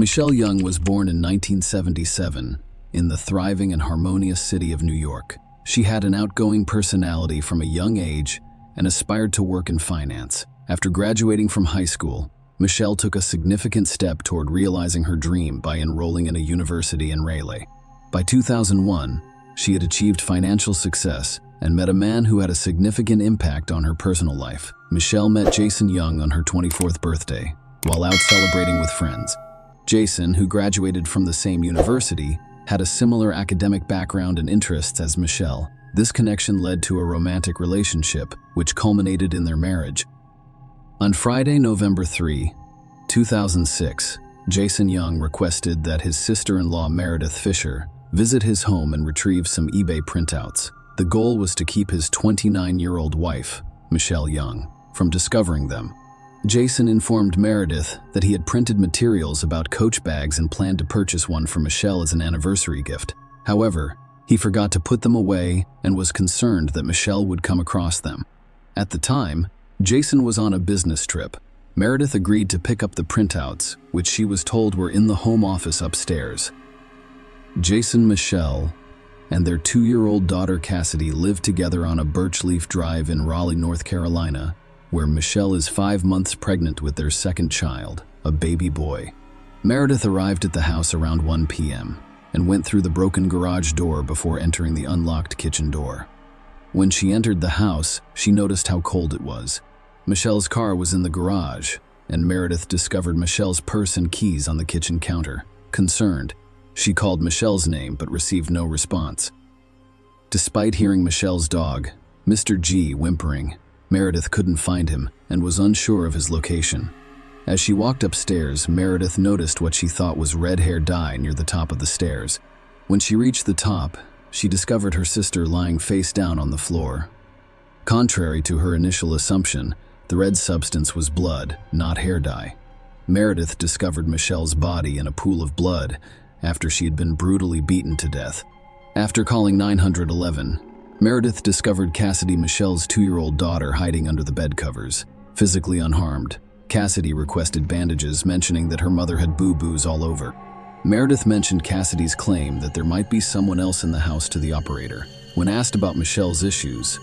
Michelle Young was born in 1977 in the thriving and harmonious city of New York. She had an outgoing personality from a young age and aspired to work in finance. After graduating from high school, Michelle took a significant step toward realizing her dream by enrolling in a university in Raleigh. By 2001, she had achieved financial success and met a man who had a significant impact on her personal life. Michelle met Jason Young on her 24th birthday, while out celebrating with friends. Jason, who graduated from the same university, had a similar academic background and interests as Michelle. This connection led to a romantic relationship, which culminated in their marriage. On Friday, November 3, 2006, Jason Young requested that his sister-in-law Meredith Fisher visit his home and retrieve some eBay printouts. The goal was to keep his 29-year-old wife, Michelle Young, from discovering them. Jason informed Meredith that he had printed materials about Coach bags and planned to purchase one for Michelle as an anniversary gift. However, he forgot to put them away and was concerned that Michelle would come across them. At the time, Jason was on a business trip. Meredith agreed to pick up the printouts, which she was told were in the home office upstairs. Jason, Michelle, and their 2-year-old daughter Cassidy lived together on a Birchleaf Drive in Raleigh, North Carolina, where Michelle is 5 months pregnant with their second child, a baby boy. Meredith arrived at the house around 1 p.m. and went through the broken garage door before entering the unlocked kitchen door. When she entered the house, she noticed how cold it was. Michelle's car was in the garage, and Meredith discovered Michelle's purse and keys on the kitchen counter. Concerned, she called Michelle's name but received no response. Despite hearing Michelle's dog, Mr. G, whimpering, Meredith couldn't find him and was unsure of his location. As she walked upstairs, Meredith noticed what she thought was red hair dye near the top of the stairs. When she reached the top, she discovered her sister lying face down on the floor. Contrary to her initial assumption, the red substance was blood, not hair dye. Meredith discovered Michelle's body in a pool of blood after she had been brutally beaten to death. After calling 911, Meredith discovered Cassidy, Michelle's 2-year-old daughter, hiding under the bed covers, physically unharmed. Cassidy requested bandages, mentioning that her mother had boo-boos all over. Meredith mentioned Cassidy's claim that there might be someone else in the house to the operator. When asked about Michelle's issues,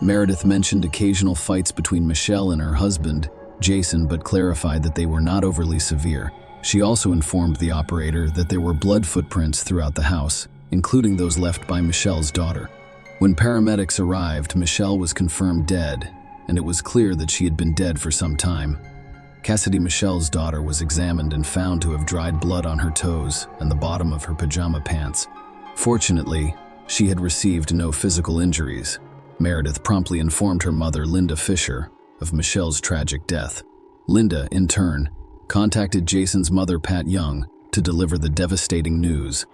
Meredith mentioned occasional fights between Michelle and her husband, Jason, but clarified that they were not overly severe. She also informed the operator that there were blood footprints throughout the house, including those left by Michelle's daughter. When paramedics arrived, Michelle was confirmed dead, and it was clear that she had been dead for some time. Cassidy, Michelle's daughter, was examined and found to have dried blood on her toes and the bottom of her pajama pants. Fortunately, she had received no physical injuries. Meredith promptly informed her mother, Linda Fisher, of Michelle's tragic death. Linda, in turn, contacted Jason's mother, Pat Young, to deliver the devastating news.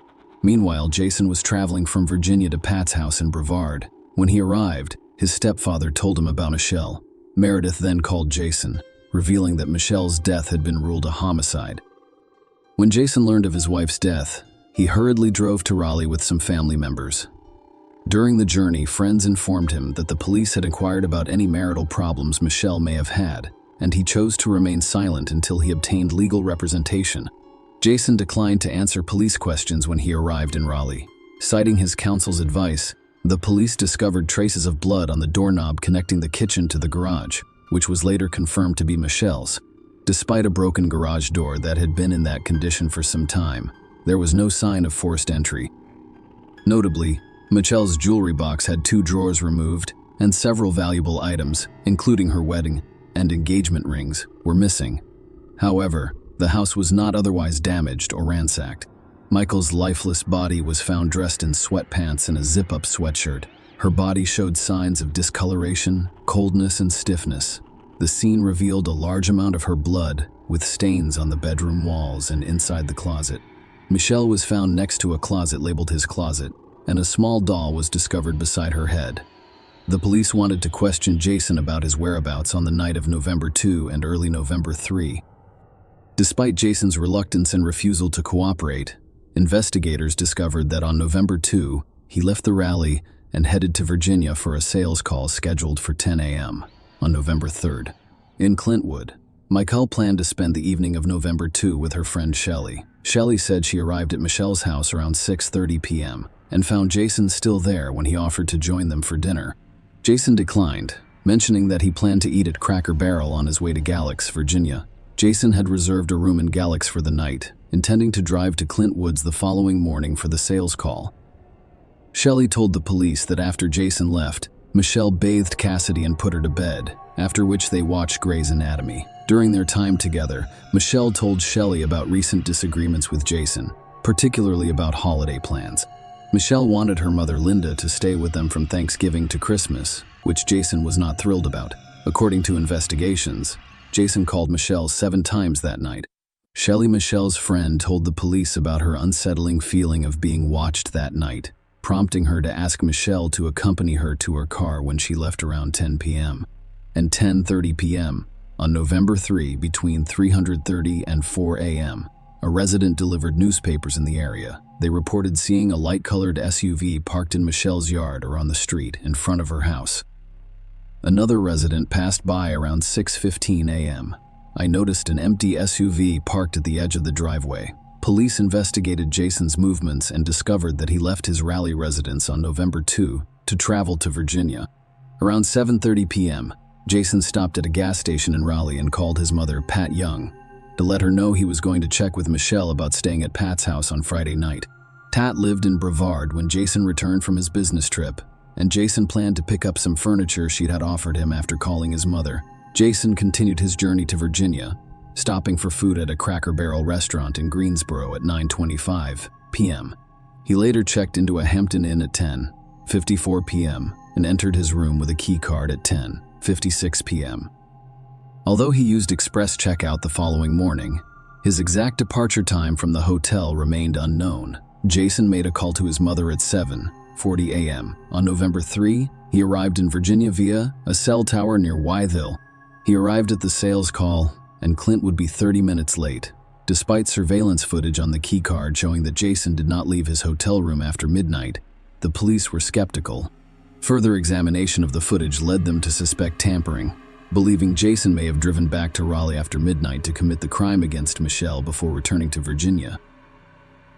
Meanwhile, Jason was traveling from Virginia to Pat's house in Brevard. When he arrived, his stepfather told him about Michelle. Meredith then called Jason, revealing that Michelle's death had been ruled a homicide. When Jason learned of his wife's death, he hurriedly drove to Raleigh with some family members. During the journey, friends informed him that the police had inquired about any marital problems Michelle may have had, and he chose to remain silent until he obtained legal representation. Jason declined to answer police questions when he arrived in Raleigh. Citing his counsel's advice, the police discovered traces of blood on the doorknob connecting the kitchen to the garage, which was later confirmed to be Michelle's. Despite a broken garage door that had been in that condition for some time, there was no sign of forced entry. Notably, Michelle's jewelry box had 2 drawers removed, and several valuable items, including her wedding and engagement rings, were missing. However, the house was not otherwise damaged or ransacked. Michael's lifeless body was found dressed in sweatpants and a zip-up sweatshirt. Her body showed signs of discoloration, coldness, and stiffness. The scene revealed a large amount of her blood, with stains on the bedroom walls and inside the closet. Michelle was found next to a closet labeled his closet, and a small doll was discovered beside her head. The police wanted to question Jason about his whereabouts on the night of November 2 and early November 3. Despite Jason's reluctance and refusal to cooperate, investigators discovered that on November 2, he left the rally and headed to Virginia for a sales call scheduled for 10 a.m. on November 3rd. In Clintwood, Michael planned to spend the evening of November 2 with her friend Shelley. Shelley said she arrived at Michelle's house around 6:30 p.m. and found Jason still there when he offered to join them for dinner. Jason declined, mentioning that he planned to eat at Cracker Barrel on his way to Galax, Virginia. Jason had reserved a room in Galax for the night, intending to drive to Clint Woods the following morning for the sales call. Shelley told the police that after Jason left, Michelle bathed Cassidy and put her to bed, after which they watched Grey's Anatomy. During their time together, Michelle told Shelley about recent disagreements with Jason, particularly about holiday plans. Michelle wanted her mother Linda to stay with them from Thanksgiving to Christmas, which Jason was not thrilled about. According to investigations, Jason called Michelle 7 times that night. Shelley, Michelle's friend, told the police about her unsettling feeling of being watched that night, prompting her to ask Michelle to accompany her to her car when she left around 10 p.m. and 10:30 p.m. on November 3 between 3:30 and 4 a.m. A resident delivered newspapers in the area. They reported seeing a light-colored SUV parked in Michelle's yard or on the street in front of her house. Another resident passed by around 6:15 a.m. I noticed an empty SUV parked at the edge of the driveway. Police investigated Jason's movements and discovered that he left his Raleigh residence on November 2 to travel to Virginia. Around 7:30 p.m., Jason stopped at a gas station in Raleigh and called his mother, Pat Young, to let her know he was going to check with Michelle about staying at Pat's house on Friday night. Pat lived in Brevard when Jason returned from his business trip, and Jason planned to pick up some furniture she'd had offered him after calling his mother. Jason continued his journey to Virginia, stopping for food at a Cracker Barrel restaurant in Greensboro at 9:25 p.m. He later checked into a Hampton Inn at 10:54 p.m. and entered his room with a key card at 10:56 p.m. Although he used express checkout the following morning, his exact departure time from the hotel remained unknown. Jason made a call to his mother at 7:40 a.m. On November 3, he arrived in Virginia via a cell tower near Wytheville. He arrived at the sales call, and Clint would be 30 minutes late, despite surveillance footage on the keycard showing that Jason did not leave his hotel room after midnight. The police were skeptical. Further examination of the footage led them to suspect tampering, believing Jason may have driven back to Raleigh after midnight to commit the crime against Michelle before returning to Virginia.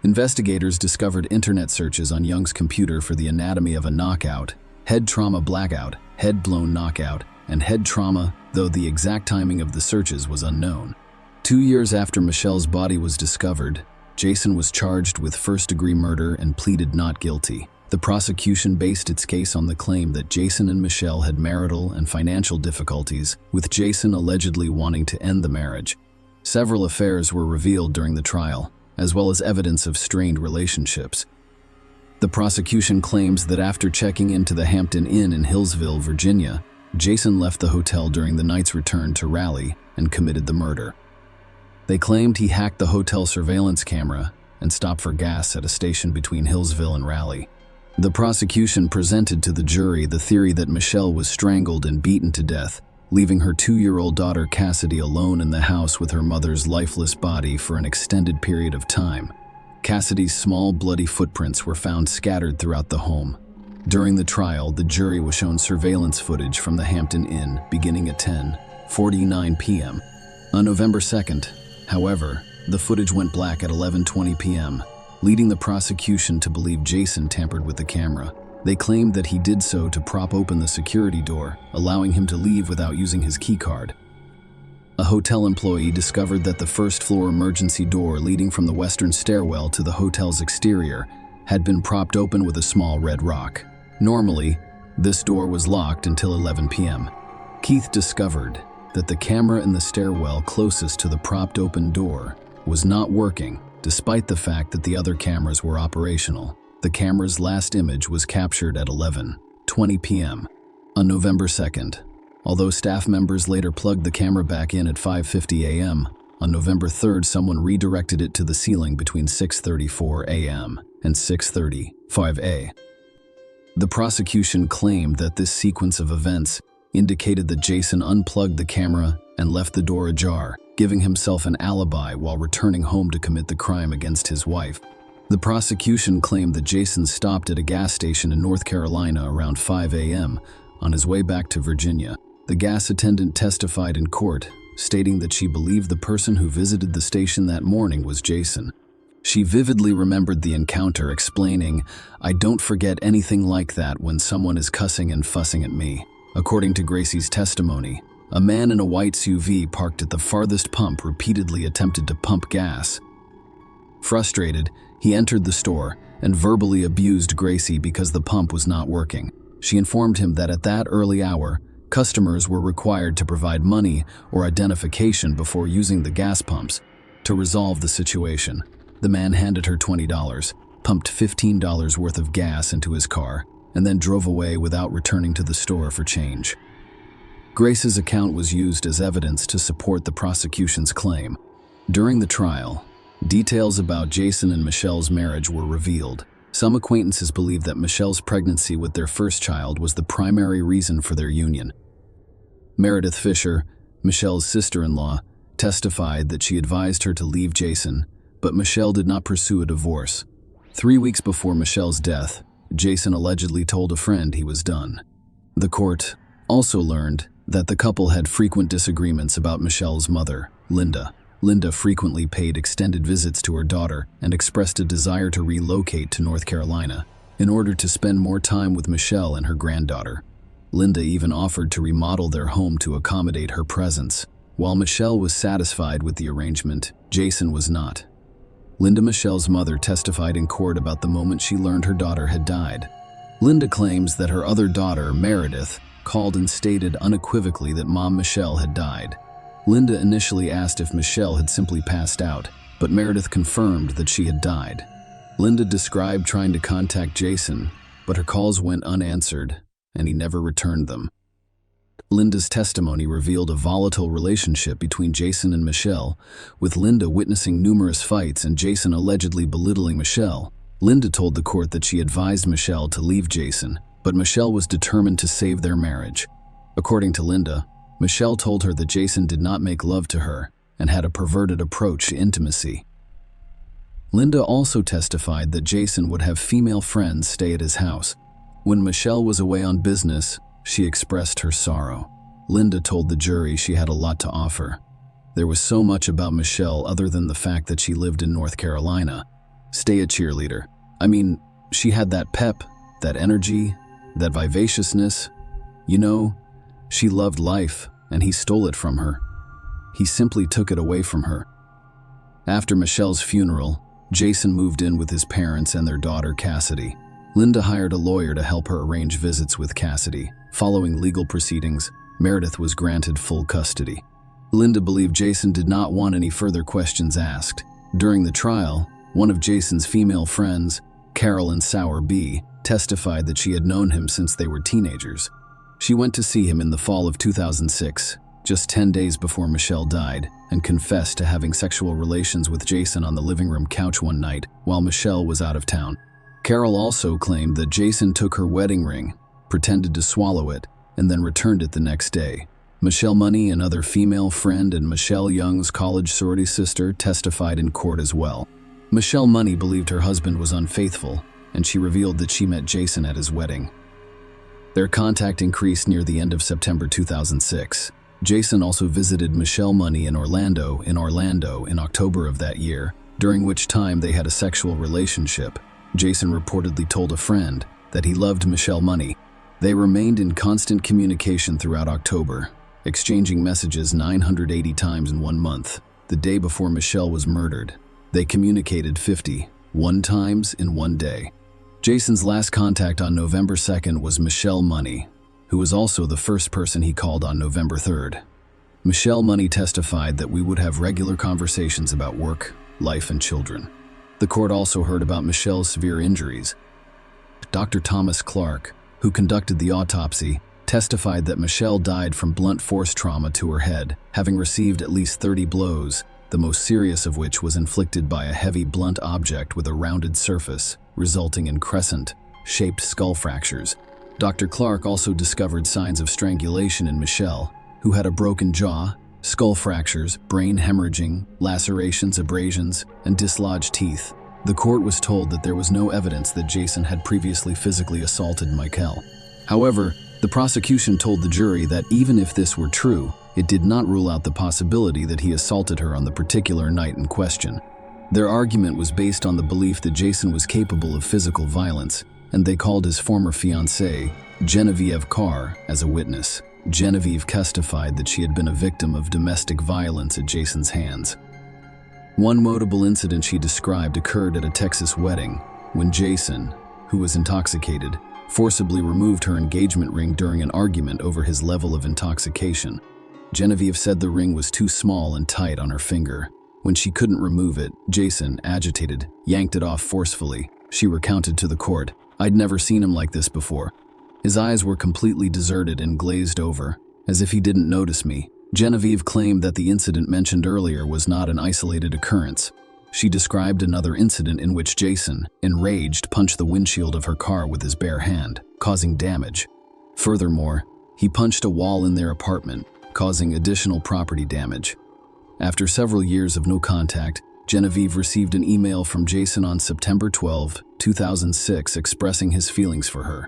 Investigators discovered internet searches on Young's computer for the anatomy of a knockout, head trauma blackout, head blown knockout, and head trauma, though the exact timing of the searches was unknown. 2 years after Michelle's body was discovered, Jason was charged with first-degree murder and pleaded not guilty. The prosecution based its case on the claim that Jason and Michelle had marital and financial difficulties, with Jason allegedly wanting to end the marriage. Several affairs were revealed during the trial, as well as evidence of strained relationships. The prosecution claims that after checking into the Hampton Inn in Hillsville, Virginia, Jason left the hotel during the night's return to Raleigh and committed the murder. They claimed he hacked the hotel surveillance camera and stopped for gas at a station between Hillsville and Raleigh. The prosecution presented to the jury the theory that Michelle was strangled and beaten to death, leaving her 2-year-old daughter Cassidy alone in the house with her mother's lifeless body for an extended period of time. Cassidy's small, bloody footprints were found scattered throughout the home. During the trial, the jury was shown surveillance footage from the Hampton Inn beginning at 10:49 p.m. On November 2nd, however, the footage went black at 11:20 p.m., leading the prosecution to believe Jason tampered with the camera. They claimed that he did so to prop open the security door, allowing him to leave without using his keycard. A hotel employee discovered that the first-floor emergency door leading from the western stairwell to the hotel's exterior had been propped open with a small red rock. Normally, this door was locked until 11 p.m. Keith discovered that the camera in the stairwell closest to the propped open door was not working, despite the fact that the other cameras were operational. The camera's last image was captured at 11:20 p.m. on November 2nd, although staff members later plugged the camera back in at 5:50 a.m. On November 3rd, someone redirected it to the ceiling between 6:34 a.m. and 6:35 a.m. The prosecution claimed that this sequence of events indicated that Jason unplugged the camera and left the door ajar, giving himself an alibi while returning home to commit the crime against his wife. The prosecution claimed that Jason stopped at a gas station in North Carolina around 5 a.m. on his way back to Virginia. The gas attendant testified in court stating that she believed the person who visited the station that morning was Jason. She vividly remembered the encounter, explaining, "I don't forget anything like that when someone is cussing and fussing at me." According to Gracie's testimony, a man in a white SUV parked at the farthest pump repeatedly attempted to pump gas. Frustrated, he entered the store and verbally abused Gracie because the pump was not working. She informed him that at that early hour, customers were required to provide money or identification before using the gas pumps. To resolve the situation, the man handed her $20, pumped $15 worth of gas into his car, and then drove away without returning to the store for change. Grace's account was used as evidence to support the prosecution's claim. During the trial, details about Jason and Michelle's marriage were revealed. Some acquaintances believed that Michelle's pregnancy with their first child was the primary reason for their union. Meredith Fisher, Michelle's sister-in-law, testified that she advised her to leave Jason, but Michelle did not pursue a divorce. 3 weeks before Michelle's death, Jason allegedly told a friend he was done. The court also learned that the couple had frequent disagreements about Michelle's mother, Linda. Linda frequently paid extended visits to her daughter and expressed a desire to relocate to North Carolina in order to spend more time with Michelle and her granddaughter. Linda even offered to remodel their home to accommodate her presence. While Michelle was satisfied with the arrangement, Jason was not. Linda, Michelle's mother, testified in court about the moment she learned her daughter had died. Linda claims that her other daughter, Meredith, called and stated unequivocally that Mom Michelle had died. Linda initially asked if Michelle had simply passed out, but Meredith confirmed that she had died. Linda described trying to contact Jason, but her calls went unanswered, and he never returned them. Linda's testimony revealed a volatile relationship between Jason and Michelle, with Linda witnessing numerous fights and Jason allegedly belittling Michelle. Linda told the court that she advised Michelle to leave Jason, but Michelle was determined to save their marriage. According to Linda, Michelle told her that Jason did not make love to her and had a perverted approach to intimacy. Linda also testified that Jason would have female friends stay at his house. When Michelle was away on business, she expressed her sorrow. Linda told the jury she had a lot to offer. There was so much about Michelle other than the fact that she lived in North Carolina. Stay a cheerleader. I mean, she had that pep, that energy, that vivaciousness. You know, she loved life, and he stole it from her. He simply took it away from her. After Michelle's funeral, Jason moved in with his parents and their daughter, Cassidy. Linda hired a lawyer to help her arrange visits with Cassidy. Following legal proceedings, Meredith was granted full custody. Linda believed Jason did not want any further questions asked. During the trial, one of Jason's female friends, Carolyn Sauer B., testified that she had known him since they were teenagers. She went to see him in the fall of 2006, just 10 days before Michelle died, and confessed to having sexual relations with Jason on the living room couch one night while Michelle was out of town. Carol also claimed that Jason took her wedding ring, pretended to swallow it, and then returned it the next day. Michelle Money, another female friend and Michelle Young's college sorority sister, testified in court as well. Michelle Money believed her husband was unfaithful, and she revealed that she met Jason at his wedding. Their contact increased near the end of September 2006. Jason also visited Michelle Money in Orlando in October of that year, during which time they had a sexual relationship. Jason reportedly told a friend that he loved Michelle Money. They remained in constant communication throughout October, exchanging messages 980 times in 1 month. The day before Michelle was murdered, they communicated 51 times in 1 day. Jason's last contact on November 2nd was Michelle Money, who was also the first person he called on November 3rd. Michelle Money testified that we would have regular conversations about work, life, and children. The court also heard about Michelle's severe injuries. Dr. Thomas Clark, who conducted the autopsy, testified that Michelle died from blunt force trauma to her head, having received at least 30 blows, the most serious of which was inflicted by a heavy blunt object with a rounded surface, resulting in crescent-shaped skull fractures. Dr. Clark also discovered signs of strangulation in Michelle, who had a broken jaw, skull fractures, brain hemorrhaging, lacerations, abrasions, and dislodged teeth. The court was told that there was no evidence that Jason had previously physically assaulted Michelle. However, the prosecution told the jury that even if this were true, it did not rule out the possibility that he assaulted her on the particular night in question. Their argument was based on the belief that Jason was capable of physical violence, and they called his former fiancée, Genevieve Carr, as a witness. Genevieve testified that she had been a victim of domestic violence at Jason's hands. One notable incident she described occurred at a Texas wedding when Jason, who was intoxicated, forcibly removed her engagement ring during an argument over his level of intoxication. Genevieve said the ring was too small and tight on her finger. When she couldn't remove it, Jason, agitated, yanked it off forcefully. She recounted to the court, "I'd never seen him like this before. His eyes were completely deserted and glazed over, as if he didn't notice me." Genevieve claimed that the incident mentioned earlier was not an isolated occurrence. She described another incident in which Jason, enraged, punched the windshield of her car with his bare hand, causing damage. Furthermore, he punched a wall in their apartment, causing additional property damage. After several years of no contact, Genevieve received an email from Jason on September 12, 2006, expressing his feelings for her.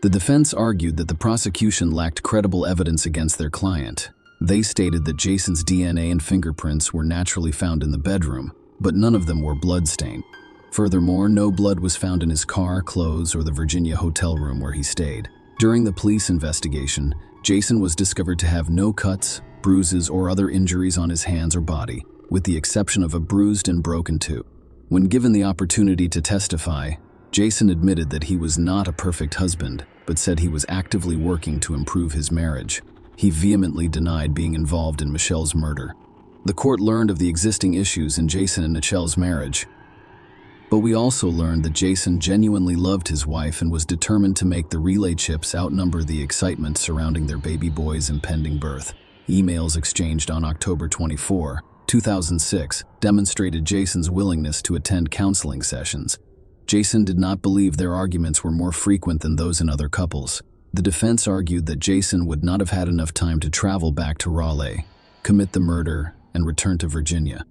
The defense argued that the prosecution lacked credible evidence against their client. They stated that Jason's DNA and fingerprints were naturally found in the bedroom, but none of them were bloodstained. Furthermore, no blood was found in his car, clothes, or the Virginia hotel room where he stayed. During the police investigation, Jason was discovered to have no cuts, bruises, or other injuries on his hands or body, with the exception of a bruised and broken tooth. When given the opportunity to testify, Jason admitted that he was not a perfect husband, but said he was actively working to improve his marriage. He vehemently denied being involved in Michelle's murder. The court learned of the existing issues in Jason and Michelle's marriage, but we also learned that Jason genuinely loved his wife and was determined to make the relay chips outnumber the excitement surrounding their baby boy's impending birth. Emails exchanged on October 24, 2006, demonstrated Jason's willingness to attend counseling sessions. Jason did not believe their arguments were more frequent than those in other couples. The defense argued that Jason would not have had enough time to travel back to Raleigh, commit the murder, and return to Virginia.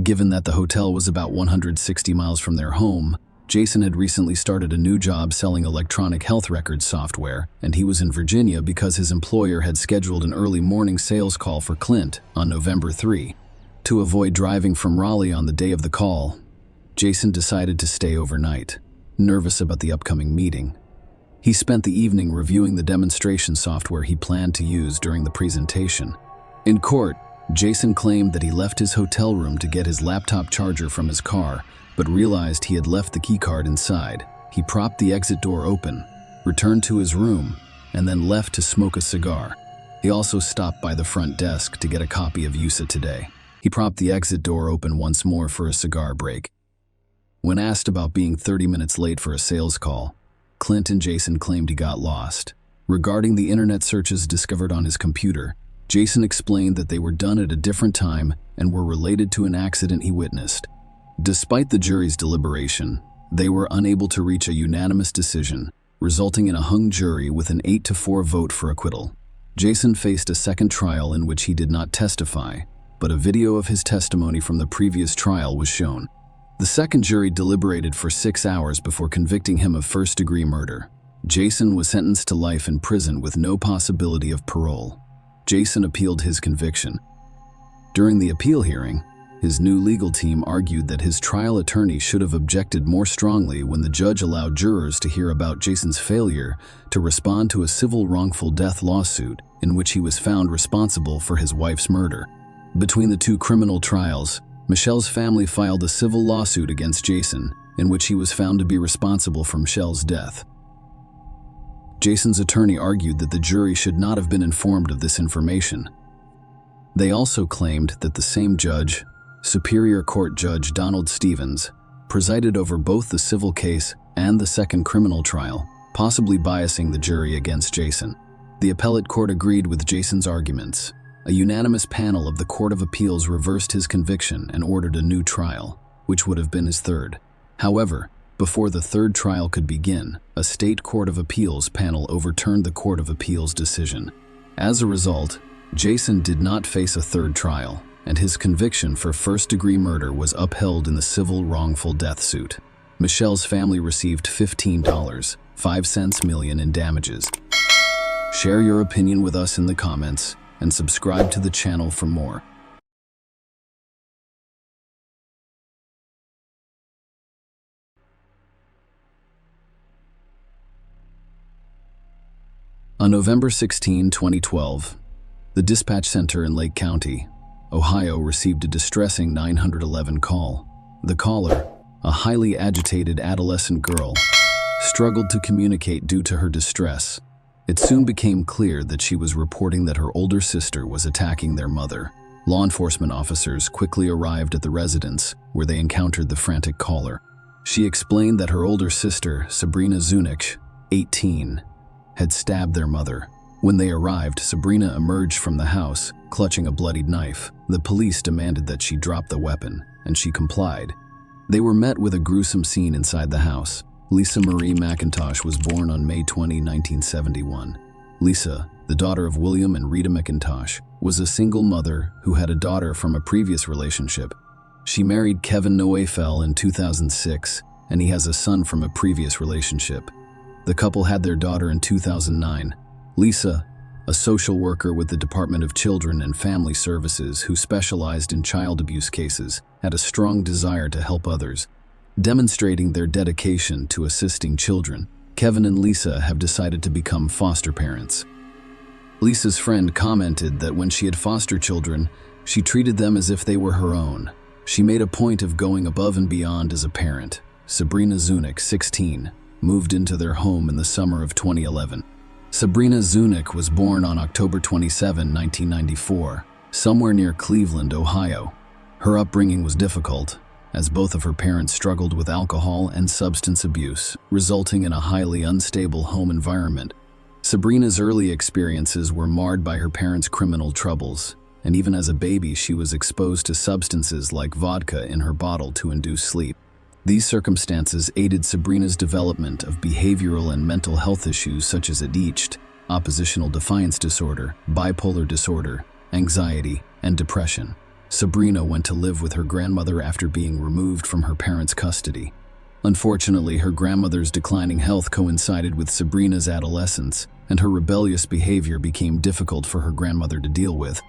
Given that the hotel was about 160 miles from their home, Jason had recently started a new job selling electronic health records software, and he was in Virginia because his employer had scheduled an early morning sales call for Clint on November 3. To avoid driving from Raleigh on the day of the call, Jason decided to stay overnight, nervous about the upcoming meeting. He spent the evening reviewing the demonstration software he planned to use during the presentation. In court, Jason claimed that he left his hotel room to get his laptop charger from his car, but realized he had left the keycard inside. He propped the exit door open, returned to his room, and then left to smoke a cigar. He also stopped by the front desk to get a copy of USA Today. He propped the exit door open once more for a cigar break. When asked about being 30 minutes late for a sales call, Clint and Jason claimed he got lost. Regarding the internet searches discovered on his computer, Jason explained that they were done at a different time and were related to an accident he witnessed. Despite the jury's deliberation, they were unable to reach a unanimous decision, resulting in a hung jury with an 8-4 vote for acquittal. Jason faced a second trial in which he did not testify, but a video of his testimony from the previous trial was shown. The second jury deliberated for 6 hours before convicting him of first-degree murder. Jason was sentenced to life in prison with no possibility of parole. Jason appealed his conviction. During the appeal hearing, his new legal team argued that his trial attorney should have objected more strongly when the judge allowed jurors to hear about Jason's failure to respond to a civil wrongful death lawsuit in which he was found responsible for his wife's murder. Between the two criminal trials, Michelle's family filed a civil lawsuit against Jason, in which he was found to be responsible for Michelle's death. Jason's attorney argued that the jury should not have been informed of this information. They also claimed that the same judge, Superior Court Judge Donald Stevens, presided over both the civil case and the second criminal trial, possibly biasing the jury against Jason. The appellate court agreed with Jason's arguments. A unanimous panel of the Court of Appeals reversed his conviction and ordered a new trial, which would have been his third. However, before the third trial could begin, a state Court of Appeals panel overturned the Court of Appeals decision. As a result, Jason did not face a third trial, and his conviction for first-degree murder was upheld in the civil wrongful death suit. Michelle's family received $15.05 million in damages. Share your opinion with us in the comments, and subscribe to the channel for more. On November 16, 2012, the dispatch center in Lake County, Ohio, received a distressing 911 call. The caller, a highly agitated adolescent girl, struggled to communicate due to her distress. It soon became clear that she was reporting that her older sister was attacking their mother. Law enforcement officers quickly arrived at the residence, where they encountered the frantic caller. She explained that her older sister, Sabrina Zunic, 18, had stabbed their mother. When they arrived, Sabrina emerged from the house, clutching a bloodied knife. The police demanded that she drop the weapon, and she complied. They were met with a gruesome scene inside the house. Lisa Marie McIntosh was born on May 20, 1971. Lisa, the daughter of William and Rita McIntosh, was a single mother who had a daughter from a previous relationship. She married Kevin Noefel in 2006, and he has a son from a previous relationship. The couple had their daughter in 2009. Lisa, a social worker with the Department of Children and Family Services who specialized in child abuse cases, had a strong desire to help others. Demonstrating their dedication to assisting children, Kevin and Lisa have decided to become foster parents. Lisa's friend commented that when she had foster children, she treated them as if they were her own. She made a point of going above and beyond as a parent. Sabrina Zunic, 16, moved into their home in the summer of 2011. Sabrina Zunic was born on October 27, 1994, somewhere near Cleveland, Ohio. Her upbringing was difficult, as both of her parents struggled with alcohol and substance abuse, resulting in a highly unstable home environment. Sabrina's early experiences were marred by her parents' criminal troubles, and even as a baby she was exposed to substances like vodka in her bottle to induce sleep. These circumstances aided Sabrina's development of behavioral and mental health issues such as ADHD, oppositional defiance disorder, bipolar disorder, anxiety, and depression. Sabrina went to live with her grandmother after being removed from her parents' custody. Unfortunately, her grandmother's declining health coincided with Sabrina's adolescence, and her rebellious behavior became difficult for her grandmother to deal with.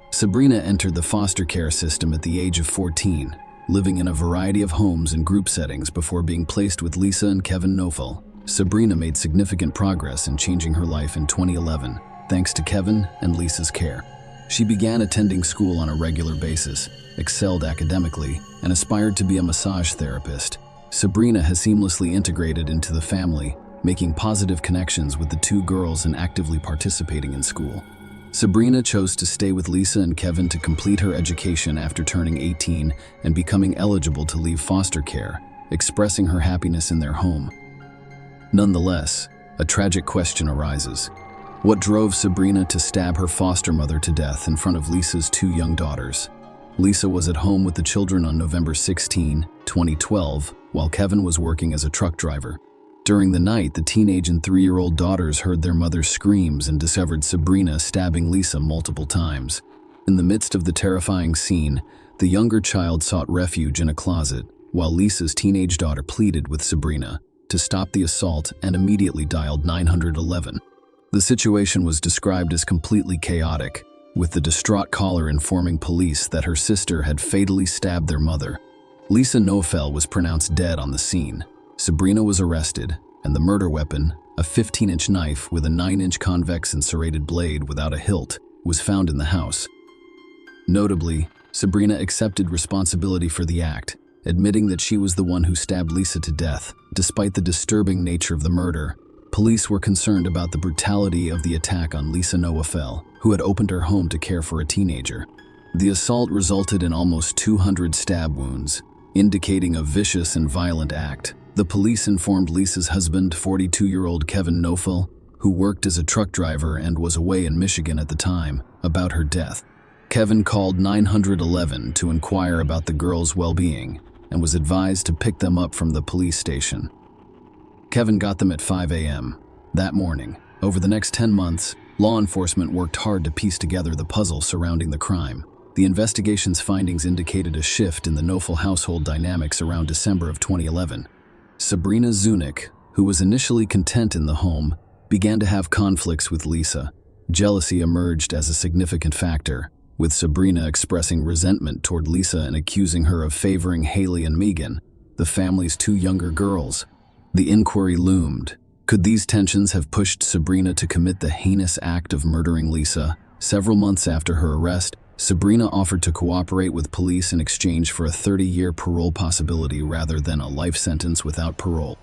Sabrina entered the foster care system at the age of 14, living in a variety of homes and group settings before being placed with Lisa and Kevin Noefel. Sabrina made significant progress in changing her life in 2011, thanks to Kevin and Lisa's care. She began attending school on a regular basis, excelled academically, and aspired to be a massage therapist. Sabrina has seamlessly integrated into the family, making positive connections with the two girls and actively participating in school. Sabrina chose to stay with Lisa and Kevin to complete her education after turning 18 and becoming eligible to leave foster care, expressing her happiness in their home. Nonetheless, a tragic question arises. What drove Sabrina to stab her foster mother to death in front of Lisa's two young daughters? Lisa was at home with the children on November 16, 2012, while Kevin was working as a truck driver. During the night, the teenage and 3-year-old daughters heard their mother's screams and discovered Sabrina stabbing Lisa multiple times. In the midst of the terrifying scene, the younger child sought refuge in a closet, while Lisa's teenage daughter pleaded with Sabrina to stop the assault and immediately dialed 911. The situation was described as completely chaotic, with the distraught caller informing police that her sister had fatally stabbed their mother. Lisa Noefel was pronounced dead on the scene. Sabrina was arrested, and the murder weapon, a 15-inch knife with a 9-inch convex and serrated blade without a hilt, was found in the house. Notably, Sabrina accepted responsibility for the act, admitting that she was the one who stabbed Lisa to death. Despite the disturbing nature of the murder, police were concerned about the brutality of the attack on Lisa Noefel, who had opened her home to care for a teenager. The assault resulted in almost 200 stab wounds, indicating a vicious and violent act. The police informed Lisa's husband, 42-year-old Kevin Noefel, who worked as a truck driver and was away in Michigan at the time, about her death. Kevin called 911 to inquire about the girls' well-being and was advised to pick them up from the police station. Kevin got them at 5 a.m. that morning. Over the next 10 months, law enforcement worked hard to piece together the puzzle surrounding the crime. The investigation's findings indicated a shift in the Noefel household dynamics around December of 2011. Sabrina Zunic, who was initially content in the home, began to have conflicts with Lisa. Jealousy emerged as a significant factor, with Sabrina expressing resentment toward Lisa and accusing her of favoring Haley and Megan, the family's two younger girls. The inquiry loomed. Could these tensions have pushed Sabrina to commit the heinous act of murdering Lisa? Several months after her arrest, Sabrina offered to cooperate with police in exchange for a 30-year parole possibility rather than a life sentence without parole.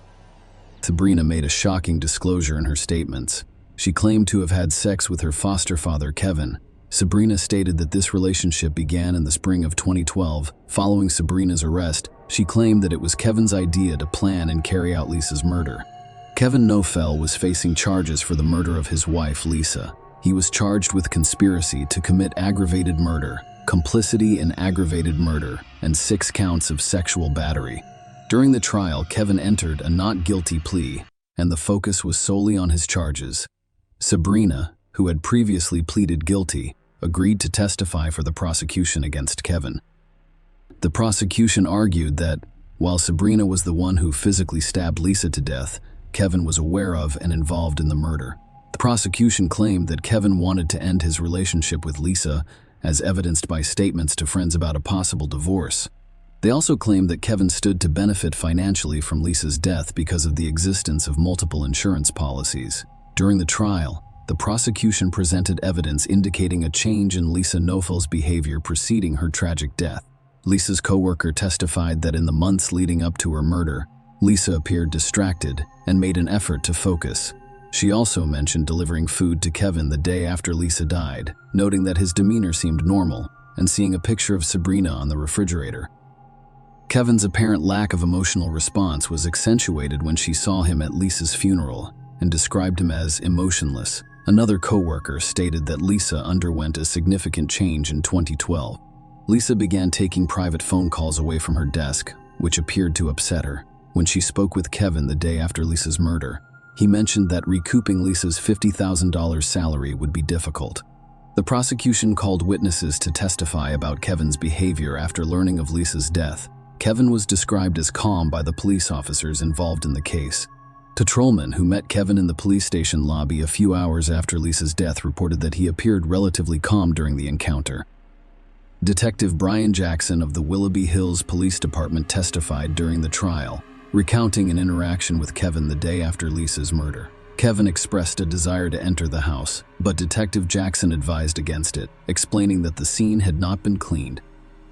Sabrina made a shocking disclosure in her statements. She claimed to have had sex with her foster father, Kevin. Sabrina stated that this relationship began in the spring of 2012. Following Sabrina's arrest, she claimed that it was Kevin's idea to plan and carry out Lisa's murder. Kevin Nofel was facing charges for the murder of his wife, Lisa. He was charged with conspiracy to commit aggravated murder, complicity in aggravated murder, and 6 counts of sexual battery. During the trial, Kevin entered a not guilty plea, and the focus was solely on his charges. Sabrina, who had previously pleaded guilty, agreed to testify for the prosecution against Kevin. The prosecution argued that, while Sabrina was the one who physically stabbed Lisa to death, Kevin was aware of and involved in the murder. The prosecution claimed that Kevin wanted to end his relationship with Lisa, as evidenced by statements to friends about a possible divorce. They also claimed that Kevin stood to benefit financially from Lisa's death because of the existence of multiple insurance policies. During the trial, the prosecution presented evidence indicating a change in Lisa Nofel's behavior preceding her tragic death. Lisa's co-worker testified that in the months leading up to her murder, Lisa appeared distracted and made an effort to focus. She also mentioned delivering food to Kevin the day after Lisa died, noting that his demeanor seemed normal, and seeing a picture of Sabrina on the refrigerator. Kevin's apparent lack of emotional response was accentuated when she saw him at Lisa's funeral and described him as emotionless. Another co-worker stated that Lisa underwent a significant change in 2012. Lisa began taking private phone calls away from her desk, which appeared to upset her. When she spoke with Kevin the day after Lisa's murder, he mentioned that recouping Lisa's $50,000 salary would be difficult. The prosecution called witnesses to testify about Kevin's behavior after learning of Lisa's death. Kevin was described as calm by the police officers involved in the case. Patrolman who met Kevin in the police station lobby a few hours after Lisa's death reported that he appeared relatively calm during the encounter. Detective Brian Jackson of the Willoughby Hills Police Department testified during the trial, recounting an interaction with Kevin the day after Lisa's murder. Kevin expressed a desire to enter the house, but Detective Jackson advised against it, explaining that the scene had not been cleaned.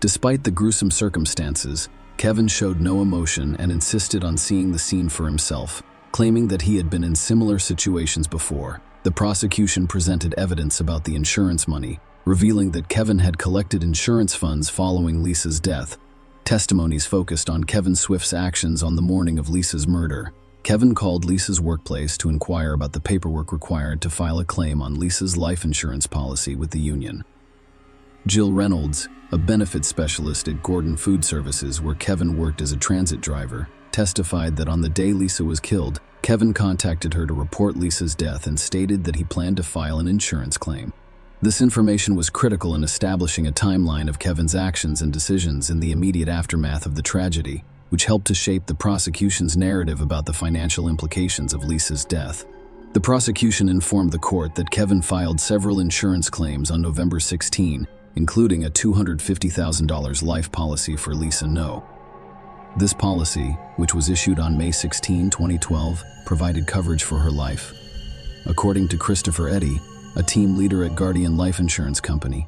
Despite the gruesome circumstances, Kevin showed no emotion and insisted on seeing the scene for himself, claiming that he had been in similar situations before. The prosecution presented evidence about the insurance money, revealing that Kevin had collected insurance funds following Lisa's death. Testimonies focused on Kevin Swift's actions on the morning of Lisa's murder. Kevin called Lisa's workplace to inquire about the paperwork required to file a claim on Lisa's life insurance policy with the union. Jill Reynolds, a benefits specialist at Gordon Food Services where Kevin worked as a transit driver, testified that on the day Lisa was killed, Kevin contacted her to report Lisa's death and stated that he planned to file an insurance claim. This information was critical in establishing a timeline of Kevin's actions and decisions in the immediate aftermath of the tragedy, which helped to shape the prosecution's narrative about the financial implications of Lisa's death. The prosecution informed the court that Kevin filed several insurance claims on November 16, including a $250,000 life policy for Lisa No. This policy, which was issued on May 16, 2012, provided coverage for her life. According to Christopher Eddy, a team leader at Guardian Life Insurance Company,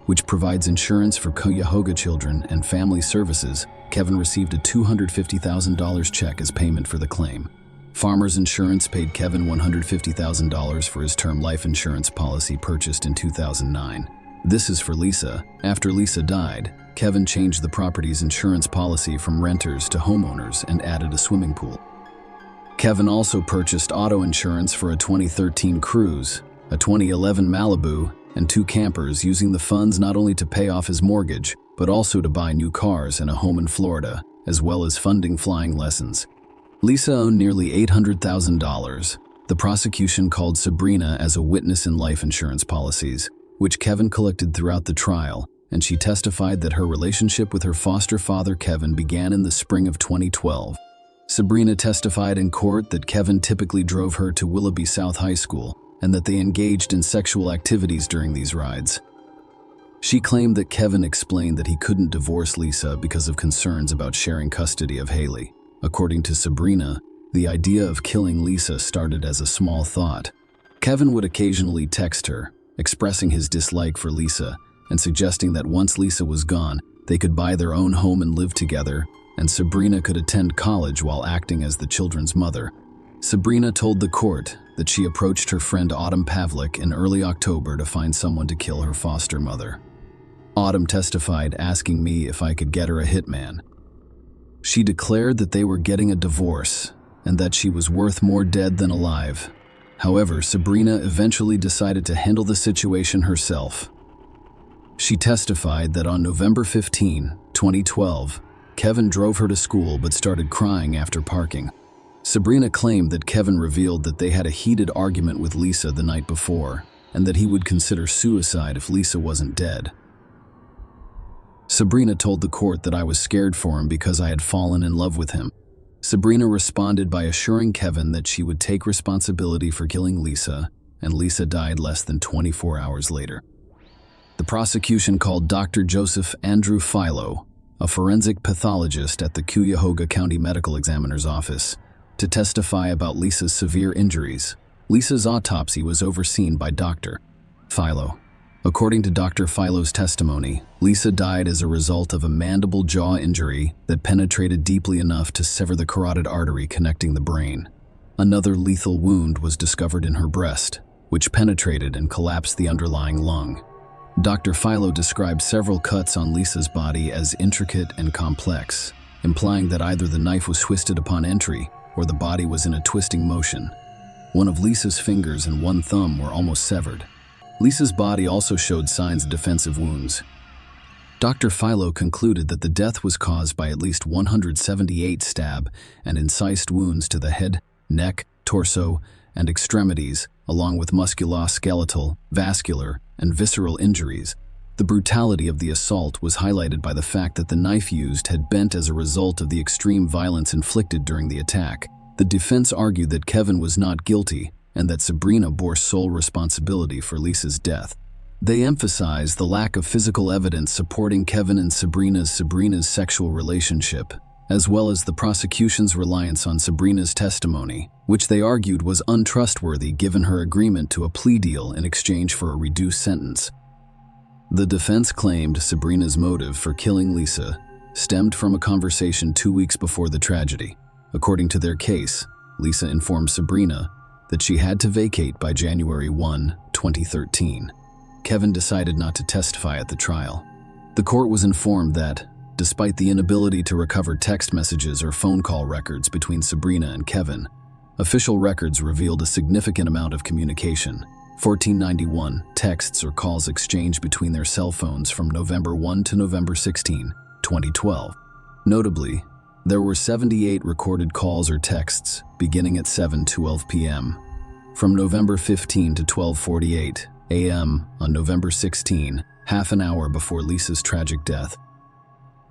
which provides insurance for Cuyahoga children and family services, Kevin received a $250,000 check as payment for the claim. Farmers Insurance paid Kevin $150,000 for his term life insurance policy purchased in 2009. This is for Lisa. After Lisa died, Kevin changed the property's insurance policy from renters to homeowners and added a swimming pool. Kevin also purchased auto insurance for a 2013 Cruze, a 2011 Malibu, and 2 campers, using the funds not only to pay off his mortgage, but also to buy new cars and a home in Florida, as well as funding flying lessons. Lisa owned nearly $800,000. The prosecution called Sabrina as a witness in life insurance policies, which Kevin collected throughout the trial, and she testified that her relationship with her foster father Kevin began in the spring of 2012. Sabrina testified in court that Kevin typically drove her to Willoughby South High School and that they engaged in sexual activities during these rides. She claimed that Kevin explained that he couldn't divorce Lisa because of concerns about sharing custody of Haley. According to Sabrina, the idea of killing Lisa started as a small thought. Kevin would occasionally text her, expressing his dislike for Lisa and suggesting that once Lisa was gone, they could buy their own home and live together, and Sabrina could attend college while acting as the children's mother. Sabrina told the court that she approached her friend Autumn Pavlik in early October to find someone to kill her foster mother. Autumn testified, asking me if I could get her a hitman. She declared that they were getting a divorce and that she was worth more dead than alive. However, Sabrina eventually decided to handle the situation herself. She testified that on November 15, 2012, Kevin drove her to school but started crying after parking. Sabrina claimed that Kevin revealed that they had a heated argument with Lisa the night before and that he would consider suicide if Lisa wasn't dead. Sabrina told the court that I was scared for him because I had fallen in love with him. Sabrina responded by assuring Kevin that she would take responsibility for killing Lisa, and Lisa died less than 24 hours later. The prosecution called Dr. Joseph Andrew Philo, a forensic pathologist at the Cuyahoga County Medical Examiner's Office, to testify about Lisa's severe injuries. Lisa's autopsy was overseen by Dr. Philo. According to Dr. Philo's testimony, Lisa died as a result of a mandible jaw injury that penetrated deeply enough to sever the carotid artery connecting the brain. Another lethal wound was discovered in her breast, which penetrated and collapsed the underlying lung. Dr. Philo described several cuts on Lisa's body as intricate and complex, implying that either the knife was twisted upon entry or the body was in a twisting motion. One of Lisa's fingers and one thumb were almost severed. Lisa's body also showed signs of defensive wounds. Dr. Philo concluded that the death was caused by at least 178 stab and incised wounds to the head, neck, torso, and extremities, along with musculoskeletal, vascular, and visceral injuries. The brutality of the assault was highlighted by the fact that the knife used had bent as a result of the extreme violence inflicted during the attack. The defense argued that Kevin was not guilty and that Sabrina bore sole responsibility for Lisa's death. They emphasized the lack of physical evidence supporting Kevin and Sabrina's sexual relationship, as well as the prosecution's reliance on Sabrina's testimony, which they argued was untrustworthy given her agreement to a plea deal in exchange for a reduced sentence. The defense claimed Sabrina's motive for killing Lisa stemmed from a conversation 2 weeks before the tragedy. According to their case, Lisa informed Sabrina that she had to vacate by January 1, 2013. Kevin decided not to testify at the trial. The court was informed that, despite the inability to recover text messages or phone call records between Sabrina and Kevin, official records revealed a significant amount of communication. 1491 texts or calls exchanged between their cell phones from November 1 to November 16, 2012. Notably, there were 78 recorded calls or texts beginning at 7:12 p.m. from November 15 to 12:48 a.m. on November 16, half an hour before Lisa's tragic death.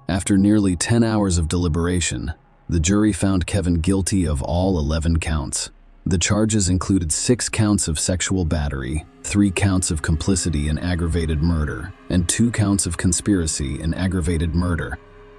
After nearly 10 hours of deliberation, the jury found Kevin guilty of all 11 counts. The charges included 6 counts of sexual battery, 3 counts of complicity in aggravated murder, and 2 counts of conspiracy in aggravated murder.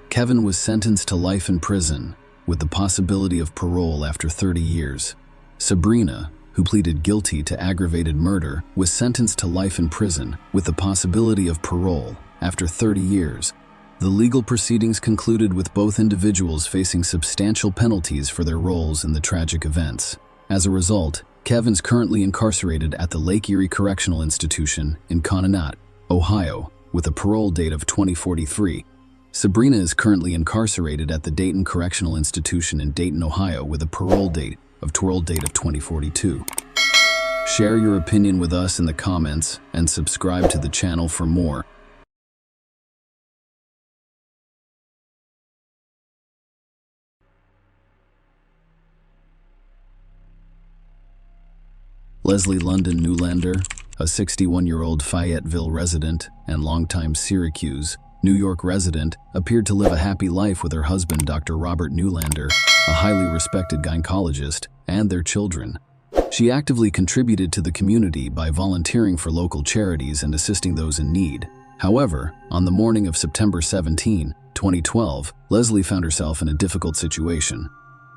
Kevin was sentenced to life in prison, with the possibility of parole after 30 years. Sabrina, who pleaded guilty to aggravated murder, was sentenced to life in prison, with the possibility of parole after 30 years. The legal proceedings concluded with both individuals facing substantial penalties for their roles in the tragic events. As a result, Kevin's currently incarcerated at the Lake Erie Correctional Institution in Conneaut, Ohio, with a parole date of 2043. Sabrina is currently incarcerated at the Dayton Correctional Institution in Dayton, Ohio, with a parole date of 2042. Share your opinion with us in the comments and subscribe to the channel for more. Leslie London Newlander, a 61-year-old Fayetteville resident and longtime Syracuse, New York resident, appeared to live a happy life with her husband, Dr. Robert Newlander, a highly respected gynecologist, and their children. She actively contributed to the community by volunteering for local charities and assisting those in need. However, on the morning of September 17, 2012, Leslie found herself in a difficult situation.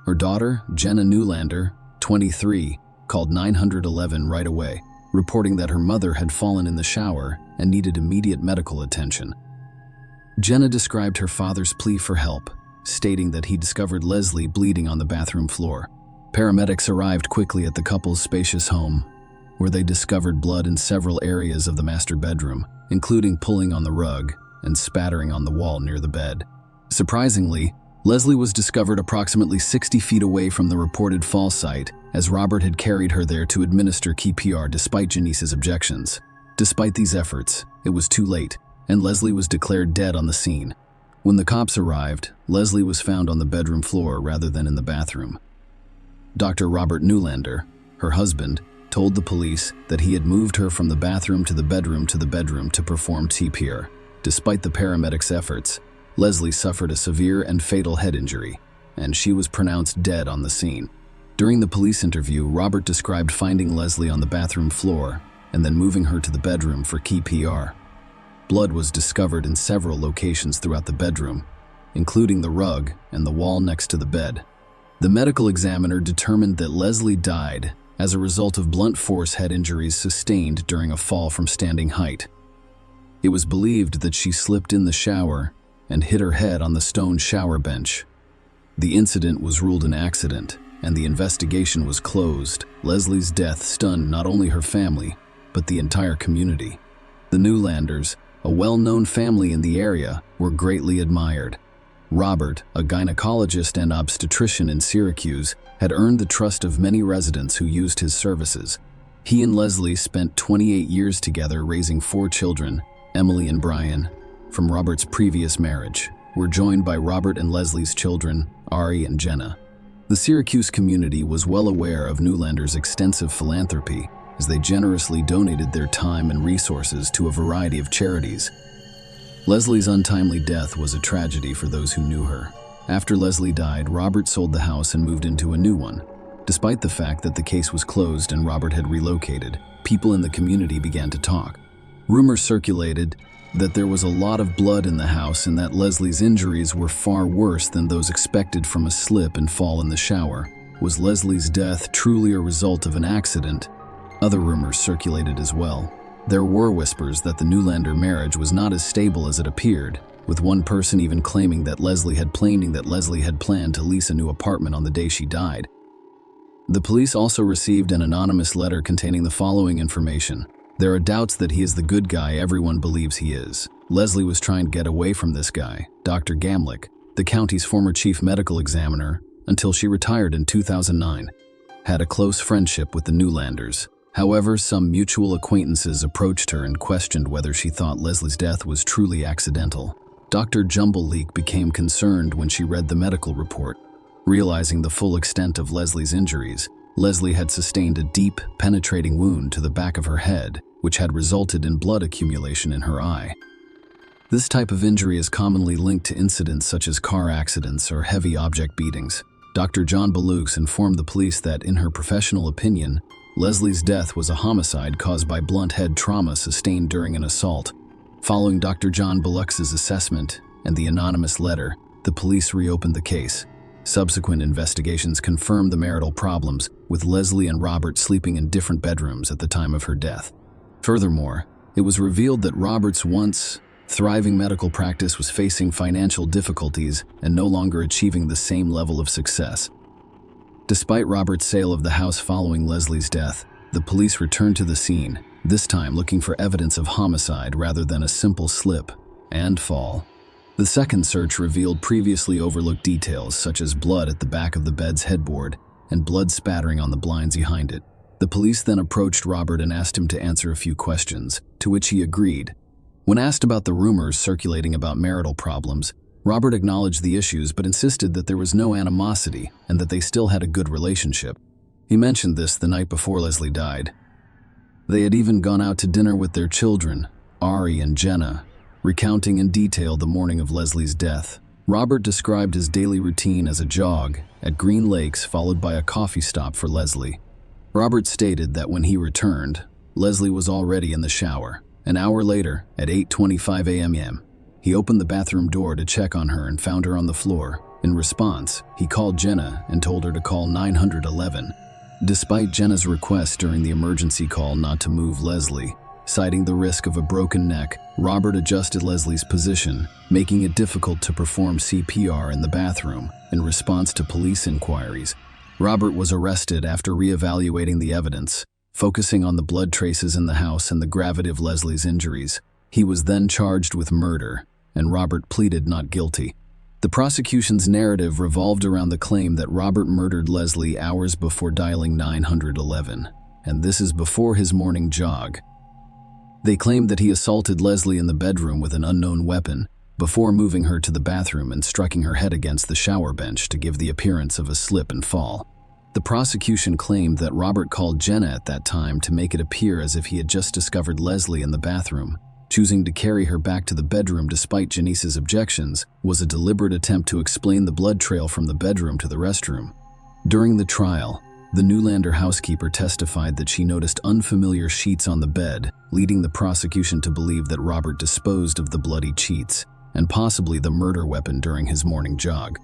Her daughter, Jenna Newlander, 23, called 911 right away, reporting that her mother had fallen in the shower and needed immediate medical attention. Jenna described her father's plea for help, stating that he discovered Leslie bleeding on the bathroom floor. Paramedics arrived quickly at the couple's spacious home, where they discovered blood in several areas of the master bedroom, including pulling on the rug and spattering on the wall near the bed. Surprisingly, Leslie was discovered approximately 60 feet away from the reported fall site, as Robert had carried her there to administer CPR despite Janice's objections. Despite these efforts, it was too late, and Leslie was declared dead on the scene. When the cops arrived, Leslie was found on the bedroom floor rather than in the bathroom. Dr. Robert Newlander, her husband, told the police that he had moved her from the bathroom to the bedroom to perform CPR. Despite the paramedics' efforts, Leslie suffered a severe and fatal head injury, and she was pronounced dead on the scene. During the police interview, Robert described finding Leslie on the bathroom floor and then moving her to the bedroom for CPR. Blood was discovered in several locations throughout the bedroom, including the rug and the wall next to the bed. The medical examiner determined that Leslie died as a result of blunt force head injuries sustained during a fall from standing height. It was believed that she slipped in the shower and hit her head on the stone shower bench. The incident was ruled an accident, and the investigation was closed. Leslie's death stunned not only her family, but the entire community. The Newlanders, a well-known family in the area, were greatly admired. Robert, a gynecologist and obstetrician in Syracuse, had earned the trust of many residents who used his services. He and Leslie spent 28 years together raising 4 children, Emily and Brian, from Robert's previous marriage, were joined by Robert and Leslie's children, Ari and Jenna. The Syracuse community was well aware of Newlander's extensive philanthropy, as they generously donated their time and resources to a variety of charities. Leslie's untimely death was a tragedy for those who knew her. After Leslie died, Robert sold the house and moved into a new one. Despite the fact that the case was closed and Robert had relocated, people in the community began to talk. Rumors circulated that there was a lot of blood in the house and that Leslie's injuries were far worse than those expected from a slip and fall in the shower. Was Leslie's death truly a result of an accident? Other rumors circulated as well. There were whispers that the Newlander marriage was not as stable as it appeared, with one person even claiming that Leslie had planned to lease a new apartment on the day she died. The police also received an anonymous letter containing the following information. There are doubts that he is the good guy everyone believes he is. Leslie was trying to get away from this guy, Dr. Gamlick, the county's former chief medical examiner, until she retired in 2009. Had a close friendship with the Newlanders. However, some mutual acquaintances approached her and questioned whether she thought Leslie's death was truly accidental. Dr. Jumbleleek became concerned when she read the medical report. Realizing the full extent of Leslie's injuries, Leslie had sustained a deep, penetrating wound to the back of her head, which had resulted in blood accumulation in her eye. This type of injury is commonly linked to incidents such as car accidents or heavy object beatings. Dr. John Belux informed the police that, in her professional opinion, Leslie's death was a homicide caused by blunt head trauma sustained during an assault. Following Dr. John Belux's assessment and the anonymous letter, the police reopened the case. Subsequent investigations confirmed the marital problems, with Leslie and Robert sleeping in different bedrooms at the time of her death. Furthermore, it was revealed that Robert's once thriving medical practice was facing financial difficulties and no longer achieving the same level of success. Despite Robert's sale of the house following Leslie's death, the police returned to the scene, this time looking for evidence of homicide rather than a simple slip and fall. The second search revealed previously overlooked details such as blood at the back of the bed's headboard and blood spattering on the blinds behind it. The police then approached Robert and asked him to answer a few questions, to which he agreed. When asked about the rumors circulating about marital problems, Robert acknowledged the issues but insisted that there was no animosity and that they still had a good relationship. He mentioned this the night before Leslie died. They had even gone out to dinner with their children, Ari and Jenna, recounting in detail the morning of Leslie's death. Robert described his daily routine as a jog at Green Lakes followed by a coffee stop for Leslie. Robert stated that when he returned, Leslie was already in the shower. An hour later, at 8:25 a.m., he opened the bathroom door to check on her and found her on the floor. In response, he called Jenna and told her to call 911. Despite Jenna's request during the emergency call not to move Leslie, citing the risk of a broken neck, Robert adjusted Leslie's position, making it difficult to perform CPR in the bathroom. In response to police inquiries, Robert was arrested after reevaluating the evidence, focusing on the blood traces in the house and the gravity of Leslie's injuries. He was then charged with murder, and Robert pleaded not guilty. The prosecution's narrative revolved around the claim that Robert murdered Leslie hours before dialing 911, and this is before his morning jog. They claimed that he assaulted Leslie in the bedroom with an unknown weapon before moving her to the bathroom and striking her head against the shower bench to give the appearance of a slip and fall. The prosecution claimed that Robert called Jenna at that time to make it appear as if he had just discovered Leslie in the bathroom. Choosing to carry her back to the bedroom despite Janice's objections was a deliberate attempt to explain the blood trail from the bedroom to the restroom. During the trial, the Newlander housekeeper testified that she noticed unfamiliar sheets on the bed, leading the prosecution to believe that Robert disposed of the bloody sheets and possibly the murder weapon during his morning jog.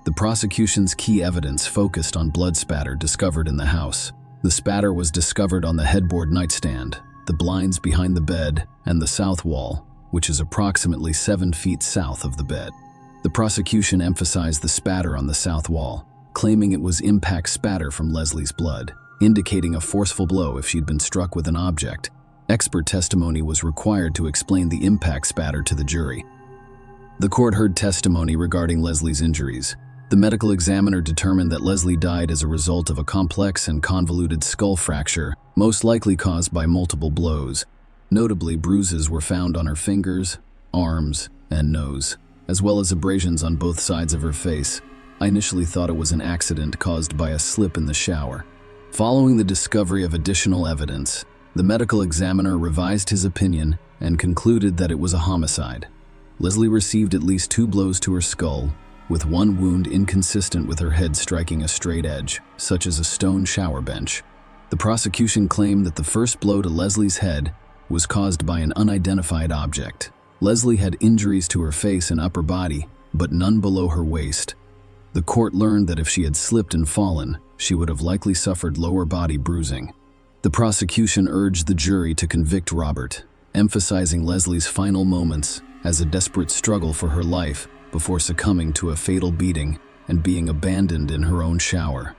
The prosecution's key evidence focused on blood spatter discovered in the house. The spatter was discovered on the headboard nightstand, the blinds behind the bed, and the south wall, which is approximately 7 feet south of the bed. The prosecution emphasized the spatter on the south wall, claiming it was impact spatter from Leslie's blood, indicating a forceful blow if she'd been struck with an object. Expert testimony was required to explain the impact spatter to the jury. The court heard testimony regarding Leslie's injuries. The medical examiner determined that Leslie died as a result of a complex and convoluted skull fracture, most likely caused by multiple blows. Notably, bruises were found on her fingers, arms, and nose, as well as abrasions on both sides of her face. I initially thought it was an accident caused by a slip in the shower. Following the discovery of additional evidence, the medical examiner revised his opinion and concluded that it was a homicide. Leslie received at least 2 blows to her skull, with one wound inconsistent with her head striking a straight edge, such as a stone shower bench. The prosecution claimed that the first blow to Leslie's head was caused by an unidentified object. Leslie had injuries to her face and upper body, but none below her waist. The court learned that if she had slipped and fallen, she would have likely suffered lower body bruising. The prosecution urged the jury to convict Robert, emphasizing Leslie's final moments as a desperate struggle for her life before succumbing to a fatal beating and being abandoned in her own shower.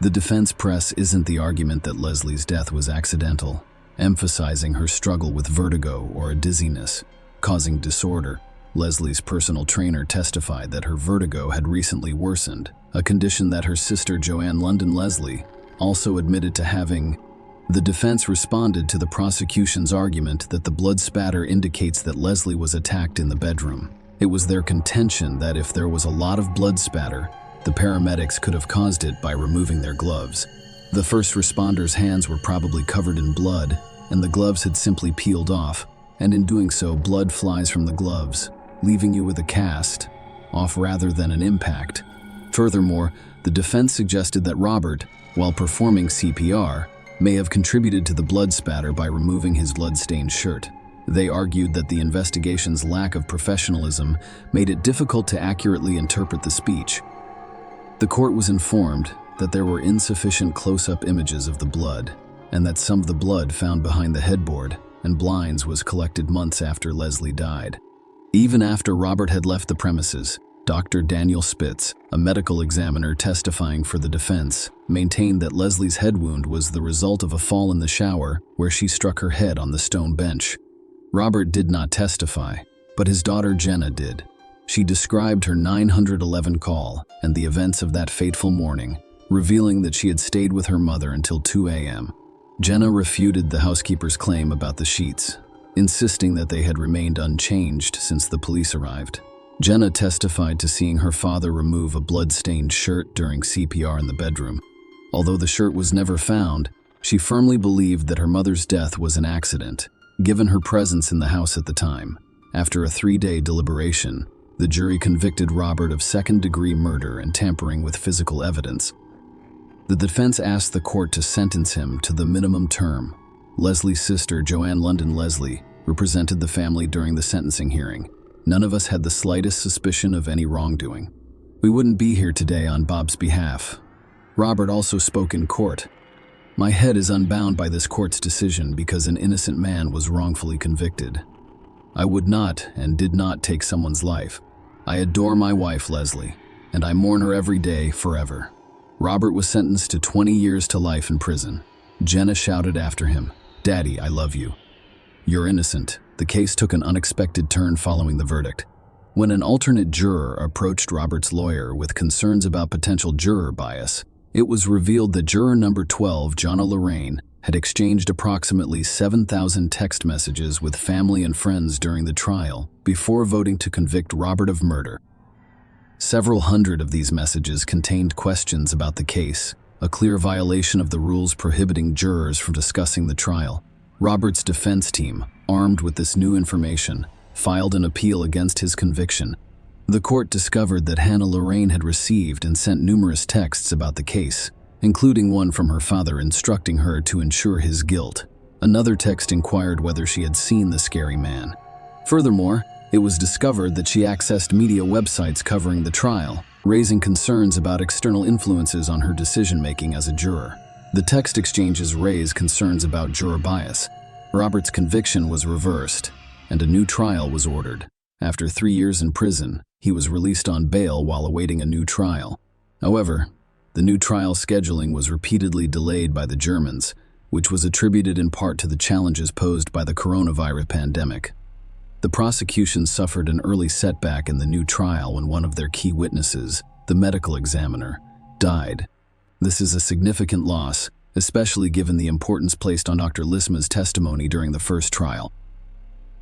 The defense press isn't the argument that Leslie's death was accidental, emphasizing her struggle with vertigo or a dizziness, causing disorder. Leslie's personal trainer testified that her vertigo had recently worsened, a condition that her sister Joanne London Leslie also admitted to having. The defense responded to the prosecution's argument that the blood spatter indicates that Leslie was attacked in the bedroom. It was their contention that if there was a lot of blood spatter, the paramedics could have caused it by removing their gloves. The first responders' hands were probably covered in blood, and the gloves had simply peeled off, and in doing so, blood flies from the gloves, leaving you with a cast off rather than an impact. Furthermore, the defense suggested that Robert, while performing CPR, may have contributed to the blood spatter by removing his blood-stained shirt. They argued that the investigation's lack of professionalism made it difficult to accurately interpret the speech. The court was informed that there were insufficient close-up images of the blood, and that some of the blood found behind the headboard and blinds was collected months after Leslie died. Even after Robert had left the premises, Dr. Daniel Spitz, a medical examiner testifying for the defense, maintained that Leslie's head wound was the result of a fall in the shower where she struck her head on the stone bench. Robert did not testify, but his daughter Jenna did. She described her 911 call and the events of that fateful morning, revealing that she had stayed with her mother until 2 a.m. Jenna refuted the housekeeper's claim about the sheets, insisting that they had remained unchanged since the police arrived. Jenna testified to seeing her father remove a blood-stained shirt during CPR in the bedroom. Although the shirt was never found, she firmly believed that her mother's death was an accident, given her presence in the house at the time. After a 3-day deliberation, the jury convicted Robert of second-degree murder and tampering with physical evidence. The defense asked the court to sentence him to the minimum term. Leslie's sister, Joanne London Leslie, represented the family during the sentencing hearing. None of us had the slightest suspicion of any wrongdoing. We wouldn't be here today on Bob's behalf. Robert also spoke in court. My head is unbound by this court's decision because an innocent man was wrongfully convicted. I would not and did not take someone's life. I adore my wife, Leslie, and I mourn her every day, forever. Robert was sentenced to 20 years to life in prison. Jenna shouted after him, "Daddy, I love you." "You're innocent." The case took an unexpected turn following the verdict. When an alternate juror approached Robert's lawyer with concerns about potential juror bias, it was revealed that juror number 12, Jonna Lorraine, had exchanged approximately 7,000 text messages with family and friends during the trial before voting to convict Robert of murder. Several hundred of these messages contained questions about the case, a clear violation of the rules prohibiting jurors from discussing the trial. Robert's defense team, armed with this new information, filed an appeal against his conviction. The court discovered that Hannah Lorraine had received and sent numerous texts about the case, including one from her father instructing her to ensure his guilt. Another text inquired whether she had seen the scary man. Furthermore, it was discovered that she accessed media websites covering the trial, raising concerns about external influences on her decision-making as a juror. The text exchanges raised concerns about juror bias. Robert's conviction was reversed, and a new trial was ordered. After 3 years in prison, he was released on bail while awaiting a new trial. However, the new trial scheduling was repeatedly delayed by the Germans, which was attributed in part to the challenges posed by the coronavirus pandemic. The prosecution suffered an early setback in the new trial when one of their key witnesses, the medical examiner, died. This is a significant loss, especially given the importance placed on Dr. Lisma's testimony during the first trial.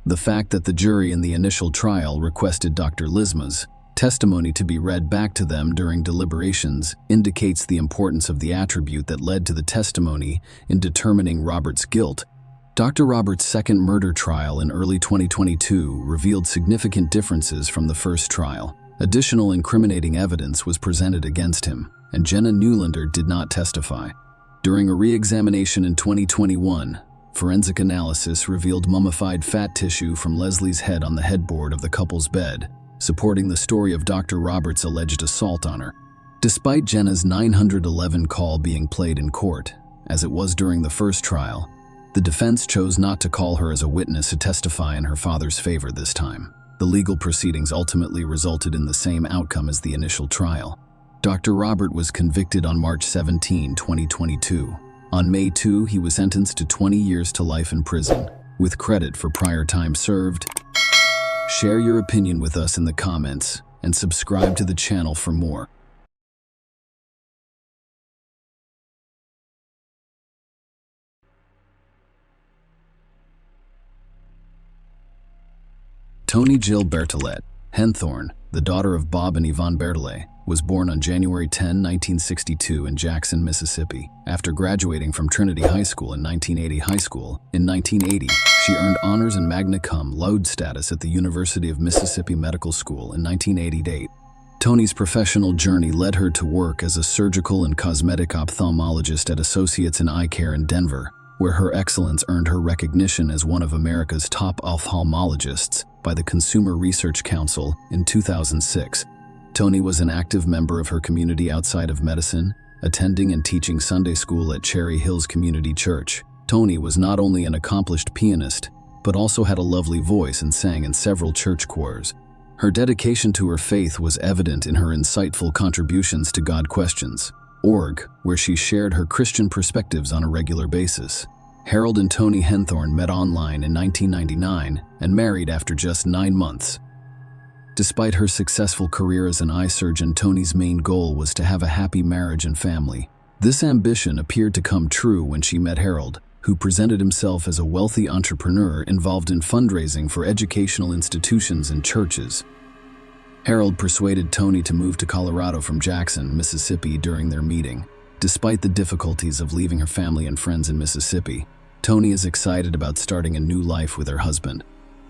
The fact that the jury in the initial trial requested Dr. Lisma's testimony to be read back to them during deliberations indicates the importance of the attribute that led to the testimony in determining Robert's guilt. Dr. Robert's second murder trial in early 2022 revealed significant differences from the first trial. Additional incriminating evidence was presented against him, and Jenna Newlander did not testify. During a re-examination in 2021, forensic analysis revealed mummified fat tissue from Leslie's head on the headboard of the couple's bed, supporting the story of Dr. Roberts' alleged assault on her. Despite Jenna's 911 call being played in court, as it was during the first trial, the defense chose not to call her as a witness to testify in her father's favor this time. The legal proceedings ultimately resulted in the same outcome as the initial trial. Dr. Robert was convicted on March 17, 2022. On May 2, he was sentenced to 20 years to life in prison, with credit for prior time served. Share your opinion with us in the comments, and subscribe to the channel for more. Toni Jill Bertolet Henthorn, the daughter of Bob and Yvonne Bertolet, was born on January 10, 1962 in Jackson, Mississippi. After graduating from Trinity High School in 1980, she earned honors and magna cum laude status at the University of Mississippi Medical School in 1988. Toni's professional journey led her to work as a surgical and cosmetic ophthalmologist at Associates in Eye Care in Denver, where her excellence earned her recognition as one of America's top ophthalmologists by the Consumer Research Council in 2006. Toni was an active member of her community outside of medicine, attending and teaching Sunday school at Cherry Hills Community Church. Toni was not only an accomplished pianist, but also had a lovely voice and sang in several church choirs. Her dedication to her faith was evident in her insightful contributions to God Questions, org, where she shared her Christian perspectives on a regular basis. Harold and Toni Henthorn met online in 1999 and married after just 9 months. Despite her successful career as an eye surgeon, Toni's main goal was to have a happy marriage and family. This ambition appeared to come true when she met Harold, who presented himself as a wealthy entrepreneur involved in fundraising for educational institutions and churches. Harold persuaded Toni to move to Colorado from Jackson, Mississippi during their meeting. Despite the difficulties of leaving her family and friends in Mississippi, Toni is excited about starting a new life with her husband.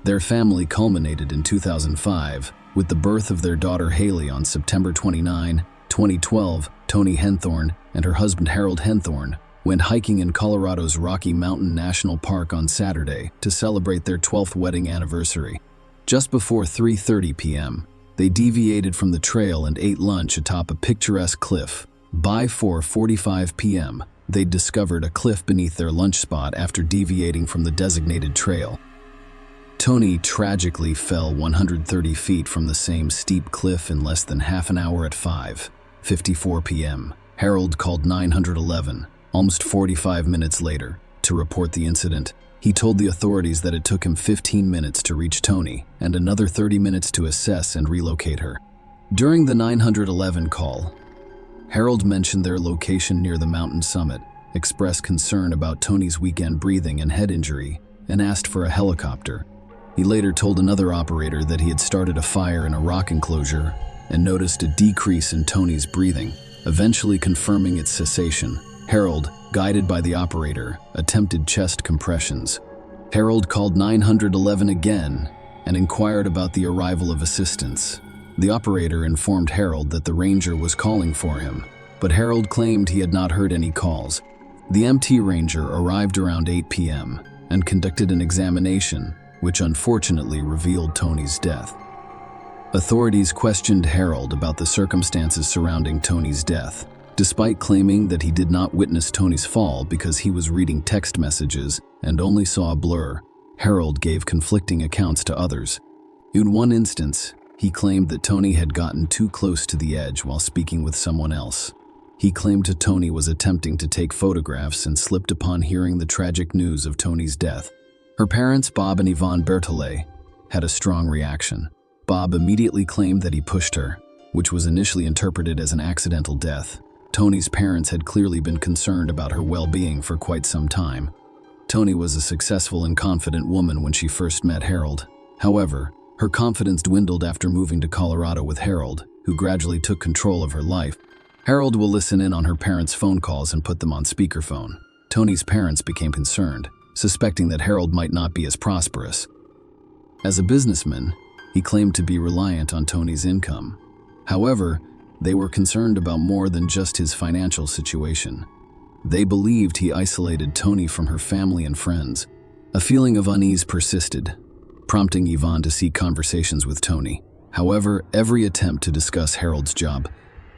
Their family culminated in 2005 with the birth of their daughter Haley on September 29, 2012, Toni Henthorn and her husband Harold Henthorn went hiking in Colorado's Rocky Mountain National Park on Saturday to celebrate their 12th wedding anniversary. Just before 3:30 p.m., they deviated from the trail and ate lunch atop a picturesque cliff. By 4:45 p.m., they discovered a cliff beneath their lunch spot after deviating from the designated trail. Toni tragically fell 130 feet from the same steep cliff in less than half an hour at 5:54 p.m. Harold called 911, almost 45 minutes later, to report the incident. He told the authorities that it took him 15 minutes to reach Toni and another 30 minutes to assess and relocate her. During the 911 call, Harold mentioned their location near the mountain summit, expressed concern about Toni's weekend breathing and head injury, and asked for a helicopter. He later told another operator that he had started a fire in a rock enclosure and noticed a decrease in Toni's breathing, eventually confirming its cessation. Harold, guided by the operator, attempted chest compressions. Harold called 911 again and inquired about the arrival of assistance. The operator informed Harold that the ranger was calling for him, but Harold claimed he had not heard any calls. The MT Ranger arrived around 8 p.m. and conducted an examination, which unfortunately revealed Toni's death. Authorities questioned Harold about the circumstances surrounding Toni's death. Despite claiming that he did not witness Toni's fall because he was reading text messages and only saw a blur, Harold gave conflicting accounts to others. In one instance, he claimed that Toni had gotten too close to the edge while speaking with someone else. He claimed that Toni was attempting to take photographs and slipped upon hearing the tragic news of Toni's death. Her parents, Bob and Yvonne Berthollet, had a strong reaction. Bob immediately claimed that he pushed her, which was initially interpreted as an accidental death. Toni's parents had clearly been concerned about her well-being for quite some time. Toni was a successful and confident woman when she first met Harold. However, her confidence dwindled after moving to Colorado with Harold, who gradually took control of her life. Harold will listen in on her parents' phone calls and put them on speakerphone. Toni's parents became concerned, suspecting that Harold might not be as prosperous. As a businessman, he claimed to be reliant on Toni's income. However, they were concerned about more than just his financial situation. They believed he isolated Toni from her family and friends. A feeling of unease persisted, prompting Yvonne to seek conversations with Toni. However, every attempt to discuss Harold's job,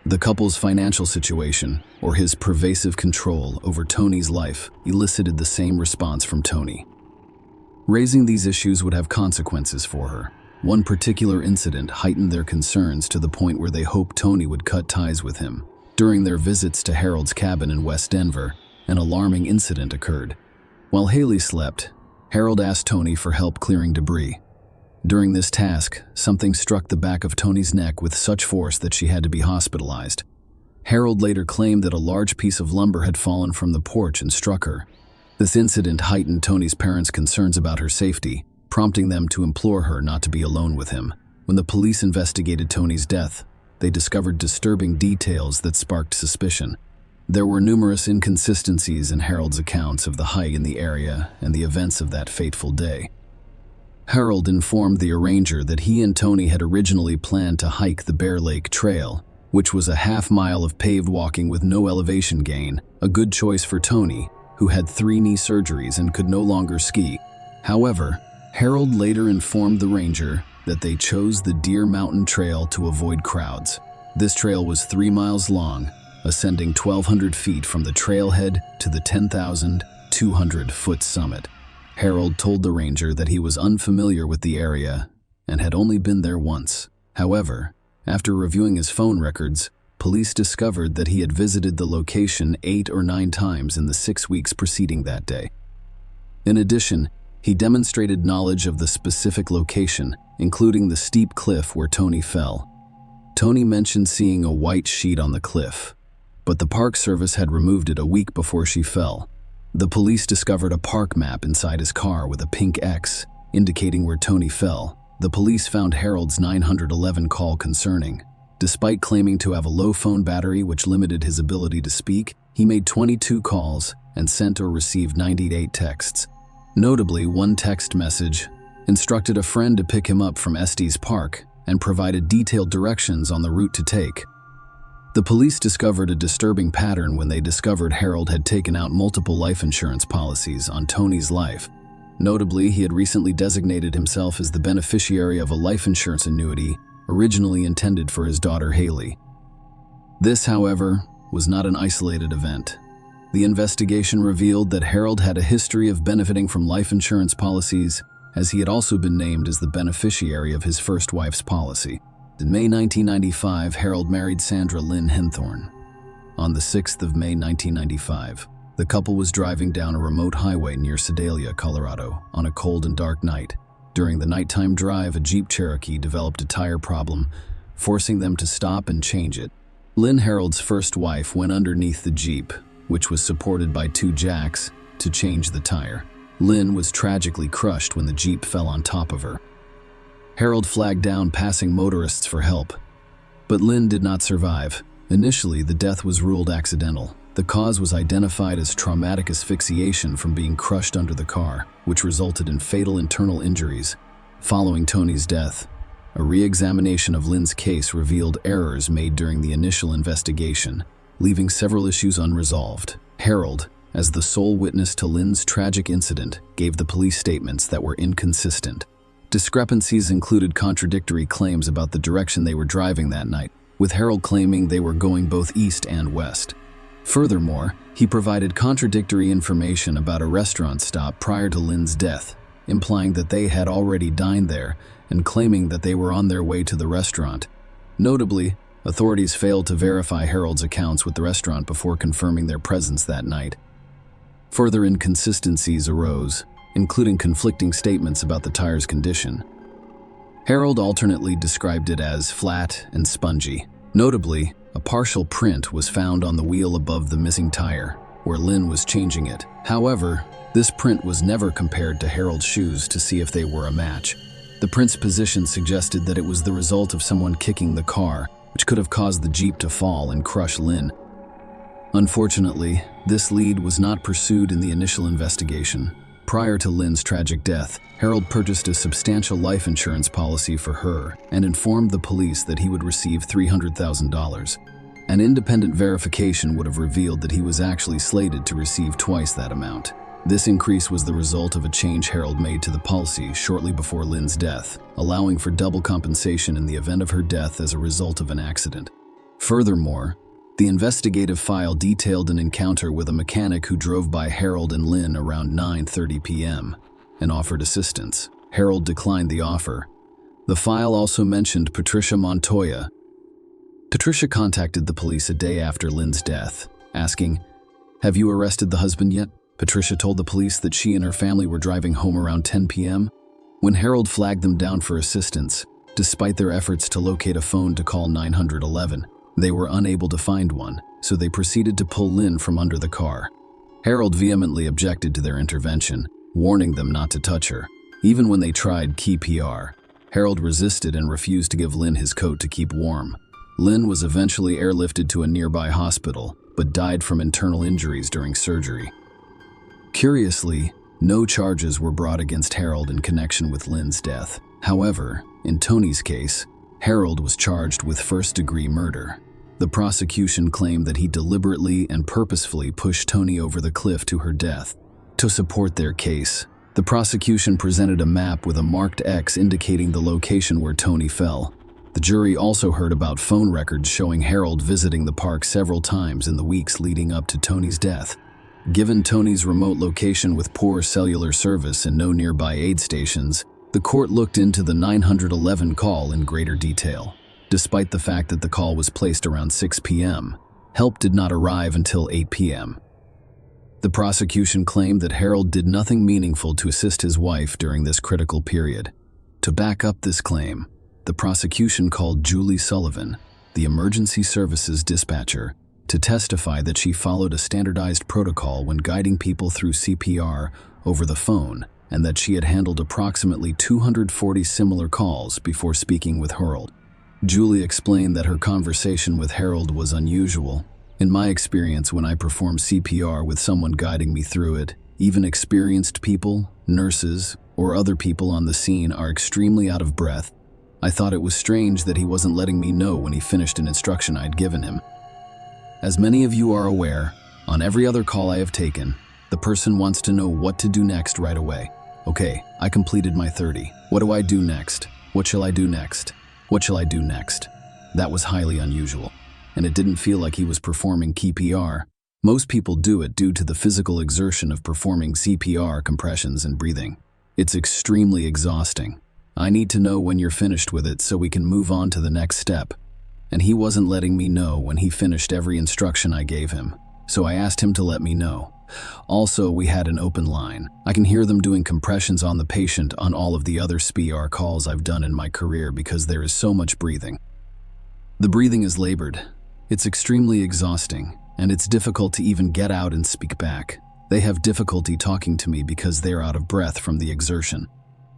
the couple's financial situation, or his pervasive control over Toni's life elicited the same response from Toni. Raising these issues would have consequences for her. One particular incident heightened their concerns to the point where they hoped Toni would cut ties with him. During their visits to Harold's cabin in West Denver, an alarming incident occurred. While Haley slept, Harold asked Toni for help clearing debris. During this task, something struck the back of Toni's neck with such force that she had to be hospitalized. Harold later claimed that a large piece of lumber had fallen from the porch and struck her. This incident heightened Toni's parents' concerns about her safety, prompting them to implore her not to be alone with him. When the police investigated Toni's death, they discovered disturbing details that sparked suspicion. There were numerous inconsistencies in Harold's accounts of the hike in the area and the events of that fateful day. Harold informed the arranger that he and Toni had originally planned to hike the Bear Lake Trail, which was a half-mile of paved walking with no elevation gain, a good choice for Toni, who had 3 knee surgeries and could no longer ski. However, Harold later informed the ranger that they chose the Deer Mountain Trail to avoid crowds. This trail was 3 miles long, ascending 1,200 feet from the trailhead to the 10,200-foot summit. Harold told the ranger that he was unfamiliar with the area and had only been there once. However, after reviewing his phone records, police discovered that he had visited the location 8 or 9 times in the 6 weeks preceding that day. In addition, he demonstrated knowledge of the specific location, including the steep cliff where Toni fell. Toni mentioned seeing a white sheet on the cliff, but the Park Service had removed it a week before she fell. The police discovered a park map inside his car with a pink X, indicating where Toni fell. The police found Harold's 911 call concerning. Despite claiming to have a low phone battery which limited his ability to speak, he made 22 calls and sent or received 98 texts. Notably, one text message instructed a friend to pick him up from Estes Park and provided detailed directions on the route to take. The police discovered a disturbing pattern when they discovered Harold had taken out multiple life insurance policies on Tony's life. Notably, he had recently designated himself as the beneficiary of a life insurance annuity originally intended for his daughter Haley. This, however, was not an isolated event. The investigation revealed that Harold had a history of benefiting from life insurance policies, as he had also been named as the beneficiary of his first wife's policy. In May 1995, Harold married Sandra Lynn Henthorne. On the 6th of May 1995, the couple was driving down a remote highway near Sedalia, Colorado, on a cold and dark night. During the nighttime drive, a Jeep Cherokee developed a tire problem, forcing them to stop and change it. Lynn, Harold's first wife, went underneath the Jeep, which was supported by 2 jacks, to change the tire. Lynn was tragically crushed when the Jeep fell on top of her. Harold flagged down passing motorists for help, but Lynn did not survive. Initially, the death was ruled accidental. The cause was identified as traumatic asphyxiation from being crushed under the car, which resulted in fatal internal injuries. Following Tony's death, a re-examination of Lynn's case revealed errors made during the initial investigation, leaving several issues unresolved. Harold, as the sole witness to Lynn's tragic incident, gave the police statements that were inconsistent. Discrepancies included contradictory claims about the direction they were driving that night, with Harold claiming they were going both east and west. Furthermore, he provided contradictory information about a restaurant stop prior to Lynn's death, implying that they had already dined there and claiming that they were on their way to the restaurant. Notably, authorities failed to verify Harold's accounts with the restaurant before confirming their presence that night. Further inconsistencies arose, including conflicting statements about the tire's condition. Harold alternately described it as flat and spongy. Notably, a partial print was found on the wheel above the missing tire, where Lynn was changing it. However, this print was never compared to Harold's shoes to see if they were a match. The print's position suggested that it was the result of someone kicking the car, which could have caused the Jeep to fall and crush Lynn. Unfortunately, this lead was not pursued in the initial investigation. Prior to Lynn's tragic death, Harold purchased a substantial life insurance policy for her and informed the police that he would receive $300,000. An independent verification would have revealed that he was actually slated to receive twice that amount. This increase was the result of a change Harold made to the policy shortly before Lynn's death, allowing for double compensation in the event of her death as a result of an accident. Furthermore, the investigative file detailed an encounter with a mechanic who drove by Harold and Lynn around 9:30 p.m. and offered assistance. Harold declined the offer. The file also mentioned Patricia Montoya. Patricia contacted the police a day after Lynn's death, asking, "Have you arrested the husband yet?" Patricia told the police that she and her family were driving home around 10 p.m. when Harold flagged them down for assistance. Despite their efforts to locate a phone to call 911, they were unable to find one, so they proceeded to pull Lynn from under the car. Harold vehemently objected to their intervention, warning them not to touch her. Even when they tried CPR, Harold resisted and refused to give Lynn his coat to keep warm. Lynn was eventually airlifted to a nearby hospital, but died from internal injuries during surgery. Curiously, no charges were brought against Harold in connection with Lynn's death. However, in Tony's case, Harold was charged with first-degree murder. The prosecution claimed that he deliberately and purposefully pushed Tony over the cliff to her death. To support their case, the prosecution presented a map with a marked X indicating the location where Tony fell. The jury also heard about phone records showing Harold visiting the park several times in the weeks leading up to Tony's death. Given Tony's remote location with poor cellular service and no nearby aid stations, the court looked into the 911 call in greater detail. Despite the fact that the call was placed around 6 p.m., help did not arrive until 8 p.m. The prosecution claimed that Harold did nothing meaningful to assist his wife during this critical period. To back up this claim, the prosecution called Julie Sullivan, the emergency services dispatcher, to testify that she followed a standardized protocol when guiding people through CPR over the phone, and that she had handled approximately 240 similar calls before speaking with Harold. Julie explained that her conversation with Harold was unusual. "In my experience, when I perform CPR with someone guiding me through it, even experienced people, nurses, or other people on the scene are extremely out of breath. I thought it was strange that he wasn't letting me know when he finished an instruction I'd given him. As many of you are aware, on every other call I have taken, the person wants to know what to do next right away. Okay, I completed my 30. What do I do next? What shall I do next? What shall I do next? That was highly unusual, and it didn't feel like he was performing CPR. Most people do it due to the physical exertion of performing CPR compressions and breathing. It's extremely exhausting. I need to know when you're finished with it so we can move on to the next step. And he wasn't letting me know when he finished every instruction I gave him, so I asked him to let me know. Also, we had an open line. I can hear them doing compressions on the patient on all of the other CPR calls I've done in my career because there is so much breathing. The breathing is labored. It's extremely exhausting, and it's difficult to even get out and speak back. They have difficulty talking to me because they are out of breath from the exertion.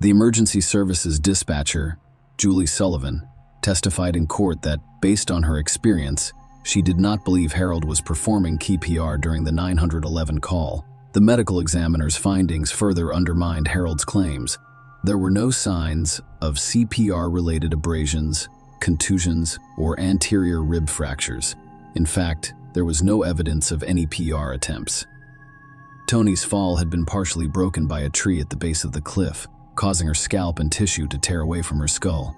The emergency services dispatcher, Julie Sullivan, testified in court that, based on her experience, she did not believe Harold was performing CPR during the 911 call. The medical examiner's findings further undermined Harold's claims. There were no signs of CPR-related abrasions, contusions, or anterior rib fractures. In fact, there was no evidence of any PR attempts. Toni's fall had been partially broken by a tree at the base of the cliff, causing her scalp and tissue to tear away from her skull.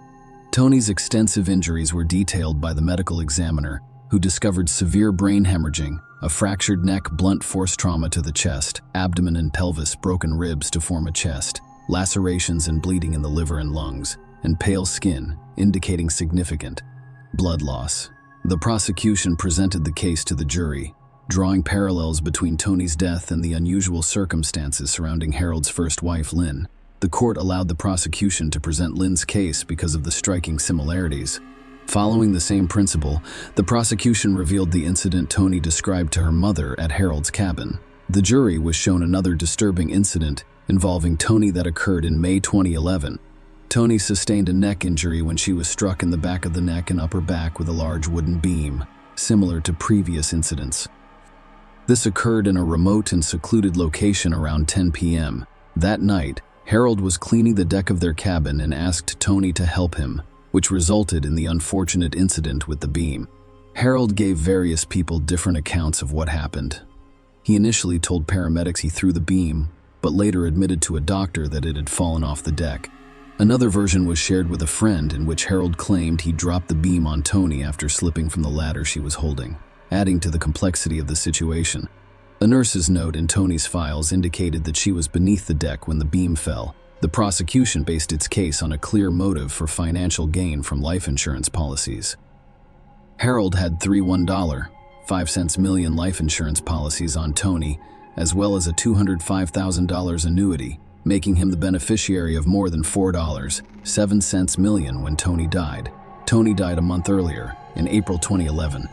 Toni's extensive injuries were detailed by the medical examiner, who discovered severe brain hemorrhaging, a fractured neck, blunt force trauma to the chest, abdomen and pelvis, broken ribs to form a chest, lacerations and bleeding in the liver and lungs, and pale skin, indicating significant blood loss. The prosecution presented the case to the jury, drawing parallels between Toni's death and the unusual circumstances surrounding Harold's first wife, Lynn. The court allowed the prosecution to present Lynn's case because of the striking similarities. Following the same principle, the prosecution revealed the incident Toni described to her mother at Harold's cabin. The jury was shown another disturbing incident involving Toni that occurred in May 2011. Toni sustained a neck injury when she was struck in the back of the neck and upper back with a large wooden beam, similar to previous incidents. This occurred in a remote and secluded location around 10 p.m. That night, Harold was cleaning the deck of their cabin and asked Toni to help him, which resulted in the unfortunate incident with the beam. Harold gave various people different accounts of what happened. He initially told paramedics he threw the beam, but later admitted to a doctor that it had fallen off the deck. Another version was shared with a friend in which Harold claimed he dropped the beam on Toni after slipping from the ladder she was holding, adding to the complexity of the situation. A nurse's note in Toni's files indicated that she was beneath the deck when the beam fell. The prosecution based its case on a clear motive for financial gain from life insurance policies. Harold had three $1.05 million life insurance policies on Toni, as well as a $205,000 annuity, making him the beneficiary of more than $4.07 million when Toni died. Toni died a month earlier, in April 2011.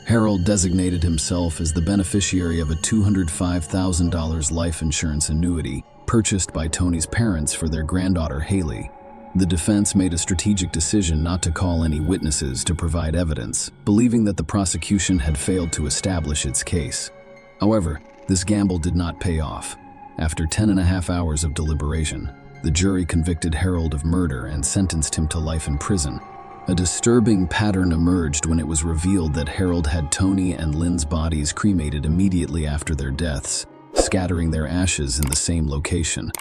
Harold designated himself as the beneficiary of a $205,000 life insurance annuity purchased by Toni's parents for their granddaughter Haley. The defense made a strategic decision not to call any witnesses to provide evidence, believing that the prosecution had failed to establish its case. However, this gamble did not pay off. After 10.5 hours of deliberation, the jury convicted Harold of murder and sentenced him to life in prison. A disturbing pattern emerged when it was revealed that Harold had Toni and Lynn's bodies cremated immediately after their deaths, scattering their ashes in the same location.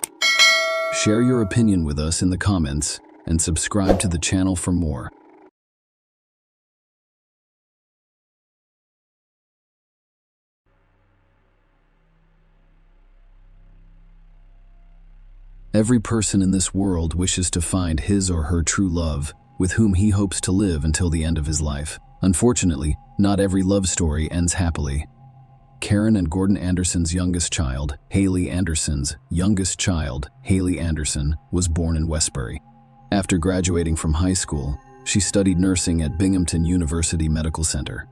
Share your opinion with us in the comments and subscribe to the channel for more. Every person in this world wishes to find his or her true love, with whom he hopes to live until the end of his life. Unfortunately, not every love story ends happily. Karen and Gordon Anderson's youngest child, Haley Anderson, was born in Westbury. After graduating from high school, she studied nursing at Binghamton University Medical Center.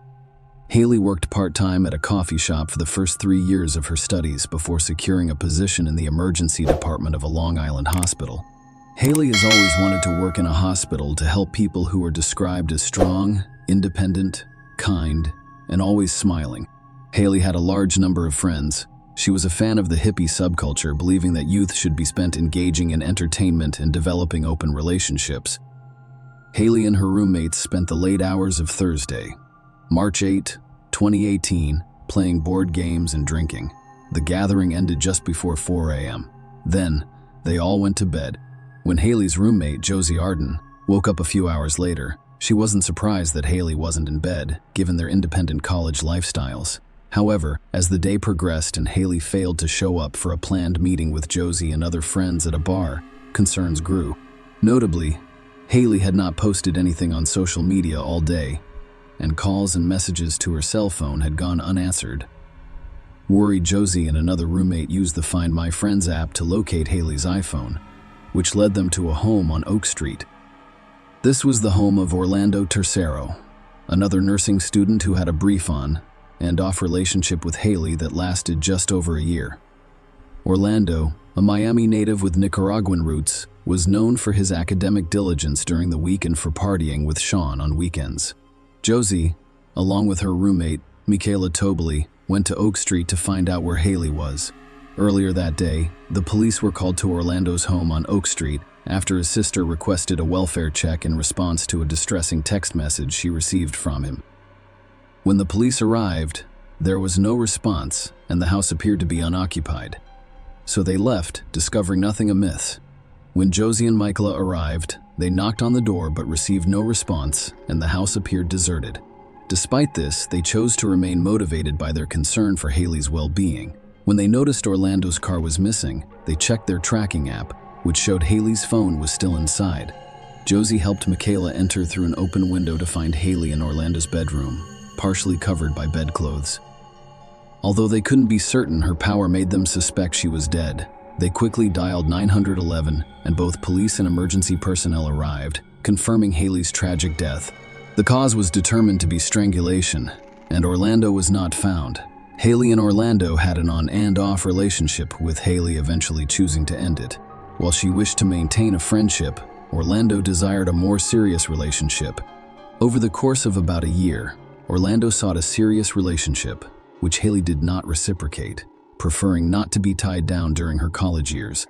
Haley worked part-time at a coffee shop for the first 3 years of her studies before securing a position in the emergency department of a Long Island hospital. Haley has always wanted to work in a hospital to help people who are described as strong, independent, kind, and always smiling. Haley had a large number of friends. She was a fan of the hippie subculture, believing that youth should be spent engaging in entertainment and developing open relationships. Haley and her roommates spent the late hours of Thursday, March 8, 2018, playing board games and drinking. The gathering ended just before 4 a.m. Then, they all went to bed. When Haley's roommate, Josie Arden, woke up a few hours later, she wasn't surprised that Haley wasn't in bed, given their independent college lifestyles. However, as the day progressed and Haley failed to show up for a planned meeting with Josie and other friends at a bar, concerns grew. Notably, Haley had not posted anything on social media all day, and calls and messages to her cell phone had gone unanswered. Worried, Josie and another roommate used the Find My Friends app to locate Haley's iPhone, which led them to a home on Oak Street. This was the home of Orlando Tercero, another nursing student who had a brief on and off relationship with Haley that lasted just over a year. Orlando, a Miami native with Nicaraguan roots, was known for his academic diligence during the week and for partying with Sean on weekends. Josie, along with her roommate, Michaela Tobley, went to Oak Street to find out where Haley was. Earlier that day, the police were called to Orlando's home on Oak Street after his sister requested a welfare check in response to a distressing text message she received from him. When the police arrived, there was no response and the house appeared to be unoccupied. So they left, discovering nothing amiss. When Josie and Michaela arrived, they knocked on the door but received no response and the house appeared deserted. Despite this, they chose to remain motivated by their concern for Haley's well-being. When they noticed Orlando's car was missing, they checked their tracking app, which showed Haley's phone was still inside. Josie helped Michaela enter through an open window to find Haley in Orlando's bedroom, partially covered by bedclothes. Although they couldn't be certain, her power made them suspect she was dead. They quickly dialed 911, and both police and emergency personnel arrived, confirming Haley's tragic death. The cause was determined to be strangulation, and Orlando was not found. Haley and Orlando had an on and off relationship, with Haley eventually choosing to end it. While she wished to maintain a friendship, Orlando desired a more serious relationship. Over the course of about a year, Orlando sought a serious relationship, which Haley did not reciprocate, preferring not to be tied down during her college years.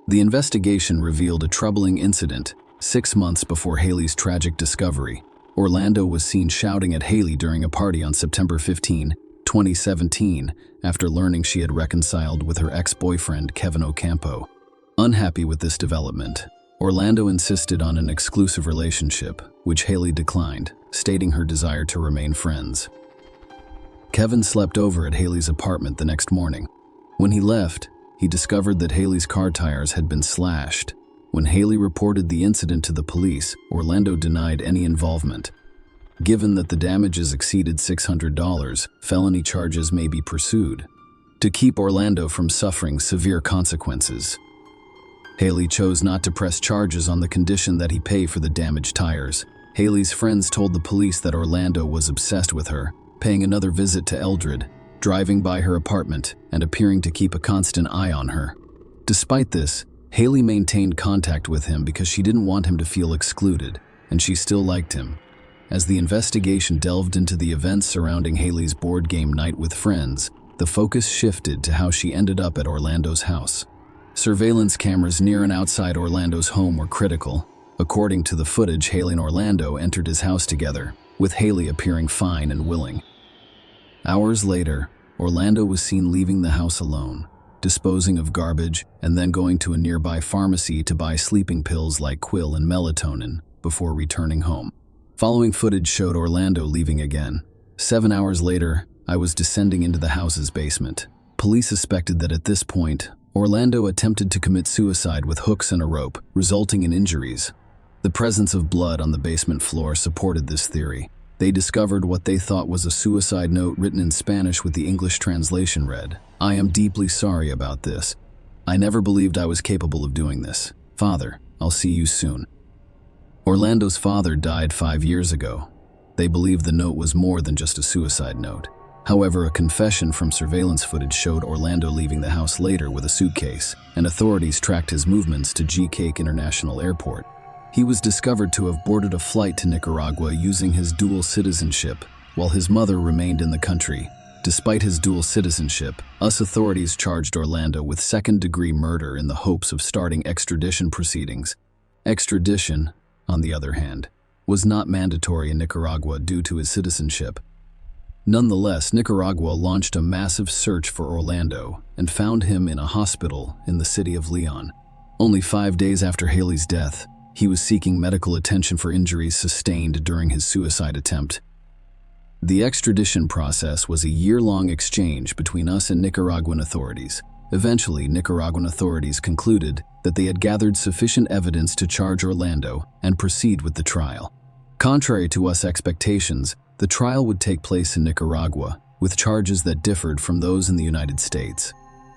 The investigation revealed a troubling incident. 6 months before Haley's tragic discovery, Orlando was seen shouting at Haley during a party on September 15, 2017, after learning she had reconciled with her ex-boyfriend Kevin Ocampo. Unhappy with this development, Orlando insisted on an exclusive relationship, which Haley declined, stating her desire to remain friends. Kevin slept over at Haley's apartment the next morning. When he left, he discovered that Haley's car tires had been slashed. When Haley reported the incident to the police, Orlando denied any involvement. Given that the damages exceeded $600, felony charges may be pursued to keep Orlando from suffering severe consequences. Haley chose not to press charges on the condition that he pay for the damaged tires. Haley's friends told the police that Orlando was obsessed with her, paying another visit to Eldred, driving by her apartment, and appearing to keep a constant eye on her. Despite this, Haley maintained contact with him because she didn't want him to feel excluded, and she still liked him. As the investigation delved into the events surrounding Haley's board game night with friends, the focus shifted to how she ended up at Orlando's house. Surveillance cameras near and outside Orlando's home were critical. According to the footage, Haley and Orlando entered his house together, with Haley appearing fine and willing. Hours later, Orlando was seen leaving the house alone, disposing of garbage, and then going to a nearby pharmacy to buy sleeping pills like Quil and melatonin before returning home. Following footage showed Orlando leaving again. 7 hours later, I was descending into the house's basement. Police suspected that at this point, Orlando attempted to commit suicide with hooks and a rope, resulting in injuries. The presence of blood on the basement floor supported this theory. They discovered what they thought was a suicide note written in Spanish with the English translation read, "I am deeply sorry about this. I never believed I was capable of doing this. Father, I'll see you soon." Orlando's father died 5 years ago. They believe the note was more than just a suicide note. However, a confession from surveillance footage showed Orlando leaving the house later with a suitcase, and authorities tracked his movements to GCAKE International Airport. He was discovered to have boarded a flight to Nicaragua using his dual citizenship, while his mother remained in the country. Despite his dual citizenship, US authorities charged Orlando with second-degree murder in the hopes of starting extradition proceedings. Extradition, on the other hand, was not mandatory in Nicaragua due to his citizenship. Nonetheless, Nicaragua launched a massive search for Orlando and found him in a hospital in the city of Leon. Only 5 days after Haley's death, he was seeking medical attention for injuries sustained during his suicide attempt. The extradition process was a year-long exchange between us and Nicaraguan authorities. Eventually, Nicaraguan authorities concluded that they had gathered sufficient evidence to charge Orlando and proceed with the trial. Contrary to us expectations, the trial would take place in Nicaragua, with charges that differed from those in the United States.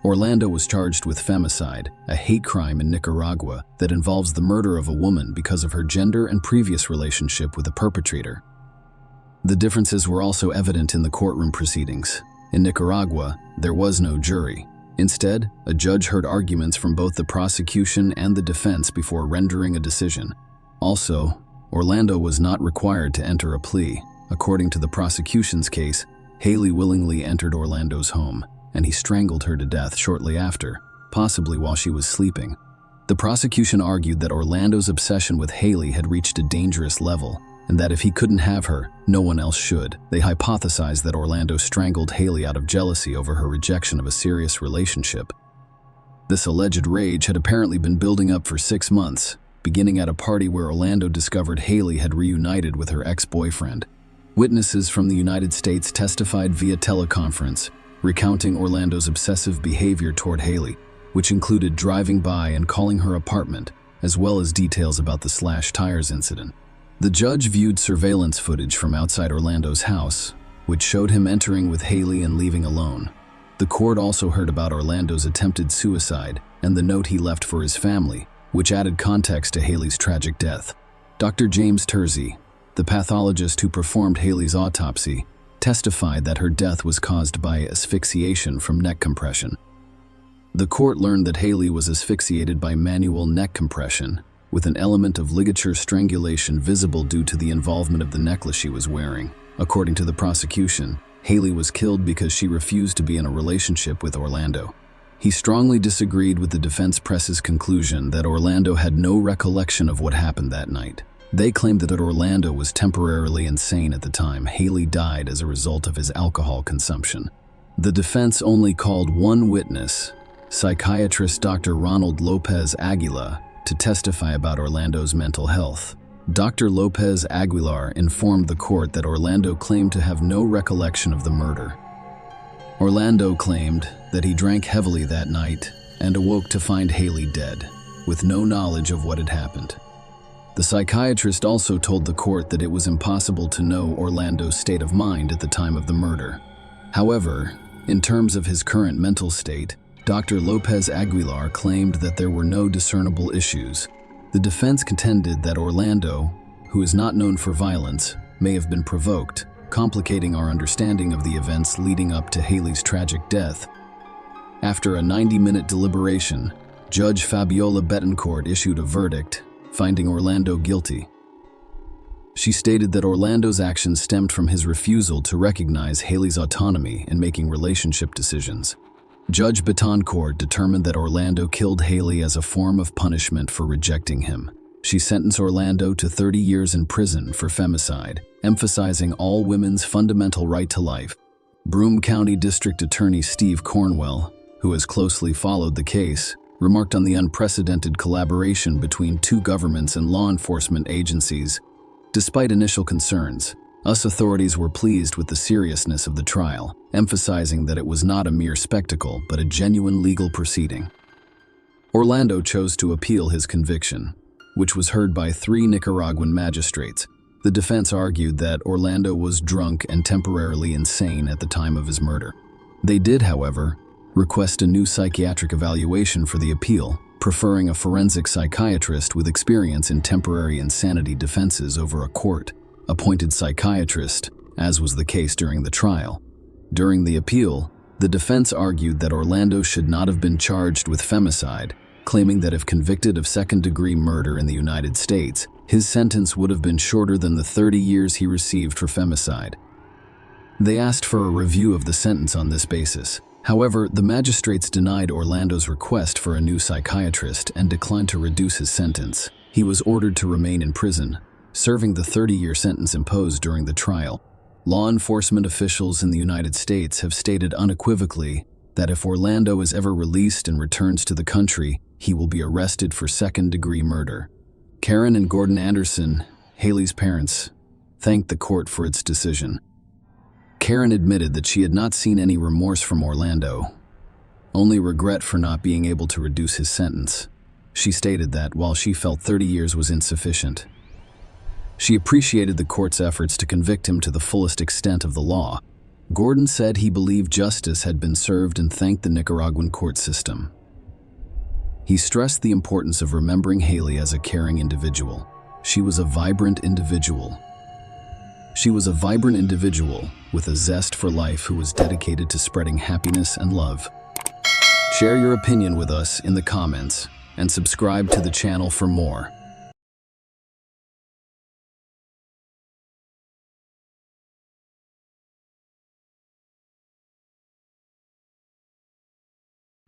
Orlando was charged with femicide, a hate crime in Nicaragua that involves the murder of a woman because of her gender and previous relationship with the perpetrator. The differences were also evident in the courtroom proceedings. In Nicaragua, there was no jury. Instead, a judge heard arguments from both the prosecution and the defense before rendering a decision. Also, Orlando was not required to enter a plea. According to the prosecution's case, Haley willingly entered Orlando's home, and he strangled her to death shortly after, possibly while she was sleeping. The prosecution argued that Orlando's obsession with Haley had reached a dangerous level, and that if he couldn't have her, no one else should. They hypothesized that Orlando strangled Haley out of jealousy over her rejection of a serious relationship. This alleged rage had apparently been building up for 6 months, beginning at a party where Orlando discovered Haley had reunited with her ex-boyfriend. Witnesses from the United States testified via teleconference, recounting Orlando's obsessive behavior toward Haley, which included driving by and calling her apartment, as well as details about the slashed tires incident. The judge viewed surveillance footage from outside Orlando's house, which showed him entering with Haley and leaving alone. The court also heard about Orlando's attempted suicide and the note he left for his family, which added context to Haley's tragic death. Dr. James Tersey, the pathologist who performed Haley's autopsy, testified that her death was caused by asphyxiation from neck compression. The court learned that Haley was asphyxiated by manual neck compression, with an element of ligature strangulation visible due to the involvement of the necklace she was wearing. According to the prosecution, Haley was killed because she refused to be in a relationship with Orlando. He strongly disagreed with the defense press's conclusion that Orlando had no recollection of what happened that night. They claimed that Orlando was temporarily insane at the time Haley died as a result of his alcohol consumption. The defense only called one witness, psychiatrist Dr. Ronald Lopez Aguilar, to testify about Orlando's mental health. Dr. Lopez Aguilar informed the court that Orlando claimed to have no recollection of the murder. Orlando claimed that he drank heavily that night and awoke to find Haley dead, with no knowledge of what had happened. The psychiatrist also told the court that it was impossible to know Orlando's state of mind at the time of the murder. However, in terms of his current mental state, Dr. Lopez Aguilar claimed that there were no discernible issues. The defense contended that Orlando, who is not known for violence, may have been provoked, complicating our understanding of the events leading up to Haley's tragic death. After a 90-minute deliberation, Judge Fabiola Betancourt issued a verdict, finding Orlando guilty. She stated that Orlando's actions stemmed from his refusal to recognize Haley's autonomy in making relationship decisions. Judge Betancourt determined that Orlando killed Haley as a form of punishment for rejecting him. She sentenced Orlando to 30 years in prison for femicide, emphasizing all women's fundamental right to life. Broome County District Attorney Steve Cornwell, who has closely followed the case, remarked on the unprecedented collaboration between two governments and law enforcement agencies. Despite initial concerns, us authorities were pleased with the seriousness of the trial, emphasizing that it was not a mere spectacle but a genuine legal proceeding. Orlando chose to appeal his conviction, which was heard by 3 Nicaraguan magistrates. The defense argued that Orlando was drunk and temporarily insane at the time of his murder. They did, however, request a new psychiatric evaluation for the appeal, preferring a forensic psychiatrist with experience in temporary insanity defenses over a court-appointed psychiatrist, as was the case during the trial. During the appeal, the defense argued that Orlando should not have been charged with femicide, claiming that if convicted of second-degree murder in the United States, his sentence would have been shorter than the 30 years he received for femicide. They asked for a review of the sentence on this basis. However, the magistrates denied Orlando's request for a new psychiatrist and declined to reduce his sentence. He was ordered to remain in prison. serving the 30-year sentence imposed during the trial. Law enforcement officials in the United States have stated unequivocally that if Orlando is ever released and returns to the country, he will be arrested for second-degree murder. Karen and Gordon Anderson, Haley's parents, thanked the court for its decision. Karen admitted that she had not seen any remorse from Orlando, only regret for not being able to reduce his sentence. She stated that while she felt 30 years was insufficient, she appreciated the court's efforts to convict him to the fullest extent of the law. Gordon said he believed justice had been served and thanked the Nicaraguan court system. He stressed the importance of remembering Haley as a caring individual. She was a vibrant individual with a zest for life who was dedicated to spreading happiness and love. Share your opinion with us in the comments and subscribe to the channel for more.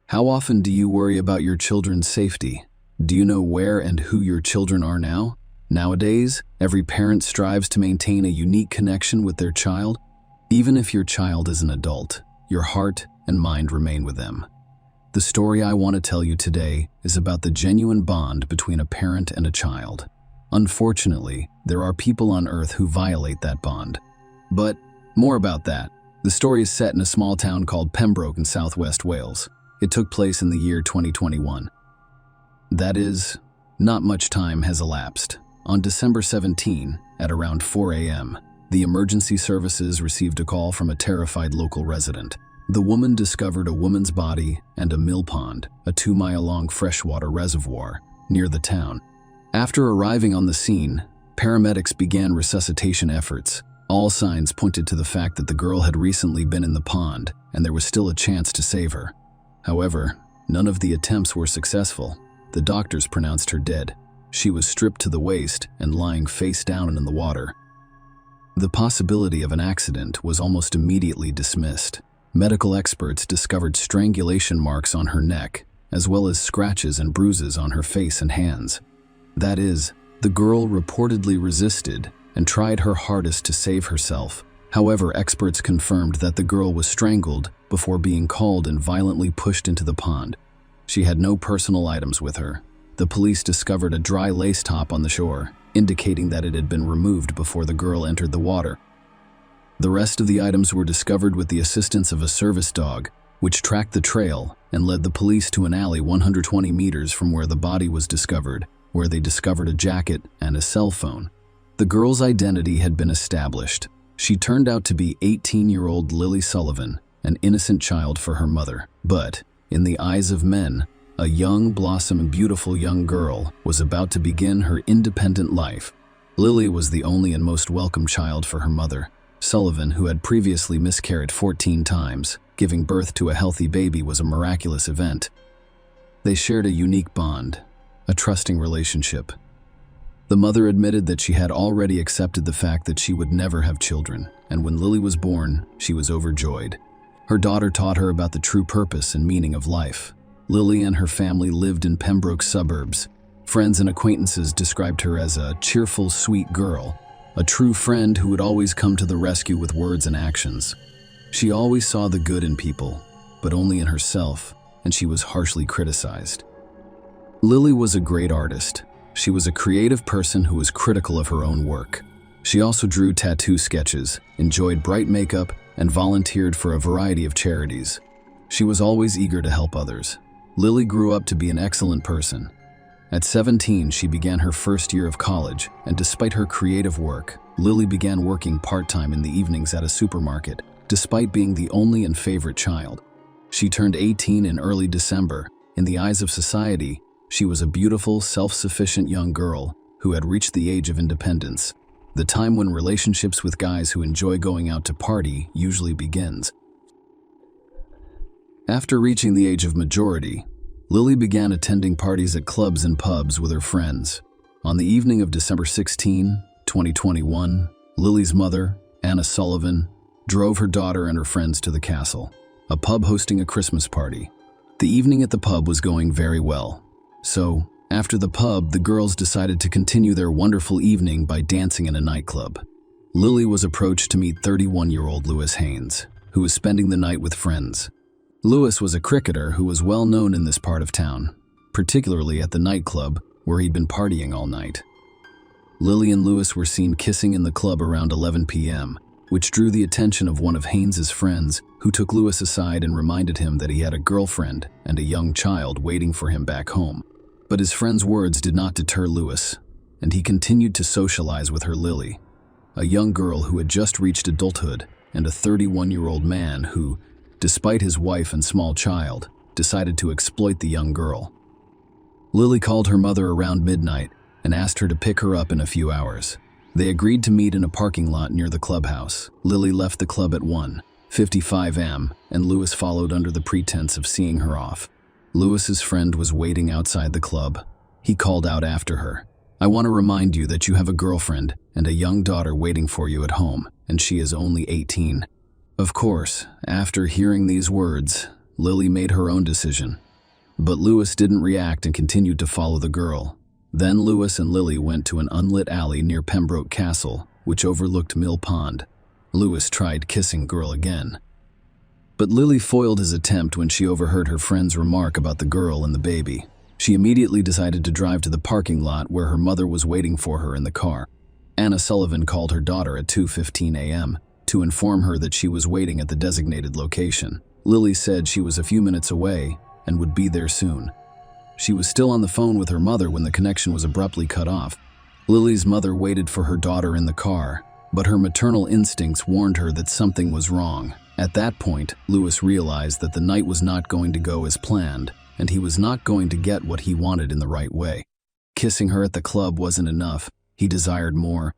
How often do you worry about your children's safety? Do you know where and who your children are now? Nowadays, every parent strives to maintain a unique connection with their child. Even if your child is an adult, your heart and mind remain with them. The story I want to tell you today is about the genuine bond between a parent and a child. Unfortunately, there are people on Earth who violate that bond. But more about that. The story is set in a small town called Pembroke in southwest Wales. It took place in the year 2021. That is, not much time has elapsed. On December 17, at around 4 a.m., the emergency services received a call from a terrified local resident. The woman discovered a woman's body and a mill pond, a 2-mile-long freshwater reservoir, near the town. After arriving on the scene, paramedics began resuscitation efforts. All signs pointed to the fact that the girl had recently been in the pond, and there was still a chance to save her. However, none of the attempts were successful. The doctors pronounced her dead. She was stripped to the waist and lying face down in the water. The possibility of an accident was almost immediately dismissed. Medical experts discovered strangulation marks on her neck, as well as scratches and bruises on her face and hands. That is, the girl reportedly resisted and tried her hardest to save herself. However, experts confirmed that the girl was strangled before being called and violently pushed into the pond. She had no personal items with her. The police discovered a dry lace top on the shore, indicating that it had been removed before the girl entered the water. The rest of the items were discovered with the assistance of a service dog, which tracked the trail and led the police to an alley 120 meters from where the body was discovered, where they discovered a jacket and a cell phone. The girl's identity had been established. She turned out to be 18-year-old Lily Sullivan, an innocent child for her mother. But, in the eyes of men, a young, blossom, and beautiful young girl was about to begin her independent life. Lily was the only and most welcome child for her mother. Sullivan, who had previously miscarried 14 times, giving birth to a healthy baby was a miraculous event. They shared a unique bond, a trusting relationship. The mother admitted that she had already accepted the fact that she would never have children, and when Lily was born, she was overjoyed. Her daughter taught her about the true purpose and meaning of life. Lily and her family lived in Pembroke suburbs. Friends and acquaintances described her as a cheerful, sweet girl, a true friend who would always come to the rescue with words and actions. She always saw the good in people, but only in herself, and she was harshly criticized. Lily was a great artist. She was a creative person who was critical of her own work. She also drew tattoo sketches, enjoyed bright makeup, and volunteered for a variety of charities. She was always eager to help others. Lily grew up to be an excellent person. At 17, she began her first year of college, and despite her creative work, Lily began working part-time in the evenings at a supermarket, despite being the only and favorite child. She turned 18 in early December. In the eyes of society, she was a beautiful, self-sufficient young girl who had reached the age of independence, the time when relationships with guys who enjoy going out to party usually begins. After reaching the age of majority, Lily began attending parties at clubs and pubs with her friends. On the evening of December 16, 2021, Lily's mother, Anna Sullivan, drove her daughter and her friends to the castle, a pub hosting a Christmas party. The evening at the pub was going very well. So, After the pub, the girls decided to continue their wonderful evening by dancing in a nightclub. Lily was approached to meet 31-year-old Lewis Haynes, who was spending the night with friends. Lewis was a cricketer who was well known in this part of town, particularly at the nightclub where he'd been partying all night. Lily and Lewis were seen kissing in the club around 11 p.m., which drew the attention of one of Haynes's friends, who took Lewis aside and reminded him that he had a girlfriend and a young child waiting for him back home. But his friend's words did not deter Lewis, and he continued to socialize with her Lily, a young girl who had just reached adulthood, and a 31-year-old man who, despite his wife and small child, decided to exploit the young girl. Lily called her mother around midnight and asked her to pick her up in a few hours. They agreed to meet in a parking lot near the clubhouse. Lily left the club at 1:55 a.m., and Lewis followed under the pretense of seeing her off. Lewis's friend was waiting outside the club. He called out after her, "I want to remind you that you have a girlfriend and a young daughter waiting for you at home, and she is only 18. Of course, after hearing these words, Lily made her own decision. But Lewis didn't react and continued to follow the girl. Then Lewis and Lily went to an unlit alley near Pembroke Castle, which overlooked Mill Pond. Lewis tried kissing girl again. But Lily foiled his attempt when she overheard her friend's remark about the girl and the baby. She immediately decided to drive to the parking lot where her mother was waiting for her in the car. Anna Sullivan called her daughter at 2:15 a.m. to inform her that she was waiting at the designated location. Lily said she was a few minutes away and would be there soon. She was still on the phone with her mother when the connection was abruptly cut off. Lily's mother waited for her daughter in the car, but her maternal instincts warned her that something was wrong. At that point, Lewis realized that the night was not going to go as planned, and he was not going to get what he wanted in the right way. Kissing her at the club wasn't enough. He desired more.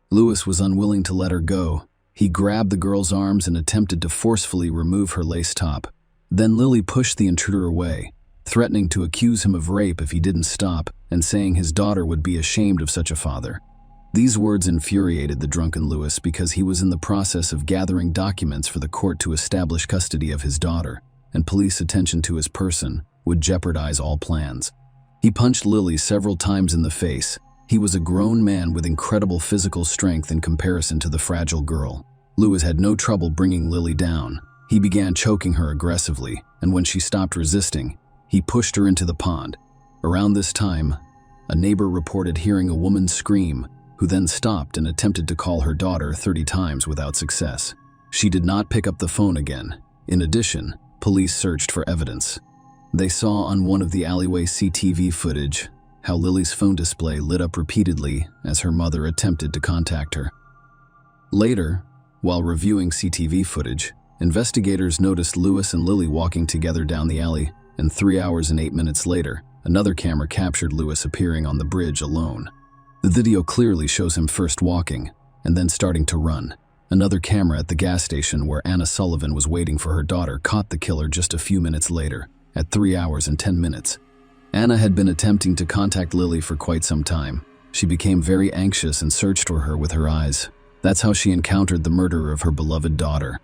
Lewis was unwilling to let her go. He grabbed the girl's arms and attempted to forcefully remove her lace top. Then Lily pushed the intruder away, threatening to accuse him of rape if he didn't stop, and saying his daughter would be ashamed of such a father. These words infuriated the drunken Lewis because he was in the process of gathering documents for the court to establish custody of his daughter, and police attention to his person would jeopardize all plans. He punched Lily several times in the face. He was a grown man with incredible physical strength in comparison to the fragile girl. Lewis had no trouble bringing Lily down. He began choking her aggressively, and when she stopped resisting, he pushed her into the pond. Around this time, a neighbor reported hearing a woman scream, who then stopped and attempted to call her daughter 30 times without success. She did not pick up the phone again. In addition, police searched for evidence. They saw on one of the alleyway CCTV footage how Lily's phone display lit up repeatedly as her mother attempted to contact her. Later, while reviewing CCTV footage, investigators noticed Lewis and Lily walking together down the alley, and 3 hours and 8 minutes later, another camera captured Lewis appearing on the bridge alone. The video clearly shows him first walking, and then starting to run. Another camera at the gas station where Anna Sullivan was waiting for her daughter caught the killer just a few minutes later, at 3 hours and 10 minutes. Anna had been attempting to contact Lily for quite some time. She became very anxious and searched for her with her eyes. That's how she encountered the murderer of her beloved daughter.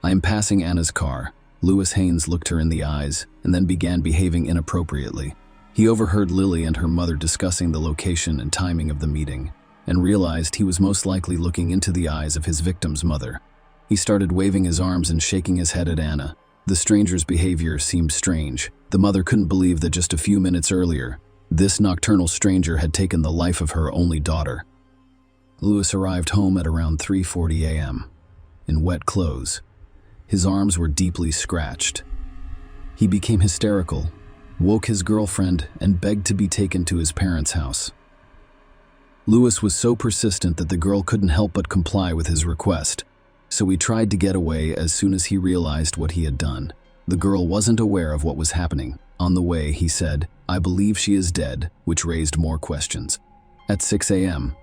"I am passing Anna's car." Lewis Haynes looked her in the eyes and then began behaving inappropriately. He overheard Lily and her mother discussing the location and timing of the meeting, and realized he was most likely looking into the eyes of his victim's mother. He started waving his arms and shaking his head at Anna. The stranger's behavior seemed strange. The mother couldn't believe that just a few minutes earlier, this nocturnal stranger had taken the life of her only daughter. Lewis arrived home at around 3:40 a.m. in wet clothes. His arms were deeply scratched. He became hysterical, woke his girlfriend, and begged to be taken to his parents' house. Lewis was so persistent that the girl couldn't help but comply with his request, so he tried to get away as soon as he realized what he had done. The girl wasn't aware of what was happening. On the way, he said, "I believe she is dead," which raised more questions. At 6 a.m.,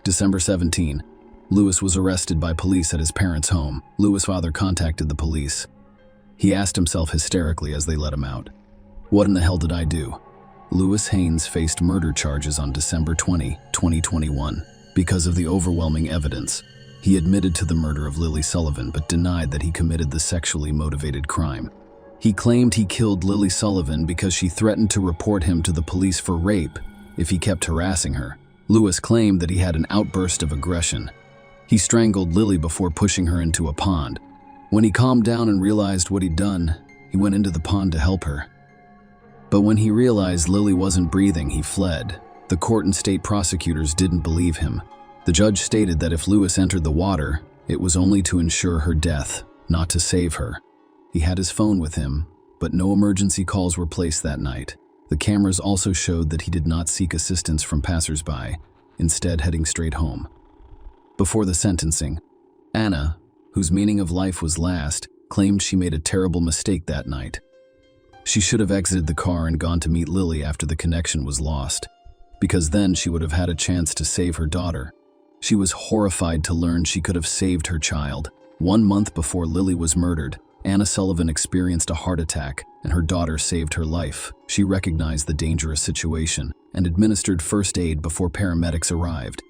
December 17, Lewis was arrested by police at his parents' home. Lewis' father contacted the police. He asked himself hysterically as they let him out, "What in the hell did I do?" Lewis Haynes faced murder charges on December 20, 2021. Because of the overwhelming evidence, he admitted to the murder of Lily Sullivan but denied that he committed the sexually motivated crime. He claimed he killed Lily Sullivan because she threatened to report him to the police for rape if he kept harassing her. Lewis claimed that he had an outburst of aggression. He strangled Lily before pushing her into a pond. When he calmed down and realized what he'd done, he went into the pond to help her. But when he realized Lily wasn't breathing, he fled. The court and state prosecutors didn't believe him. The judge stated that if Lewis entered the water, it was only to ensure her death, not to save her. He had his phone with him, but no emergency calls were placed that night. The cameras also showed that he did not seek assistance from passersby, instead heading straight home. Before the sentencing, Anna, whose meaning of life was last, claimed she made a terrible mistake that night. She should have exited the car and gone to meet Lily after the connection was lost, because then she would have had a chance to save her daughter. She was horrified to learn she could have saved her child. 1 month before Lily was murdered, Anna Sullivan experienced a heart attack, and her daughter saved her life. She recognized the dangerous situation and administered first aid before paramedics arrived.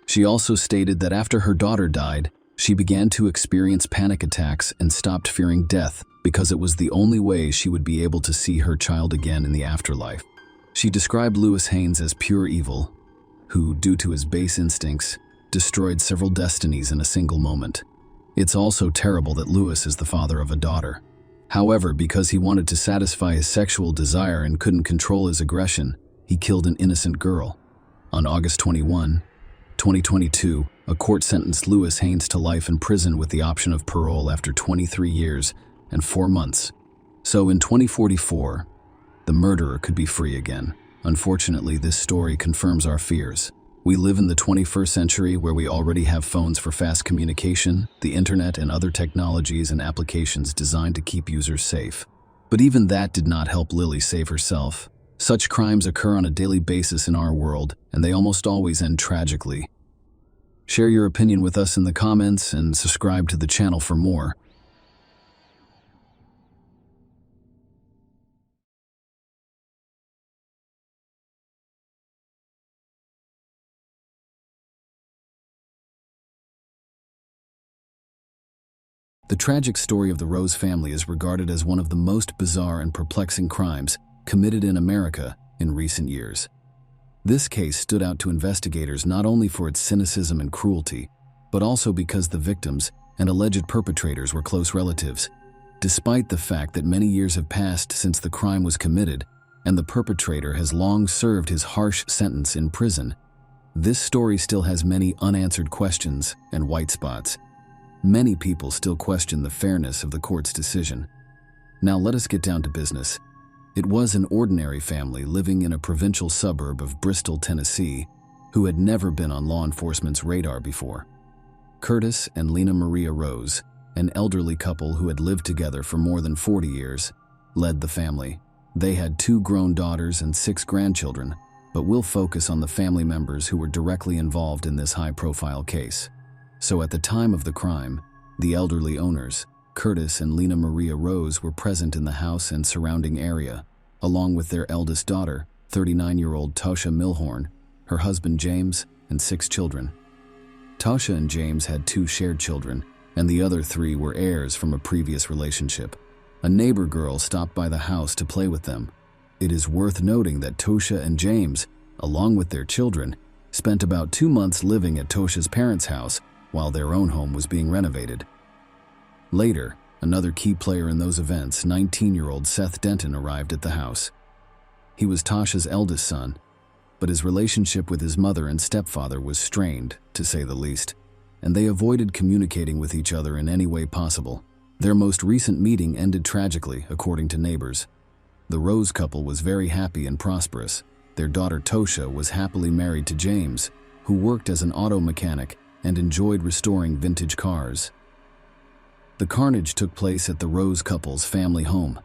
She also stated that after her daughter died, she began to experience panic attacks and stopped fearing death because it was the only way she would be able to see her child again in the afterlife. She described Lewis Haynes as pure evil, who, due to his base instincts, destroyed several destinies in a single moment. It's also terrible that Lewis is the father of a daughter. However, because he wanted to satisfy his sexual desire and couldn't control his aggression, he killed an innocent girl. On August 21, 2022, a court sentenced Lewis Haynes to life in prison with the option of parole after 23 years and 4 months. So in 2044, the murderer could be free again. Unfortunately, this story confirms our fears. We live in the 21st century where we already have phones for fast communication, the internet, and other technologies and applications designed to keep users safe. But even that did not help Lily save herself. Such crimes occur on a daily basis in our world, and they almost always end tragically. Share your opinion with us in the comments and subscribe to the channel for more. The tragic story of the Rose family is regarded as one of the most bizarre and perplexing crimes committed in America in recent years. This case stood out to investigators not only for its cynicism and cruelty, but also because the victims and alleged perpetrators were close relatives. Despite the fact that many years have passed since the crime was committed and the perpetrator has long served his harsh sentence in prison, this story still has many unanswered questions and white spots. Many people still question the fairness of the court's decision. Now let us get down to business. It was an ordinary family living in a provincial suburb of Bristol, Tennessee, who had never been on law enforcement's radar before. Curtis and Lena Maria Rose, an elderly couple who had lived together for more than 40 years, led the family. They had 2 grown daughters and 6 grandchildren, but we'll focus on the family members who were directly involved in this high-profile case. So at the time of the crime, the elderly owners, Curtis and Lena Maria Rose, were present in the house and surrounding area, along with their eldest daughter, 39-year-old Tasha Milhorn, her husband James, and 6 children. Tasha and James had 2 shared children, and the other 3 were heirs from a previous relationship. A neighbor girl stopped by the house to play with them. It is worth noting that Tasha and James, along with their children, spent about 2 months living at Tasha's parents' house while their own home was being renovated. Later, another key player in those events, 19-year-old Seth Denton, arrived at the house. He was Tasha's eldest son, but his relationship with his mother and stepfather was strained, to say the least, and they avoided communicating with each other in any way possible. Their most recent meeting ended tragically, according to neighbors. The Rose couple was very happy and prosperous. Their daughter Tasha was happily married to James, who worked as an auto mechanic and enjoyed restoring vintage cars. The carnage took place at the Rose couple's family home.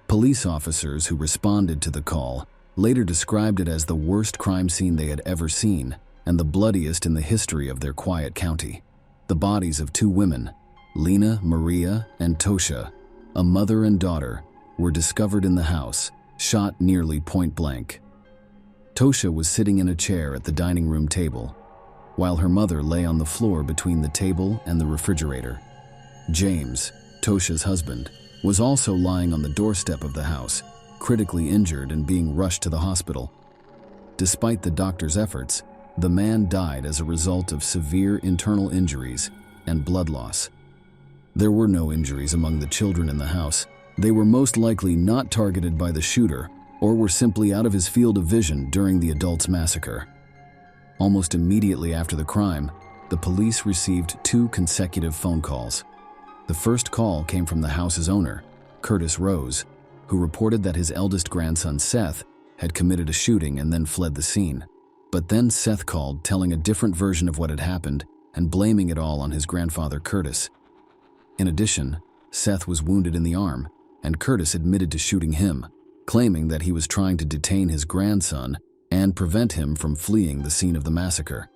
Police officers who responded to the call later described it as the worst crime scene they had ever seen and the bloodiest in the history of their quiet county. The bodies of 2 women, Lena Maria and Tasha, a mother and daughter, were discovered in the house, shot nearly point blank. Tasha was sitting in a chair at the dining room table, while her mother lay on the floor between the table and the refrigerator. James, Tasha's husband, was also lying on the doorstep of the house, critically injured and being rushed to the hospital. Despite the doctor's efforts, the man died as a result of severe internal injuries and blood loss. There were no injuries among the children in the house. They were most likely not targeted by the shooter or were simply out of his field of vision during the adult's massacre. Almost immediately after the crime, the police received 2 consecutive phone calls. The first call came from the house's owner, Curtis Rose, who reported that his eldest grandson, Seth, had committed a shooting and then fled the scene. But then Seth called, telling a different version of what had happened and blaming it all on his grandfather, Curtis. In addition, Seth was wounded in the arm, and Curtis admitted to shooting him, claiming that he was trying to detain his grandson and prevent him from fleeing the scene of the massacre.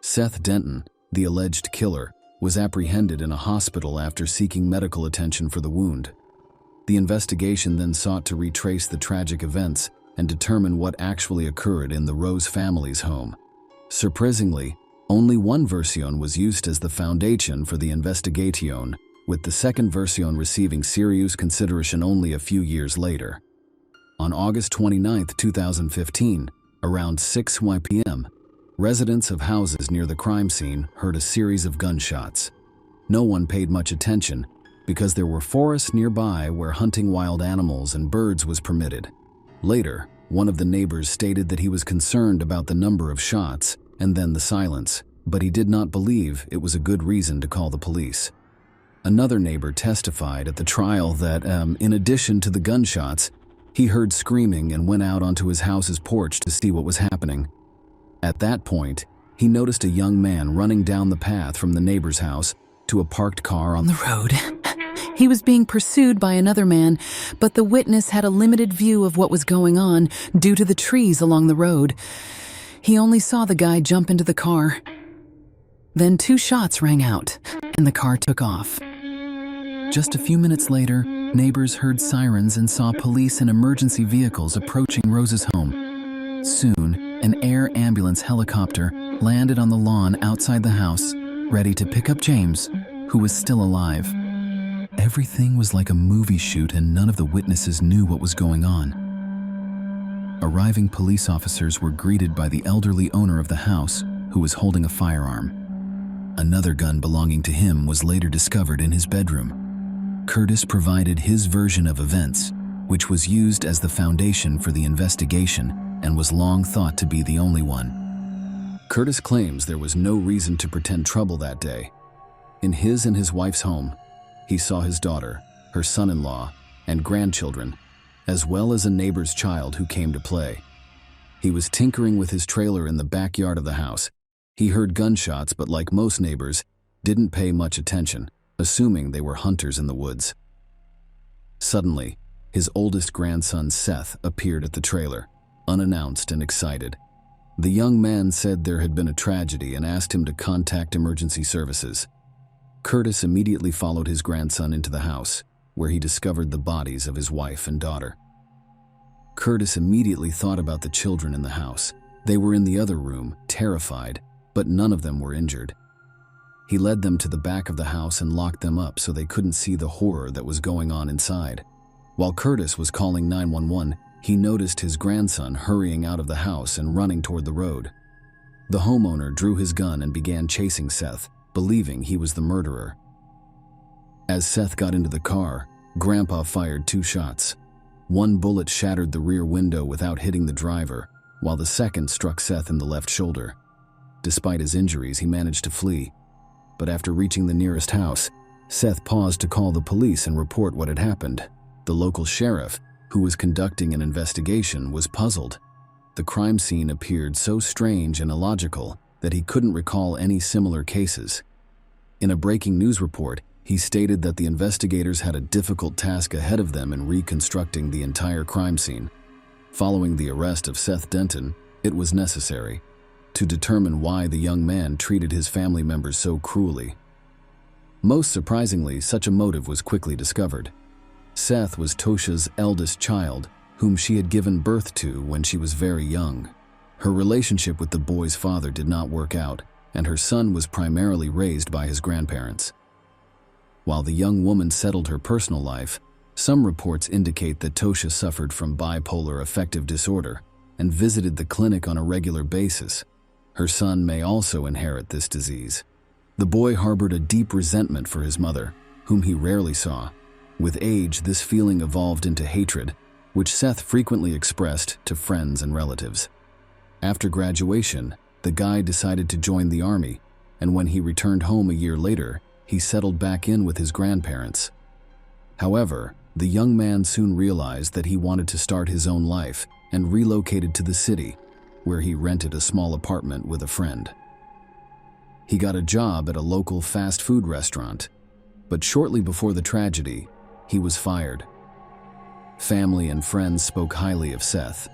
Seth Denton, the alleged killer, was apprehended in a hospital after seeking medical attention for the wound. The investigation then sought to retrace the tragic events and determine what actually occurred in the Rose family's home. Surprisingly, only one version was used as the foundation for the investigation, with the second version receiving serious consideration only a few years later. On August 29, 2015, around 6 p.m., residents of houses near the crime scene heard a series of gunshots. No one paid much attention because there were forests nearby where hunting wild animals and birds was permitted. Later, one of the neighbors stated that he was concerned about the number of shots and then the silence, but he did not believe it was a good reason to call the police. Another neighbor testified at the trial that, in addition to the gunshots, he heard screaming and went out onto his house's porch to see what was happening. At that point, he noticed a young man running down the path from the neighbor's house to a parked car on the road. He was being pursued by another man, but the witness had a limited view of what was going on due to the trees along the road. He only saw the guy jump into the car. Then 2 shots rang out, and the car took off. Just a few minutes later, neighbors heard sirens and saw police and emergency vehicles approaching Rose's home. Soon, an air ambulance helicopter landed on the lawn outside the house, ready to pick up James, who was still alive. Everything was like a movie shoot and none of the witnesses knew what was going on. Arriving police officers were greeted by the elderly owner of the house, who was holding a firearm. Another gun belonging to him was later discovered in his bedroom. Curtis provided his version of events, which was used as the foundation for the investigation and was long thought to be the only one. Curtis claims there was no reason to pretend trouble that day. In his and his wife's home, he saw his daughter, her son-in-law, and grandchildren, as well as a neighbor's child who came to play. He was tinkering with his trailer in the backyard of the house. He heard gunshots, but like most neighbors, didn't pay much attention, assuming they were hunters in the woods. Suddenly, his oldest grandson, Seth, appeared at the trailer, unannounced and excited. The young man said there had been a tragedy and asked him to contact emergency services. Curtis immediately followed his grandson into the house, where he discovered the bodies of his wife and daughter. Curtis immediately thought about the children in the house. They were in the other room, terrified, but none of them were injured. He led them to the back of the house and locked them up so they couldn't see the horror that was going on inside. While Curtis was calling 911, he noticed his grandson hurrying out of the house and running toward the road. The homeowner drew his gun and began chasing Seth, believing he was the murderer. As Seth got into the car, Grandpa fired 2 shots. One bullet shattered the rear window without hitting the driver, while the second struck Seth in the left shoulder. Despite his injuries, he managed to flee. But after reaching the nearest house, Seth paused to call the police and report what had happened. The local sheriff, who was conducting an investigation, was puzzled. The crime scene appeared so strange and illogical that he couldn't recall any similar cases. In a breaking news report, he stated that the investigators had a difficult task ahead of them in reconstructing the entire crime scene. Following the arrest of Seth Denton, it was necessary to determine why the young man treated his family members so cruelly. Most surprisingly, such a motive was quickly discovered. Seth was Tosha's eldest child, whom she had given birth to when she was very young. Her relationship with the boy's father did not work out, and her son was primarily raised by his grandparents. While the young woman settled her personal life, some reports indicate that Tosha suffered from bipolar affective disorder and visited the clinic on a regular basis. Her son may also inherit this disease. The boy harbored a deep resentment for his mother, whom he rarely saw. With age, this feeling evolved into hatred, which Seth frequently expressed to friends and relatives. After graduation, the guy decided to join the army, and when he returned home a year later, he settled back in with his grandparents. However, the young man soon realized that he wanted to start his own life and relocated to the city, where he rented a small apartment with a friend. He got a job at a local fast food restaurant, but shortly before the tragedy, he was fired. Family and friends spoke highly of Seth,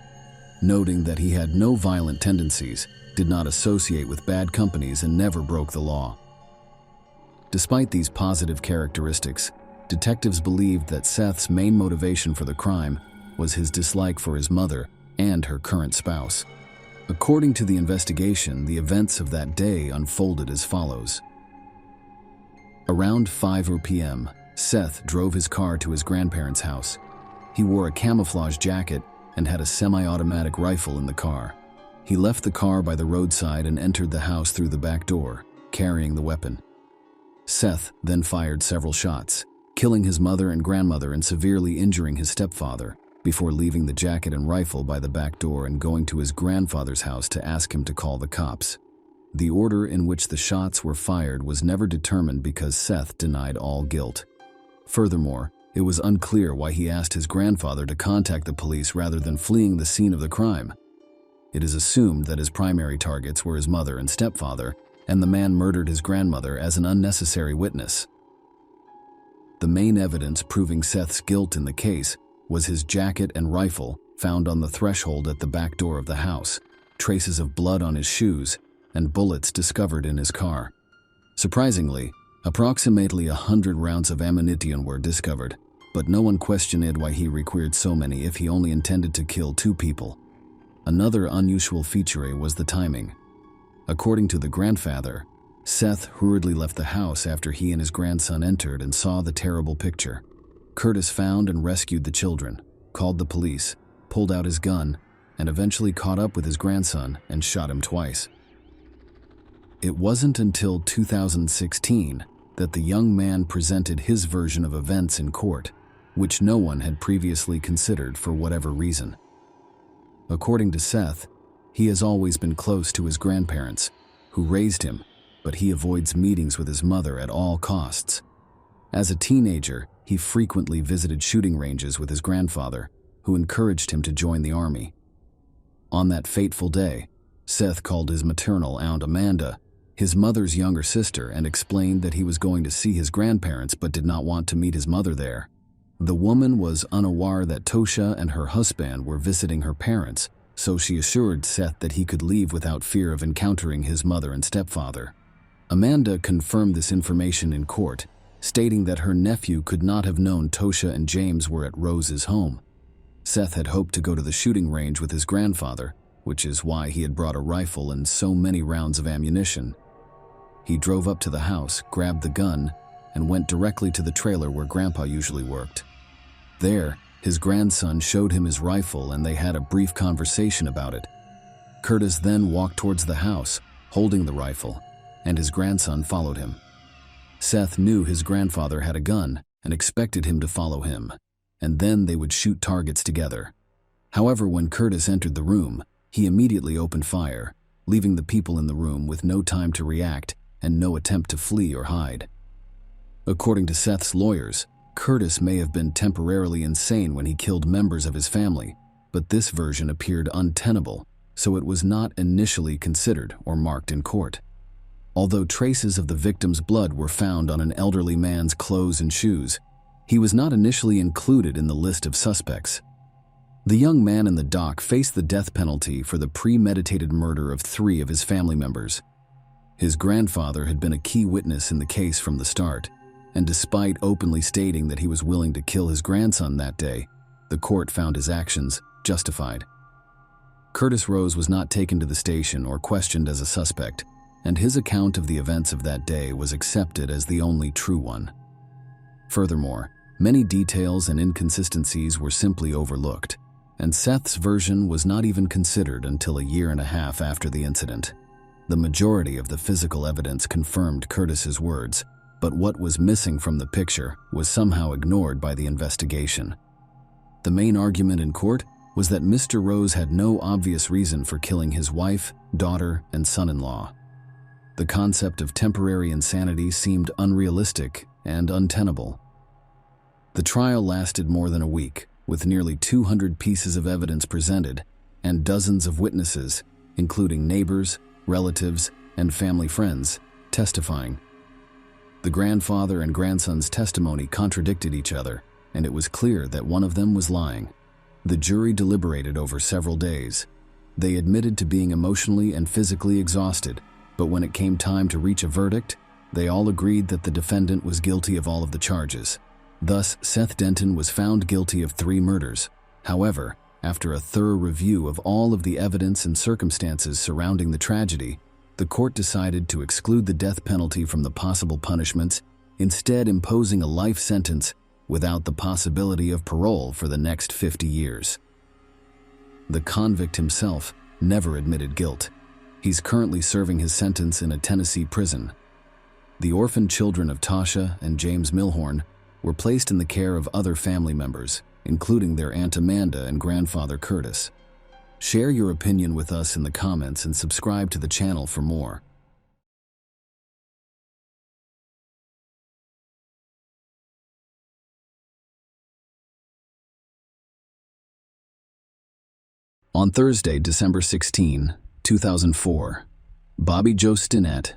noting that he had no violent tendencies, did not associate with bad companies, and never broke the law. Despite these positive characteristics, detectives believed that Seth's main motivation for the crime was his dislike for his mother and her current spouse. According to the investigation, the events of that day unfolded as follows. Around 5 p.m., Seth drove his car to his grandparents' house. He wore a camouflage jacket and had a semi-automatic rifle in the car. He left the car by the roadside and entered the house through the back door, carrying the weapon. Seth then fired several shots, killing his mother and grandmother and severely injuring his stepfather, before leaving the jacket and rifle by the back door and going to his grandfather's house to ask him to call the cops. The order in which the shots were fired was never determined because Seth denied all guilt. Furthermore, it was unclear why he asked his grandfather to contact the police rather than fleeing the scene of the crime. It is assumed that his primary targets were his mother and stepfather, and the man murdered his grandmother as an unnecessary witness. The main evidence proving Seth's guilt in the case was his jacket and rifle found on the threshold at the back door of the house, traces of blood on his shoes, and bullets discovered in his car. Surprisingly, approximately 100 rounds of ammunition were discovered, but no one questioned why he required so many if he only intended to kill 2 people. Another unusual feature was the timing. According to the grandfather, Seth hurriedly left the house after he and his grandson entered and saw the terrible picture. Curtis found and rescued the children, called the police, pulled out his gun, and eventually caught up with his grandson and shot him twice. It wasn't until 2016 that the young man presented his version of events in court, which no one had previously considered for whatever reason. According to Seth, he has always been close to his grandparents, who raised him, but he avoids meetings with his mother at all costs. As a teenager, he frequently visited shooting ranges with his grandfather, who encouraged him to join the army. On that fateful day, Seth called his maternal aunt Amanda, his mother's younger sister, and explained that he was going to see his grandparents but did not want to meet his mother there. The woman was unaware that Tosha and her husband were visiting her parents, so she assured Seth that he could leave without fear of encountering his mother and stepfather. Amanda confirmed this information in court, stating that her nephew could not have known Tosha and James were at Rose's home. Seth had hoped to go to the shooting range with his grandfather, which is why he had brought a rifle and so many rounds of ammunition. He drove up to the house, grabbed the gun, and went directly to the trailer where Grandpa usually worked. There, his grandson showed him his rifle and they had a brief conversation about it. Curtis then walked towards the house, holding the rifle, and his grandson followed him. Seth knew his grandfather had a gun and expected him to follow him, and then they would shoot targets together. However, when Curtis entered the room, he immediately opened fire, leaving the people in the room with no time to react and no attempt to flee or hide. According to Seth's lawyers, Curtis may have been temporarily insane when he killed members of his family, but this version appeared untenable, so it was not initially considered or marked in court. Although traces of the victim's blood were found on an elderly man's clothes and shoes, he was not initially included in the list of suspects. The young man in the dock faced the death penalty for the premeditated murder of 3 of his family members. His grandfather had been a key witness in the case from the start, and despite openly stating that he was willing to kill his grandson that day, the court found his actions justified. Curtis Rose was not taken to the station or questioned as a suspect, and his account of the events of that day was accepted as the only true one. Furthermore, many details and inconsistencies were simply overlooked, and Seth's version was not even considered until a year and a half after the incident. The majority of the physical evidence confirmed Curtis's words, but what was missing from the picture was somehow ignored by the investigation. The main argument in court was that Mr. Rose had no obvious reason for killing his wife, daughter, and son-in-law. The concept of temporary insanity seemed unrealistic and untenable. The trial lasted more than a week, with nearly 200 pieces of evidence presented and dozens of witnesses, including neighbors, relatives, and family friends, testifying. The grandfather and grandson's testimony contradicted each other, and it was clear that one of them was lying. The jury deliberated over several days. They admitted to being emotionally and physically exhausted, but when it came time to reach a verdict, they all agreed that the defendant was guilty of all of the charges. Thus, Seth Denton was found guilty of 3 murders. However, after a thorough review of all of the evidence and circumstances surrounding the tragedy, the court decided to exclude the death penalty from the possible punishments, instead imposing a life sentence without the possibility of parole for the next 50 years. The convict himself never admitted guilt. He's currently serving his sentence in a Tennessee prison. The orphaned children of Tasha and James Milhorn were placed in the care of other family members, including their Aunt Amanda and grandfather Curtis. Share your opinion with us in the comments and subscribe to the channel for more. On Thursday, December 16, 2004, Bobby Jo Stinnett,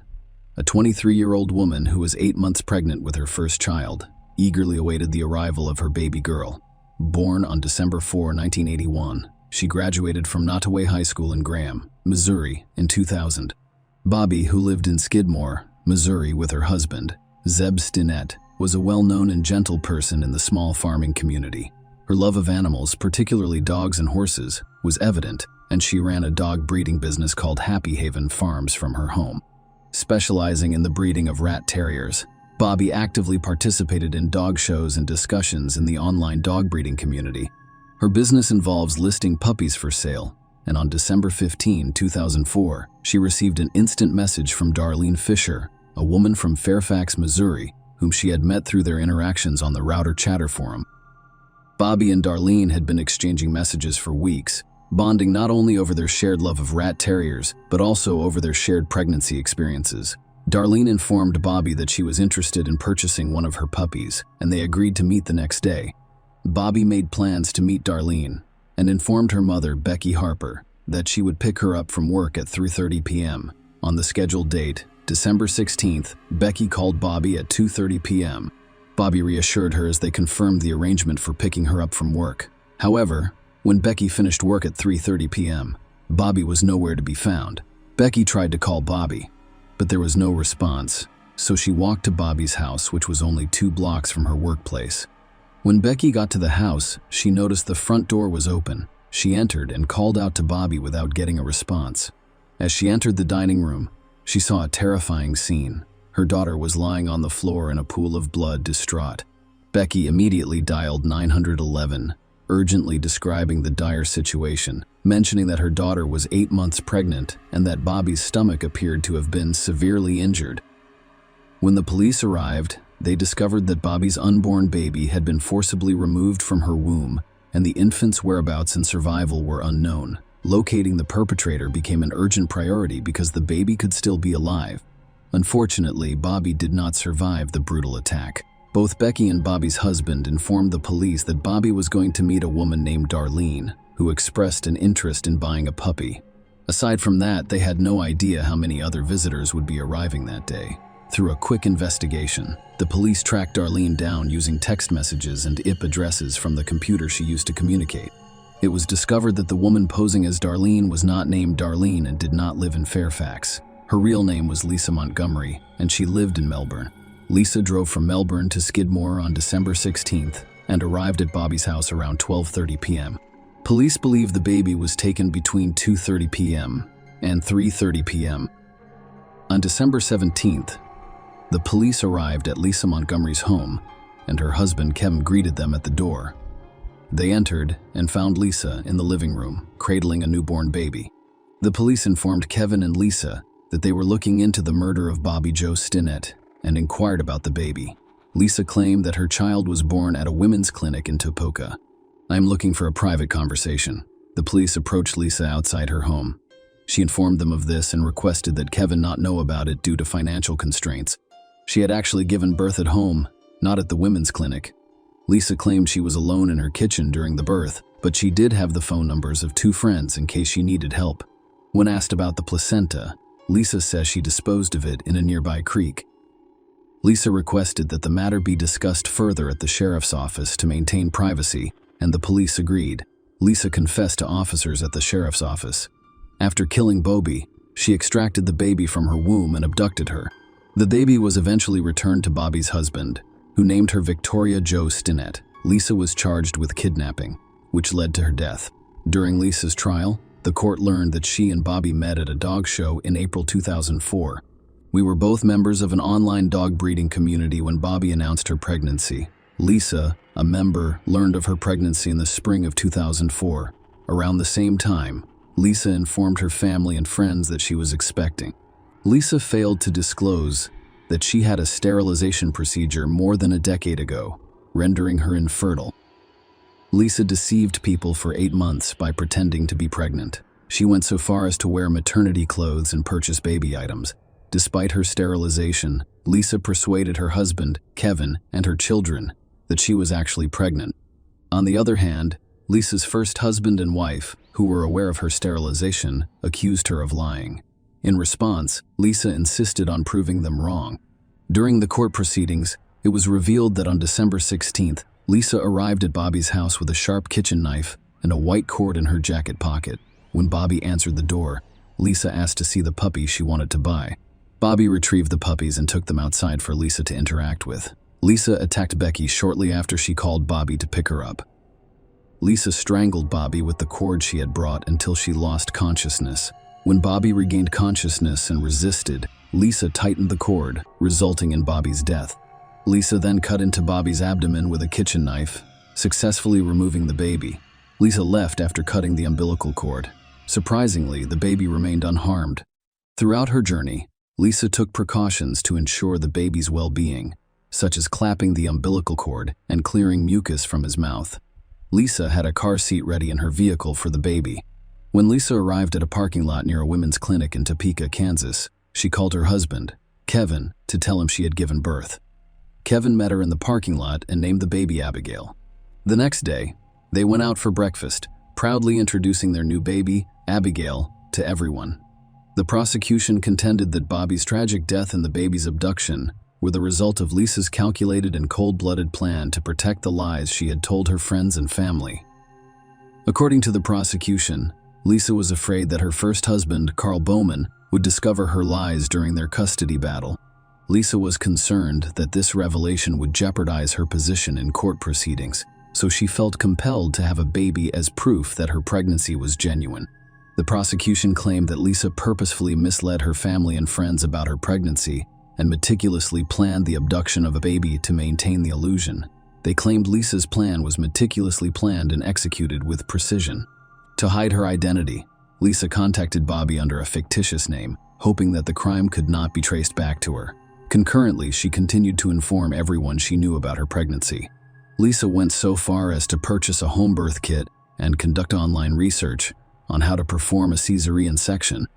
a 23-year-old woman who was 8 months pregnant with her first child, eagerly awaited the arrival of her baby girl. Born on December 4, 1981, she graduated from Nottoway High School in Graham, Missouri, in 2000. Bobby, who lived in Skidmore, Missouri with her husband, Zeb Stinnett, was a well-known and gentle person in the small farming community. Her love of animals, particularly dogs and horses, was evident, and she ran a dog breeding business called Happy Haven Farms from her home. Specializing in the breeding of rat terriers, Bobby actively participated in dog shows and discussions in the online dog breeding community. Her business involves listing puppies for sale, and on December 15, 2004, she received an instant message from Darlene Fisher, a woman from Fairfax, Missouri, whom she had met through their interactions on the Router Chatter forum. Bobby and Darlene had been exchanging messages for weeks, bonding not only over their shared love of rat terriers, but also over their shared pregnancy experiences. Darlene informed Bobby that she was interested in purchasing one of her puppies, and they agreed to meet the next day. Bobby made plans to meet Darlene, and informed her mother, Becky Harper, that she would pick her up from work at 3:30 p.m. On the scheduled date, December 16th, Becky called Bobby at 2:30 p.m. Bobby reassured her as they confirmed the arrangement for picking her up from work. However, when Becky finished work at 3:30 p.m., Bobby was nowhere to be found. Becky tried to call Bobby, but there was no response, so she walked to Bobby's house, which was only 2 blocks from her workplace. When Becky got to the house, she noticed the front door was open. She entered and called out to Bobby without getting a response. As she entered the dining room, she saw a terrifying scene. Her daughter was lying on the floor in a pool of blood, distraught. Becky immediately dialed 911, urgently describing the dire situation, mentioning that her daughter was 8 months pregnant and that Bobby's stomach appeared to have been severely injured. When the police arrived, they discovered that Bobby's unborn baby had been forcibly removed from her womb, and the infant's whereabouts and survival were unknown. Locating the perpetrator became an urgent priority because the baby could still be alive. Unfortunately, Bobby did not survive the brutal attack. Both Becky and Bobby's husband informed the police that Bobby was going to meet a woman named Darlene, who expressed an interest in buying a puppy. Aside from that, they had no idea how many other visitors would be arriving that day. Through a quick investigation, the police tracked Darlene down using text messages and IP addresses from the computer she used to communicate. It was discovered that the woman posing as Darlene was not named Darlene and did not live in Fairfax. Her real name was Lisa Montgomery, and she lived in Melbourne. Lisa drove from Melbourne to Skidmore on December 16th and arrived at Bobby's house around 12:30 p.m. Police believe the baby was taken between 2:30 p.m. and 3:30 p.m. On December 17th, the police arrived at Lisa Montgomery's home and her husband Kevin greeted them at the door. They entered and found Lisa in the living room, cradling a newborn baby. The police informed Kevin and Lisa that they were looking into the murder of Bobby Joe Stinnett and inquired about the baby. Lisa claimed that her child was born at a women's clinic in Topeka. "I am looking for a private conversation." The police approached Lisa outside her home. She informed them of this and requested that Kevin not know about it due to financial constraints. She had actually given birth at home, not at the women's clinic. Lisa claimed she was alone in her kitchen during the birth, but she did have the phone numbers of 2 friends in case she needed help. When asked about the placenta, Lisa says she disposed of it in a nearby creek. Lisa requested that the matter be discussed further at the sheriff's office to maintain privacy, and the police agreed. Lisa confessed to officers at the sheriff's office. After killing Bobby, she extracted the baby from her womb and abducted her. The baby was eventually returned to Bobby's husband, who named her Victoria Jo Stinnett. Lisa was charged with kidnapping, which led to her death. During Lisa's trial, the court learned that she and Bobby met at a dog show in April 2004. "We were both members of an online dog breeding community when Bobby announced her pregnancy. Lisa, a member, learned of her pregnancy in the spring of 2004. Around the same time, Lisa informed her family and friends that she was expecting. Lisa failed to disclose that she had a sterilization procedure more than a decade ago, rendering her infertile. Lisa deceived people for 8 months by pretending to be pregnant. She went so far as to wear maternity clothes and purchase baby items. Despite her sterilization, Lisa persuaded her husband, Kevin, and her children that she was actually pregnant. On the other hand, Lisa's first husband and wife, who were aware of her sterilization, accused her of lying. In response, Lisa insisted on proving them wrong. During the court proceedings, it was revealed that on December 16th, Lisa arrived at Bobby's house with a sharp kitchen knife and a white cord in her jacket pocket. When Bobby answered the door, Lisa asked to see the puppy she wanted to buy. Bobby retrieved the puppies and took them outside for Lisa to interact with. Lisa attacked Becky shortly after she called Bobby to pick her up. Lisa strangled Bobby with the cord she had brought until she lost consciousness. When Bobby regained consciousness and resisted, Lisa tightened the cord, resulting in Bobby's death. Lisa then cut into Bobby's abdomen with a kitchen knife, successfully removing the baby. Lisa left after cutting the umbilical cord. Surprisingly, the baby remained unharmed. Throughout her journey, Lisa took precautions to ensure the baby's well-being, such as clapping the umbilical cord and clearing mucus from his mouth. Lisa had a car seat ready in her vehicle for the baby. When Lisa arrived at a parking lot near a women's clinic in Topeka, Kansas, she called her husband, Kevin, to tell him she had given birth. Kevin met her in the parking lot and named the baby Abigail. The next day, they went out for breakfast, proudly introducing their new baby, Abigail, to everyone. The prosecution contended that Bobby's tragic death and the baby's abduction were the result of Lisa's calculated and cold-blooded plan to protect the lies she had told her friends and family. According to the prosecution, Lisa was afraid that her first husband, Carl Bowman, would discover her lies during their custody battle. Lisa was concerned that this revelation would jeopardize her position in court proceedings, so she felt compelled to have a baby as proof that her pregnancy was genuine. The prosecution claimed that Lisa purposefully misled her family and friends about her pregnancy and meticulously planned the abduction of a baby to maintain the illusion. They claimed Lisa's plan was meticulously planned and executed with precision. To hide her identity, Lisa contacted Bobby under a fictitious name, hoping that the crime could not be traced back to her. Concurrently, she continued to inform everyone she knew about her pregnancy. Lisa went so far as to purchase a home birth kit and conduct online research on how to perform a cesarean section.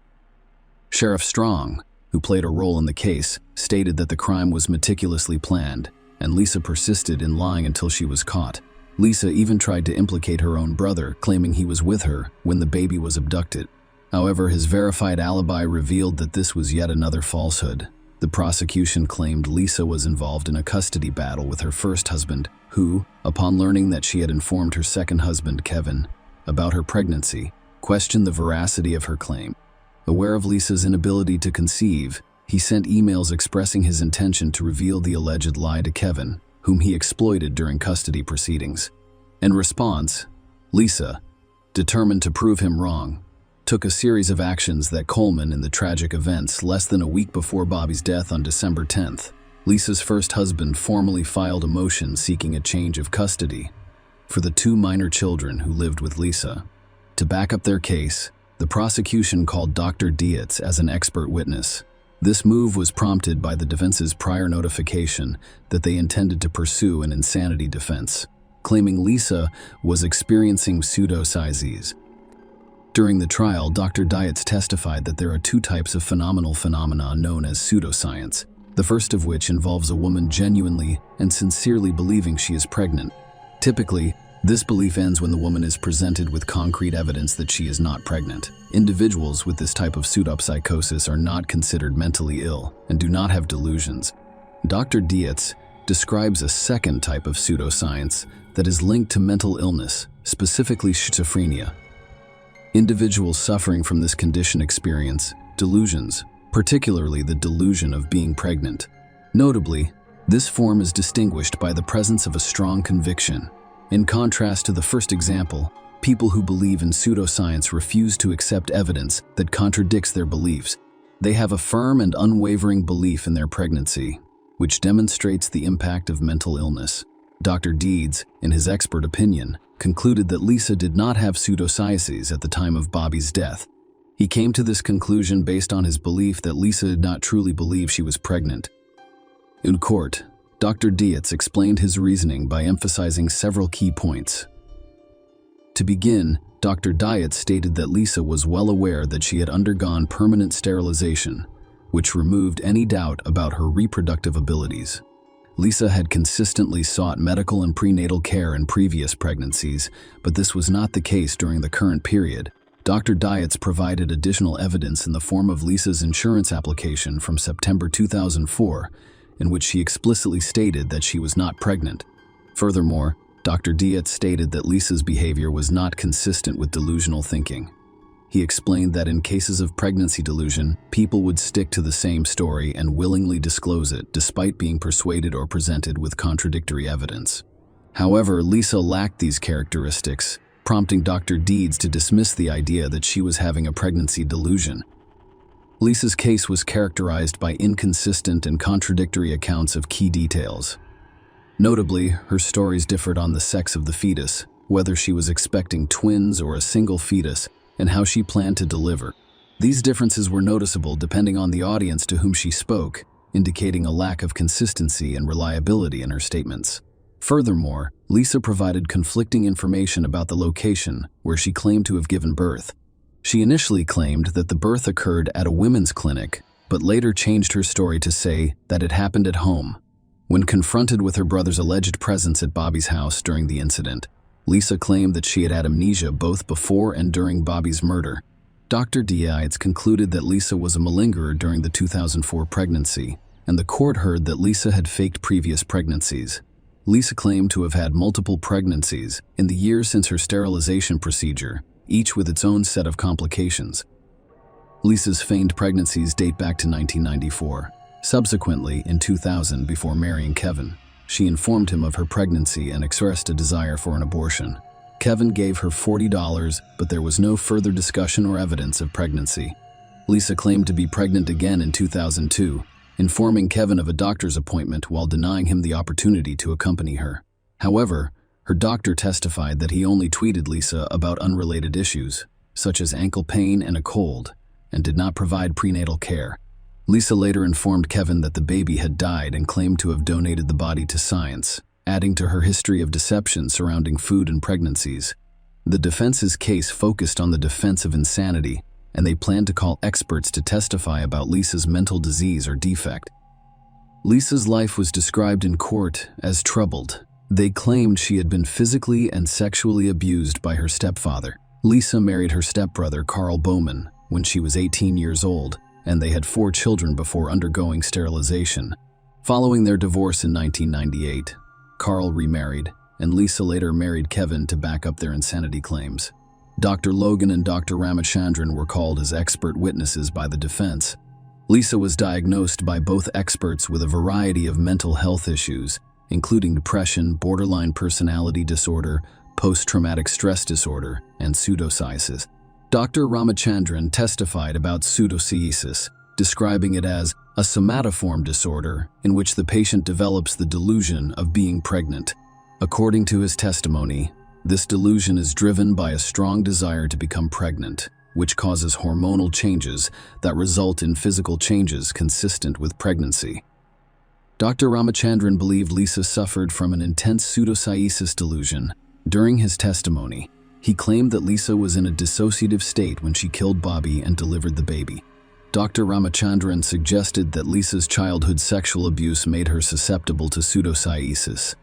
Sheriff Strong, who played a role in the case, stated that the crime was meticulously planned, and Lisa persisted in lying until she was caught. Lisa even tried to implicate her own brother, claiming he was with her when the baby was abducted. However, his verified alibi revealed that this was yet another falsehood. The prosecution claimed Lisa was involved in a custody battle with her first husband, who, upon learning that she had informed her second husband, Kevin, about her pregnancy, questioned the veracity of her claim. Aware of Lisa's inability to conceive, he sent emails expressing his intention to reveal the alleged lie to Kevin, whom he exploited during custody proceedings. In response, Lisa, determined to prove him wrong, took a series of actions that culminated in the tragic events less than a week before Bobby's death on December 10th. Lisa's first husband formally filed a motion seeking a change of custody for the 2 minor children who lived with Lisa. To back up their case, the prosecution called Dr. Dietz as an expert witness. This move was prompted by the defense's prior notification that they intended to pursue an insanity defense, claiming Lisa was experiencing pseudopsychoses. During the trial, Dr. Dietz testified that there are 2 types of phenomena known as pseudoscience, the first of which involves a woman genuinely and sincerely believing she is pregnant. Typically, this belief ends when the woman is presented with concrete evidence that she is not pregnant. Individuals with this type of pseudopsychosis are not considered mentally ill and do not have delusions. Dr. Dietz describes a second type of pseudoscience that is linked to mental illness, specifically schizophrenia. Individuals suffering from this condition experience delusions, particularly the delusion of being pregnant. Notably, this form is distinguished by the presence of a strong conviction. In contrast to the first example, people who believe in pseudoscience refuse to accept evidence that contradicts their beliefs. They have a firm and unwavering belief in their pregnancy, which demonstrates the impact of mental illness. Dr. Dietz, in his expert opinion, concluded that Lisa did not have pseudopsychosis at the time of Bobby's death. He came to this conclusion based on his belief that Lisa did not truly believe she was pregnant. In court, Dr. Dietz explained his reasoning by emphasizing several key points. To begin, Dr. Dietz stated that Lisa was well aware that she had undergone permanent sterilization, which removed any doubt about her reproductive abilities. Lisa had consistently sought medical and prenatal care in previous pregnancies, but this was not the case during the current period. Dr. Dietz provided additional evidence in the form of Lisa's insurance application from September 2004, in which she explicitly stated that she was not pregnant. Furthermore, Dr. Dietz stated that Lisa's behavior was not consistent with delusional thinking. He explained that in cases of pregnancy delusion, people would stick to the same story and willingly disclose it despite being persuaded or presented with contradictory evidence. However, Lisa lacked these characteristics, prompting Dr. Dietz to dismiss the idea that she was having a pregnancy delusion. Lisa's case was characterized by inconsistent and contradictory accounts of key details. Notably, her stories differed on the sex of the fetus, whether she was expecting twins or a single fetus, and how she planned to deliver. These differences were noticeable depending on the audience to whom she spoke, indicating a lack of consistency and reliability in her statements. Furthermore, Lisa provided conflicting information about the location where she claimed to have given birth. She initially claimed that the birth occurred at a women's clinic, but later changed her story to say that it happened at home. When confronted with her brother's alleged presence at Bobby's house during the incident, Lisa claimed that she had had amnesia both before and during Bobby's murder. Dr. Dietz concluded that Lisa was a malingerer during the 2004 pregnancy, and the court heard that Lisa had faked previous pregnancies. Lisa claimed to have had multiple pregnancies in the years since her sterilization procedure, each with its own set of complications. Lisa's feigned pregnancies date back to 1994. Subsequently, in 2000, before marrying Kevin, she informed him of her pregnancy and expressed a desire for an abortion. Kevin gave her $40, but there was no further discussion or evidence of pregnancy. Lisa claimed to be pregnant again in 2002, informing Kevin of a doctor's appointment while denying him the opportunity to accompany her. However, her doctor testified that he only tweeted Lisa about unrelated issues, such as ankle pain and a cold, and did not provide prenatal care. Lisa later informed Kevin that the baby had died and claimed to have donated the body to science, adding to her history of deception surrounding food and pregnancies. The defense's case focused on the defense of insanity, and they planned to call experts to testify about Lisa's mental disease or defect. Lisa's life was described in court as troubled. They claimed she had been physically and sexually abused by her stepfather. Lisa married her stepbrother, Carl Bowman, when she was 18 years old, and they had 4 children before undergoing sterilization. Following their divorce in 1998, Carl remarried, and Lisa later married Kevin to back up their insanity claims. Dr. Logan and Dr. Ramachandran were called as expert witnesses by the defense. Lisa was diagnosed by both experts with a variety of mental health issues, including depression, borderline personality disorder, post-traumatic stress disorder, and pseudopsychosis. Dr. Ramachandran testified about pseudopsychosis. describing it as a somatoform disorder in which the patient develops the delusion of being pregnant. According to his testimony, this delusion is driven by a strong desire to become pregnant, which causes hormonal changes that result in physical changes consistent with pregnancy. Dr. Ramachandran believed Lisa suffered from an intense pseudopsoriasis delusion. During his testimony, he claimed that Lisa was in a dissociative state when she killed Bobby and delivered the baby. Dr. Ramachandran suggested that Lisa's childhood sexual abuse made her susceptible to pseudopsoriasis.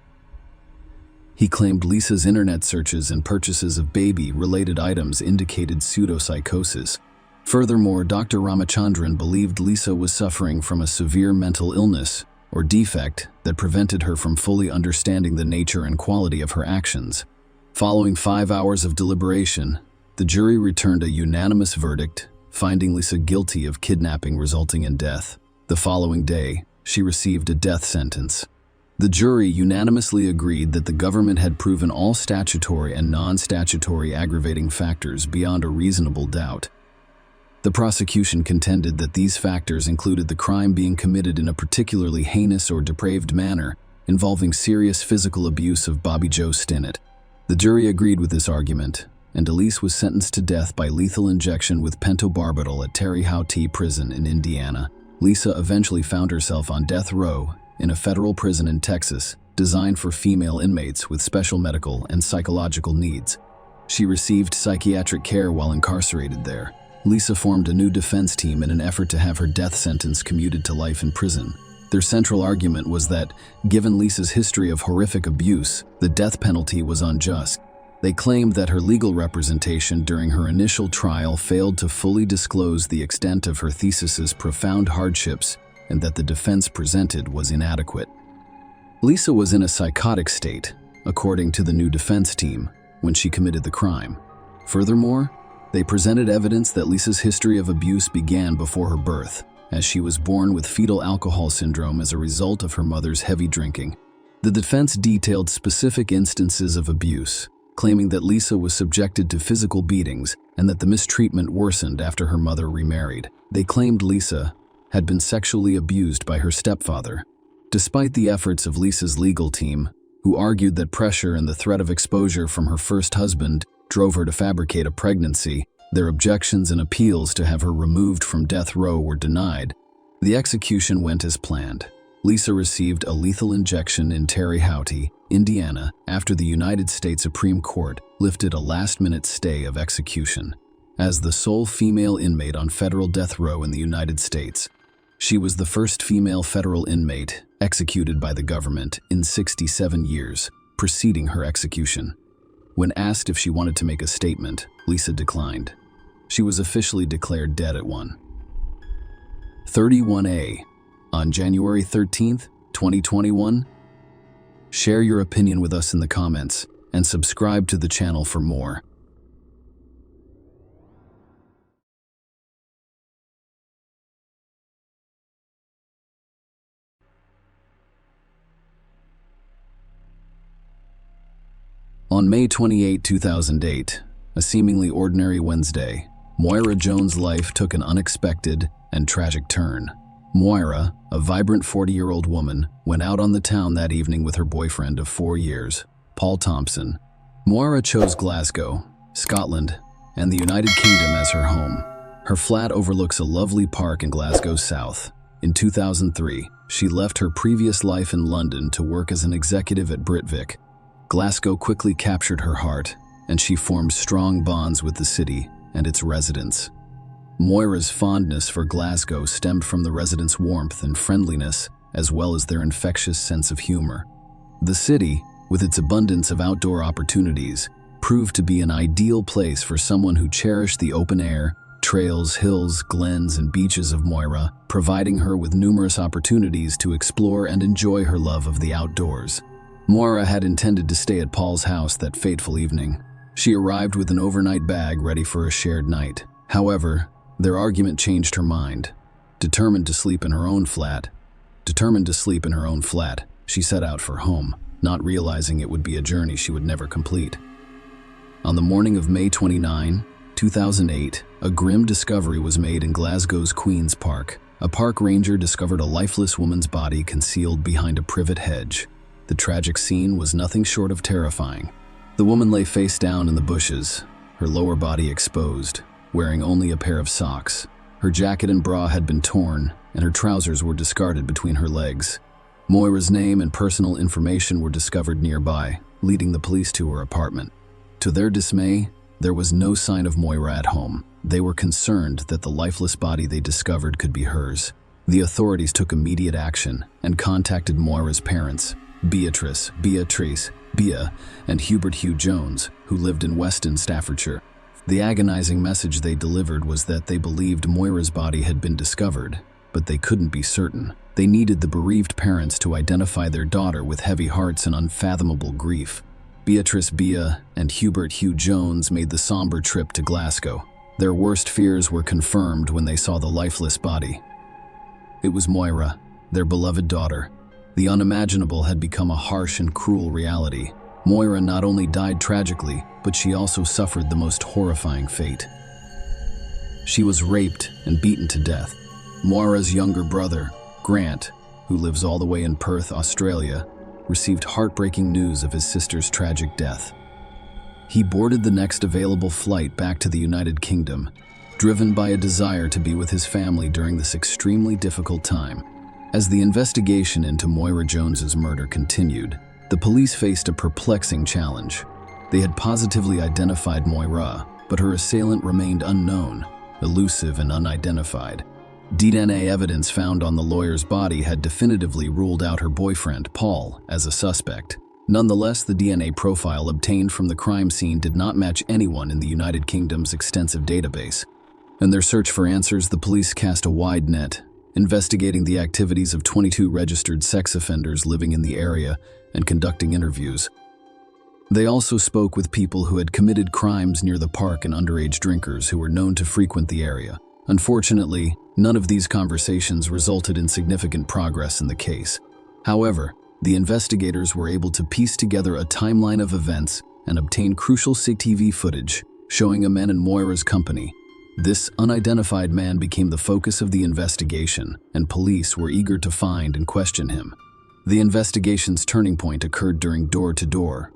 He claimed Lisa's internet searches and purchases of baby-related items indicated pseudopsychosis. Furthermore, Dr. Ramachandran believed Lisa was suffering from a severe mental illness or defect that prevented her from fully understanding the nature and quality of her actions. Following 5 hours of deliberation, the jury returned a unanimous verdict, finding Lisa guilty of kidnapping resulting in death. The following day, she received a death sentence. The jury unanimously agreed that the government had proven all statutory and non-statutory aggravating factors beyond a reasonable doubt. The prosecution contended that these factors included the crime being committed in a particularly heinous or depraved manner, involving serious physical abuse of Bobby Joe Stinnett. The jury agreed with this argument, and Elise was sentenced to death by lethal injection with pentobarbital at Terre Haute Prison in Indiana. Lisa eventually found herself on death row in a federal prison in Texas, designed for female inmates with special medical and psychological needs. She received psychiatric care while incarcerated there. Lisa formed a new defense team in an effort to have her death sentence commuted to life in prison. Their central argument was that, given Lisa's history of horrific abuse, the death penalty was unjust. They claimed that her legal representation during her initial trial failed to fully disclose the extent of her thesis's profound hardships and that the defense presented was inadequate. Lisa was in a psychotic state, according to the new defense team, when she committed the crime. Furthermore, they presented evidence that Lisa's history of abuse began before her birth, as she was born with fetal alcohol syndrome as a result of her mother's heavy drinking. The defense detailed specific instances of abuse, claiming that Lisa was subjected to physical beatings and that the mistreatment worsened after her mother remarried. They claimed Lisa had been sexually abused by her stepfather. Despite the efforts of Lisa's legal team, who argued that pressure and the threat of exposure from her first husband drove her to fabricate a pregnancy, their objections and appeals to have her removed from death row were denied. The execution went as planned. Lisa received a lethal injection in Terre Haute, Indiana, after the United States Supreme Court lifted a last-minute stay of execution. As the sole female inmate on federal death row in the United States, she was the first female federal inmate executed by the government in 67 years, preceding her execution. When asked if she wanted to make a statement, Lisa declined. She was officially declared dead at 1:31 on January 13th, 2021. Share your opinion with us in the comments and subscribe to the channel for more. On May 28, 2008, a seemingly ordinary Wednesday, Moira Jones' life took an unexpected and tragic turn. Moira, a vibrant 40-year-old woman, went out on the town that evening with her boyfriend of 4 years, Paul Thompson. Moira chose Glasgow, Scotland, and the United Kingdom as her home. Her flat overlooks a lovely park in Glasgow South. In 2003, she left her previous life in London to work as an executive at Britvic. Glasgow quickly captured her heart, and she formed strong bonds with the city and its residents. Moira's fondness for Glasgow stemmed from the residents' warmth and friendliness, as well as their infectious sense of humor. The city, with its abundance of outdoor opportunities, proved to be an ideal place for someone who cherished the open air, trails, hills, glens, and beaches of Moira, providing her with numerous opportunities to explore and enjoy her love of the outdoors. Moira had intended to stay at Paul's house that fateful evening. She arrived with an overnight bag ready for a shared night. However, their argument changed her mind. Determined to sleep in her own flat, she set out for home, not realizing it would be a journey she would never complete. On the morning of May 29, 2008, a grim discovery was made in Glasgow's Queen's Park. A park ranger discovered a lifeless woman's body concealed behind a privet hedge. The tragic scene was nothing short of terrifying. The woman lay face down in the bushes, her lower body exposed, wearing only a pair of socks. Her jacket and bra had been torn, and her trousers were discarded between her legs. Moira's name and personal information were discovered nearby, leading the police to her apartment. To their dismay, there was no sign of Moira at home. They were concerned that the lifeless body they discovered could be hers. The authorities took immediate action and contacted Moira's parents, Beatrice, Bea, and Hubert Hugh Jones, who lived in Weston, Staffordshire. The agonizing message they delivered was that they believed Moira's body had been discovered, but they couldn't be certain. They needed the bereaved parents to identify their daughter with heavy hearts and unfathomable grief. Beatrice, Bea, and Hubert Hugh Jones made the somber trip to Glasgow. Their worst fears were confirmed when they saw the lifeless body. It was Moira, their beloved daughter. The unimaginable had become a harsh and cruel reality. Moira not only died tragically, but she also suffered the most horrifying fate. She was raped and beaten to death. Moira's younger brother, Grant, who lives all the way in Perth, Australia, received heartbreaking news of his sister's tragic death. He boarded the next available flight back to the United Kingdom, driven by a desire to be with his family during this extremely difficult time. As the investigation into Moira Jones's murder continued, the police faced a perplexing challenge. They had positively identified Moira, but her assailant remained unknown, elusive and unidentified. DNA evidence found on the lawyer's body had definitively ruled out her boyfriend, Paul, as a suspect. Nonetheless, the DNA profile obtained from the crime scene did not match anyone in the United Kingdom's extensive database. In their search for answers, the police cast a wide net, investigating the activities of 22 registered sex offenders living in the area and conducting interviews. They also spoke with people who had committed crimes near the park and underage drinkers who were known to frequent the area. Unfortunately, none of these conversations resulted in significant progress in the case. However, the investigators were able to piece together a timeline of events and obtain crucial CCTV footage showing a man in Moira's company. This unidentified man became the focus of the investigation, and police were eager to find and question him. The investigation's turning point occurred during door-to-door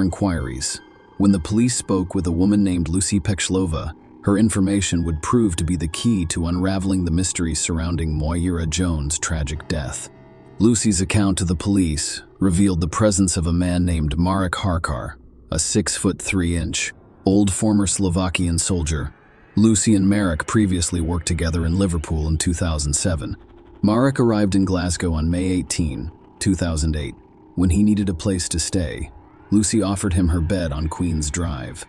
inquiries. When the police spoke with a woman named Lucy Pechlova, her information would prove to be the key to unraveling the mystery surrounding Moira Jones' tragic death. Lucy's account to the police revealed the presence of a man named Marek Harkar, a 6'3" old former Slovakian soldier. Lucy and Marek previously worked together in Liverpool in 2007. Marek arrived in Glasgow on May 18, 2008. When he needed a place to stay, Lucy offered him her bed on Queen's Drive.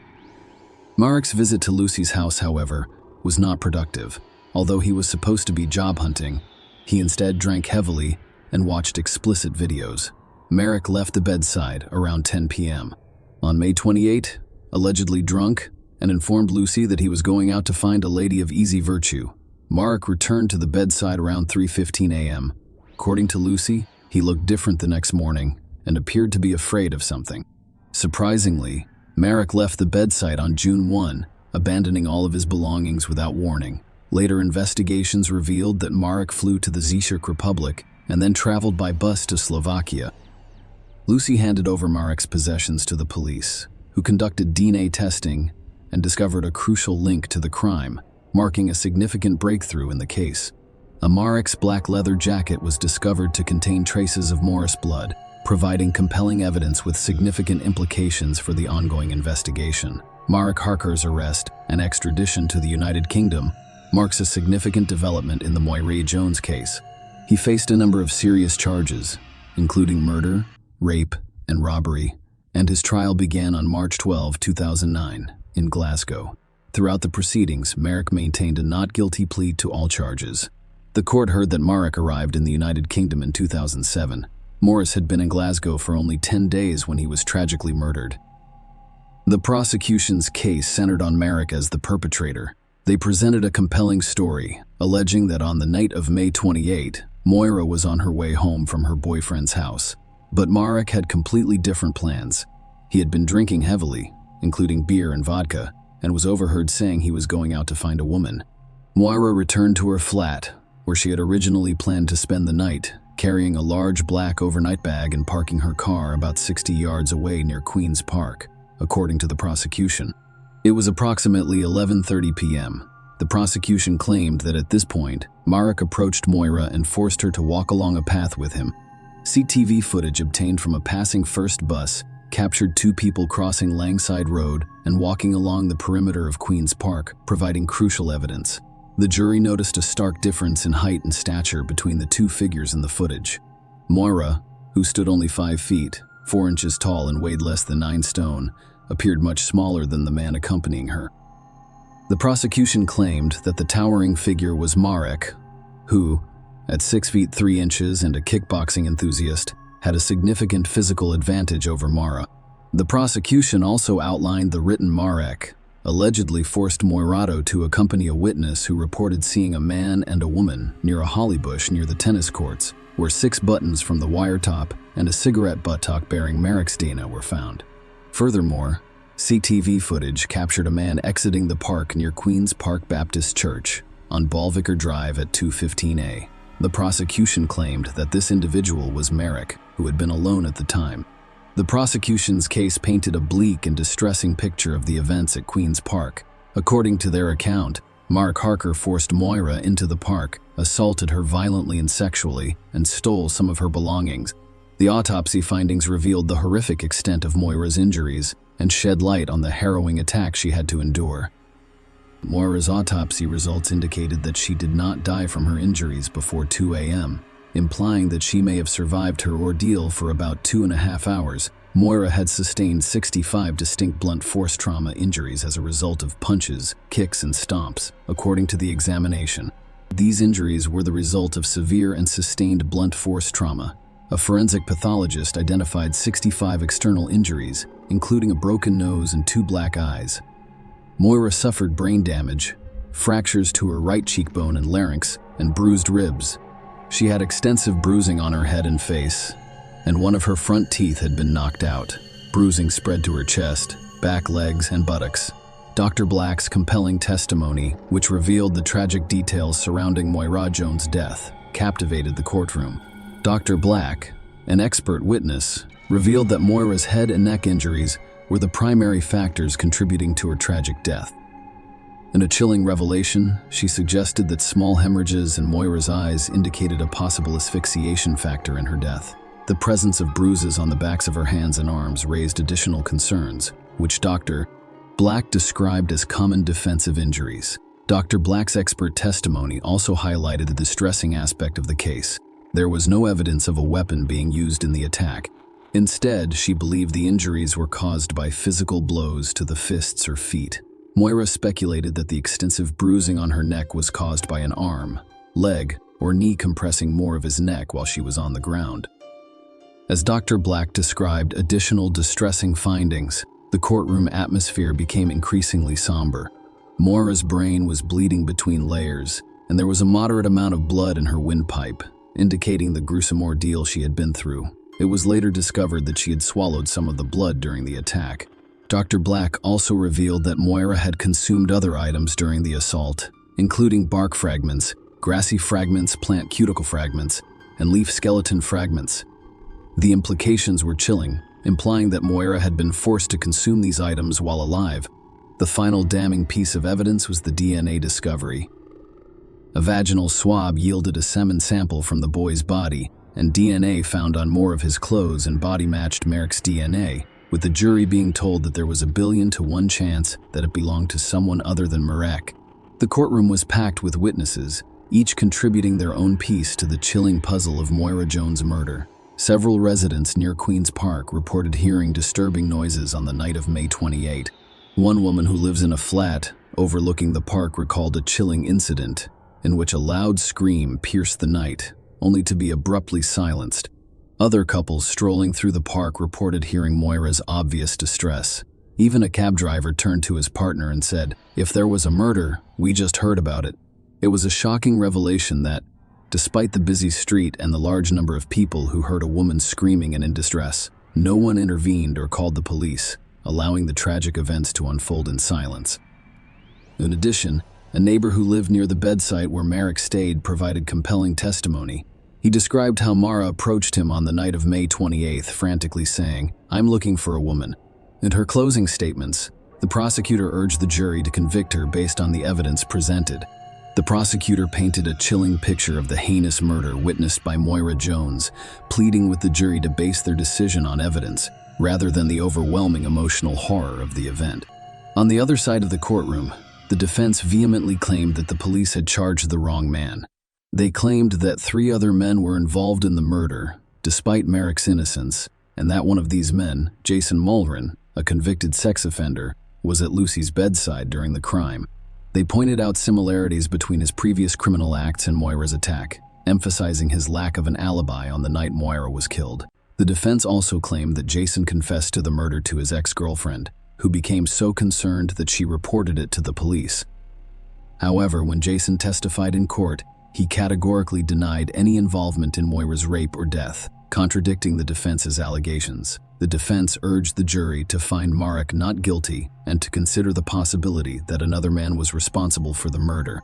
Marek's visit to Lucy's house, however, was not productive. Although he was supposed to be job hunting, he instead drank heavily and watched explicit videos. Marek left the bedside around 10 p.m. On May 28, allegedly drunk, and informed Lucy that he was going out to find a lady of easy virtue. Marek returned to the bedside around 3:15 a.m. According to Lucy, he looked different the next morning and appeared to be afraid of something. Surprisingly, Marek left the bedside on June 1, abandoning all of his belongings without warning. Later investigations revealed that Marek flew to the Czech Republic and then traveled by bus to Slovakia. Lucy handed over Marek's possessions to the police, who conducted DNA testing and discovered a crucial link to the crime, marking a significant breakthrough in the case. A Marek's black leather jacket was discovered to contain traces of Moira's blood, providing compelling evidence with significant implications for the ongoing investigation. Marek Harkar's arrest and extradition to the United Kingdom marks a significant development in the Moira Jones case. He faced a number of serious charges, including murder, rape, and robbery, and his trial began on March 12, 2009, in Glasgow. Throughout the proceedings, Marek maintained a not guilty plea to all charges. The court heard that Marek arrived in the United Kingdom in 2007. Morris had been in Glasgow for only 10 days when he was tragically murdered. The prosecution's case centered on Marek as the perpetrator. They presented a compelling story, alleging that on the night of May 28, Moira was on her way home from her boyfriend's house. But Marek had completely different plans. He had been drinking heavily, including beer and vodka, and was overheard saying he was going out to find a woman. Moira returned to her flat, where she had originally planned to spend the night, carrying a large black overnight bag and parking her car about 60 yards away near Queen's Park, according to the prosecution. It was approximately 11:30 p.m. The prosecution claimed that at this point, Marek approached Moira and forced her to walk along a path with him. CCTV footage obtained from a passing first bus captured two people crossing Langside Road and walking along the perimeter of Queen's Park, providing crucial evidence. The jury noticed a stark difference in height and stature between the two figures in the footage. Moira, who stood only 5 feet, 4 inches tall and weighed less than 9 stone, appeared much smaller than the man accompanying her. The prosecution claimed that the towering figure was Marek, who, at 6 feet 3 inches and a kickboxing enthusiast, had a significant physical advantage over Moira. The prosecution also outlined the written Marek allegedly forced Moirado to accompany a witness who reported seeing a man and a woman near a holly bush near the tennis courts, where 6 buttons from the wire top and a cigarette buttock bearing Marek's DNA were found. Furthermore, CCTV footage captured a man exiting the park near Queen's Park Baptist Church on Ballvicker Drive at 2:15 a.m. The prosecution claimed that this individual was Marek, who had been alone at the time. The prosecution's case painted a bleak and distressing picture of the events at Queen's Park. According to their account, Mark Harker forced Moira into the park, assaulted her violently and sexually, and stole some of her belongings. The autopsy findings revealed the horrific extent of Moira's injuries and shed light on the harrowing attack she had to endure. Moira's autopsy results indicated that she did not die from her injuries before 2 a.m., implying that she may have survived her ordeal for about 2.5 hours. Moira had sustained 65 distinct blunt force trauma injuries as a result of punches, kicks, and stomps, according to the examination. These injuries were the result of severe and sustained blunt force trauma. A forensic pathologist identified 65 external injuries, including a broken nose and 2 black eyes. Moira suffered brain damage, fractures to her right cheekbone and larynx, and bruised ribs. She had extensive bruising on her head and face, and one of her front teeth had been knocked out. Bruising spread to her chest, back, legs, and buttocks. Dr. Black's compelling testimony, which revealed the tragic details surrounding Moira Jones' death, captivated the courtroom. Dr. Black, an expert witness, revealed that Moira's head and neck injuries were the primary factors contributing to her tragic death. In a chilling revelation, she suggested that small hemorrhages in Moira's eyes indicated a possible asphyxiation factor in her death. The presence of bruises on the backs of her hands and arms raised additional concerns, which Dr. Black described as common defensive injuries. Dr. Black's expert testimony also highlighted the distressing aspect of the case. There was no evidence of a weapon being used in the attack. Instead, she believed the injuries were caused by physical blows to the fists or feet. Moira speculated that the extensive bruising on her neck was caused by an arm, leg, or knee compressing more of his neck while she was on the ground. As Dr. Black described additional distressing findings, the courtroom atmosphere became increasingly somber. Moira's brain was bleeding between layers, and there was a moderate amount of blood in her windpipe, indicating the gruesome ordeal she had been through. It was later discovered that she had swallowed some of the blood during the attack. Dr. Black also revealed that Moira had consumed other items during the assault, including bark fragments, grassy fragments, plant cuticle fragments, and leaf skeleton fragments. The implications were chilling, implying that Moira had been forced to consume these items while alive. The final damning piece of evidence was the DNA discovery. A vaginal swab yielded a semen sample from the boy's body, and DNA found on more of his clothes and body matched Marek's DNA, with the jury being told that there was 1 billion to 1 chance that it belonged to someone other than Marek. The courtroom was packed with witnesses, each contributing their own piece to the chilling puzzle of Moira Jones' murder. Several residents near Queen's Park reported hearing disturbing noises on the night of May 28. One woman who lives in a flat overlooking the park recalled a chilling incident in which a loud scream pierced the night, only to be abruptly silenced. Other couples strolling through the park reported hearing Moira's obvious distress. Even a cab driver turned to his partner and said, "If there was a murder, we just heard about it." It was a shocking revelation that, despite the busy street and the large number of people who heard a woman screaming and in distress, no one intervened or called the police, allowing the tragic events to unfold in silence. In addition, a neighbor who lived near the bedside where Merrick stayed provided compelling testimony. He described how Mara approached him on the night of May 28th, frantically saying, "I'm looking for a woman." In her closing statements, the prosecutor urged the jury to convict her based on the evidence presented. The prosecutor painted a chilling picture of the heinous murder witnessed by Moira Jones, pleading with the jury to base their decision on evidence, rather than the overwhelming emotional horror of the event. On the other side of the courtroom, the defense vehemently claimed that the police had charged the wrong man. They claimed that 3 other men were involved in the murder, despite Merrick's innocence, and that one of these men, Jason Mulrin, a convicted sex offender, was at Lucy's bedside during the crime. They pointed out similarities between his previous criminal acts and Moira's attack, emphasizing his lack of an alibi on the night Moira was killed. The defense also claimed that Jason confessed to the murder to his ex-girlfriend, who became so concerned that she reported it to the police. However, when Jason testified in court, he categorically denied any involvement in Moira's rape or death, contradicting the defense's allegations. The defense urged the jury to find Marek not guilty and to consider the possibility that another man was responsible for the murder.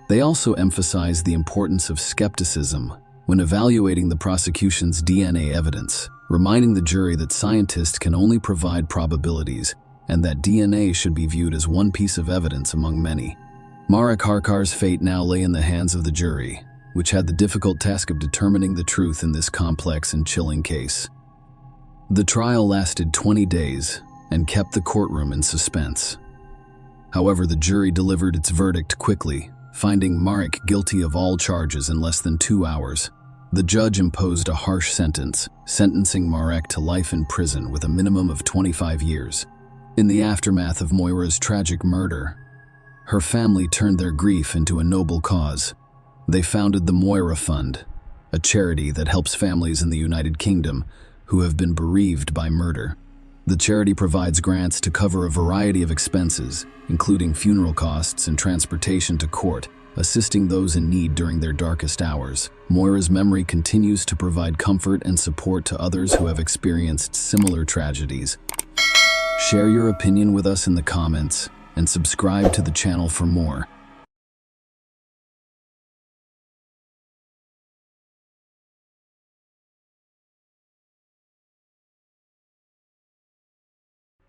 They also emphasized the importance of skepticism when evaluating the prosecution's DNA evidence, reminding the jury that scientists can only provide probabilities and that DNA should be viewed as one piece of evidence among many. Marek Harkar's fate now lay in the hands of the jury, which had the difficult task of determining the truth in this complex and chilling case. The trial lasted 20 days and kept the courtroom in suspense. However, the jury delivered its verdict quickly, finding Marek guilty of all charges in less than 2 hours. The judge imposed a harsh sentence, sentencing Marek to life in prison with a minimum of 25 years. In the aftermath of Moira's tragic murder, her family turned their grief into a noble cause. They founded the Moira Fund, a charity that helps families in the United Kingdom who have been bereaved by murder. The charity provides grants to cover a variety of expenses, including funeral costs and transportation to court, assisting those in need during their darkest hours. Moira's memory continues to provide comfort and support to others who have experienced similar tragedies. Share your opinion with us in the comments and subscribe to the channel for more.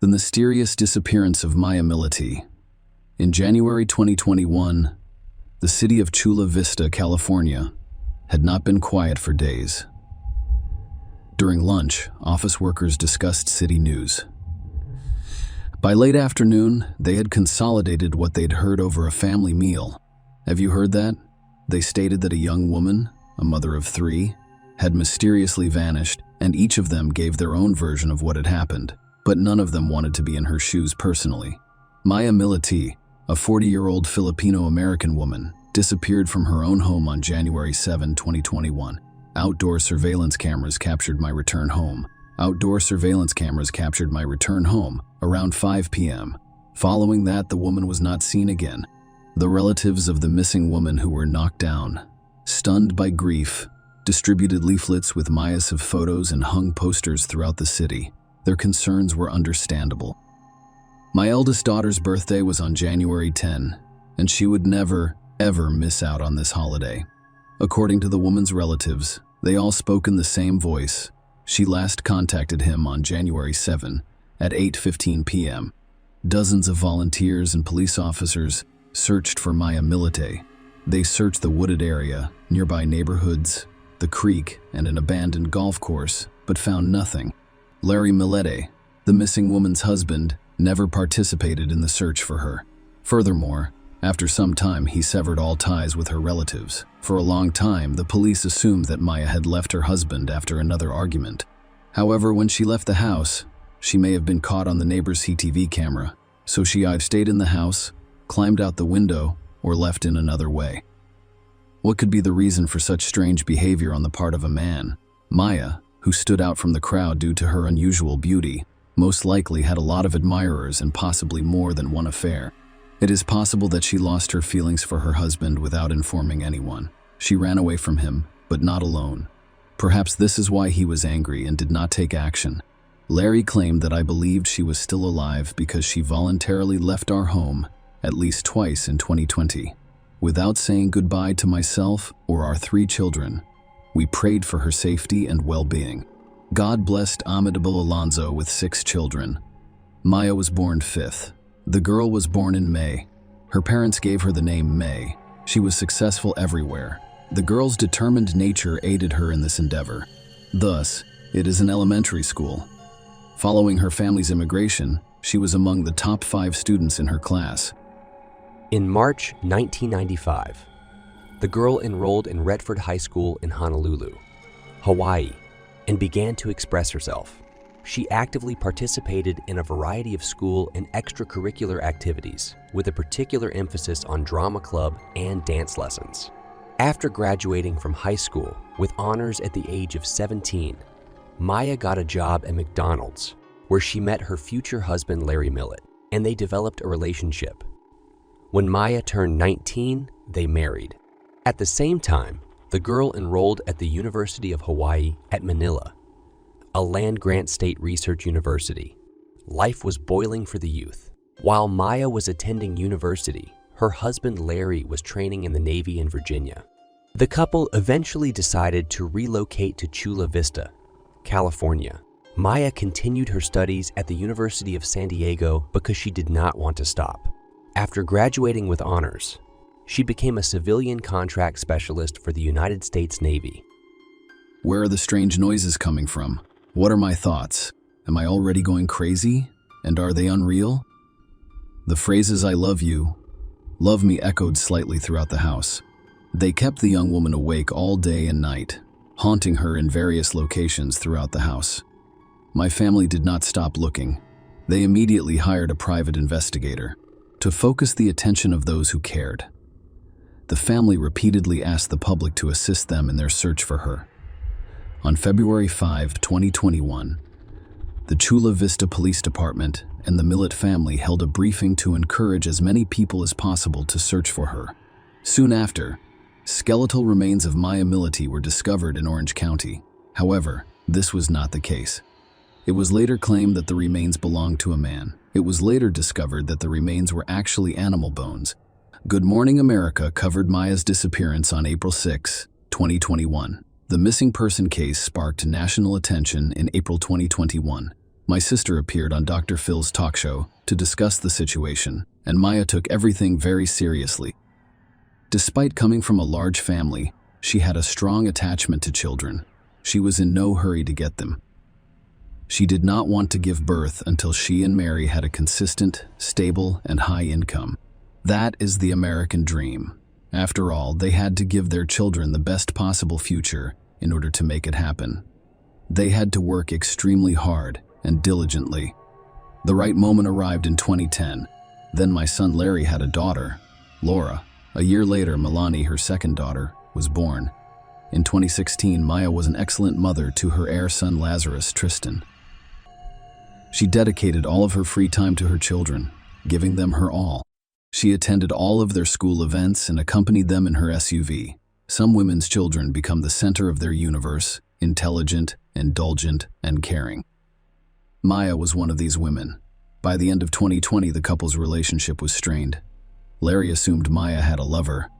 The mysterious disappearance of Maya Militi. In January 2021, the city of Chula Vista, California, had not been quiet for days. During lunch, office workers discussed city news. By late afternoon, they had consolidated what they'd heard over a family meal. Have you heard that? They stated that a young woman, a mother of 3, had mysteriously vanished, and each of them gave their own version of what had happened, but none of them wanted to be in her shoes personally. Maya Militi, a 40-year-old Filipino-American woman, disappeared from her own home on January 7, 2021. Outdoor surveillance cameras captured my return home. Outdoor surveillance cameras captured my return home around 5 p.m. Following that, the woman was not seen again. The relatives of the missing woman, who were knocked down, stunned by grief, distributed leaflets with Maya's photos and hung posters throughout the city. Their concerns were understandable. My eldest daughter's birthday was on January 10, and she would never, ever miss out on this holiday. According to the woman's relatives, they all spoke in the same voice. She last contacted him on January 7 at 8:15 p.m. Dozens of volunteers and police officers searched for Maya Militi. They searched the wooded area, nearby neighborhoods, the creek, and an abandoned golf course, but found nothing. Larry Militi, the missing woman's husband, never participated in the search for her. Furthermore, after some time, he severed all ties with her relatives. For a long time, the police assumed that Maya had left her husband after another argument. However, when she left the house, she may have been caught on the neighbor's CCTV camera, so she either stayed in the house, climbed out the window, or left in another way. What could be the reason for such strange behavior on the part of a man? Maya, who stood out from the crowd due to her unusual beauty, most likely had a lot of admirers and possibly more than one affair. It is possible that she lost her feelings for her husband without informing anyone. She ran away from him, but not alone. Perhaps this is why he was angry and did not take action. Larry claimed that I believed she was still alive because she voluntarily left our home at least twice in 2020. Without saying goodbye to myself or our 3 children, we prayed for her safety and well-being. God blessed Amitabile Alonso with 6 children. Maya was born 5th. The girl was born in May. Her parents gave her the name May. She was successful everywhere. The girl's determined nature aided her in this endeavor. Thus, it is an elementary school. Following her family's immigration, she was among the top 5 students in her class. In March 1995, the girl enrolled in Redford High School in Honolulu, Hawaii, and began to express herself. She actively participated in a variety of school and extracurricular activities, with a particular emphasis on drama club and dance lessons. After graduating from high school with honors at the age of 17, Maya got a job at McDonald's, where she met her future husband Larry Millett, and they developed a relationship. When Maya turned 19, they married. At the same time, the girl enrolled at the University of Hawaii at Manila, a land-grant state research university. Life was boiling for the youth. While Maya was attending university, her husband Larry was training in the Navy in Virginia. The couple eventually decided to relocate to Chula Vista, California. Maya continued her studies at the University of San Diego because she did not want to stop. After graduating with honors, she became a civilian contract specialist for the United States Navy. Where are the strange noises coming from? What are my thoughts? Am I already going crazy? And are they unreal? The phrases "I love you," "love me" echoed slightly throughout the house. They kept the young woman awake all day and night, haunting her in various locations throughout the house. My family did not stop looking. They immediately hired a private investigator to focus the attention of those who cared. The family repeatedly asked the public to assist them in their search for her. On February 5, 2021, the Chula Vista Police Department and the Millett family held a briefing to encourage as many people as possible to search for her. Soon after, skeletal remains of Maya Millett were discovered in Orange County. However, this was not the case. It was later claimed that the remains belonged to a man. It was later discovered that the remains were actually animal bones. Good Morning America covered Maya's disappearance on April 6, 2021. The missing person case sparked national attention in April 2021. My sister appeared on Dr. Phil's talk show to discuss the situation, and Maya took everything very seriously. Despite coming from a large family, she had a strong attachment to children. She was in no hurry to get them. She did not want to give birth until she and Mary had a consistent, stable, and high income. That is the American dream. After all, they had to give their children the best possible future in order to make it happen. They had to work extremely hard and diligently. The right moment arrived in 2010. Then my son Larry had a daughter, Laura. A year later, Milani, her second daughter, was born. In 2016, Maya was an excellent mother to her heir son Lazarus, Tristan. She dedicated all of her free time to her children, giving them her all. She attended all of their school events and accompanied them in her SUV. Some women's children become the center of their universe, intelligent, indulgent, and caring. Maya was one of these women. By the end of 2020, the couple's relationship was strained. Larry assumed Maya had a lover.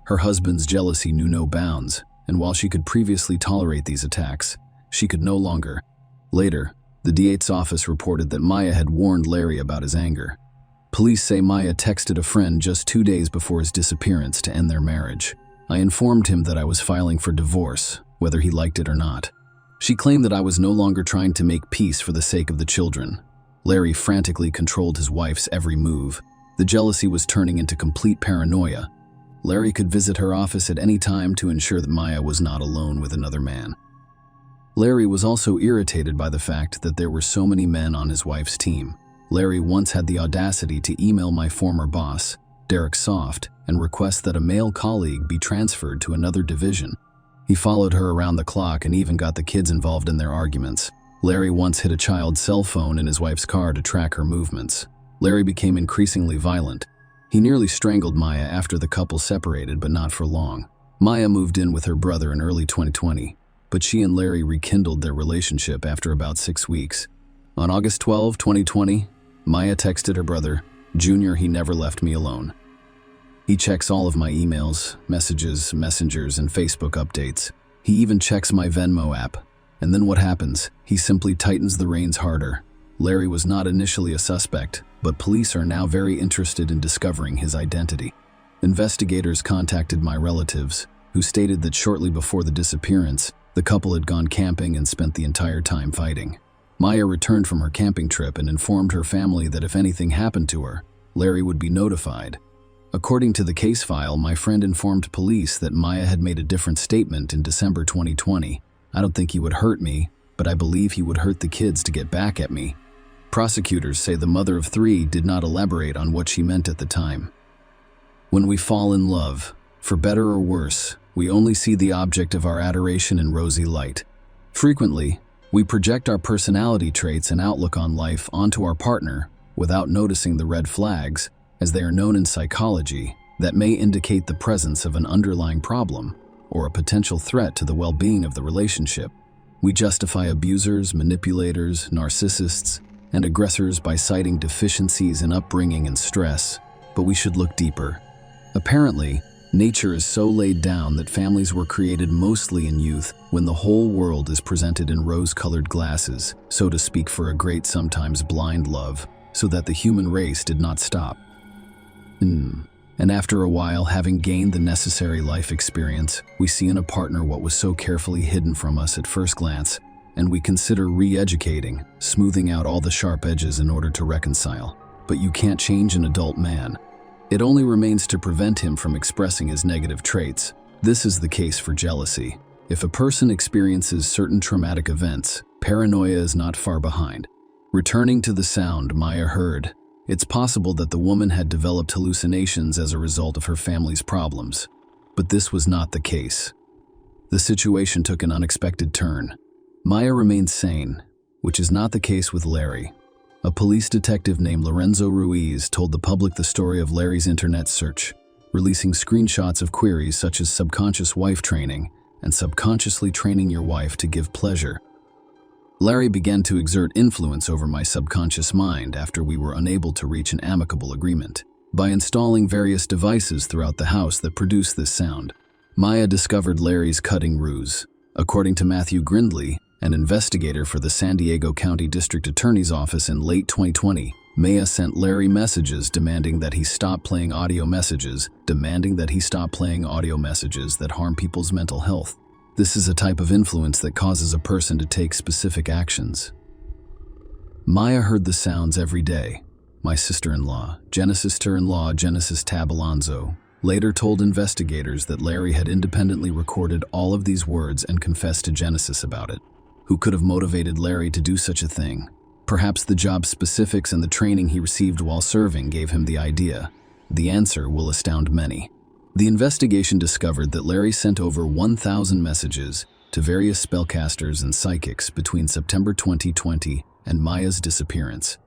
Her husband's jealousy knew no bounds, and while she could previously tolerate these attacks, she could no longer. Later, the DA's office reported that Maya had warned Larry about his anger. Police say Maya texted a friend just 2 days before his disappearance to end their marriage. I informed him that I was filing for divorce, whether he liked it or not. She claimed that I was no longer trying to make peace for the sake of the children. Larry frantically controlled his wife's every move. The jealousy was turning into complete paranoia. Larry could visit her office at any time to ensure that Maya was not alone with another man. Larry was also irritated by the fact that there were so many men on his wife's team. Larry once had the audacity to email my former boss, Derek Soft, and request that a male colleague be transferred to another division. He followed her around the clock and even got the kids involved in their arguments. Larry once hid a child's cell phone in his wife's car to track her movements. Larry became increasingly violent. He nearly strangled Maya after the couple separated, but not for long. Maya moved in with her brother in early 2020, but she and Larry rekindled their relationship after about 6 weeks. On August 12, 2020, Maya texted her brother, Junior, he never left me alone. He checks all of my emails, messages, messengers, and Facebook updates. He even checks my Venmo app. And then what happens? He simply tightens the reins harder. Larry was not initially a suspect, but police are now very interested in discovering his identity. Investigators contacted my relatives, who stated that shortly before the disappearance, the couple had gone camping and spent the entire time fighting. Maya returned from her camping trip and informed her family that if anything happened to her, Larry would be notified. According to the case file, my friend informed police that Maya had made a different statement in December 2020. I don't think he would hurt me, but I believe he would hurt the kids to get back at me. Prosecutors say the mother of 3 did not elaborate on what she meant at the time. When we fall in love, for better or worse, we only see the object of our adoration in rosy light. Frequently, we project our personality traits and outlook on life onto our partner without noticing the red flags, as they are known in psychology, that may indicate the presence of an underlying problem or a potential threat to the well-being of the relationship. We justify abusers, manipulators, narcissists, and aggressors by citing deficiencies in upbringing and stress, but we should look deeper. Apparently, nature is so laid down that families were created mostly in youth when the whole world is presented in rose-colored glasses, so to speak, for a great, sometimes blind love, so that the human race did not stop. And after a while, having gained the necessary life experience, we see in a partner what was so carefully hidden from us at first glance, and we consider re-educating, smoothing out all the sharp edges in order to reconcile. But you can't change an adult man. It only remains to prevent him from expressing his negative traits. This is the case for jealousy. If a person experiences certain traumatic events, paranoia is not far behind. Returning to the sound Maya heard, it's possible that the woman had developed hallucinations as a result of her family's problems. But this was not the case. The situation took an unexpected turn. Maya remained sane, which is not the case with Larry. A police detective named Lorenzo Ruiz told the public the story of Larry's internet search, releasing screenshots of queries such as subconscious wife training and subconsciously training your wife to give pleasure. Larry began to exert influence over my subconscious mind after we were unable to reach an amicable agreement. By installing various devices throughout the house that produce this sound, Maya discovered Larry's cutting ruse. According to Matthew Grindley, an investigator for the San Diego County District Attorney's Office in late 2020, Maya sent Larry messages demanding that he stop playing audio messages that harm people's mental health. This is a type of influence that causes a person to take specific actions. Maya heard the sounds every day. My sister-in-law, Genesis Tab Alonzo, later told investigators that Larry had independently recorded all of these words and confessed to Genesis about it. Who could have motivated Larry to do such a thing? Perhaps the job specifics and the training he received while serving gave him the idea. The answer will astound many. The investigation discovered that Larry sent over 1,000 messages to various spellcasters and psychics between September 2020 and Maya's disappearance.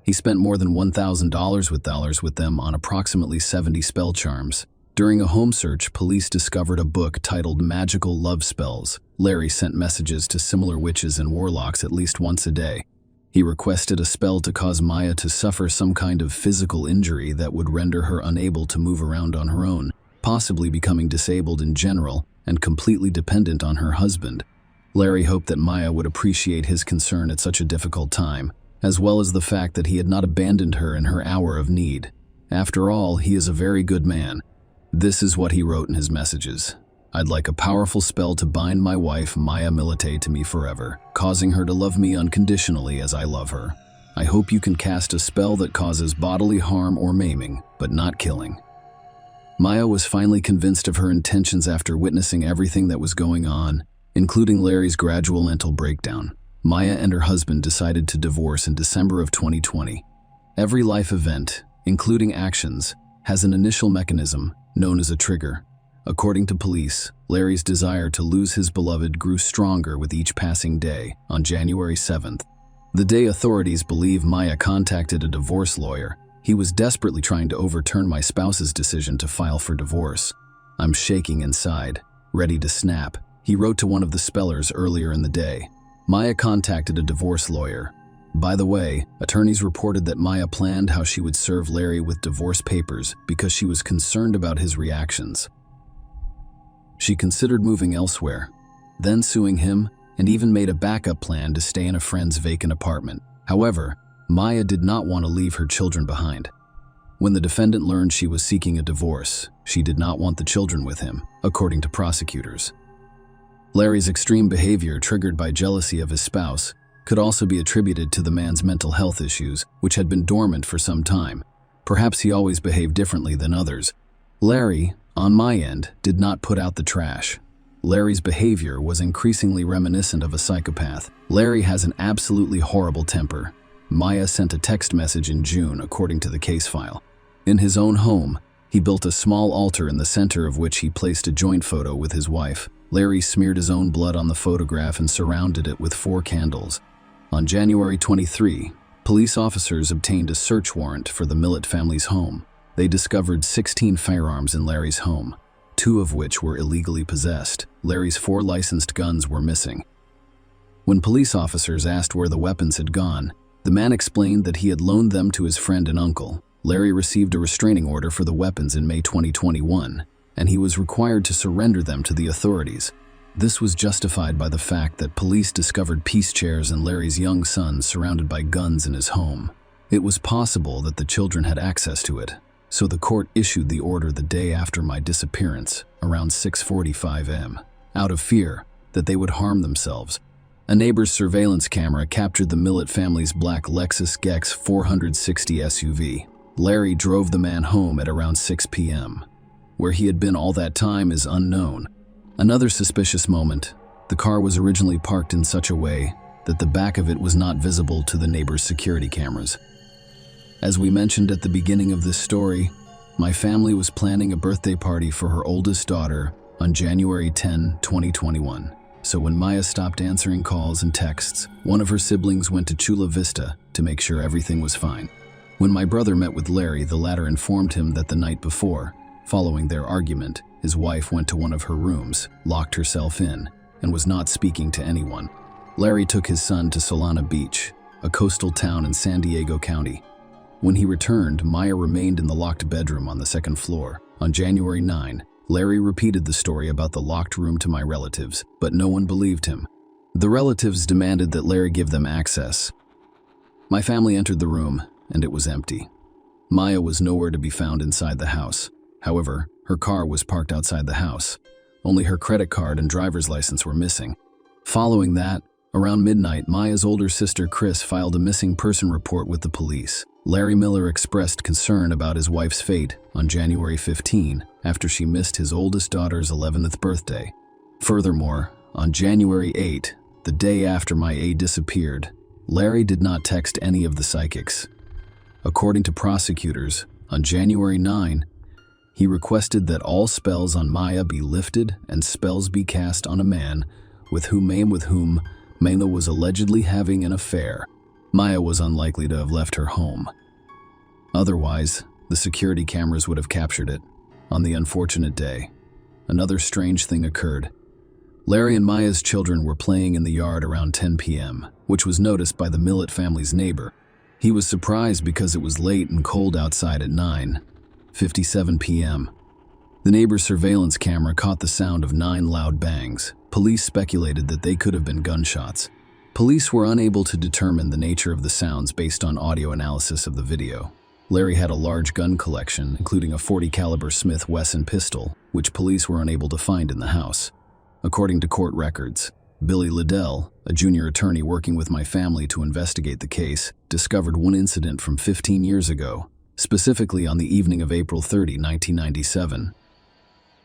He spent more than $1,000 with them on approximately 70 spell charms. During a home search, police discovered a book titled Magical Love Spells. Larry sent messages to similar witches and warlocks at least once a day. He requested a spell to cause Maya to suffer some kind of physical injury that would render her unable to move around on her own, possibly becoming disabled in general and completely dependent on her husband. Larry hoped that Maya would appreciate his concern at such a difficult time, as well as the fact that he had not abandoned her in her hour of need. After all, he is a very good man. This is what he wrote in his messages. I'd like a powerful spell to bind my wife, Maya Milite, to me forever, causing her to love me unconditionally as I love her. I hope you can cast a spell that causes bodily harm or maiming, but not killing. Maya was finally convinced of her intentions after witnessing everything that was going on, including Larry's gradual mental breakdown. Maya and her husband decided to divorce in December of 2020. Every life event, including actions, has an initial mechanism known as a trigger. According to police, Larry's desire to lose his beloved grew stronger with each passing day. On January 7th, the day authorities believe Maya contacted a divorce lawyer, he was desperately trying to overturn my spouse's decision to file for divorce. I'm shaking inside, ready to snap, he wrote to one of the spellers earlier in the day. Maya contacted a divorce lawyer. By the way, attorneys reported that Maya planned how she would serve Larry with divorce papers because she was concerned about his reactions. She considered moving elsewhere, then suing him, and even made a backup plan to stay in a friend's vacant apartment. However, Maya did not want to leave her children behind. When the defendant learned she was seeking a divorce, she did not want the children with him, according to prosecutors. Larry's extreme behavior, triggered by jealousy of his spouse, could also be attributed to the man's mental health issues, which had been dormant for some time. Perhaps he always behaved differently than others. Larry, on my end, did not put out the trash. Larry's behavior was increasingly reminiscent of a psychopath. Larry has an absolutely horrible temper. Maya sent a text message in June, according to the case file. In his own home, he built a small altar in the center of which he placed a joint photo with his wife. Larry smeared his own blood on the photograph and surrounded it with 4 candles. On January 23, police officers obtained a search warrant for the Millett family's home. They discovered 16 firearms in Larry's home, 2 of which were illegally possessed. Larry's 4 licensed guns were missing. When police officers asked where the weapons had gone, the man explained that he had loaned them to his friend and uncle. Larry received a restraining order for the weapons in May 2021, and he was required to surrender them to the authorities. This was justified by the fact that police discovered peace chairs and Larry's young son surrounded by guns in his home. It was possible that the children had access to it, so the court issued the order the day after my disappearance, around 6:45 a.m., out of fear that they would harm themselves. A neighbor's surveillance camera captured the Millett family's black Lexus GX 460 SUV. Larry drove the man home at around 6 p.m. Where he had been all that time is unknown. Another suspicious moment: the car was originally parked in such a way that the back of it was not visible to the neighbor's security cameras. As we mentioned at the beginning of this story, my family was planning a birthday party for her oldest daughter on January 10, 2021. So when Maya stopped answering calls and texts, one of her siblings went to Chula Vista to make sure everything was fine. When my brother met with Larry, the latter informed him that the night before, following their argument, his wife went to one of her rooms, locked herself in, and was not speaking to anyone. Larry took his son to Solana Beach, a coastal town in San Diego County. When he returned, Maya remained in the locked bedroom on the 2nd floor. On January 9, Larry repeated the story about the locked room to my relatives, but no one believed him. The relatives demanded that Larry give them access. My family entered the room, and it was empty. Maya was nowhere to be found inside the house. However, her car was parked outside the house. Only her credit card and driver's license were missing. Following that, around midnight, Maya's older sister Chris filed a missing person report with the police. Larry Miller expressed concern about his wife's fate on January 15 after she missed his oldest daughter's 11th birthday. Furthermore, on January 8, the day after my aide disappeared, Larry did not text any of the psychics. According to prosecutors, on January 9, he requested that all spells on Maya be lifted and spells be cast on a man with whom Maya was allegedly having an affair. Maya was unlikely to have left her home. Otherwise, the security cameras would have captured it. On the unfortunate day, another strange thing occurred. Larry and Maya's children were playing in the yard around 10 p.m., which was noticed by the Millett family's neighbor. He was surprised because it was late and cold outside at 9:57 p.m. The neighbor's surveillance camera caught the sound of 9 loud bangs. Police speculated that they could have been gunshots. Police were unable to determine the nature of the sounds based on audio analysis of the video. Larry had a large gun collection, including a .40 caliber Smith & Wesson pistol, which police were unable to find in the house. According to court records, Billy Liddell, a junior attorney working with my family to investigate the case, discovered one incident from 15 years ago, specifically on the evening of April 30, 1997.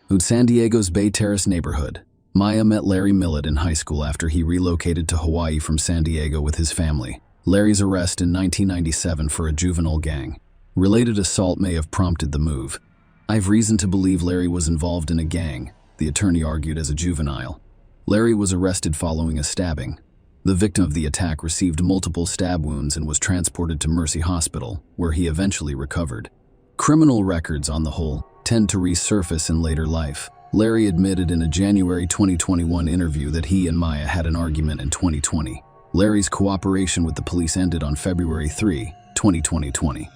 In San Diego's Bay Terrace neighborhood, Maya met Larry Millett in high school after he relocated to Hawaii from San Diego with his family. Larry's arrest in 1997 for a juvenile gang related assault may have prompted the move. I have reason to believe Larry was involved in a gang, the attorney argued as a juvenile. Larry was arrested following a stabbing. The victim of the attack received multiple stab wounds and was transported to Mercy Hospital, where he eventually recovered. Criminal records, on the whole, tend to resurface in later life. Larry admitted in a January 2021 interview that he and Maya had an argument in 2020. Larry's cooperation with the police ended on February 3, 2020.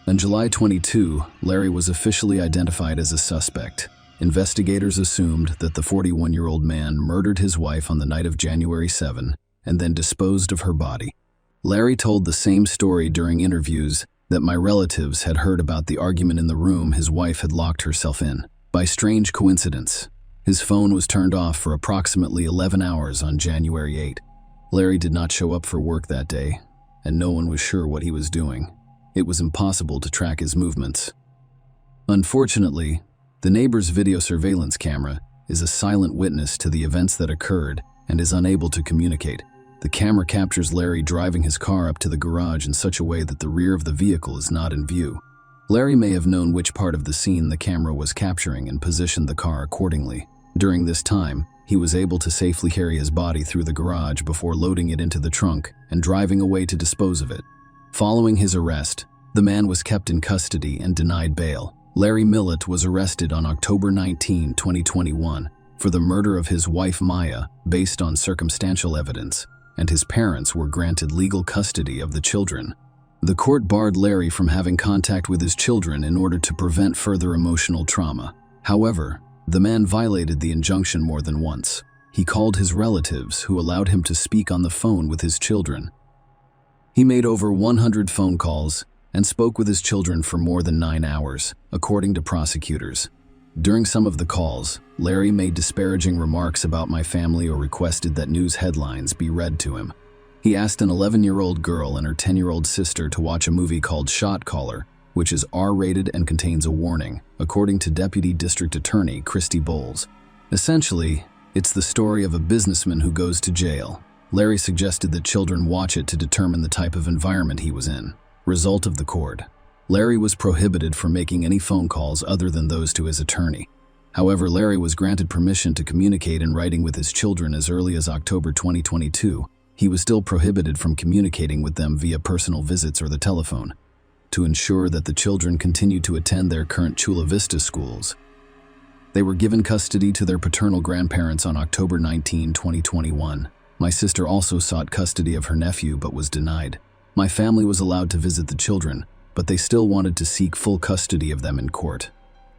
On July 22, Larry was officially identified as a suspect. Investigators assumed that the 41-year-old man murdered his wife on the night of January 7 and then disposed of her body. Larry told the same story during interviews that my relatives had heard about the argument in the room his wife had locked herself in. By strange coincidence, his phone was turned off for approximately 11 hours on January 8. Larry did not show up for work that day, and no one was sure what he was doing. It was impossible to track his movements. Unfortunately, the neighbor's video surveillance camera is a silent witness to the events that occurred and is unable to communicate. The camera captures Larry driving his car up to the garage in such a way that the rear of the vehicle is not in view. Larry may have known which part of the scene the camera was capturing and positioned the car accordingly. During this time, he was able to safely carry his body through the garage before loading it into the trunk and driving away to dispose of it. Following his arrest, the man was kept in custody and denied bail. Larry Millett was arrested on October 19, 2021, for the murder of his wife Maya based on circumstantial evidence, and his parents were granted legal custody of the children. The court barred Larry from having contact with his children in order to prevent further emotional trauma. However, the man violated the injunction more than once. He called his relatives, who allowed him to speak on the phone with his children. He made over 100 phone calls and spoke with his children for more than 9 hours, according to prosecutors. During some of the calls, Larry made disparaging remarks about my family or requested that news headlines be read to him. He asked an 11-year-old girl and her 10-year-old sister to watch a movie called Shot Caller, which is R-rated and contains a warning, according to Deputy District Attorney Christy Bowles. Essentially, it's the story of a businessman who goes to jail. Larry suggested that children watch it to determine the type of environment he was in. Result of the court: Larry was prohibited from making any phone calls other than those to his attorney. However, Larry was granted permission to communicate in writing with his children as early as October 2022. He was still prohibited from communicating with them via personal visits or the telephone. To ensure that the children continued to attend their current Chula Vista schools, they were given custody to their paternal grandparents on October 19, 2021. My sister also sought custody of her nephew but was denied. My family was allowed to visit the children, but they still wanted to seek full custody of them in court.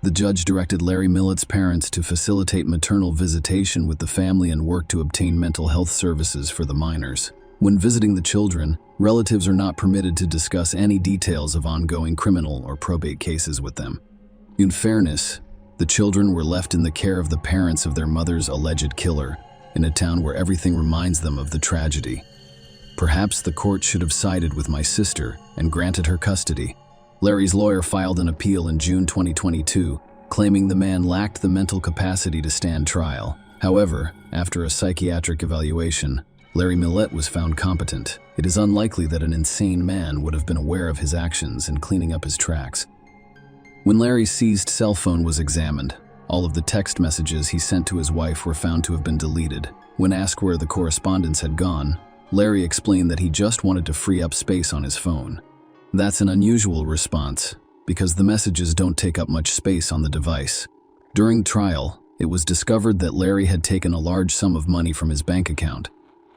The judge directed Larry Millett's parents to facilitate maternal visitation with the family and work to obtain mental health services for the minors. When visiting the children, relatives are not permitted to discuss any details of ongoing criminal or probate cases with them. In fairness, the children were left in the care of the parents of their mother's alleged killer, in a town where everything reminds them of the tragedy. Perhaps the court should have sided with my sister and granted her custody. Larry's lawyer filed an appeal in June 2022, claiming the man lacked the mental capacity to stand trial. However, after a psychiatric evaluation, Larry Millett was found competent. It is unlikely that an insane man would have been aware of his actions in cleaning up his tracks. When Larry's seized cell phone was examined, all of the text messages he sent to his wife were found to have been deleted. When asked where the correspondence had gone, Larry explained that he just wanted to free up space on his phone. That's an unusual response, because the messages don't take up much space on the device. During trial, it was discovered that Larry had taken a large sum of money from his bank account.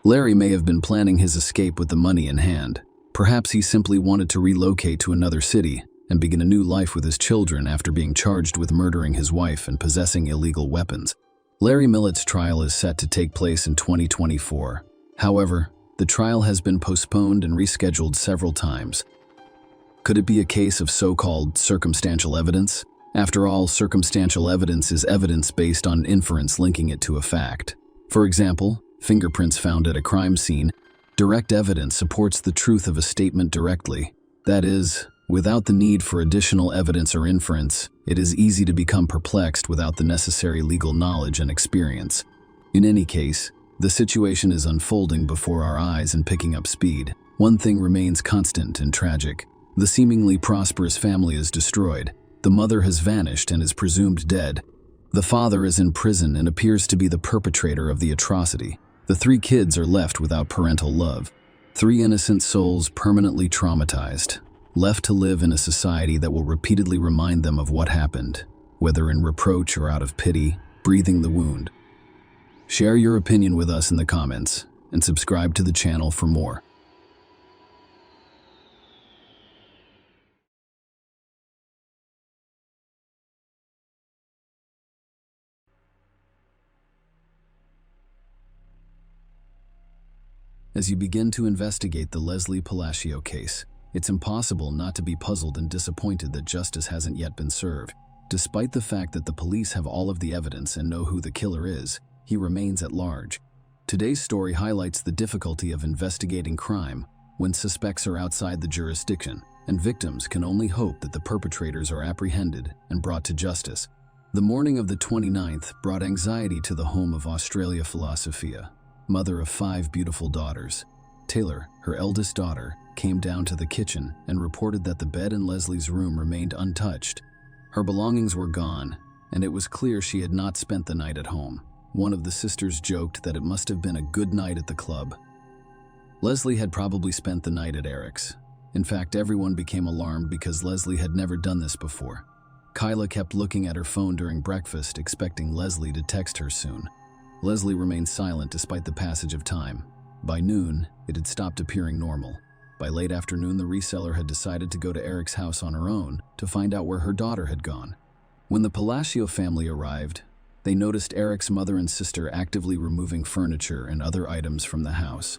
Larry may have been planning his escape with the money in hand. Perhaps he simply wanted to relocate to another city and begin a new life with his children after being charged with murdering his wife and possessing illegal weapons. Larry Millett's trial is set to take place in 2024. However, the trial has been postponed and rescheduled several times. Could it be a case of so-called circumstantial evidence? After all, circumstantial evidence is evidence based on inference linking it to a fact. For example, fingerprints found at a crime scene. Direct evidence supports the truth of a statement directly. That is, without the need for additional evidence or inference, it is easy to become perplexed without the necessary legal knowledge and experience. In any case, the situation is unfolding before our eyes and picking up speed. One thing remains constant and tragic. The seemingly prosperous family is destroyed. The mother has vanished and is presumed dead. The father is in prison and appears to be the perpetrator of the atrocity. The 3 kids are left without parental love. 3 innocent souls permanently traumatized, left to live in a society that will repeatedly remind them of what happened, whether in reproach or out of pity, breathing the wound. Share your opinion with us in the comments, and subscribe to the channel for more. As you begin to investigate the Leslie Palacio case, it's impossible not to be puzzled and disappointed that justice hasn't yet been served. Despite the fact that the police have all of the evidence and know who the killer is, he remains at large. Today's story highlights the difficulty of investigating crime when suspects are outside the jurisdiction, and victims can only hope that the perpetrators are apprehended and brought to justice. The morning of the 29th brought anxiety to the home of Australia Philosophia, mother of 5 beautiful daughters. Taylor, her eldest daughter, came down to the kitchen and reported that the bed in Leslie's room remained untouched. Her belongings were gone, and it was clear she had not spent the night at home. One of the sisters joked that it must have been a good night at the club. Leslie had probably spent the night at Eric's. In fact, everyone became alarmed because Leslie had never done this before. Kyla kept looking at her phone during breakfast, expecting Leslie to text her soon. Leslie remained silent despite the passage of time. By noon, it had stopped appearing normal. By late afternoon, the reseller had decided to go to Eric's house on her own to find out where her daughter had gone. When the Palacio family arrived, they noticed Eric's mother and sister actively removing furniture and other items from the house.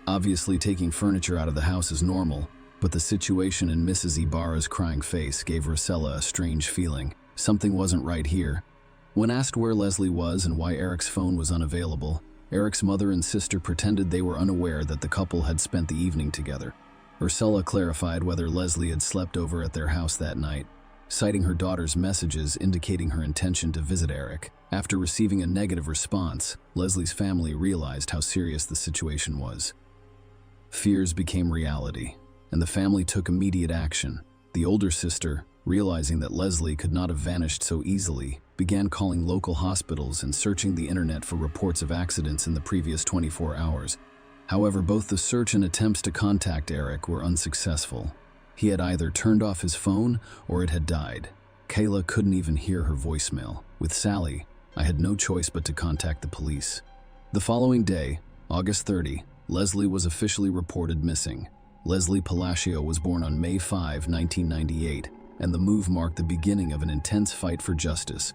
Obviously, taking furniture out of the house is normal, but the situation in Mrs. Ibarra's crying face gave Rosella a strange feeling. Something wasn't right here. When asked where Leslie was and why Eric's phone was unavailable, Eric's mother and sister pretended they were unaware that the couple had spent the evening together. Rosella clarified whether Leslie had slept over at their house that night, citing her daughter's messages indicating her intention to visit Eric. After receiving a negative response, Leslie's family realized how serious the situation was. Fears became reality, and the family took immediate action. The older sister, realizing that Leslie could not have vanished so easily, began calling local hospitals and searching the internet for reports of accidents in the previous 24 hours. However, both the search and attempts to contact Eric were unsuccessful. He had either turned off his phone or it had died. Kayla couldn't even hear her voicemail. With Sally, I had no choice but to contact the police. The following day, August 30, Leslie was officially reported missing. Leslie Palacio was born on May 5, 1998, and the move marked the beginning of an intense fight for justice.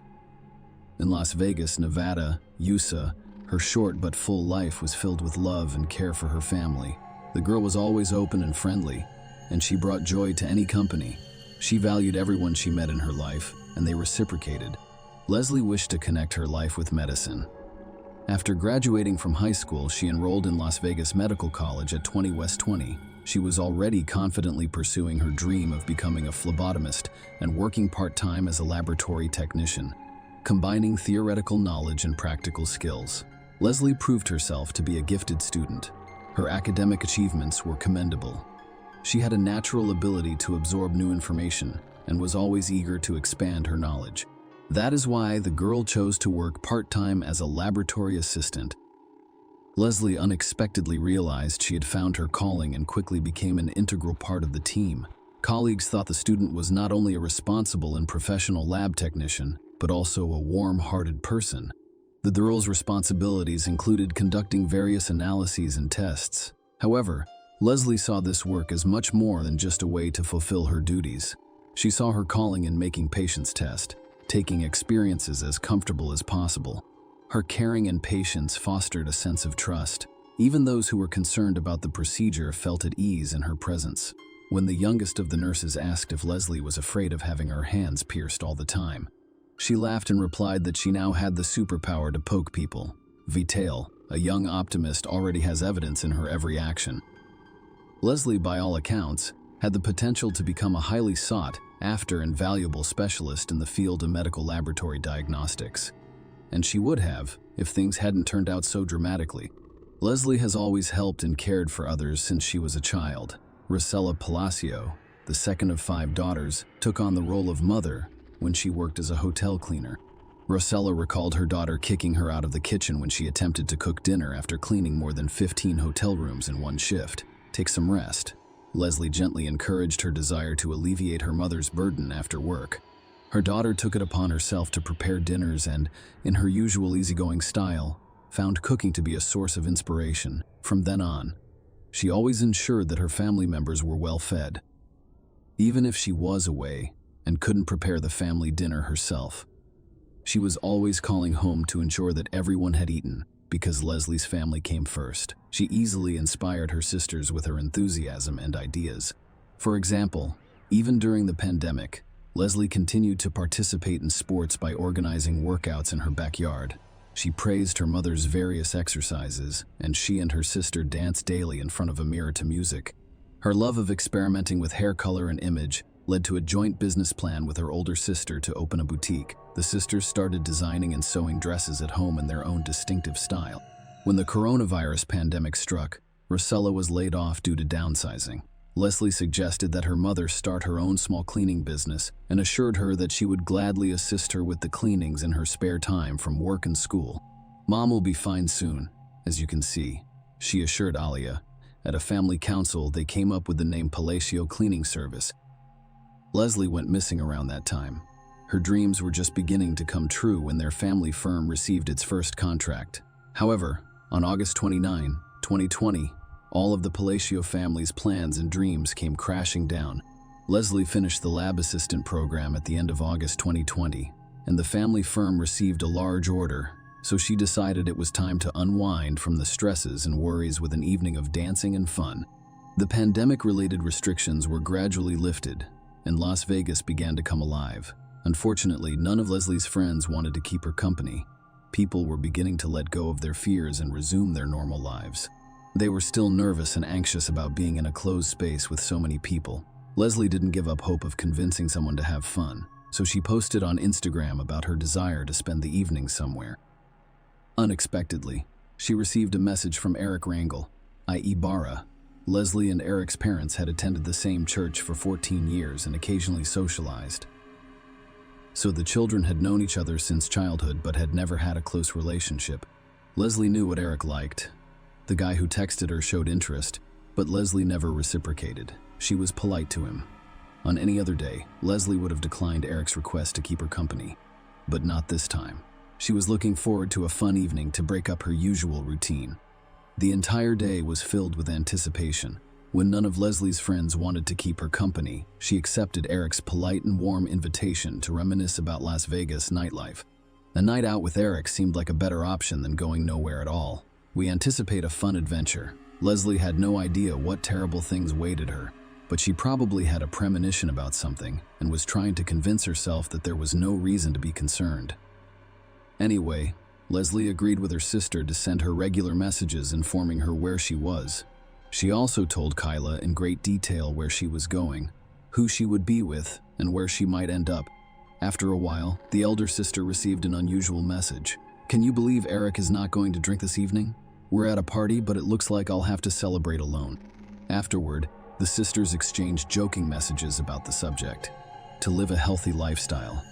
In Las Vegas, Nevada, USA, her short but full life was filled with love and care for her family. The girl was always open and friendly, and she brought joy to any company. She valued everyone she met in her life, and they reciprocated. Leslie wished to connect her life with medicine. After graduating from high school, she enrolled in Las Vegas Medical College at 20 West 20. She was already confidently pursuing her dream of becoming a phlebotomist and working part-time as a laboratory technician, combining theoretical knowledge and practical skills. Leslie proved herself to be a gifted student. Her academic achievements were commendable. She had a natural ability to absorb new information and was always eager to expand her knowledge. That is why the girl chose to work part-time as a laboratory assistant. Leslie unexpectedly realized she had found her calling and quickly became an integral part of the team. Colleagues thought the student was not only a responsible and professional lab technician, but also a warm-hearted person. The girl's responsibilities included conducting various analyses and tests. However, Leslie saw this work as much more than just a way to fulfill her duties. She saw her calling in making patients test, taking experiences as comfortable as possible. Her caring and patience fostered a sense of trust. Even those who were concerned about the procedure felt at ease in her presence. When the youngest of the nurses asked if Leslie was afraid of having her hands pierced all the time, she laughed and replied that she now had the superpower to poke people. Vital, a young optimist, already has evidence in her every action. Leslie, by all accounts, had the potential to become a highly sought after and valuable specialist in the field of medical laboratory diagnostics. And she would have, if things hadn't turned out so dramatically. Leslie has always helped and cared for others since she was a child. Rosella Palacio, the second of 5 daughters, took on the role of mother when she worked as a hotel cleaner. Rosella recalled her daughter kicking her out of the kitchen when she attempted to cook dinner after cleaning more than 15 hotel rooms in one shift. Take some rest. Leslie gently encouraged her desire to alleviate her mother's burden after work. Her daughter took it upon herself to prepare dinners and, in her usual easygoing style, found cooking to be a source of inspiration. From then on, she always ensured that her family members were well fed. Even if she was away and couldn't prepare the family dinner herself, she was always calling home to ensure that everyone had eaten, because Leslie's family came first. She easily inspired her sisters with her enthusiasm and ideas. For example, even during the pandemic, Leslie continued to participate in sports by organizing workouts in her backyard. She praised her mother's various exercises, and she and her sister danced daily in front of a mirror to music. Her love of experimenting with hair color and image led to a joint business plan with her older sister to open a boutique. The sisters started designing and sewing dresses at home in their own distinctive style. When the coronavirus pandemic struck, Rosella was laid off due to downsizing. Leslie suggested that her mother start her own small cleaning business and assured her that she would gladly assist her with the cleanings in her spare time from work and school. "Mom will be fine soon, as you can see," she assured Alia. At a family council, they came up with the name Palacio Cleaning Service. Leslie went missing around that time. Her dreams were just beginning to come true when their family firm received its first contract. However, on August 29, 2020, all of the Palacio family's plans and dreams came crashing down. Leslie finished the lab assistant program at the end of August 2020, and the family firm received a large order, so she decided it was time to unwind from the stresses and worries with an evening of dancing and fun. The pandemic-related restrictions were gradually lifted, and Las Vegas began to come alive. Unfortunately, none of Leslie's friends wanted to keep her company. People were beginning to let go of their fears and resume their normal lives. They were still nervous and anxious about being in a closed space with so many people. Leslie didn't give up hope of convincing someone to have fun, so she posted on Instagram about her desire to spend the evening somewhere. Unexpectedly, she received a message from Eric Rangel, i.e. Barra. Leslie and Eric's parents had attended the same church for 14 years and occasionally socialized. So the children had known each other since childhood but had never had a close relationship. Leslie knew what Eric liked. The guy who texted her showed interest, but Leslie never reciprocated. She was polite to him. On any other day, Leslie would have declined Eric's request to keep her company, but not this time. She was looking forward to a fun evening to break up her usual routine. The entire day was filled with anticipation. When none of Leslie's friends wanted to keep her company, she accepted Eric's polite and warm invitation to reminisce about Las Vegas nightlife. A night out with Eric seemed like a better option than going nowhere at all. "We anticipate a fun adventure." Leslie had no idea what terrible things waited her, but she probably had a premonition about something and was trying to convince herself that there was no reason to be concerned. Anyway, Leslie agreed with her sister to send her regular messages informing her where she was. She also told Kyla in great detail where she was going, who she would be with, and where she might end up. After a while, the elder sister received an unusual message. "Can you believe Eric is not going to drink this evening? We're at a party, but it looks like I'll have to celebrate alone." Afterward, the sisters exchanged joking messages about the subject. To live a healthy lifestyle.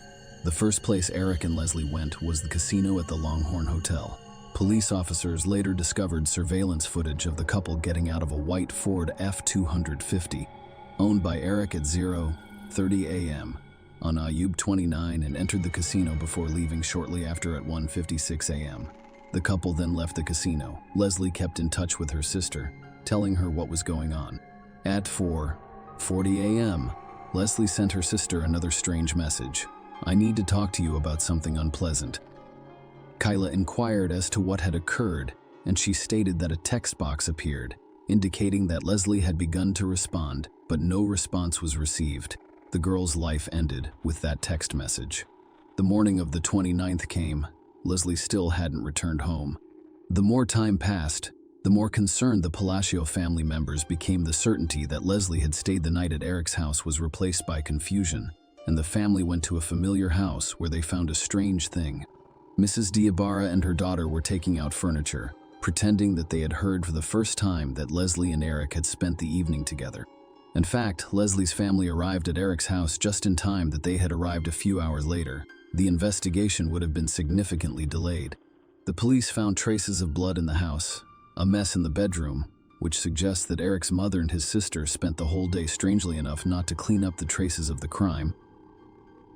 The first place Eric and Leslie went was the casino at the Longhorn Hotel. Police officers later discovered surveillance footage of the couple getting out of a white Ford F-250, owned by Eric at 0:30 a.m. on Ayub 29 and entered the casino before leaving shortly after at 1:56 a.m. The couple then left the casino. Leslie kept in touch with her sister, telling her what was going on. At 4:40 a.m., Leslie sent her sister another strange message. "I need to talk to you about something unpleasant." Kyla inquired as to what had occurred, and she stated that a text box appeared, indicating that Leslie had begun to respond, but no response was received. The girl's life ended with that text message. The morning of the 29th came. Leslie still hadn't returned home. The more time passed, the more concerned the Palacio family members became. The certainty that Leslie had stayed the night at Eric's house was replaced by confusion, and the family went to a familiar house where they found a strange thing. Mrs. Diabara and her daughter were taking out furniture, pretending that they had heard for the first time that Leslie and Eric had spent the evening together. In fact, Leslie's family arrived at Eric's house just in time that they had arrived a few hours later. The investigation would have been significantly delayed. The police found traces of blood in the house, a mess in the bedroom, which suggests that Eric's mother and his sister spent the whole day, strangely enough, not to clean up the traces of the crime,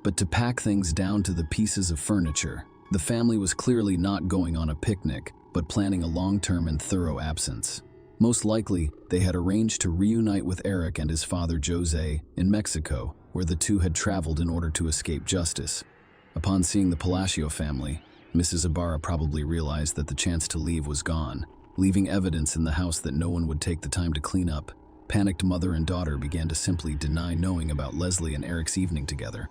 but to pack things down to the pieces of furniture. The family was clearly not going on a picnic. but planning a long-term and thorough absence. Most likely, they had arranged to reunite with Eric and his father Jose in Mexico, where the two had traveled in order to escape justice. Upon seeing the Palacio family, Mrs. Ibarra probably realized that the chance to leave was gone, leaving evidence in the house that no one would take the time to clean up. Panicked mother and daughter began to simply deny knowing about Leslie and Eric's evening together.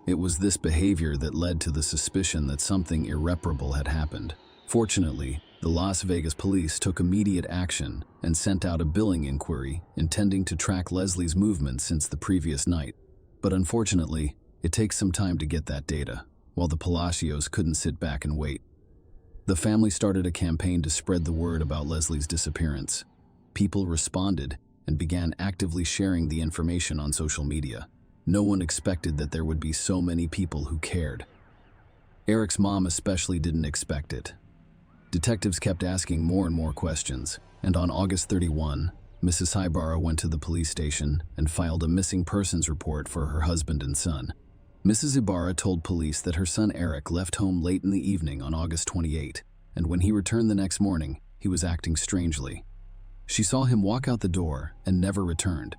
It was this behavior that led to the suspicion that something irreparable had happened. Fortunately, the Las Vegas police took immediate action and sent out a billing inquiry intending to track Leslie's movements since the previous night. But unfortunately, it takes some time to get that data, while the Palacios couldn't sit back and wait. The family started a campaign to spread the word about Leslie's disappearance. People responded and began actively sharing the information on social media. No one expected that there would be so many people who cared. Eric's mom especially didn't expect it. Detectives kept asking more and more questions, and on August 31, Mrs. Ibarra went to the police station and filed a missing persons report for her husband and son. Mrs. Ibarra told police that her son Eric left home late in the evening on August 28, and when he returned the next morning, he was acting strangely. She saw him walk out the door and never returned.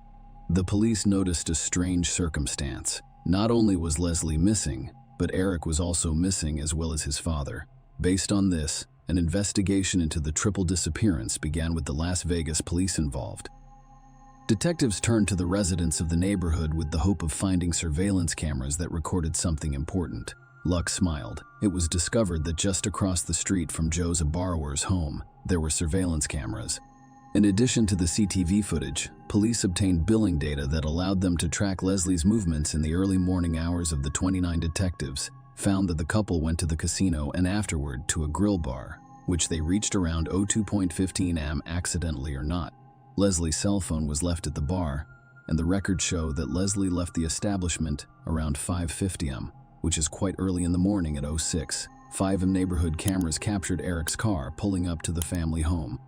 The police noticed a strange circumstance. Not only was Leslie missing, but Eric was also missing as well as his father. Based on this, an investigation into the triple disappearance began with the Las Vegas police involved. Detectives turned to the residents of the neighborhood with the hope of finding surveillance cameras that recorded something important. Luck smiled. It was discovered that just across the street from Joe's borrower's home, there were surveillance cameras. In addition to the CTV footage, police obtained billing data that allowed them to track Leslie's movements in the early morning hours. Of the 29 detectives found that the couple went to the casino and afterward to a grill bar, which they reached around 02:15 am accidentally or not. Leslie's cell phone was left at the bar, and the records show that Leslie left the establishment around 5:50 am, which is quite early in the morning. At 06:05 am, neighborhood cameras captured Eric's car pulling up to the family home.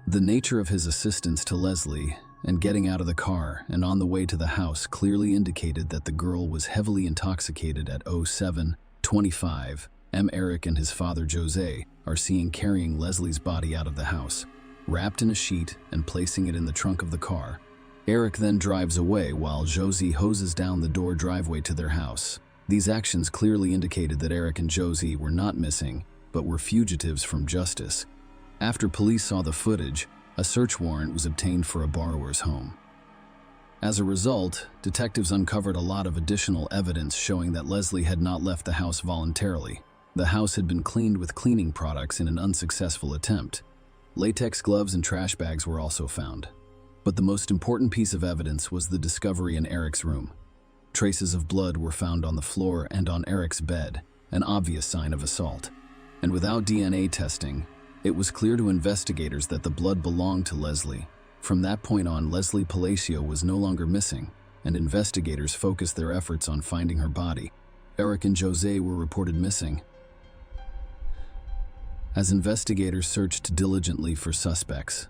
The nature of his assistance to Leslie and getting out of the car and on the way to the house clearly indicated that the girl was heavily intoxicated. At 07:25 am, Eric and his father Jose are seen carrying Leslie's body out of the house, wrapped in a sheet and placing it in the trunk of the car. Eric then drives away while Josie hoses down the door driveway to their house. These actions clearly indicated that Eric and Josie were not missing, but were fugitives from justice. After police saw the footage, a search warrant was obtained for a borrower's home. As a result, detectives uncovered a lot of additional evidence showing that Leslie had not left the house voluntarily. The house had been cleaned with cleaning products in an unsuccessful attempt. Latex gloves and trash bags were also found. But the most important piece of evidence was the discovery in Eric's room. Traces of blood were found on the floor and on Eric's bed, an obvious sign of assault. And without DNA testing, it was clear to investigators that the blood belonged to Leslie. From that point on, Leslie Palacio was no longer missing, and investigators focused their efforts on finding her body. Eric and Jose were reported missing. As investigators searched diligently for suspects,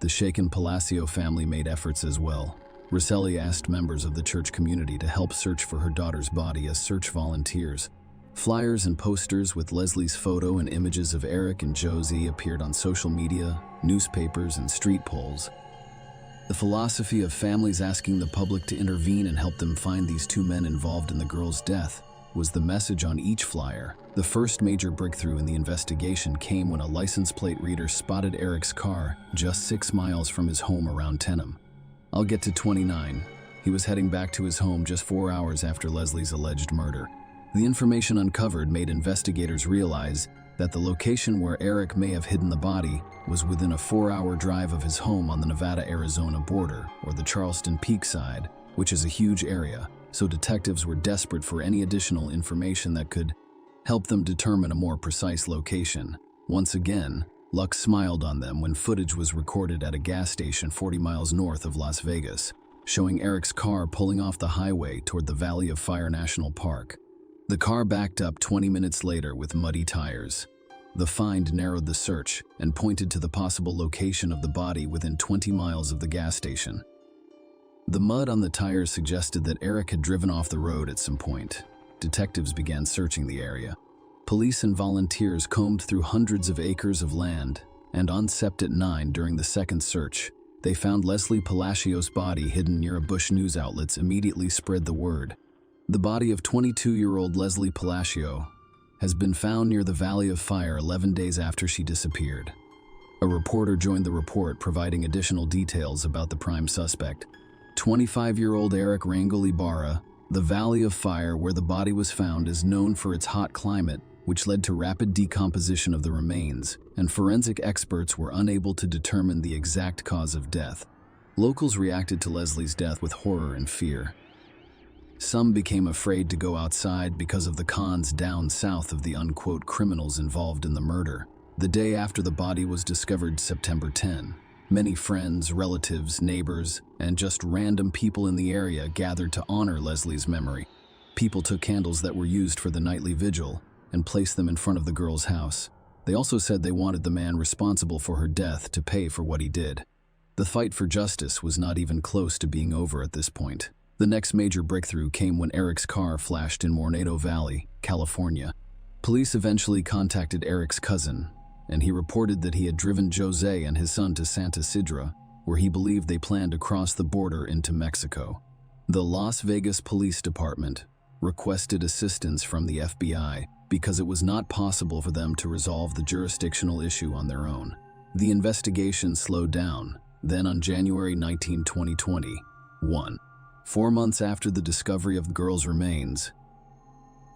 the shaken Palacio family made efforts as well. Rosselli asked members of the church community to help search for her daughter's body as search volunteers. Flyers and posters with Leslie's photo and images of Eric and Josie appeared on social media, newspapers, and street poles. The philosophy of families asking the public to intervene and help them find these two men involved in the girl's death was the message on each flyer. The first major breakthrough in the investigation came when a license plate reader spotted Eric's car just 6 miles from his home around 10 am. I'll get to 29. He was heading back to his home just 4 hours after Leslie's alleged murder. The information uncovered made investigators realize that the location where Eric may have hidden the body was within a 4-hour drive of his home on the Nevada-Arizona border, or the Charleston Peak side, which is a huge area, so detectives were desperate for any additional information that could help them determine a more precise location. Once again, luck smiled on them when footage was recorded at a gas station 40 miles north of Las Vegas, showing Eric's car pulling off the highway toward the Valley of Fire National Park. The car backed up 20 minutes later with muddy tires. The find narrowed the search and pointed to the possible location of the body within 20 miles of the gas station. The mud on the tires suggested that Eric had driven off the road at some point. Detectives began searching the area. Police and volunteers combed through hundreds of acres of land, and on Sept at 9 during the second search, they found Leslie Palacios' body hidden near a bush. News outlets immediately spread the word. The body of 22-year-old Leslie Palacio has been found near the Valley of Fire 11 days after she disappeared. A reporter joined the report, providing additional details about the prime suspect, 25-year-old Eric Rangel Ibarra. The Valley of Fire, where the body was found, is known for its hot climate, which led to rapid decomposition of the remains, and forensic experts were unable to determine the exact cause of death. Locals reacted to Leslie's death with horror and fear. Some became afraid to go outside because of the cons down south of the unquote criminals involved in the murder. The day after the body was discovered, September 10, many friends, relatives, neighbors, and just random people in the area gathered to honor Leslie's memory. People took candles that were used for the nightly vigil and placed them in front of the girl's house. They also said they wanted the man responsible for her death to pay for what he did. The fight for justice was not even close to being over at this point. The next major breakthrough came when Eric's car flashed in Mornado Valley, California. Police eventually contacted Eric's cousin, and he reported that he had driven Jose and his son to Santa Sidra, where he believed they planned to cross the border into Mexico. The Las Vegas Police Department requested assistance from the FBI because it was not possible for them to resolve the jurisdictional issue on their own. The investigation slowed down. Then on January 19, 2021, 4 months after the discovery of the girl's remains,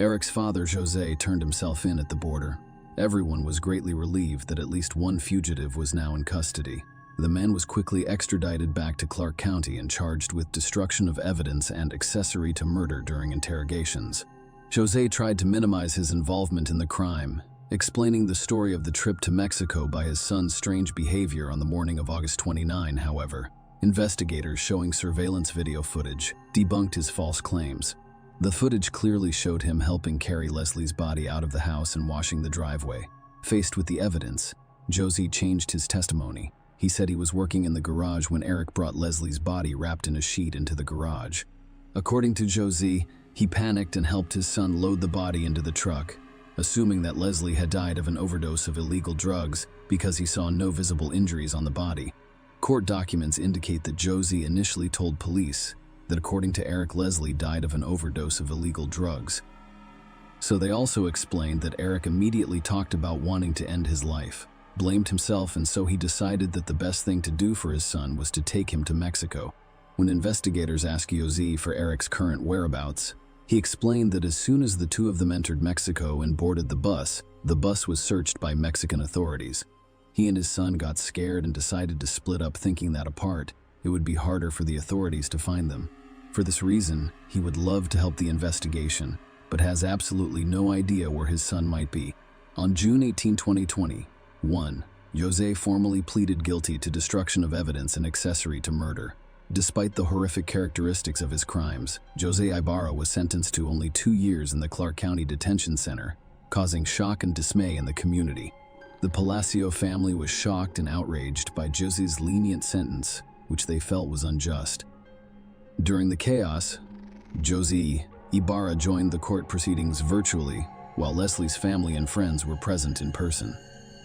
Eric's father, Jose, turned himself in at the border. Everyone was greatly relieved that at least one fugitive was now in custody. The man was quickly extradited back to Clark County and charged with destruction of evidence and accessory to murder during interrogations. Jose tried to minimize his involvement in the crime, explaining the story of the trip to Mexico by his son's strange behavior on the morning of August 29. However, investigators showing surveillance video footage debunked his false claims. The footage clearly showed him helping carry Leslie's body out of the house and washing the driveway. Faced with the evidence, Jose changed his testimony. He said he was working in the garage when Eric brought Leslie's body wrapped in a sheet into the garage. According to Jose, he panicked and helped his son load the body into the truck, assuming that Leslie had died of an overdose of illegal drugs because he saw no visible injuries on the body. Court documents indicate that Jose initially told police that according to Eric, Leslie died of an overdose of illegal drugs. So they also explained that Eric immediately talked about wanting to end his life, blamed himself, and so he decided that the best thing to do for his son was to take him to Mexico. When investigators asked Jose for Eric's current whereabouts, he explained that as soon as the two of them entered Mexico and boarded the bus was searched by Mexican authorities. He and his son got scared and decided to split up, thinking that apart, it would be harder for the authorities to find them. For this reason, he would love to help the investigation, but has absolutely no idea where his son might be. On June 18, 2021, Jose formally pleaded guilty to destruction of evidence and accessory to murder. Despite the horrific characteristics of his crimes, Jose Ibarra was sentenced to only 2 years in the Clark County Detention Center, causing shock and dismay in the community. The Palacio family was shocked and outraged by Jose's lenient sentence, which they felt was unjust. During the chaos, Jose Ibarra joined the court proceedings virtually, while Leslie's family and friends were present in person.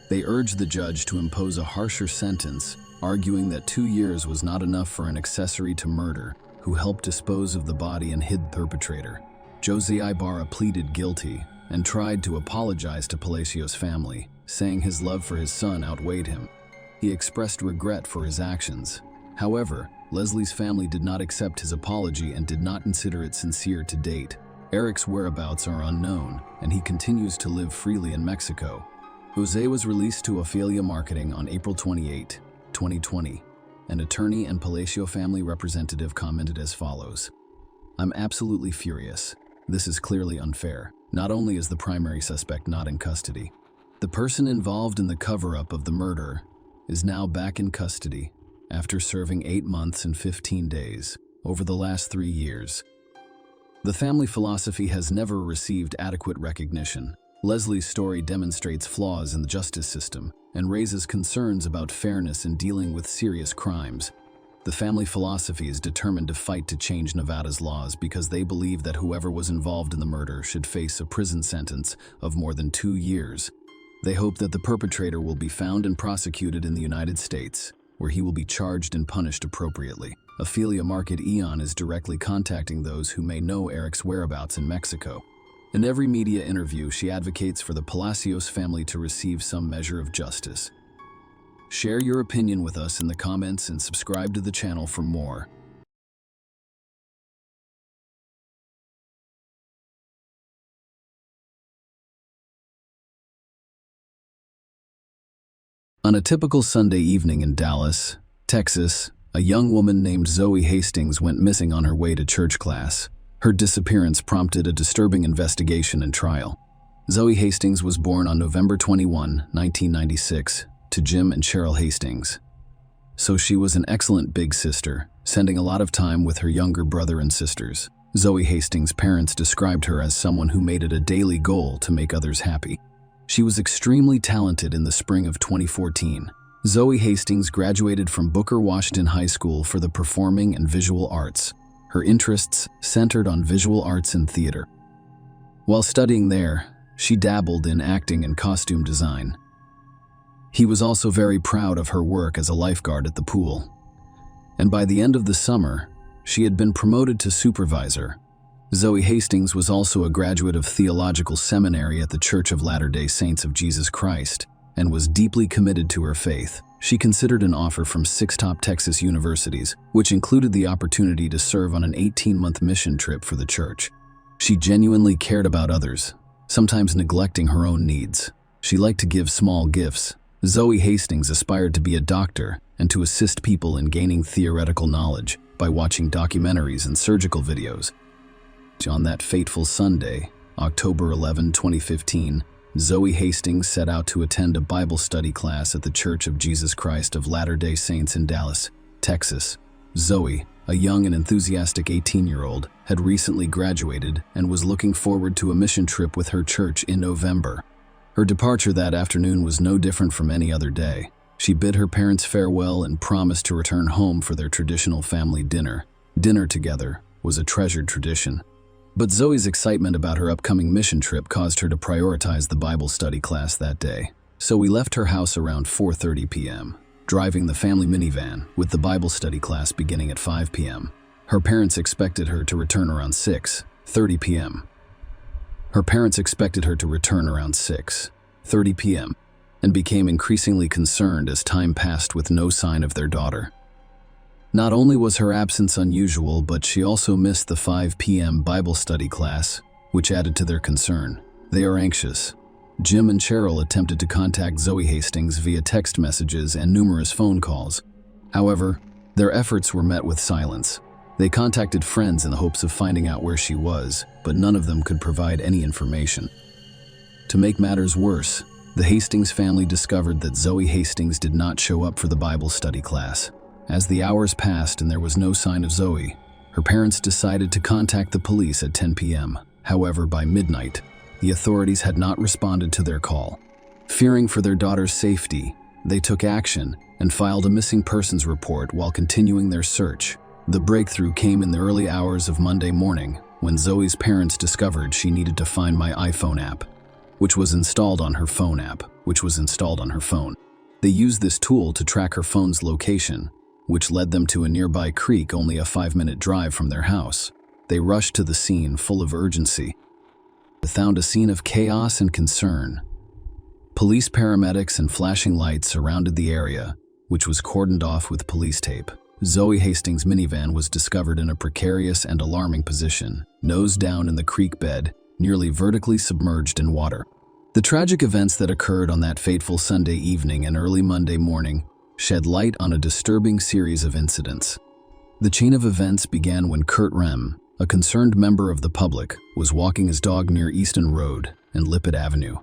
They urged the judge to impose a harsher sentence, arguing that 2 years was not enough for an accessory to murder who helped dispose of the body and hid the perpetrator. Jose Ibarra pleaded guilty and tried to apologize to Palacios' family, saying his love for his son outweighed him. He expressed regret for his actions. However, Leslie's family did not accept his apology and did not consider it sincere to date. Eric's whereabouts are unknown, and he continues to live freely in Mexico. Jose was released to Ophelia Marketing on April 28, 2020. An attorney and Palacio family representative commented as follows: "I'm absolutely furious. This is clearly unfair. Not only is the primary suspect not in custody, the person involved in the cover-up of the murder is now back in custody after serving 8 months and 15 days over the last 3 years. The family philosophy has never received adequate recognition. Leslie's story demonstrates flaws in the justice system and raises concerns about fairness in dealing with serious crimes. The family philosophy is determined to fight to change Nevada's laws because they believe that whoever was involved in the murder should face a prison sentence of more than 2 years. They hope that the perpetrator will be found and prosecuted in the United States, where he will be charged and punished appropriately. Ophelia Market Eon is directly contacting those who may know Eric's whereabouts in Mexico. In every media interview, she advocates for the Palacios family to receive some measure of justice. Share your opinion with us in the comments and subscribe to the channel for more. On a typical Sunday evening in Dallas, Texas, a young woman named Zoe Hastings went missing on her way to church class. Her disappearance prompted a disturbing investigation and trial. Zoe Hastings was born on November 21, 1996, to Jim and Cheryl Hastings. So she was an excellent big sister, spending a lot of time with her younger brother and sisters. Zoe Hastings' parents described her as someone who made it a daily goal to make others happy. She was extremely talented in the spring of 2014. Zoe Hastings graduated from Booker Washington High School for the Performing and Visual Arts. Her interests centered on visual arts and theater. While studying there, she dabbled in acting and costume design. He was also very proud of her work as a lifeguard at the pool. And by the end of the summer, she had been promoted to supervisor. Zoe Hastings was also a graduate of theological seminary at the Church of Latter-day Saints of Jesus Christ and was deeply committed to her faith. She considered an offer from 6 top Texas universities, which included the opportunity to serve on an 18-month mission trip for the church. She genuinely cared about others, sometimes neglecting her own needs. She liked to give small gifts. Zoe Hastings aspired to be a doctor and to assist people in gaining theoretical knowledge by watching documentaries and surgical videos. On that fateful Sunday, October 11, 2015, Zoe Hastings set out to attend a Bible study class at the Church of Jesus Christ of Latter-day Saints in Dallas, Texas. Zoe, a young and enthusiastic 18-year-old, had recently graduated and was looking forward to a mission trip with her church in November. Her departure that afternoon was no different from any other day. She bid her parents farewell and promised to return home for their traditional family dinner. Dinner together was a treasured tradition. But Zoe's excitement about her upcoming mission trip caused her to prioritize the Bible study class that day. So we left her house around 4:30 p.m., driving the family minivan with the Bible study class beginning at 5 p.m. Her parents expected her to return around 6:30 p.m. And became increasingly concerned as time passed with no sign of their daughter. Not only was her absence unusual, but she also missed the 5 p.m. Bible study class, which added to their concern. They are anxious. Jim and Cheryl attempted to contact Zoe Hastings via text messages and numerous phone calls. However, their efforts were met with silence. They contacted friends in the hopes of finding out where she was, but none of them could provide any information. To make matters worse, the Hastings family discovered that Zoe Hastings did not show up for the Bible study class. As the hours passed and there was no sign of Zoe, her parents decided to contact the police at 10 p.m. However, by midnight, the authorities had not responded to their call. Fearing for their daughter's safety, they took action and filed a missing persons report while continuing their search. The breakthrough came in the early hours of Monday morning when Zoe's parents discovered she needed to find My iPhone app, which was installed on her phone. They used this tool to track her phone's location, which led them to a nearby creek only a 5-minute drive from their house. They rushed to the scene full of urgency. They found a scene of chaos and concern. Police, paramedics, and flashing lights surrounded the area, which was cordoned off with police tape. Zoe Hastings' minivan was discovered in a precarious and alarming position, nose down in the creek bed, nearly vertically submerged in water. The tragic events that occurred on that fateful Sunday evening and early Monday morning shed light on a disturbing series of incidents. The chain of events began when Kurt Rem, a concerned member of the public, was walking his dog near Easton Road and Lippett Avenue.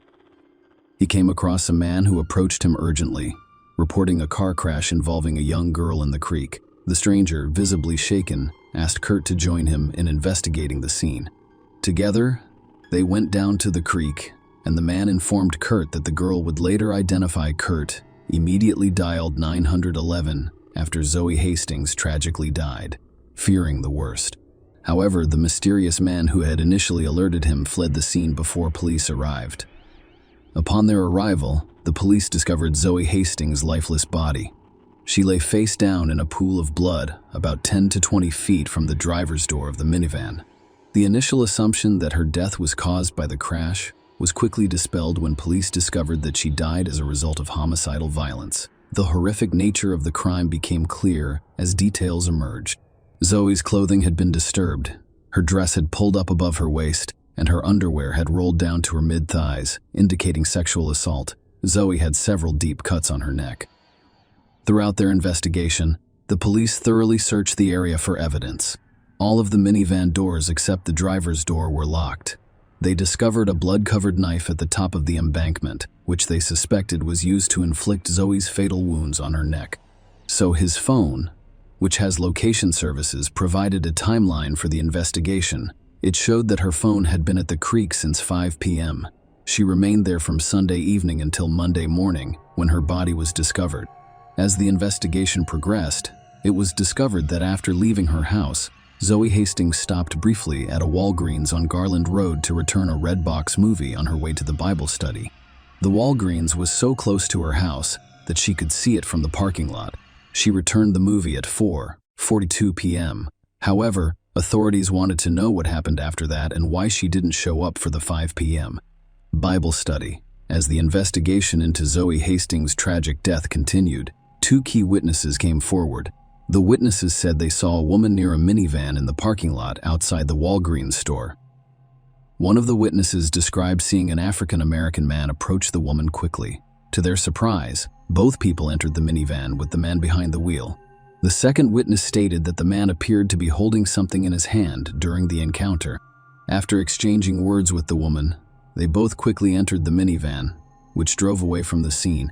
He came across a man who approached him urgently, reporting a car crash involving a young girl in the creek. The stranger, visibly shaken, asked Kurt to join him in investigating the scene. Together, they went down to the creek, and the man informed Kurt that the girl would later identify Kurt, immediately dialed 911 after Zoe Hastings tragically died, fearing the worst. However, the mysterious man who had initially alerted him fled the scene before police arrived. Upon their arrival, the police discovered Zoe Hastings' lifeless body. She lay face down in a pool of blood about 10 to 20 feet from the driver's door of the minivan. The initial assumption that her death was caused by the crash was quickly dispelled when police discovered that she died as a result of homicidal violence. The horrific nature of the crime became clear as details emerged. Zoe's clothing had been disturbed. Her dress had pulled up above her waist, and her underwear had rolled down to her mid-thighs, indicating sexual assault. Zoe had several deep cuts on her neck. Throughout their investigation, the police thoroughly searched the area for evidence. All of the minivan doors except the driver's door were locked. They discovered a blood-covered knife at the top of the embankment, which they suspected was used to inflict Zoe's fatal wounds on her neck. So his phone, which has location services, provided a timeline for the investigation. It showed that her phone had been at the creek since 5 p.m. She remained there from Sunday evening until Monday morning, when her body was discovered. As the investigation progressed, it was discovered that after leaving her house, Zoe Hastings stopped briefly at a Walgreens on Garland Road to return a Redbox movie on her way to the Bible study. The Walgreens was so close to her house that she could see it from the parking lot. She returned the movie at 4:42 p.m. However, authorities wanted to know what happened after that and why she didn't show up for the 5 p.m. Bible study. As the investigation into Zoe Hastings' tragic death continued, 2 key witnesses came forward. The witnesses said they saw a woman near a minivan in the parking lot outside the Walgreens store. One of the witnesses described seeing an African-American man approach the woman quickly. To their surprise, both people entered the minivan with the man behind the wheel. The second witness stated that the man appeared to be holding something in his hand during the encounter. After exchanging words with the woman, they both quickly entered the minivan, which drove away from the scene.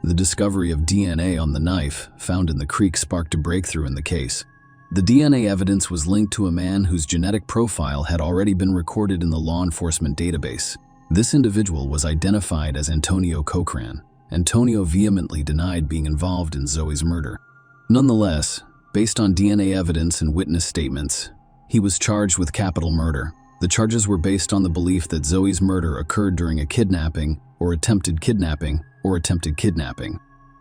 The discovery of DNA on the knife found in the creek sparked a breakthrough in the case. The DNA evidence was linked to a man whose genetic profile had already been recorded in the law enforcement database. This individual was identified as Antonio Cochran. Antonio vehemently denied being involved in Zoe's murder. Nonetheless, based on DNA evidence and witness statements, he was charged with capital murder. The charges were based on the belief that Zoe's murder occurred during a kidnapping or attempted kidnapping.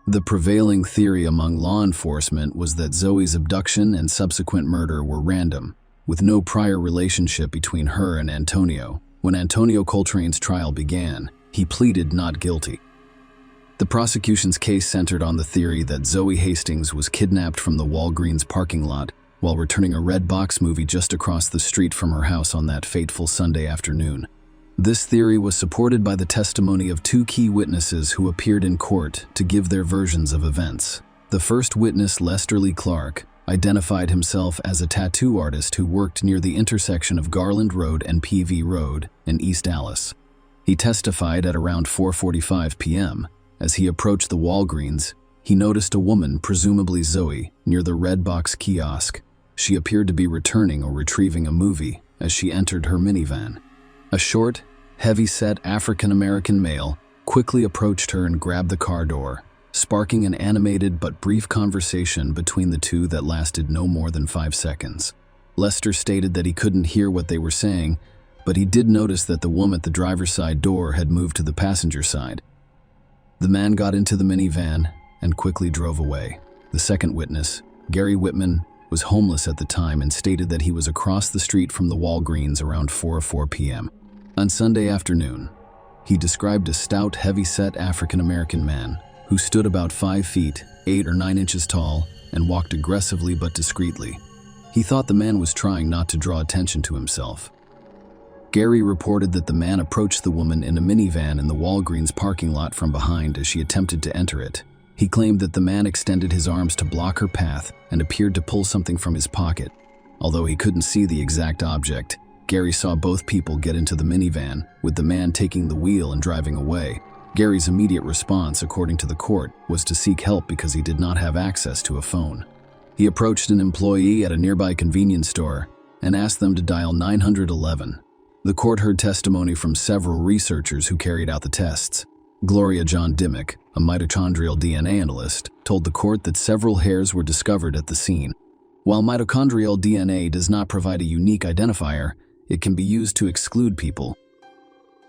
The prevailing theory among law enforcement was that Zoe's abduction and subsequent murder were random, with no prior relationship between her and Antonio. When Antonio Coltrane's trial began, he pleaded not guilty. The prosecution's case centered on the theory that Zoe Hastings was kidnapped from the Walgreens parking lot while returning a Redbox movie just across the street from her house on that fateful Sunday afternoon. This theory was supported by the testimony of 2 key witnesses who appeared in court to give their versions of events. The first witness, Lester Lee Clark, identified himself as a tattoo artist who worked near the intersection of Garland Road and PV Road in East Dallas. He testified at around 4:45 p.m. As he approached the Walgreens, he noticed a woman, presumably Zoe, near the Redbox kiosk. She appeared to be returning or retrieving a movie as she entered her minivan. A short, heavy-set African-American male quickly approached her and grabbed the car door, sparking an animated but brief conversation between the two that lasted no more than 5 seconds. Lester stated that he couldn't hear what they were saying, but he did notice that the woman at the driver's side door had moved to the passenger side. The man got into the minivan and quickly drove away. The second witness, Gary Whitman, was homeless at the time and stated that he was across the street from the Walgreens around 4:04 p.m. On Sunday afternoon, he described a stout, heavy-set African-American man who stood about 5 feet, 8 or 9 inches tall, and walked aggressively but discreetly. He thought the man was trying not to draw attention to himself. Gary reported that the man approached the woman in a minivan in the Walgreens parking lot from behind as she attempted to enter it. He claimed that the man extended his arms to block her path and appeared to pull something from his pocket. Although he couldn't see the exact object, Gary saw both people get into the minivan, with the man taking the wheel and driving away. Gary's immediate response, according to the court, was to seek help because he did not have access to a phone. He approached an employee at a nearby convenience store and asked them to dial 911. The court heard testimony from several researchers who carried out the tests. Gloria John Dimmick, a mitochondrial DNA analyst, told the court that several hairs were discovered at the scene. While mitochondrial DNA does not provide a unique identifier, it can be used to exclude people.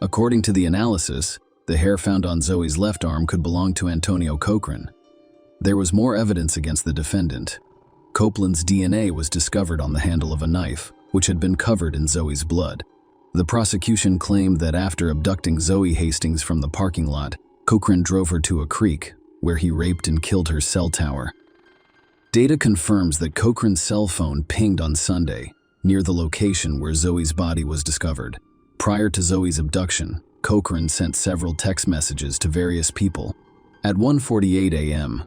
According to the analysis, the hair found on Zoe's left arm could belong to Antonio Cochran. There was more evidence against the defendant. Copeland's DNA was discovered on the handle of a knife, which had been covered in Zoe's blood. The prosecution claimed that after abducting Zoe Hastings from the parking lot, Cochran drove her to a creek, where he raped and killed her cell tower. Data confirms that Cochran's cell phone pinged on Sunday, near the location where Zoe's body was discovered. Prior to Zoe's abduction, Cochran sent several text messages to various people. At 1:48 a.m.,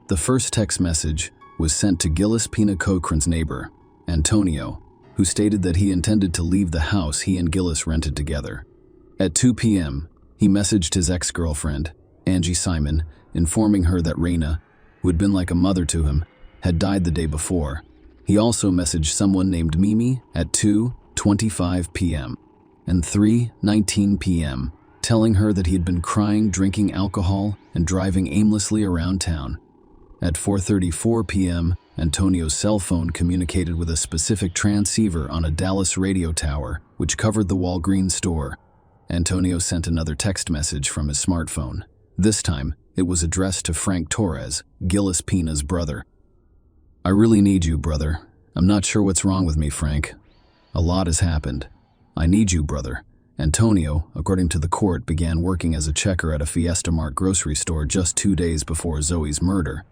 the first text message was sent to Gillis Pina Cochran's neighbor, Antonio, who stated that he intended to leave the house he and Gillis rented together. At 2 p.m., he messaged his ex-girlfriend, Angie Simon, informing her that Raina, who had been like a mother to him, had died the day before. He also messaged someone named Mimi at 2:25 p.m. and 3:19 p.m., telling her that he had been crying, drinking alcohol, and driving aimlessly around town. At 4:34 p.m., Antonio's cell phone communicated with a specific transceiver on a Dallas radio tower, which covered the Walgreens store. Antonio sent another text message from his smartphone. This time, it was addressed to Frank Torres, Gillis Pina's brother. "I really need you, brother. I'm not sure what's wrong with me, Frank. A lot has happened. I need you, brother." Antonio, according to the court, began working as a checker at a Fiesta Mart grocery store just 2 days before Zoe's murder.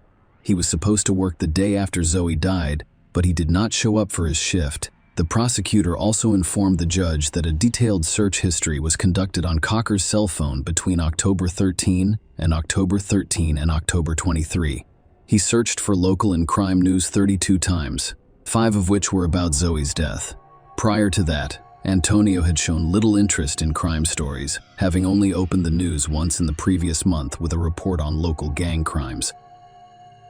He was supposed to work the day after Zoe died, but he did not show up for his shift. The prosecutor also informed the judge that a detailed search history was conducted on Cocker's cell phone between October 13 and October 23. He searched for local and crime news 32 times, 5 of which were about Zoe's death. Prior to that, Antonio had shown little interest in crime stories, having only opened the news once in the previous month with a report on local gang crimes.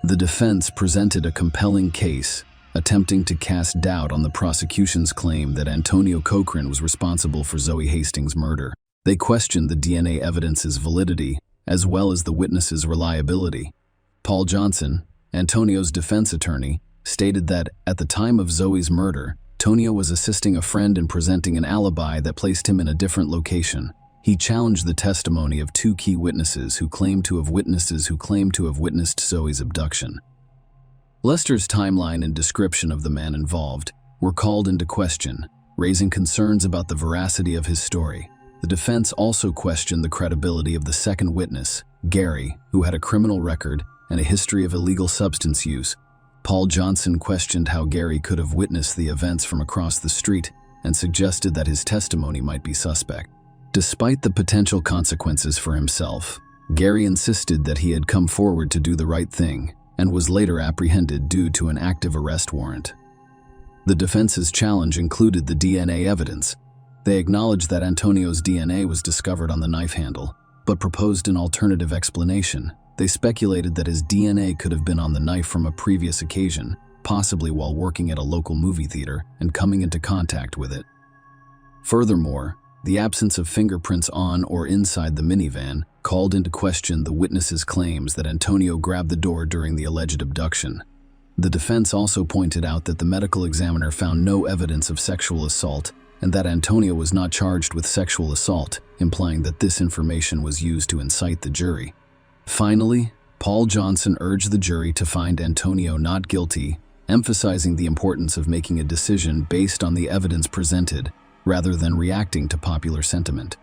The defense presented a compelling case, attempting to cast doubt on the prosecution's claim that Antonio Cochran was responsible for Zoe Hastings' murder. They questioned the DNA evidence's validity, as well as the witnesses' reliability. Paul Johnson, Antonio's defense attorney, stated that at the time of Zoe's murder, Antonio was assisting a friend in presenting an alibi that placed him in a different location. He challenged the testimony of 2 key witnesses who claimed to have witnessed Zoe's abduction. Lester's timeline and description of the man involved were called into question, raising concerns about the veracity of his story. The defense also questioned the credibility of the second witness, Gary, who had a criminal record and a history of illegal substance use. Paul Johnson questioned how Gary could have witnessed the events from across the street and suggested that his testimony might be suspect. Despite the potential consequences for himself, Gary insisted that he had come forward to do the right thing and was later apprehended due to an active arrest warrant. The defense's challenge included the DNA evidence. They acknowledged that Antonio's DNA was discovered on the knife handle, but proposed an alternative explanation. They speculated that his DNA could have been on the knife from a previous occasion, possibly while working at a local movie theater and coming into contact with it. Furthermore, the absence of fingerprints on or inside the minivan called into question the witnesses' claims that Antonio grabbed the door during the alleged abduction. The defense also pointed out that the medical examiner found no evidence of sexual assault and that Antonio was not charged with sexual assault, implying that this information was used to incite the jury. Finally, Paul Johnson urged the jury to find Antonio not guilty, emphasizing the importance of making a decision based on the evidence presented rather than reacting to popular sentiment.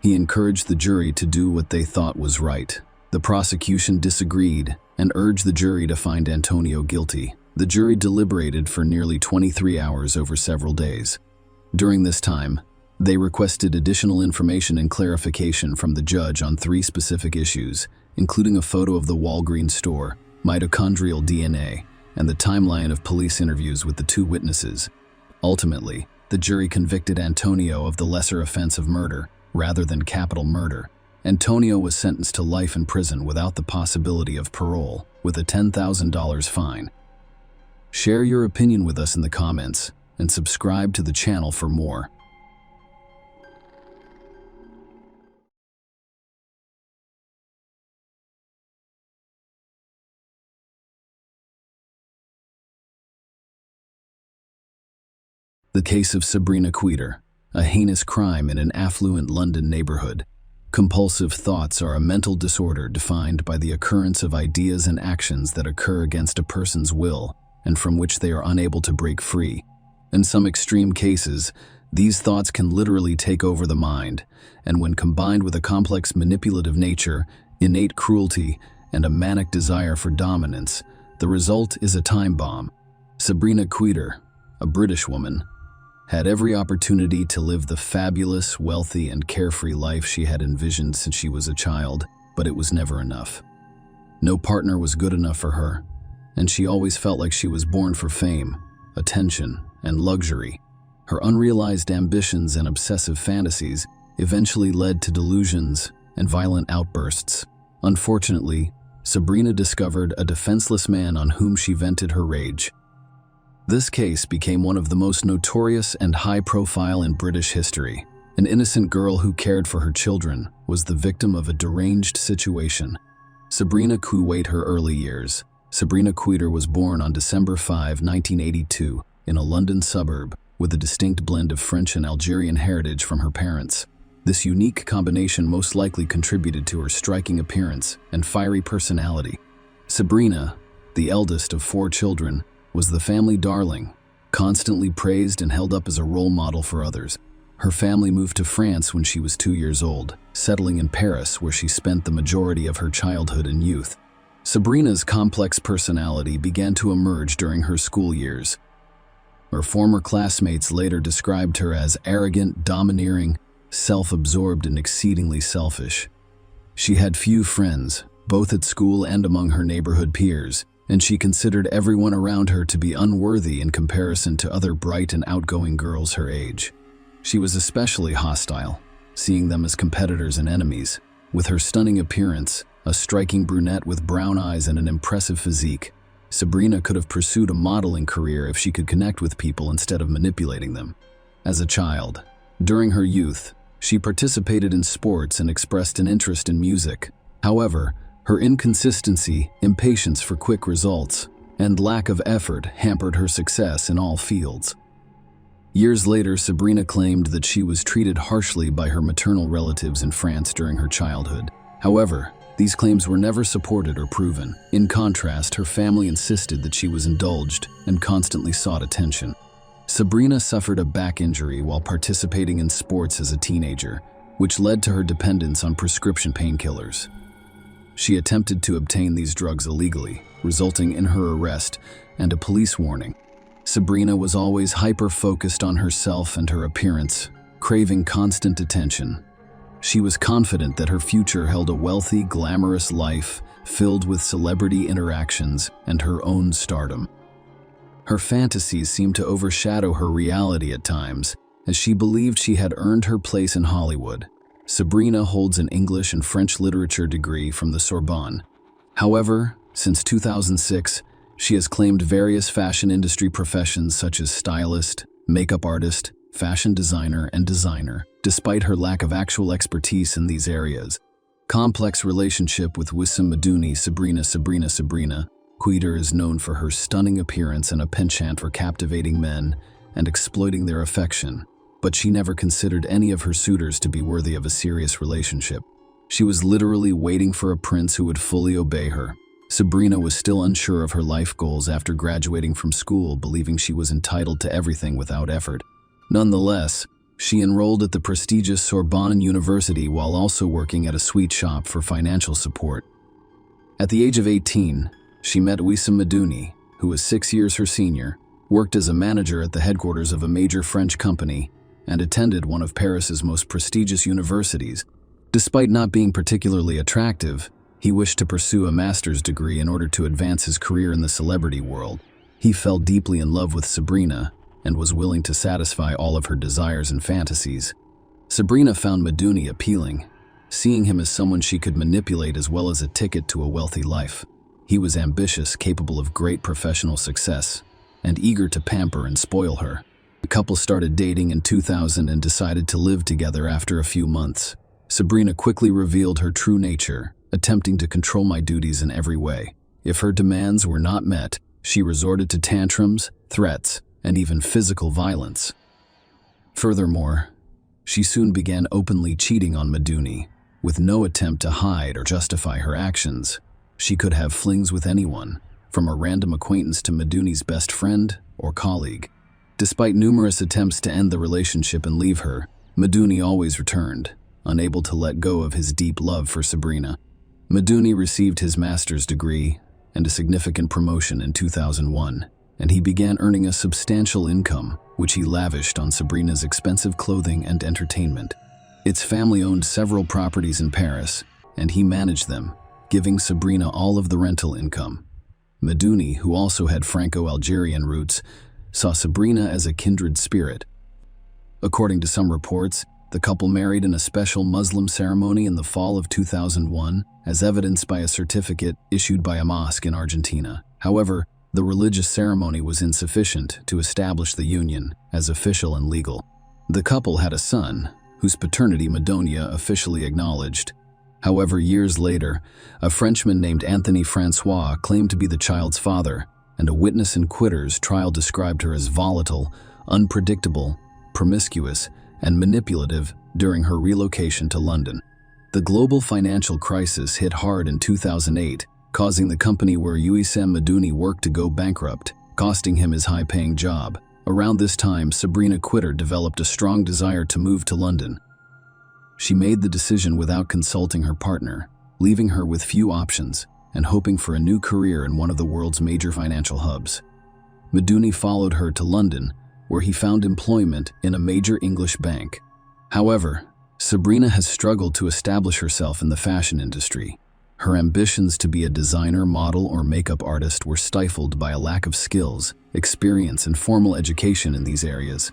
He encouraged the jury to do what they thought was right. The prosecution disagreed and urged the jury to find Antonio guilty. The jury deliberated for nearly 23 hours over several days. During this time, they requested additional information and clarification from the judge on 3 specific issues, including a photo of the Walgreens store, mitochondrial DNA, and the timeline of police interviews with the 2 witnesses. Ultimately, the jury convicted Antonio of the lesser offense of murder, rather than capital murder. Antonio was sentenced to life in prison without the possibility of parole, with a $10,000 fine. Share your opinion with us in the comments, and subscribe to the channel for more. The case of Sabrina Queeter, a heinous crime in an affluent London neighborhood. Compulsive thoughts are a mental disorder defined by the occurrence of ideas and actions that occur against a person's will and from which they are unable to break free. In some extreme cases, these thoughts can literally take over the mind, and when combined with a complex manipulative nature, innate cruelty, and a manic desire for dominance, the result is a time bomb. Sabrina Queeter, a British woman, had every opportunity to live the fabulous, wealthy, and carefree life she had envisioned since she was a child, but it was never enough. No partner was good enough for her, and she always felt like she was born for fame, attention, and luxury. Her unrealized ambitions and obsessive fantasies eventually led to delusions and violent outbursts. Unfortunately, Sabrina discovered a defenseless man on whom she vented her rage. This case became one of the most notorious and high-profile in British history. An innocent girl who cared for her children was the victim of a deranged situation. Sabrina Queeter her early years. Sabrina Queeter was born on December 5, 1982, in a London suburb with a distinct blend of French and Algerian heritage from her parents. This unique combination most likely contributed to her striking appearance and fiery personality. Sabrina, the eldest of 4 children, was the family darling, constantly praised and held up as a role model for others. Her family moved to France when she was 2 years old, settling in Paris where she spent the majority of her childhood and youth. Sabrina's complex personality began to emerge during her school years. Her former classmates later described her as arrogant, domineering, self-absorbed, and exceedingly selfish. She had few friends, both at school and among her neighborhood peers, and she considered everyone around her to be unworthy in comparison to other bright and outgoing girls her age. She was especially hostile, seeing them as competitors and enemies. With her stunning appearance, a striking brunette with brown eyes and an impressive physique, Sabrina could have pursued a modeling career if she could connect with people instead of manipulating them. As a child, during her youth, she participated in sports and expressed an interest in music. However, her inconsistency, impatience for quick results, and lack of effort hampered her success in all fields. Years later, Sabrina claimed that she was treated harshly by her maternal relatives in France during her childhood. However, these claims were never supported or proven. In contrast, her family insisted that she was indulged and constantly sought attention. Sabrina suffered a back injury while participating in sports as a teenager, which led to her dependence on prescription painkillers. She attempted to obtain these drugs illegally, resulting in her arrest and a police warning. Sabrina was always hyper-focused on herself and her appearance, craving constant attention. She was confident that her future held a wealthy, glamorous life filled with celebrity interactions and her own stardom. Her fantasies seemed to overshadow her reality at times, as she believed she had earned her place in Hollywood. Sabrina holds an English and French literature degree from the Sorbonne. However, since 2006, she has claimed various fashion industry professions such as stylist, makeup artist, fashion designer, and designer, despite her lack of actual expertise in these areas. Complex relationship with Wissam Madouni. Sabrina Queeter is known for her stunning appearance and a penchant for captivating men and exploiting their affection, but she never considered any of her suitors to be worthy of a serious relationship. She was literally waiting for a prince who would fully obey her. Sabrina was still unsure of her life goals after graduating from school, believing she was entitled to everything without effort. Nonetheless, she enrolled at the prestigious Sorbonne University while also working at a sweet shop for financial support. At the age of 18, she met Wissam Madouni, who was 6 years her senior, worked as a manager at the headquarters of a major French company, and attended one of Paris's most prestigious universities. Despite not being particularly attractive, he wished to pursue a master's degree in order to advance his career in the celebrity world. He fell deeply in love with Sabrina and was willing to satisfy all of her desires and fantasies. Sabrina found Madouni appealing, seeing him as someone she could manipulate as well as a ticket to a wealthy life. He was ambitious, capable of great professional success, and eager to pamper and spoil her. The couple started dating in 2000 and decided to live together after a few months. Sabrina quickly revealed her true nature, attempting to control my duties in every way. If her demands were not met, she resorted to tantrums, threats, and even physical violence. Furthermore, she soon began openly cheating on Maduni, with no attempt to hide or justify her actions. She could have flings with anyone, from a random acquaintance to Maduni's best friend or colleague. Despite numerous attempts to end the relationship and leave her, Maduni always returned, unable to let go of his deep love for Sabrina. Maduni received his master's degree and a significant promotion in 2001, and he began earning a substantial income, which he lavished on Sabrina's expensive clothing and entertainment. Its family owned several properties in Paris, and he managed them, giving Sabrina all of the rental income. Maduni, who also had Franco-Algerian roots, saw Sabrina as a kindred spirit. According to some reports, the couple married in a special Muslim ceremony in the fall of 2001, as evidenced by a certificate issued by a mosque in Argentina. However, the religious ceremony was insufficient to establish the union as official and legal. The couple had a son, whose paternity Madonia officially acknowledged. However, years later, a Frenchman named Anthony Francois claimed to be the child's father, and a witness in Quitter's trial described her as volatile, unpredictable, promiscuous, and manipulative during her relocation to London. The global financial crisis hit hard in 2008, causing the company where Youssef Maduni worked to go bankrupt, costing him his high-paying job. Around this time, Sabrina Quitter developed a strong desire to move to London. She made the decision without consulting her partner, leaving her with few options and hoping for a new career in one of the world's major financial hubs. Maduni followed her to London, where he found employment in a major English bank. However, Sabrina has struggled to establish herself in the fashion industry. Her ambitions to be a designer, model, or makeup artist were stifled by a lack of skills, experience, and formal education in these areas.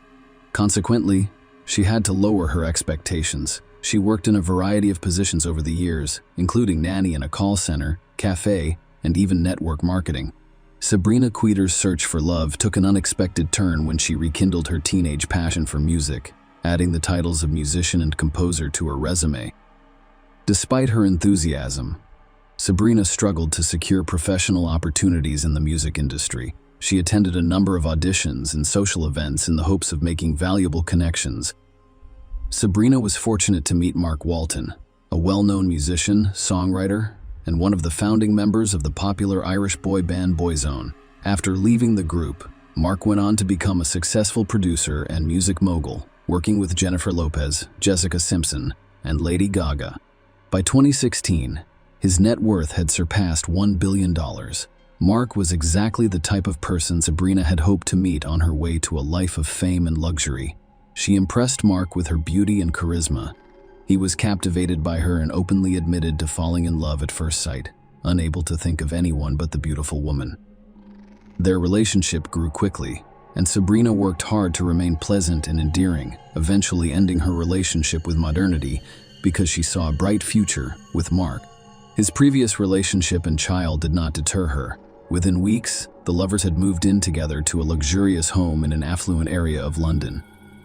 Consequently, she had to lower her expectations. She worked in a variety of positions over the years, including nanny in a call center, cafe, and even network marketing. Sabrina Quitter's search for love took an unexpected turn when she rekindled her teenage passion for music, adding the titles of musician and composer to her resume. Despite her enthusiasm, Sabrina struggled to secure professional opportunities in the music industry. She attended a number of auditions and social events in the hopes of making valuable connections. Sabrina was fortunate to meet Mark Walton, a well-known musician, songwriter, and one of the founding members of the popular Irish boy band Boyzone. After leaving the group, Mark went on to become a successful producer and music mogul, working with Jennifer Lopez, Jessica Simpson, and Lady Gaga. By 2016, his net worth had surpassed $1 billion. Mark was exactly the type of person Sabrina had hoped to meet on her way to a life of fame and luxury. She impressed Mark with her beauty and charisma. He was captivated by her and openly admitted to falling in love at first sight, unable to think of anyone but the beautiful woman. Their relationship grew quickly, and Sabrina worked hard to remain pleasant and endearing, eventually ending her relationship with modernity because she saw a bright future with Mark. His previous relationship and child did not deter her. Within weeks, the lovers had moved in together to a luxurious home in an affluent area of London.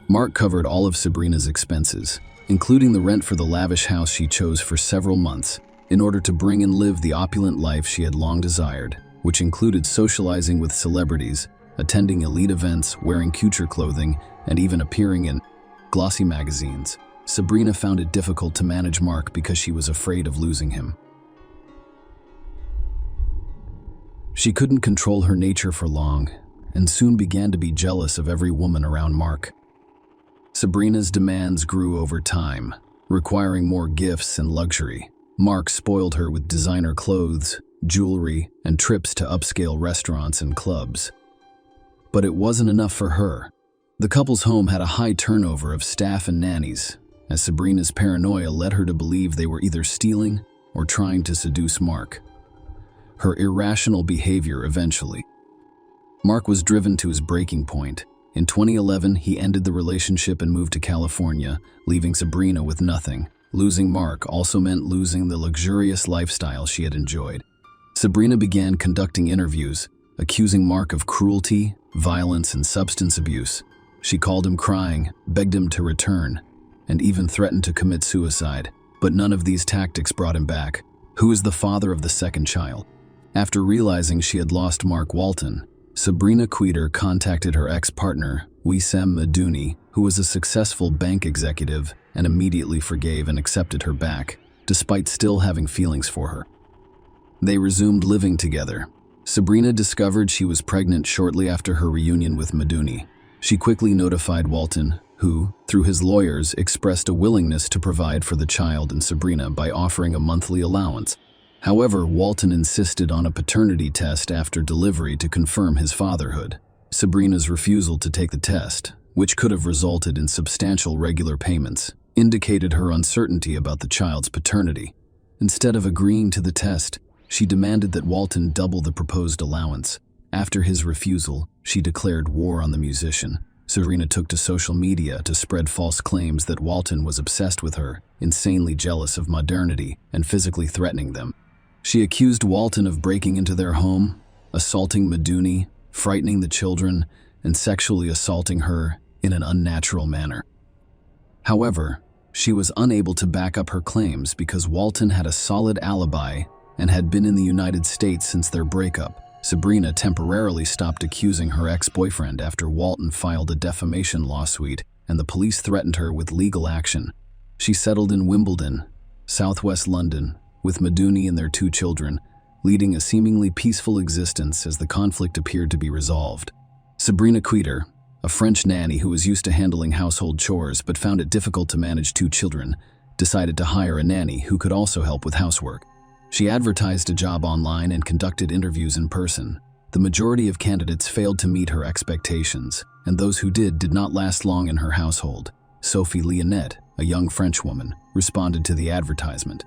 Mark covered all of Sabrina's expenses, including the rent for the lavish house she chose for several months, in order to bring and live the opulent life she had long desired, which included socializing with celebrities, attending elite events, wearing couture clothing, and even appearing in glossy magazines. Sabrina found it difficult to manage Mark because she was afraid of losing him. She couldn't control her nature for long, and soon began to be jealous of every woman around Mark. Sabrina's demands grew over time, requiring more gifts and luxury. Mark spoiled her with designer clothes, jewelry, and trips to upscale restaurants and clubs. But it wasn't enough for her. The couple's home had a high turnover of staff and nannies, as Sabrina's paranoia led her to believe they were either stealing or trying to seduce Mark. Her irrational behavior eventually. Mark was driven to his breaking point. In 2011, he ended the relationship and moved to California, leaving Sabrina with nothing. Losing Mark also meant losing the luxurious lifestyle she had enjoyed. Sabrina began conducting interviews, accusing Mark of cruelty, violence, and substance abuse. She called him crying, begged him to return, and even threatened to commit suicide. But none of these tactics brought him back. Who is the father of the second child? After realizing she had lost Mark Walton, Sabrina Quitter contacted her ex-partner, Wissam Madouni, who was a successful bank executive and immediately forgave and accepted her back, despite still having feelings for her. They resumed living together. Sabrina discovered she was pregnant shortly after her reunion with Madouni. She quickly notified Walton, who, through his lawyers, expressed a willingness to provide for the child and Sabrina by offering a monthly allowance. However, Walton insisted on a paternity test after delivery to confirm his fatherhood. Sabrina's refusal to take the test, which could have resulted in substantial regular payments, indicated her uncertainty about the child's paternity. Instead of agreeing to the test, she demanded that Walton double the proposed allowance. After his refusal, she declared war on the musician. Sabrina took to social media to spread false claims that Walton was obsessed with her, insanely jealous of modernity, and physically threatening them. She accused Walton of breaking into their home, assaulting Madouni, frightening the children, and sexually assaulting her in an unnatural manner. However, she was unable to back up her claims because Walton had a solid alibi and had been in the United States since their breakup. Sabrina temporarily stopped accusing her ex-boyfriend after Walton filed a defamation lawsuit and the police threatened her with legal action. She settled in Wimbledon, southwest London, with Madouni and their 2 children, leading a seemingly peaceful existence as the conflict appeared to be resolved. Sabrina Queter, a French nanny who was used to handling household chores but found it difficult to manage 2 children, decided to hire a nanny who could also help with housework. She advertised a job online and conducted interviews in person. The majority of candidates failed to meet her expectations, and those who did not last long in her household. Sophie Leonette, a young French woman, responded to the advertisement.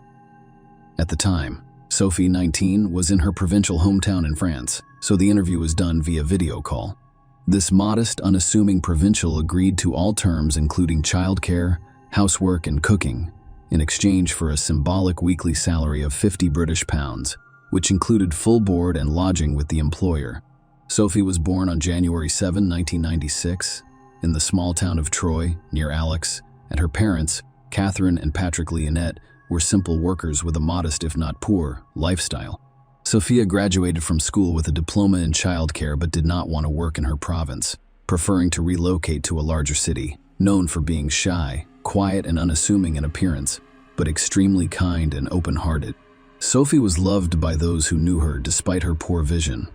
At the time, Sophie, 19, was in her provincial hometown in France, so the interview was done via video call. This modest, unassuming provincial agreed to all terms including childcare, housework, and cooking, in exchange for a symbolic weekly salary of £50, which included full board and lodging with the employer. Sophie was born on January 7, 1996, in the small town of Troyes, near Alex, and her parents, Catherine and Patrick Leonette, were simple workers with a modest, if not poor, lifestyle. Sophia graduated from school with a diploma in childcare but did not want to work in her province, preferring to relocate to a larger city, known for being shy, quiet and unassuming in appearance, but extremely kind and open-hearted. Sophie was loved by those who knew her despite her poor vision.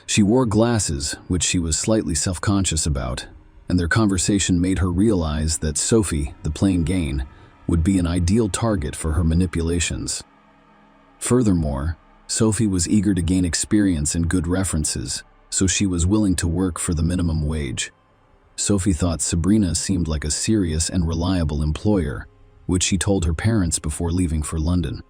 She wore glasses, which she was slightly self-conscious about, and their conversation made her realize that Sophie, the plain Gain, would be an ideal target for her manipulations. Furthermore, Sophie was eager to gain experience and good references, so she was willing to work for the minimum wage. Sophie thought Sabrina seemed like a serious and reliable employer, which she told her parents before leaving for London.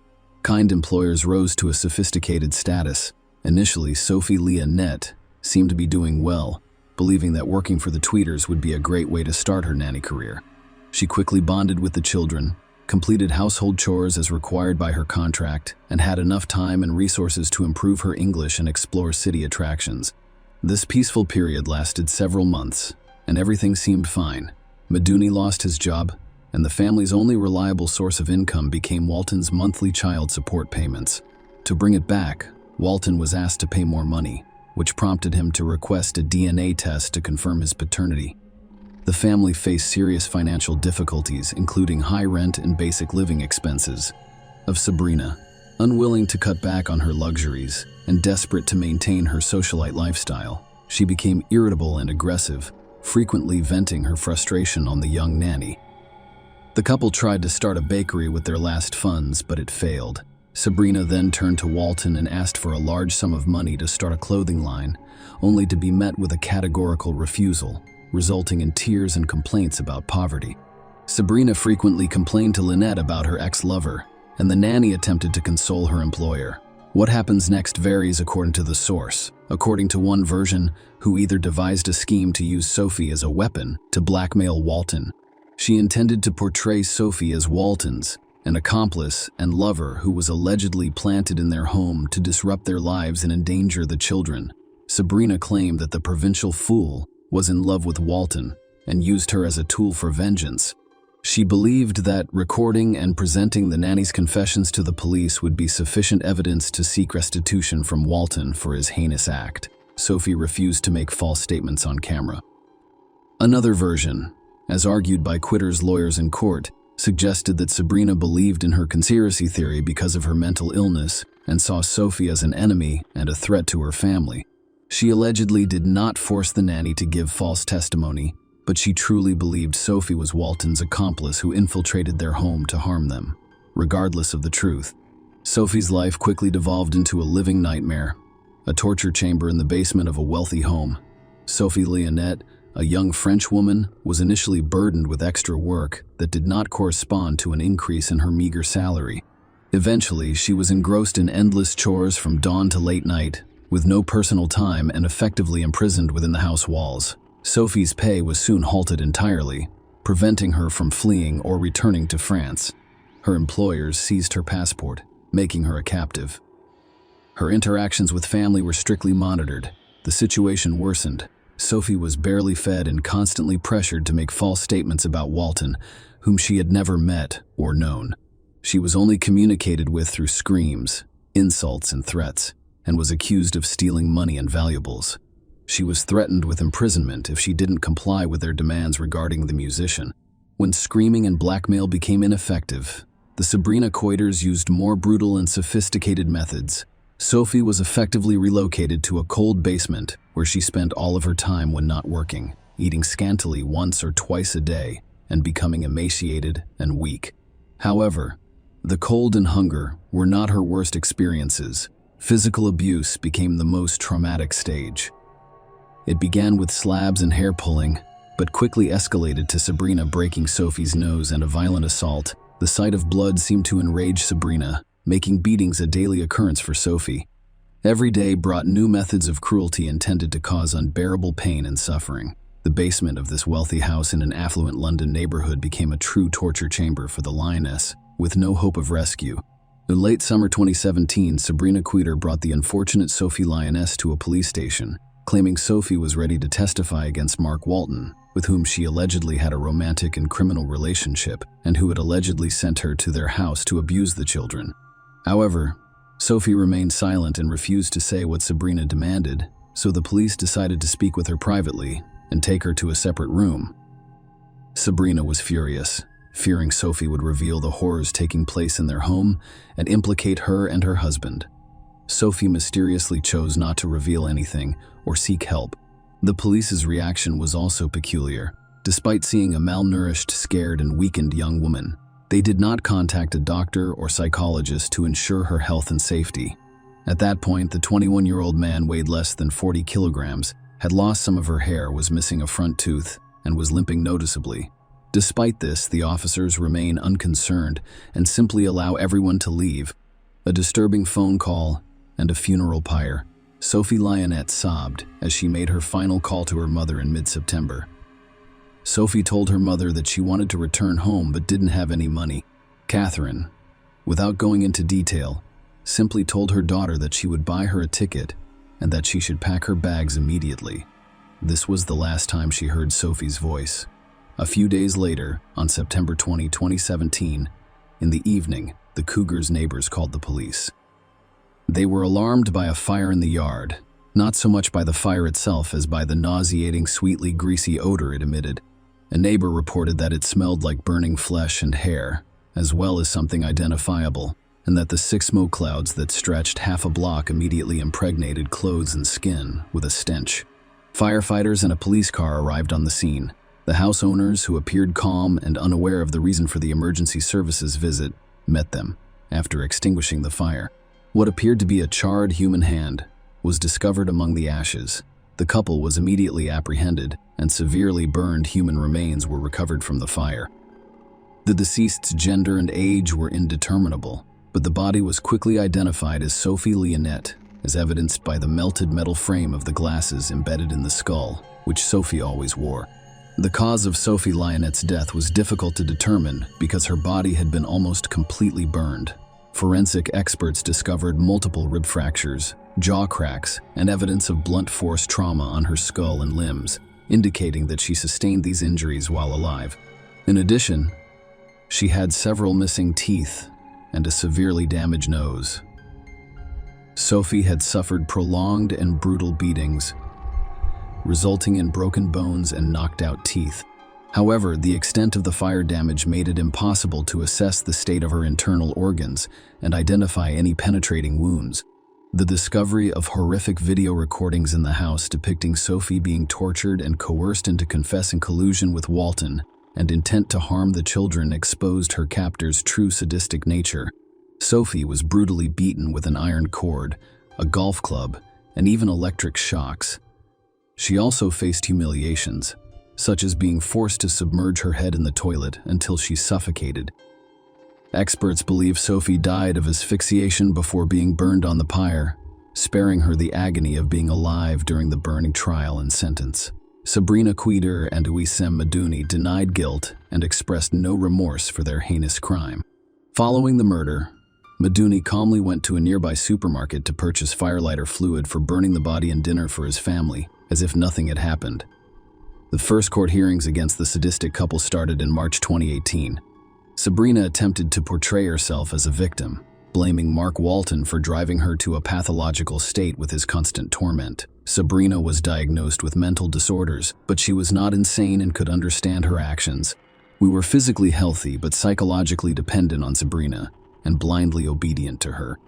Kind employers rose to a sophisticated status. Initially, Sophie Leonette seemed to be doing well, believing that working for the Tweeters would be a great way to start her nanny career. She quickly bonded with the children, completed household chores as required by her contract, and had enough time and resources to improve her English and explore city attractions. This peaceful period lasted several months, and everything seemed fine. Madouni lost his job, and the family's only reliable source of income became Walton's monthly child support payments. To bring it back, Walton was asked to pay more money, which prompted him to request a DNA test to confirm his paternity. The family faced serious financial difficulties, including high rent and basic living expenses. Of Sabrina, unwilling to cut back on her luxuries and desperate to maintain her socialite lifestyle, she became irritable and aggressive, frequently venting her frustration on the young nanny. The couple tried to start a bakery with their last funds, but it failed. Sabrina then turned to Walton and asked for a large sum of money to start a clothing line, only to be met with a categorical refusal, resulting in tears and complaints about poverty. Sabrina frequently complained to Lynette about her ex-lover, and the nanny attempted to console her employer. What happens next varies according to the source. According to one version, who either devised a scheme to use Sophie as a weapon to blackmail Walton. She intended to portray Sophie as Walton's, an accomplice and lover who was allegedly planted in their home to disrupt their lives and endanger the children. Sabrina claimed that the provincial fool was in love with Walton and used her as a tool for vengeance. She believed that recording and presenting the nanny's confessions to the police would be sufficient evidence to seek restitution from Walton for his heinous act. Sophie refused to make false statements on camera. Another version, as argued by Quitter's lawyers in court, suggested that Sabrina believed in her conspiracy theory because of her mental illness and saw Sophie as an enemy and a threat to her family. She allegedly did not force the nanny to give false testimony, but she truly believed Sophie was Walton's accomplice who infiltrated their home to harm them. Regardless of the truth, Sophie's life quickly devolved into a living nightmare, a torture chamber in the basement of a wealthy home. Sophie Lionnet, a young French woman, was initially burdened with extra work that did not correspond to an increase in her meager salary. Eventually, she was engrossed in endless chores from dawn to late night, with no personal time and effectively imprisoned within the house walls. Sophie's pay was soon halted entirely, preventing her from fleeing or returning to France. Her employers seized her passport, making her a captive. Her interactions with family were strictly monitored. The situation worsened. Sophie was barely fed and constantly pressured to make false statements about Walton, whom she had never met or known. She was only communicated with through screams, insults, and threats, and was accused of stealing money and valuables. She was threatened with imprisonment if she didn't comply with their demands regarding the musician. When screaming and blackmail became ineffective, the Sabrina Coiters used more brutal and sophisticated methods. Sophie was effectively relocated to a cold basement where she spent all of her time when not working, eating scantily once or twice a day and becoming emaciated and weak. However, the cold and hunger were not her worst experiences. Physical abuse became the most traumatic stage. It began with slabs and hair pulling, but quickly escalated to Sabrina breaking Sophie's nose and a violent assault. The sight of blood seemed to enrage Sabrina, making beatings a daily occurrence for Sophie. Every day brought new methods of cruelty intended to cause unbearable pain and suffering. The basement of this wealthy house in an affluent London neighborhood became a true torture chamber for the lioness, with no hope of rescue. In late summer 2017, Sabrina Quiter brought the unfortunate Sophie Lioness to a police station, claiming Sophie was ready to testify against Mark Walton, with whom she allegedly had a romantic and criminal relationship, and who had allegedly sent her to their house to abuse the children. However, Sophie remained silent and refused to say what Sabrina demanded, so the police decided to speak with her privately and take her to a separate room. Sabrina was furious, fearing Sophie would reveal the horrors taking place in their home and implicate her and her husband. Sophie mysteriously chose not to reveal anything or seek help. The police's reaction was also peculiar. Despite seeing a malnourished, scared, and weakened young woman, they did not contact a doctor or psychologist to ensure her health and safety. At that point, the 21-year-old man weighed less than 40 kilograms, had lost some of her hair, was missing a front tooth, and was limping noticeably. Despite this, the officers remain unconcerned and simply allow everyone to leave. A disturbing phone call and a funeral pyre. Sophie Lionnet sobbed as she made her final call to her mother in mid-September. Sophie told her mother that she wanted to return home but didn't have any money. Catherine, without going into detail, simply told her daughter that she would buy her a ticket and that she should pack her bags immediately. This was the last time she heard Sophie's voice. A few days later, on September 20, 2017, in the evening, the Cougars' neighbors called the police. They were alarmed by a fire in the yard, not so much by the fire itself as by the nauseating, sweetly greasy odor it emitted. A neighbor reported that it smelled like burning flesh and hair, as well as something identifiable, and that the thick smoke clouds that stretched half a block immediately impregnated clothes and skin with a stench. Firefighters and a police car arrived on the scene. The house owners, who appeared calm and unaware of the reason for the emergency services visit, met them after extinguishing the fire. What appeared to be a charred human hand was discovered among the ashes. The couple was immediately apprehended, and severely burned human remains were recovered from the fire. The deceased's gender and age were indeterminable, but the body was quickly identified as Sophie Lionnet, as evidenced by the melted metal frame of the glasses embedded in the skull, which Sophie always wore. The cause of Sophie Lionet's death was difficult to determine because her body had been almost completely burned. Forensic experts discovered multiple rib fractures, jaw cracks, and evidence of blunt force trauma on her skull and limbs, indicating that she sustained these injuries while alive. In addition, she had several missing teeth and a severely damaged nose. Sophie had suffered prolonged and brutal beatings. resulting in broken bones and knocked-out teeth. However, the extent of the fire damage made it impossible to assess the state of her internal organs and identify any penetrating wounds. The discovery of horrific video recordings in the house depicting Sophie being tortured and coerced into confessing collusion with Walton and intent to harm the children exposed her captor's true sadistic nature. Sophie was brutally beaten with an iron cord, a golf club, and even electric shocks. She also faced humiliations, such as being forced to submerge her head in the toilet until she suffocated. Experts believe Sophie died of asphyxiation before being burned on the pyre, sparing her the agony of being alive during the burning trial and sentence. Sabrina Quider and Ouissem Madouni denied guilt and expressed no remorse for their heinous crime. Following the murder, Madouni calmly went to a nearby supermarket to purchase firelighter fluid for burning the body and dinner for his family, as if nothing had happened. The first court hearings against the sadistic couple started in March 2018. Sabrina attempted to portray herself as a victim, blaming Mark Walton for driving her to a pathological state with his constant torment. Sabrina was diagnosed with mental disorders, but she was not insane and could understand her actions. We were physically healthy but psychologically dependent on Sabrina and blindly obedient to her.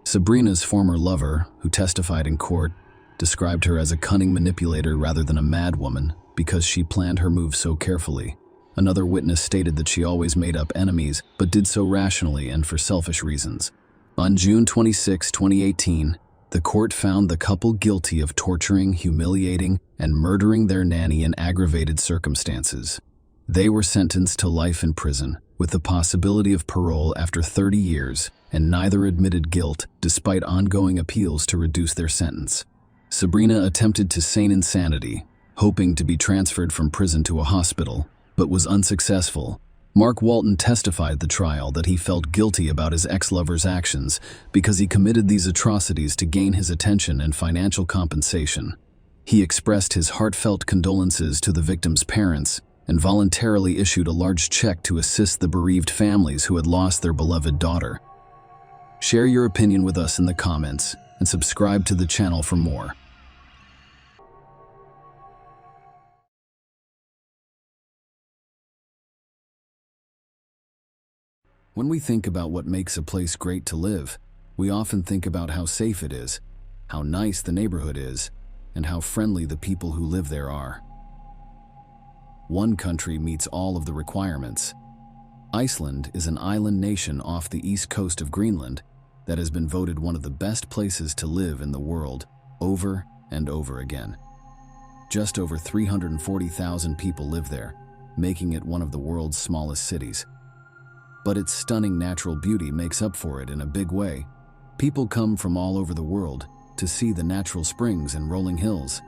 Sabrina's former lover, who testified in court, described her as a cunning manipulator rather than a madwoman because she planned her moves so carefully. Another witness stated that she always made up enemies, but did so rationally and for selfish reasons. On June 26, 2018, the court found the couple guilty of torturing, humiliating, and murdering their nanny in aggravated circumstances. They were sentenced to life in prison, with the possibility of parole after 30 years, and neither admitted guilt despite ongoing appeals to reduce their sentence. Sabrina attempted to feign insanity, hoping to be transferred from prison to a hospital, but was unsuccessful. Mark Walton testified at the trial that he felt guilty about his ex-lover's actions because he committed these atrocities to gain his attention and financial compensation. He expressed his heartfelt condolences to the victims' parents and voluntarily issued a large check to assist the bereaved families who had lost their beloved daughter. Share your opinion with us in the comments and subscribe to the channel for more. When we think about what makes a place great to live, we often think about how safe it is, how nice the neighborhood is, and how friendly the people who live there are. One country meets all of the requirements. Iceland is an island nation off the east coast of Greenland that has been voted one of the best places to live in the world over and over again. Just over 340,000 people live there, making it one of the world's smallest cities. But its stunning natural beauty makes up for it in a big way. People come from all over the world to see the natural springs and rolling hills.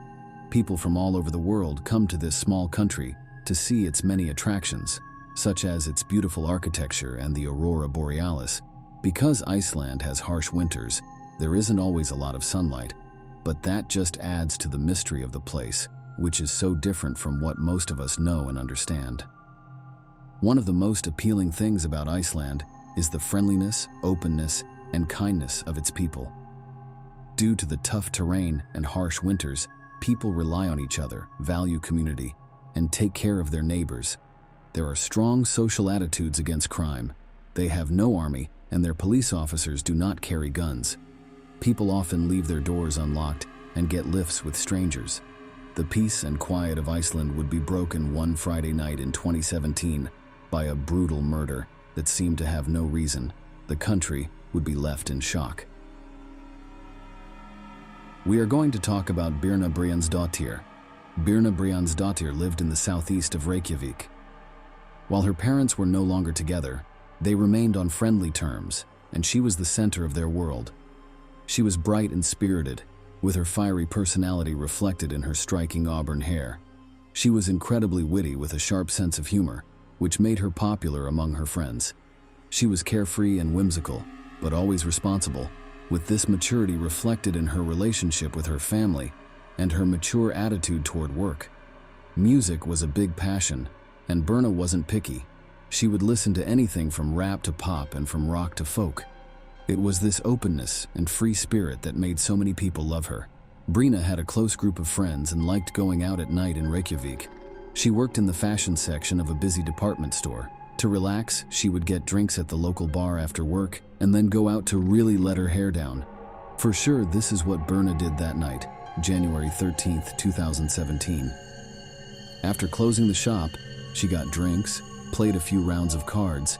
People from all over the world come to this small country to see its many attractions, such as its beautiful architecture and the aurora borealis. Because Iceland has harsh winters, there isn't always a lot of sunlight, but that just adds to the mystery of the place, which is so different from what most of us know and understand. One of the most appealing things about Iceland is the friendliness, openness, and kindness of its people. Due to the tough terrain and harsh winters, people rely on each other, value community, and take care of their neighbors. There are strong social attitudes against crime. They have no army, and their police officers do not carry guns. People often leave their doors unlocked and get lifts with strangers. The peace and quiet of Iceland would be broken one Friday night in 2017 by a brutal murder that seemed to have no reason. The country would be left in shock. We are going to talk about Birna Briansdóttir. Birna Briansdóttir lived in the southeast of Reykjavik. While her parents were no longer together, they remained on friendly terms, and she was the center of their world. She was bright and spirited, with her fiery personality reflected in her striking auburn hair. She was incredibly witty with a sharp sense of humor, which made her popular among her friends. She was carefree and whimsical, but always responsible, with this maturity reflected in her relationship with her family and her mature attitude toward work. Music was a big passion, and Birna wasn't picky. She would listen to anything from rap to pop and from rock to folk. It was this openness and free spirit that made so many people love her. Brina had a close group of friends and liked going out at night in Reykjavik. She worked in the fashion section of a busy department store. To relax, she would get drinks at the local bar after work and then go out to really let her hair down. For sure, this is what Birna did that night, January 13th, 2017. After closing the shop, she got drinks, played a few rounds of cards,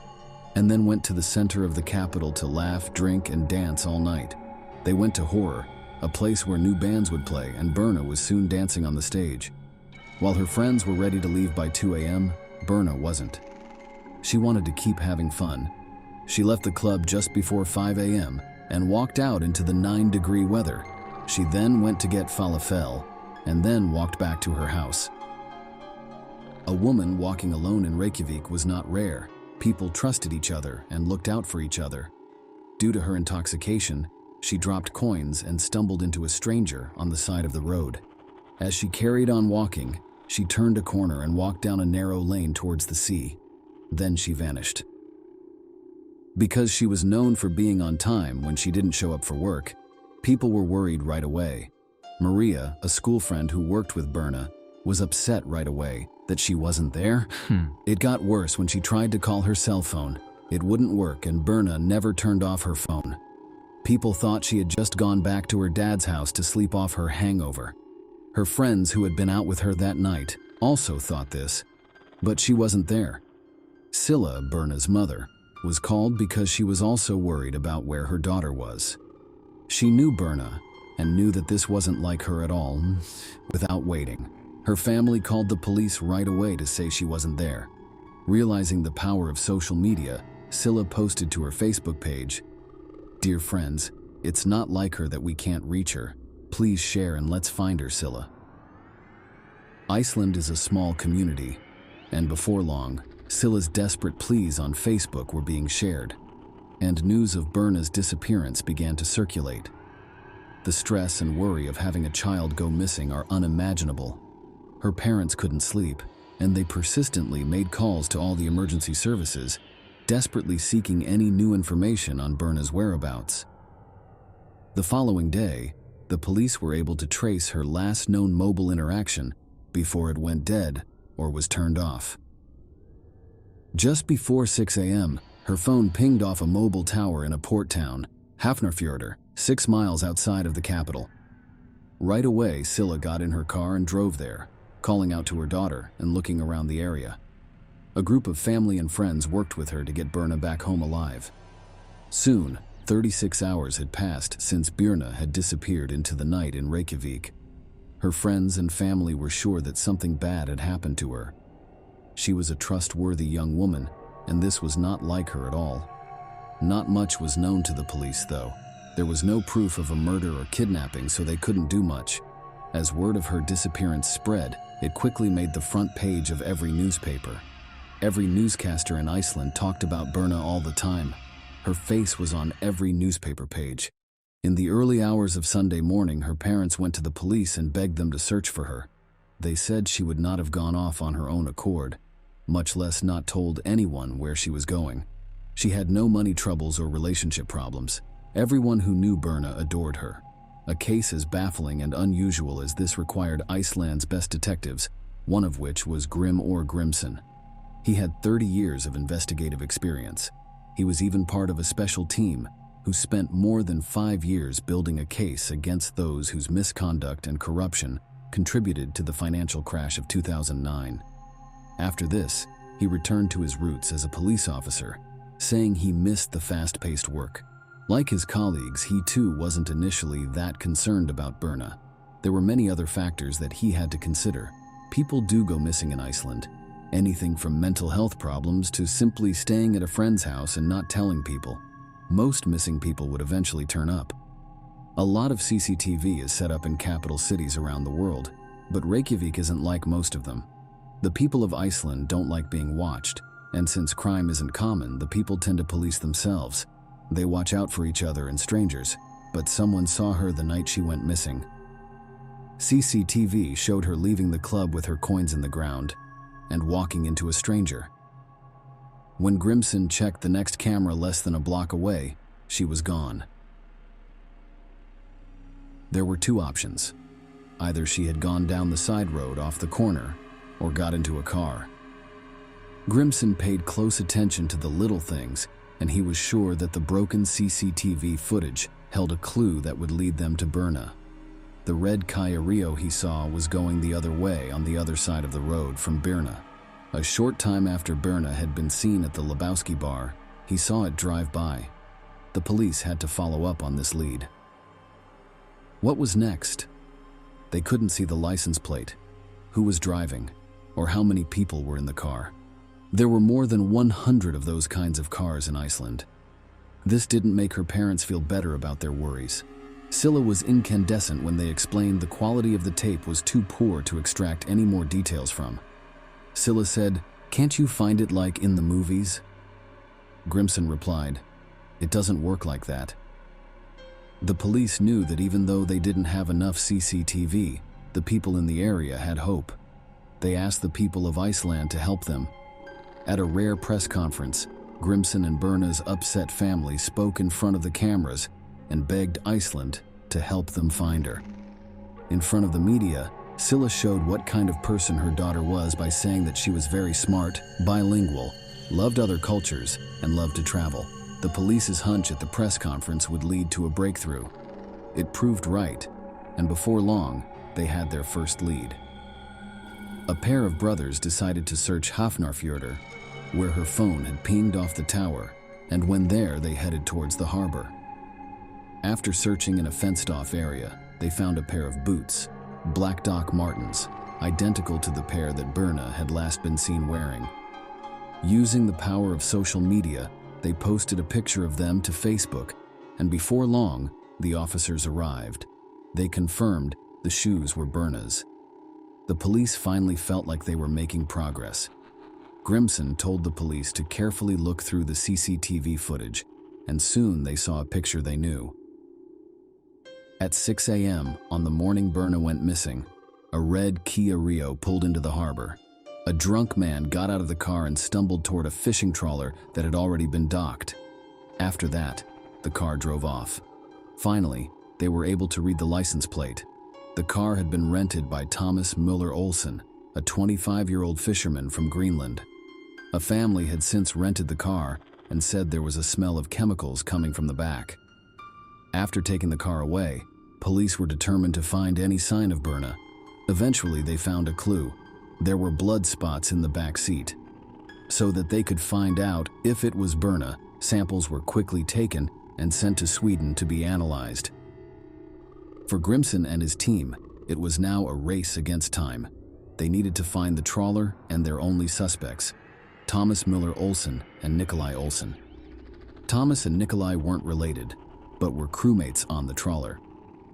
and then went to the center of the capital to laugh, drink, and dance all night. They went to Horror, a place where new bands would play, and Birna was soon dancing on the stage. While her friends were ready to leave by 2 a.m., Birna wasn't. She wanted to keep having fun. She left the club just before 5 a.m. and walked out into the 9-degree weather. She then went to get falafel and then walked back to her house. A woman walking alone in Reykjavik was not rare. People trusted each other and looked out for each other. Due to her intoxication, she dropped coins and stumbled into a stranger on the side of the road. As she carried on walking, she turned a corner and walked down a narrow lane towards the sea. Then she vanished. Because she was known for being on time when she didn't show up for work, people were worried right away. Maria, a school friend who worked with Birna, was upset right away that she wasn't there. It got worse when she tried to call her cell phone. It wouldn't work, and Birna never turned off her phone. People thought she had just gone back to her dad's house to sleep off her hangover. Her friends who had been out with her that night also thought this, but she wasn't there. Scylla, Birna's mother, was called because she was also worried about where her daughter was. She knew Birna and knew that this wasn't like her at all. Without waiting, her family called the police right away to say she wasn't there. Realizing the power of social media, Scylla posted to her Facebook page, "Dear friends, it's not like her that we can't reach her. Please share and let's find her, Scylla." Iceland is a small community, and before long, Scylla's desperate pleas on Facebook were being shared, and news of Birna's disappearance began to circulate. The stress and worry of having a child go missing are unimaginable. Her parents couldn't sleep, and they persistently made calls to all the emergency services, desperately seeking any new information on Birna's whereabouts. The following day, the police were able to trace her last known mobile interaction before it went dead or was turned off. Just before 6 a.m., her phone pinged off a mobile tower in a port town, Hafnarfjordur, 6 miles outside of the capital. Right away, Scylla got in her car and drove there, calling out to her daughter and looking around the area. A group of family and friends worked with her to get Birna back home alive. Soon, 36 hours had passed since Birna had disappeared into the night in Reykjavik. Her friends and family were sure that something bad had happened to her. She was a trustworthy young woman, and this was not like her at all. Not much was known to the police, though. There was no proof of a murder or kidnapping, so they couldn't do much. As word of her disappearance spread, it quickly made the front page of every newspaper. Every newscaster in Iceland talked about Birna all the time. Her face was on every newspaper page. In the early hours of Sunday morning, her parents went to the police and begged them to search for her. They said she would not have gone off on her own accord, much less not told anyone where she was going. She had no money troubles or relationship problems. Everyone who knew Birna adored her. A case as baffling and unusual as this required Iceland's best detectives, one of which was Grim Or Grimson. He had 30 years of investigative experience. He was even part of a special team who spent more than 5 years building a case against those whose misconduct and corruption contributed to the financial crash of 2009. After this, he returned to his roots as a police officer, saying he missed the fast-paced work. Like his colleagues, he too wasn't initially that concerned about Birna. There were many other factors that he had to consider. People do go missing in Iceland. Anything from mental health problems to simply staying at a friend's house and not telling people. Most missing people would eventually turn up. A lot of CCTV is set up in capital cities around the world, but Reykjavik isn't like most of them. The people of Iceland don't like being watched, and since crime isn't common, the people tend to police themselves. They watch out for each other and strangers, but someone saw her the night she went missing. CCTV showed her leaving the club with her coins in the ground and walking into a stranger. When Grimson checked the next camera less than a block away, she was gone. There were two options. Either she had gone down the side road off the corner or got into a car. Grimson paid close attention to the little things, and he was sure that the broken CCTV footage held a clue that would lead them to Berna. The red Kia Rio he saw was going the other way on the other side of the road from Berna. A short time after Berna had been seen at the Lebowski bar, he saw it drive by. The police had to follow up on this lead. What was next? They couldn't see the license plate, who was driving, or how many people were in the car. There were more than 100 of those kinds of cars in Iceland. This didn't make her parents feel better about their worries. Scylla was incandescent when they explained the quality of the tape was too poor to extract any more details from. Scylla said, "Can't you find it like in the movies?" Grimson replied, "It doesn't work like that." The police knew that even though they didn't have enough CCTV, the people in the area had hope. They asked the people of Iceland to help them. At a rare press conference, Grimson and Berna's upset family spoke in front of the cameras and begged Iceland to help them find her. In front of the media, Scylla showed what kind of person her daughter was by saying that she was very smart, bilingual, loved other cultures, and loved to travel. The police's hunch at the press conference would lead to a breakthrough. It proved right, and before long, they had their first lead. A pair of brothers decided to search Hafnarfjörður, where her phone had pinged off the tower, and when there, they headed towards the harbor. After searching in a fenced-off area, they found a pair of boots, black Doc Martens, identical to the pair that Berna had last been seen wearing. Using the power of social media, they posted a picture of them to Facebook, and before long, the officers arrived. They confirmed the shoes were Berna's. The police finally felt like they were making progress. Grimson told the police to carefully look through the CCTV footage, and soon they saw a picture they knew. At 6 a.m. on the morning Berna went missing, a red Kia Rio pulled into the harbor. A drunk man got out of the car and stumbled toward a fishing trawler that had already been docked. After that, the car drove off. Finally, they were able to read the license plate. The car had been rented by Thomas Müller Olsen, a 25-year-old fisherman from Greenland. A family had since rented the car and said there was a smell of chemicals coming from the back. After taking the car away, police were determined to find any sign of Berna. Eventually, they found a clue. There were blood spots in the back seat. So that they could find out if it was Berna, samples were quickly taken and sent to Sweden to be analyzed. For Grimson and his team, it was now a race against time. They needed to find the trawler and their only suspects, Thomas Müller Olsen and Nikolai Olsen. Thomas and Nikolai weren't related, but were crewmates on the trawler.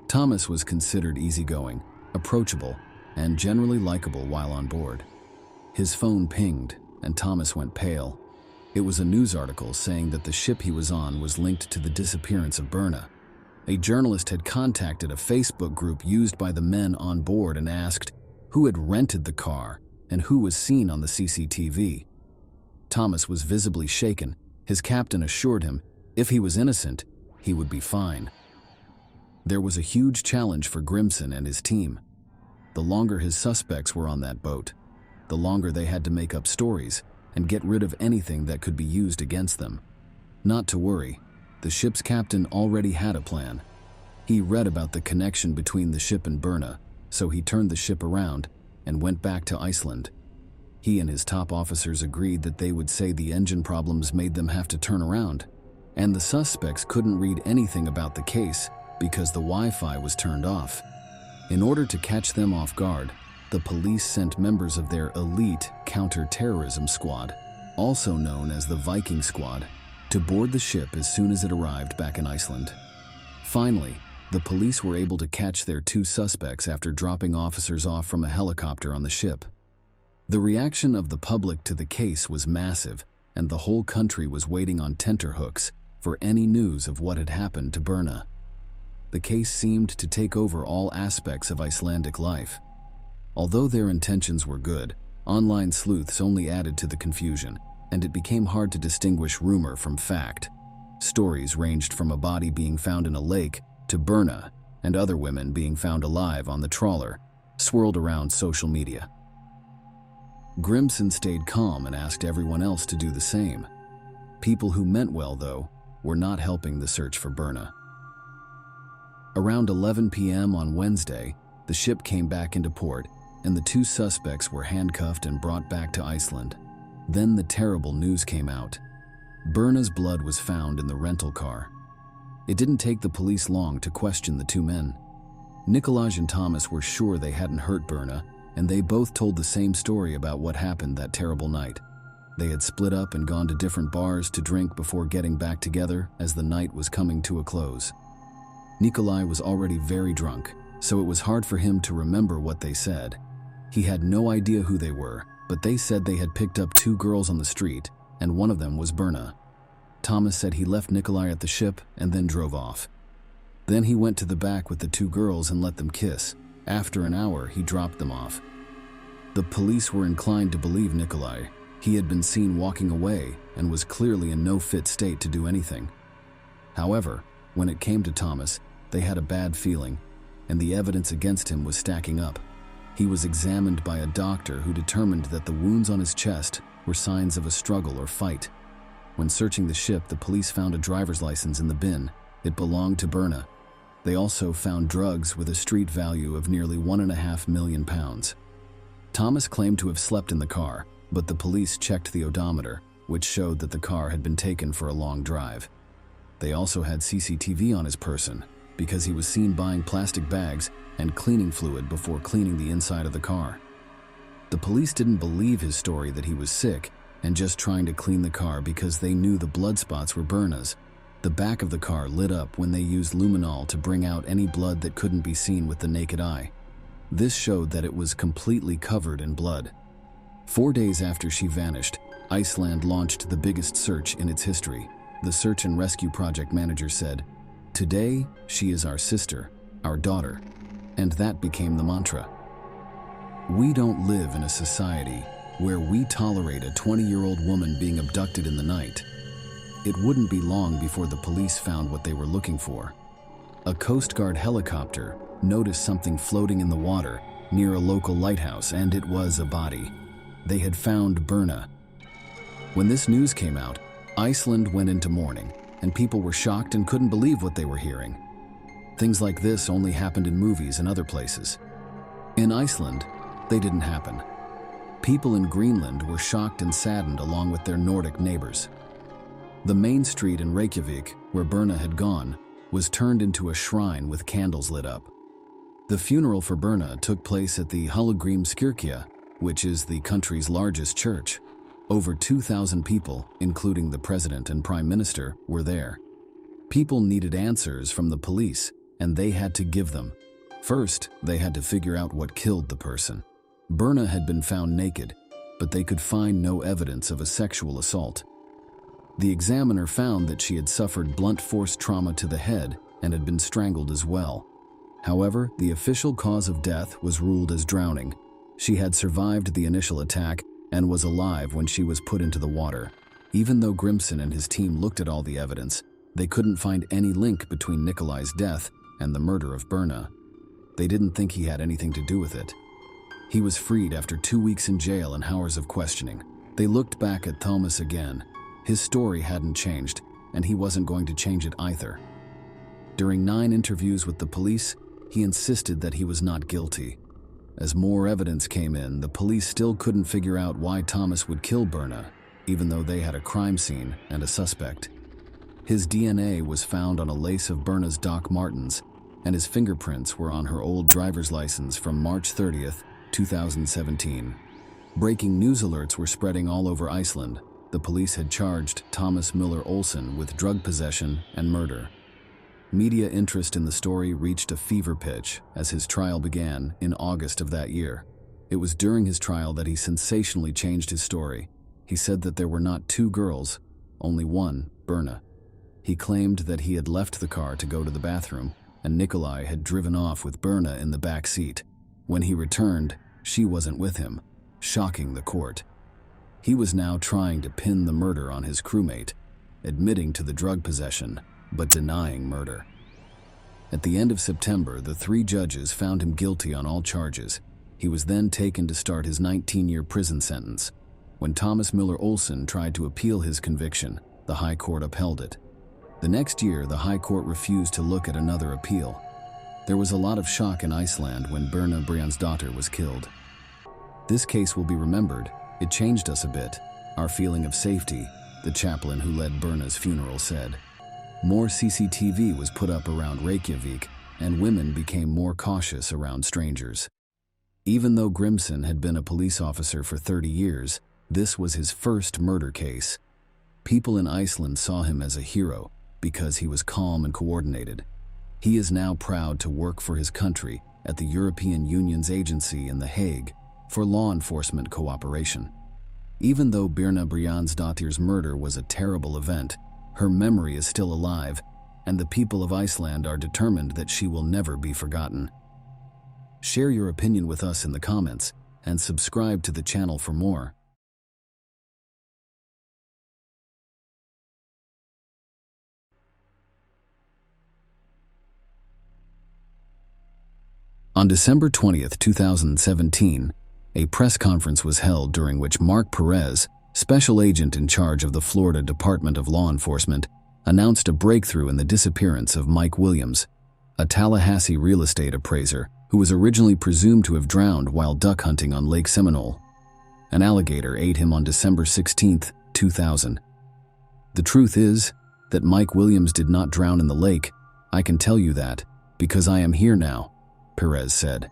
Thomas was considered easygoing, approachable, and generally likable while on board. His phone pinged, and Thomas went pale. It was a news article saying that the ship he was on was linked to the disappearance of Berna. A journalist had contacted a Facebook group used by the men on board and asked who had rented the car and who was seen on the CCTV. Thomas was visibly shaken. His captain assured him if he was innocent, he would be fine. There was a huge challenge for Grimson and his team. The longer his suspects were on that boat, the longer they had to make up stories and get rid of anything that could be used against them. Not to worry, the ship's captain already had a plan. He read about the connection between the ship and Berna, so he turned the ship around and went back to Iceland. He and his top officers agreed that they would say the engine problems made them have to turn around, and the suspects couldn't read anything about the case because the Wi-Fi was turned off. In order to catch them off guard, the police sent members of their elite counter-terrorism squad, also known as the Viking Squad, to board the ship as soon as it arrived back in Iceland. Finally, the police were able to catch their two suspects after dropping officers off from a helicopter on the ship. The reaction of the public to the case was massive, and the whole country was waiting on tenterhooks for any news of what had happened to Berna. The case seemed to take over all aspects of Icelandic life. Although their intentions were good, online sleuths only added to the confusion, and it became hard to distinguish rumor from fact. Stories ranged from a body being found in a lake to Berna and other women being found alive on the trawler swirled around social media. Grimson stayed calm and asked everyone else to do the same. People who meant well, though, were not helping the search for Berna. Around 11 p.m. on Wednesday, the ship came back into port, and the two suspects were handcuffed and brought back to Iceland. Then the terrible news came out. Berna's blood was found in the rental car. It didn't take the police long to question the two men. Nikolaj and Thomas were sure they hadn't hurt Berna, and they both told the same story about what happened that terrible night. They had split up and gone to different bars to drink before getting back together as the night was coming to a close. Nikolaj was already very drunk, so it was hard for him to remember what they said. He had no idea who they were, but they said they had picked up two girls on the street, and one of them was Berna. Thomas said he left Nikolaj at the ship and then drove off. Then he went to the back with the two girls and let them kiss. After an hour, he dropped them off. The police were inclined to believe Nikolaj. He had been seen walking away and was clearly in no fit state to do anything. However, when it came to Thomas, they had a bad feeling, and the evidence against him was stacking up. He was examined by a doctor who determined that the wounds on his chest were signs of a struggle or fight. When searching the ship, the police found a driver's license in the bin. It belonged to Berna. They also found drugs with a street value of nearly £1.5 million. Thomas claimed to have slept in the car, but the police checked the odometer, which showed that the car had been taken for a long drive. They also had CCTV on his person, because he was seen buying plastic bags and cleaning fluid before cleaning the inside of the car. The police didn't believe his story that he was sick and just trying to clean the car because they knew the blood spots were Berna's. The back of the car lit up when they used luminol to bring out any blood that couldn't be seen with the naked eye. This showed that it was completely covered in blood. 4 days after she vanished, Iceland launched the biggest search in its history. The search and rescue project manager said, "Today, she is our sister, our daughter." And that became the mantra. We don't live in a society where we tolerate a 20-year-old woman being abducted in the night. It wouldn't be long before the police found what they were looking for. A Coast Guard helicopter noticed something floating in the water near a local lighthouse, and it was a body. They had found Berna. When this news came out, Iceland went into mourning, and people were shocked and couldn't believe what they were hearing. Things like this only happened in movies and other places. In Iceland, they didn't happen. People in Greenland were shocked and saddened along with their Nordic neighbors. The main street in Reykjavik, where Berna had gone, was turned into a shrine with candles lit up. The funeral for Berna took place at the Hallgrímskirkja, which is the country's largest church. Over 2,000 people, including the president and prime minister, were there. People needed answers from the police, and they had to give them. First, they had to figure out what killed the person. Berna had been found naked, but they could find no evidence of a sexual assault. The examiner found that she had suffered blunt force trauma to the head and had been strangled as well. However, the official cause of death was ruled as drowning. She had survived the initial attack and was alive when she was put into the water. Even though Grimson and his team looked at all the evidence, they couldn't find any link between Nikolaj's death and the murder of Berna. They didn't think he had anything to do with it. He was freed after 2 weeks in jail and hours of questioning. They looked back at Thomas again. His story hadn't changed, and he wasn't going to change it either. During 9 interviews with the police, he insisted that he was not guilty. As more evidence came in, the police still couldn't figure out why Thomas would kill Berna, even though they had a crime scene and a suspect. His DNA was found on a lace of Berna's Doc Martens, and his fingerprints were on her old driver's license from March 30th, 2017. Breaking news alerts were spreading all over Iceland. The police had charged Thomas Müller Olsen with drug possession and murder. Media interest in the story reached a fever pitch as his trial began in August of that year. It was during his trial that he sensationally changed his story. He said that there were not 2 girls, only one, Berna. He claimed that he had left the car to go to the bathroom, and Nikolaj had driven off with Berna in the back seat. When he returned, she wasn't with him, shocking the court. He was now trying to pin the murder on his crewmate, admitting to the drug possession, but denying murder. At the end of September, the 3 judges found him guilty on all charges. He was then taken to start his 19-year prison sentence. When Thomas Miller Olson tried to appeal his conviction, the High Court upheld it. The next year, the High Court refused to look at another appeal. There was a lot of shock in Iceland when Birna Brjánsdóttir was killed. This case will be remembered. It changed us a bit. Our feeling of safety, the chaplain who led Birna's funeral said. More CCTV was put up around Reykjavik, and women became more cautious around strangers. Even though Grimson had been a police officer for 30 years, this was his first murder case. People in Iceland saw him as a hero because he was calm and coordinated. He is now proud to work for his country at the European Union's agency in The Hague for law enforcement cooperation. Even though Birna Brjánsdóttir's murder was a terrible event, her memory is still alive, and the people of Iceland are determined that she will never be forgotten. Share your opinion with us in the comments, and subscribe to the channel for more. On December 20th, 2017, a press conference was held during which Mark Perez, special agent in charge of the Florida Department of Law Enforcement, announced a breakthrough in the disappearance of Mike Williams, a Tallahassee real estate appraiser who was originally presumed to have drowned while duck hunting on Lake Seminole. An alligator ate him on December 16, 2000. The truth is that Mike Williams did not drown in the lake. I can tell you that, because I am here now, Perez said.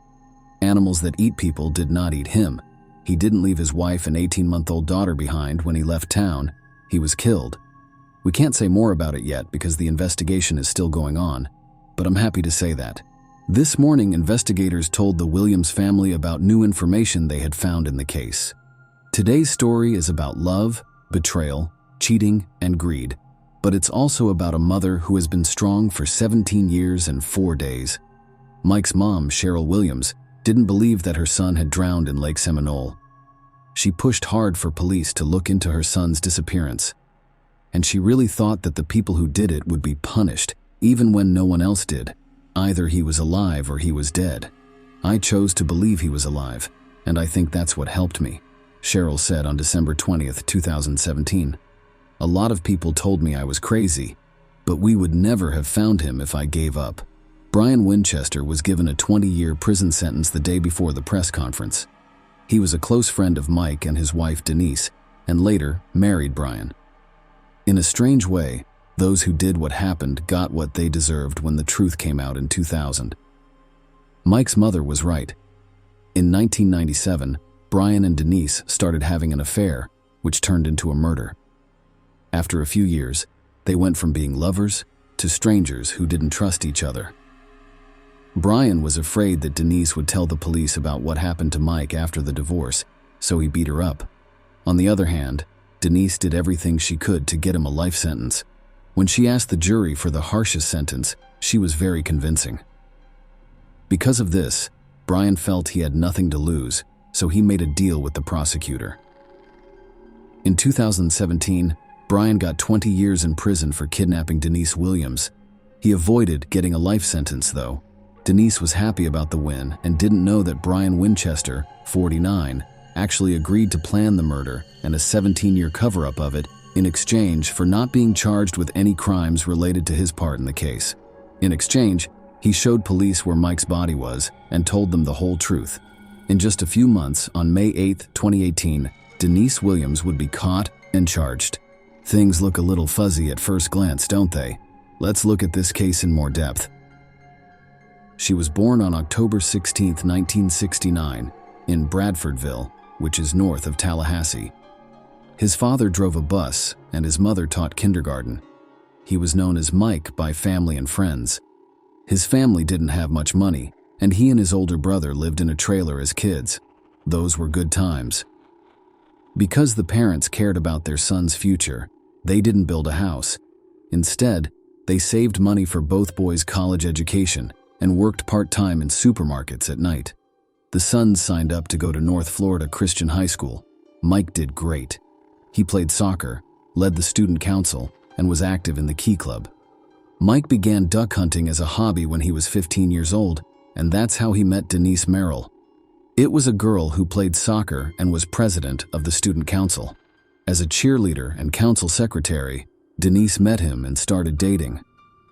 Animals that eat people did not eat him. He didn't leave his wife and 18-month-old daughter behind when he left town. He was killed. We can't say more about it yet because the investigation is still going on, but I'm happy to say that. This morning, investigators told the Williams family about new information they had found in the case. Today's story is about love, betrayal, cheating, and greed, but it's also about a mother who has been strong for 17 years and 4 days. Mike's mom, Cheryl Williams, didn't believe that her son had drowned in Lake Seminole. She pushed hard for police to look into her son's disappearance, and she really thought that the people who did it would be punished, even when no one else did. Either he was alive or he was dead. I chose to believe he was alive, and I think that's what helped me, Cheryl said on December 20th, 2017. A lot of people told me I was crazy, but we would never have found him if I gave up. Brian Winchester was given a 20-year prison sentence the day before the press conference. He was a close friend of Mike and his wife Denise, and later married Brian. In a strange way, those who did what happened got what they deserved when the truth came out in 2000. Mike's mother was right. In 1997, Brian and Denise started having an affair, which turned into a murder. After a few years, they went from being lovers to strangers who didn't trust each other. Brian was afraid that Denise would tell the police about what happened to Mike after the divorce, so he beat her up. On the other hand, Denise did everything she could to get him a life sentence. When she asked the jury for the harshest sentence, she was very convincing. Because of this, Brian felt he had nothing to lose, so he made a deal with the prosecutor. In 2017, Brian got 20 years in prison for kidnapping Denise Williams. He avoided getting a life sentence, though. Denise was happy about the win and didn't know that Brian Winchester, 49, actually agreed to plan the murder and a 17-year cover-up of it in exchange for not being charged with any crimes related to his part in the case. In exchange, he showed police where Mike's body was and told them the whole truth. In just a few months, on May 8, 2018, Denise Williams would be caught and charged. Things look a little fuzzy at first glance, don't they? Let's look at this case in more depth. She was born on October 16, 1969, in Bradfordville, which is north of Tallahassee. His father drove a bus, and his mother taught kindergarten. He was known as Mike by family and friends. His family didn't have much money, and he and his older brother lived in a trailer as kids. Those were good times. Because the parents cared about their son's future, they didn't build a house. Instead, they saved money for both boys' college education and worked part-time in supermarkets at night. The sons signed up to go to North Florida Christian High School. Mike did great. He played soccer, led the student council, and was active in the Key Club. Mike began duck hunting as a hobby when he was 15 years old, and that's how he met Denise Merrill. It was a girl who played soccer and was president of the student council. As a cheerleader and council secretary, Denise met him and started dating.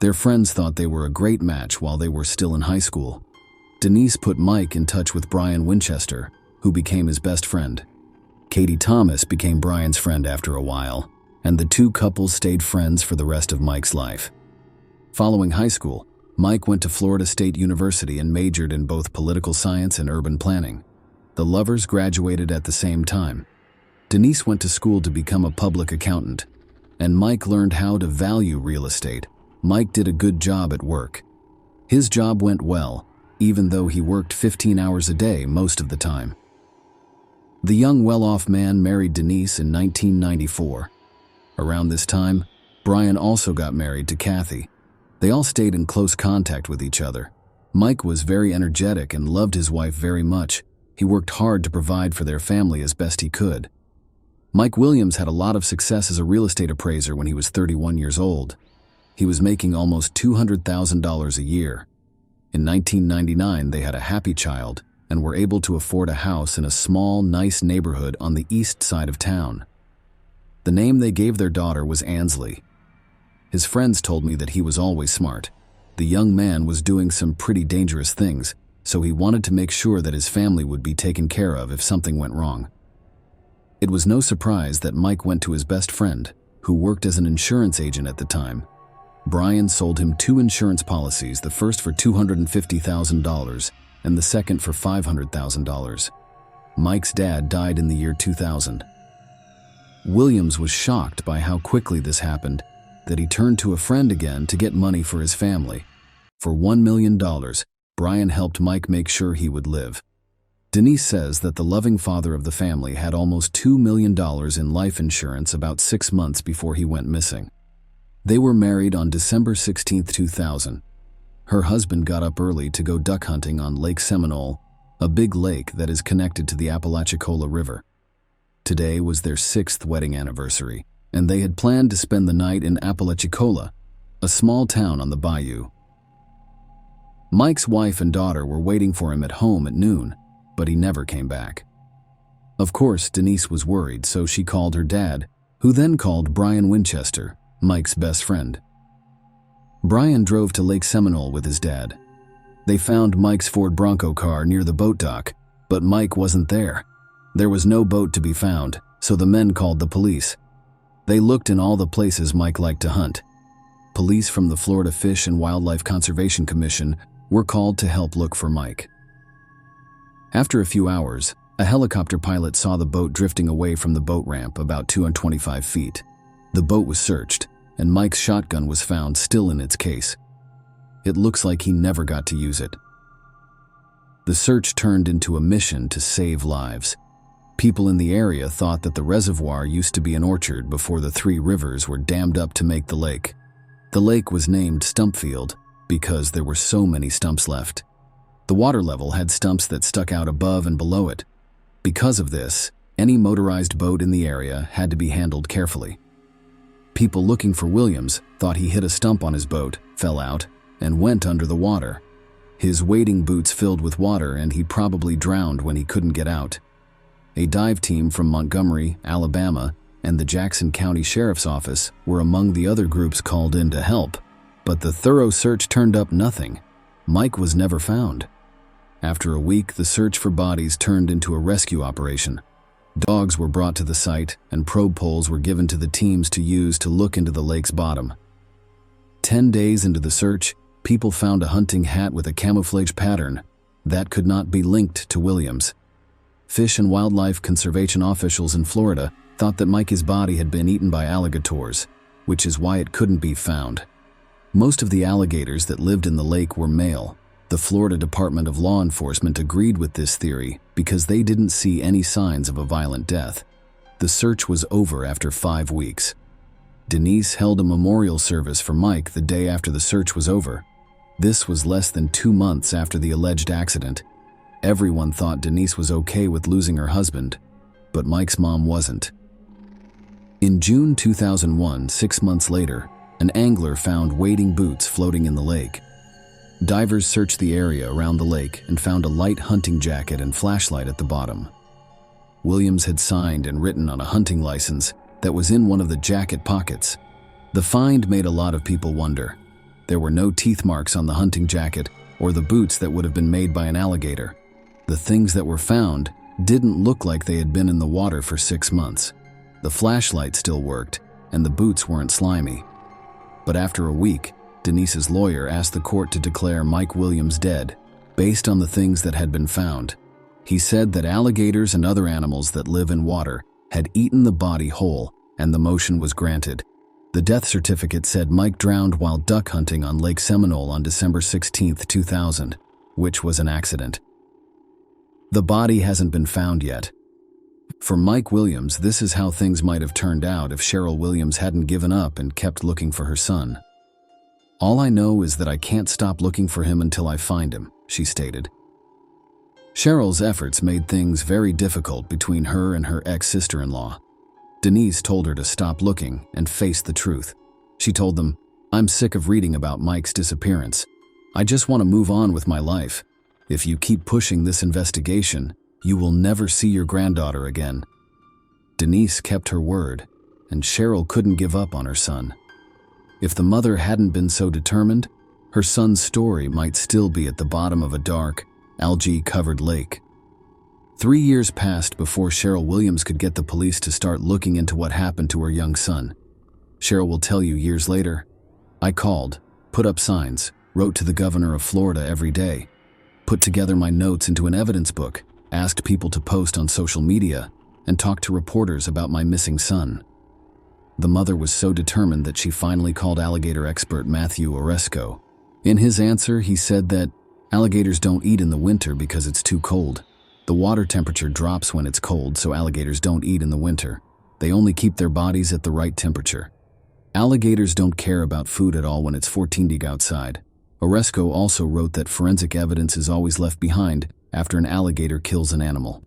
Their friends thought they were a great match while they were still in high school. Denise put Mike in touch with Brian Winchester, who became his best friend. Katie Thomas became Brian's friend after a while, and the two couples stayed friends for the rest of Mike's life. Following high school, Mike went to Florida State University and majored in both political science and urban planning. The lovers graduated at the same time. Denise went to school to become a public accountant, and Mike learned how to value real estate. Mike did a good job at work. His job went well, even though he worked 15 hours a day most of the time. The young well-off man married Denise in 1994. Around this time, Brian also got married to Kathy. They all stayed in close contact with each other. Mike was very energetic and loved his wife very much. He worked hard to provide for their family as best he could. Mike Williams had a lot of success as a real estate appraiser when he was 31 years old. He was making almost $200,000 a year. In 1999, they had a happy child and were able to afford a house in a small, nice neighborhood on the east side of town. The name they gave their daughter was Ansley. His friends told me that he was always smart. The young man was doing some pretty dangerous things, so he wanted to make sure that his family would be taken care of if something went wrong. It was no surprise that Mike went to his best friend, who worked as an insurance agent at the time. Brian sold him 2 insurance policies, the first for $250,000 and the second for $500,000. Mike's dad died in the year 2000. Williams was shocked by how quickly this happened, that he turned to a friend again to get money for his family. For $1 million, Brian helped Mike make sure he would live. Denise says that the loving father of the family had almost $2 million in life insurance about 6 months before he went missing. They were married on December 16, 2000. Her husband got up early to go duck hunting on Lake Seminole, a big lake that is connected to the Apalachicola River. Today was their 6th wedding anniversary, and they had planned to spend the night in Apalachicola, a small town on the bayou. Mike's wife and daughter were waiting for him at home at noon, but he never came back. Of course, Denise was worried, so she called her dad, who then called Brian Winchester, Mike's best friend. Brian drove to Lake Seminole with his dad. They found Mike's Ford Bronco car near the boat dock, but Mike wasn't there. There was no boat to be found, so the men called the police. They looked in all the places Mike liked to hunt. Police from the Florida Fish and Wildlife Conservation Commission were called to help look for Mike. After a few hours, a helicopter pilot saw the boat drifting away from the boat ramp about 225 feet. The boat was searched, and Mike's shotgun was found still in its case. It looks like he never got to use it. The search turned into a mission to save lives. People in the area thought that the reservoir used to be an orchard before the 3 rivers were dammed up to make the lake. The lake was named Stumpfield because there were so many stumps left. The water level had stumps that stuck out above and below it. Because of this, any motorized boat in the area had to be handled carefully. People looking for Williams thought he hit a stump on his boat, fell out, and went under the water. His wading boots filled with water and he probably drowned when he couldn't get out. A dive team from Montgomery, Alabama, and the Jackson County Sheriff's Office were among the other groups called in to help, but the thorough search turned up nothing. Mike was never found. After a week, the search for bodies turned into a rescue operation. Dogs were brought to the site, and probe poles were given to the teams to use to look into the lake's bottom. 10 days into the search, people found a hunting hat with a camouflage pattern that could not be linked to Williams. Fish and wildlife conservation officials in Florida thought that Mike's body had been eaten by alligators, which is why it couldn't be found. Most of the alligators that lived in the lake were male. The Florida Department of Law Enforcement agreed with this theory because they didn't see any signs of a violent death. The search was over after 5 weeks. Denise held a memorial service for Mike the day after the search was over. This was less than 2 months after the alleged accident. Everyone thought Denise was okay with losing her husband, but Mike's mom wasn't. In June 2001, 6 months later, an angler found wading boots floating in the lake. Divers searched the area around the lake and found a light hunting jacket and flashlight at the bottom. Williams had signed and written on a hunting license that was in one of the jacket pockets. The find made a lot of people wonder. There were no teeth marks on the hunting jacket or the boots that would have been made by an alligator. The things that were found didn't look like they had been in the water for 6 months. The flashlight still worked, and the boots weren't slimy. But after a week, Denise's lawyer asked the court to declare Mike Williams dead, based on the things that had been found. He said that alligators and other animals that live in water had eaten the body whole, and the motion was granted. The death certificate said Mike drowned while duck hunting on Lake Seminole on December 16, 2000, which was an accident. The body hasn't been found yet. For Mike Williams, this is how things might have turned out if Cheryl Williams hadn't given up and kept looking for her son. "All I know is that I can't stop looking for him until I find him," she stated. Cheryl's efforts made things very difficult between her and her ex-sister-in-law. Denise told her to stop looking and face the truth. She told them, "I'm sick of reading about Mike's disappearance. I just want to move on with my life. If you keep pushing this investigation, you will never see your granddaughter again." Denise kept her word, and Cheryl couldn't give up on her son. If the mother hadn't been so determined, her son's story might still be at the bottom of a dark, algae-covered lake. 3 years passed before Cheryl Williams could get the police to start looking into what happened to her young son. Cheryl will tell you years later, "I called, put up signs, wrote to the governor of Florida every day, put together my notes into an evidence book, asked people to post on social media, and talked to reporters about my missing son." The mother was so determined that she finally called alligator expert Matthew Oresco. In his answer, he said that alligators don't eat in the winter because it's too cold. The water temperature drops when it's cold, so alligators don't eat in the winter. They only keep their bodies at the right temperature. Alligators don't care about food at all when it's 14 degrees outside. Oresco also wrote that forensic evidence is always left behind after an alligator kills an animal.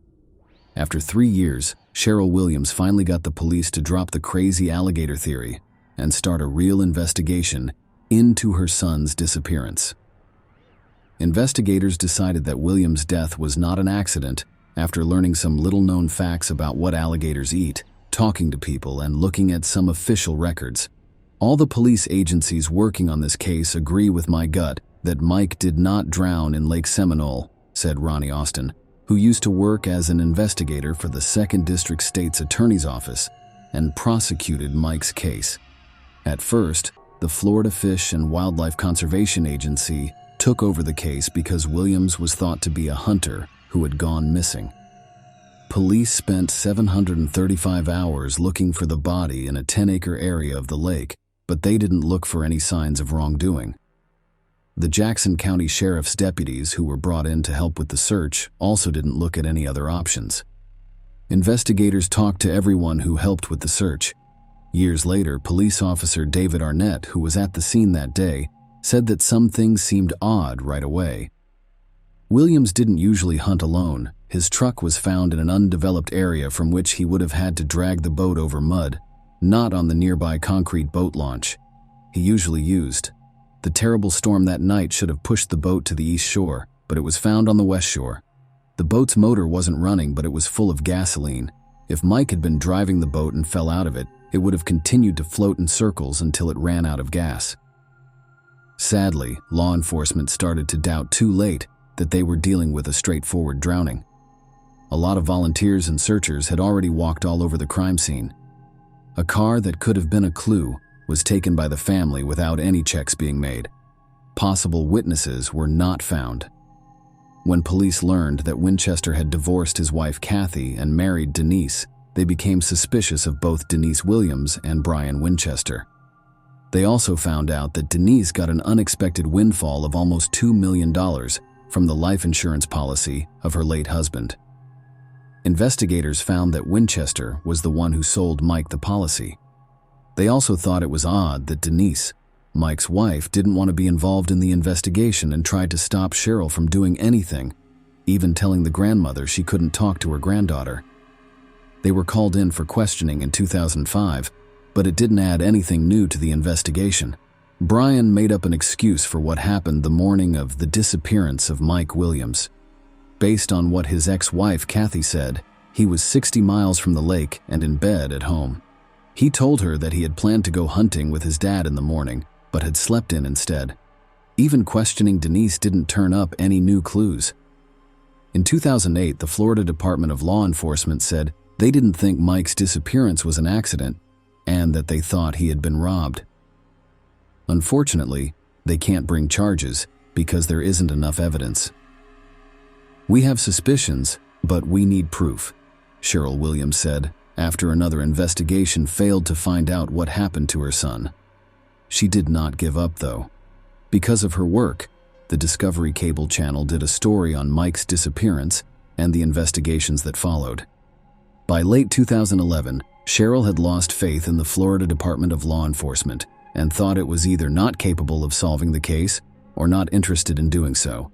After 3 years, Cheryl Williams finally got the police to drop the crazy alligator theory and start a real investigation into her son's disappearance. Investigators decided that Williams' death was not an accident after learning some little-known facts about what alligators eat, talking to people, and looking at some official records. "All the police agencies working on this case agree with my gut that Mike did not drown in Lake Seminole," said Ronnie Austin, who used to work as an investigator for the 2nd District State's Attorney's Office and prosecuted Mike's case. At first, the Florida Fish and Wildlife Conservation Agency took over the case because Williams was thought to be a hunter who had gone missing. Police spent 735 hours looking for the body in a 10-acre area of the lake, but they didn't look for any signs of wrongdoing. The Jackson County Sheriff's deputies who were brought in to help with the search also didn't look at any other options. Investigators talked to everyone who helped with the search. Years later, police officer David Arnett, who was at the scene that day, said that some things seemed odd right away. Williams didn't usually hunt alone. His truck was found in an undeveloped area from which he would have had to drag the boat over mud, not on the nearby concrete boat launch he usually used. The terrible storm that night should have pushed the boat to the east shore, but it was found on the west shore. The boat's motor wasn't running, but it was full of gasoline. If Mike had been driving the boat and fell out of it, it would have continued to float in circles until it ran out of gas. Sadly, law enforcement started to doubt too late that they were dealing with a straightforward drowning. A lot of volunteers and searchers had already walked all over the crime scene. A car that could have been a clue was taken by the family without any checks being made. Possible witnesses were not found. When police learned that Winchester had divorced his wife Kathy and married Denise, they became suspicious of both Denise Williams and Brian Winchester. They also found out that Denise got an unexpected windfall of almost $2 million from the life insurance policy of her late husband. Investigators found that Winchester was the one who sold Mike the policy. They also thought it was odd that Denise, Mike's wife, didn't want to be involved in the investigation and tried to stop Cheryl from doing anything, even telling the grandmother she couldn't talk to her granddaughter. They were called in for questioning in 2005, but it didn't add anything new to the investigation. Brian made up an excuse for what happened the morning of the disappearance of Mike Williams. Based on what his ex-wife Kathy said, he was 60 miles from the lake and in bed at home. He told her that he had planned to go hunting with his dad in the morning, but had slept in instead. Even questioning Denise didn't turn up any new clues. In 2008, the Florida Department of Law Enforcement said they didn't think Mike's disappearance was an accident and that they thought he had been robbed. Unfortunately, they can't bring charges because there isn't enough evidence. "We have suspicions, but we need proof," Cheryl Williams said after another investigation failed to find out what happened to her son. She did not give up, though. Because of her work, the Discovery Cable Channel did a story on Mike's disappearance and the investigations that followed. By late 2011, Cheryl had lost faith in the Florida Department of Law Enforcement and thought it was either not capable of solving the case or not interested in doing so.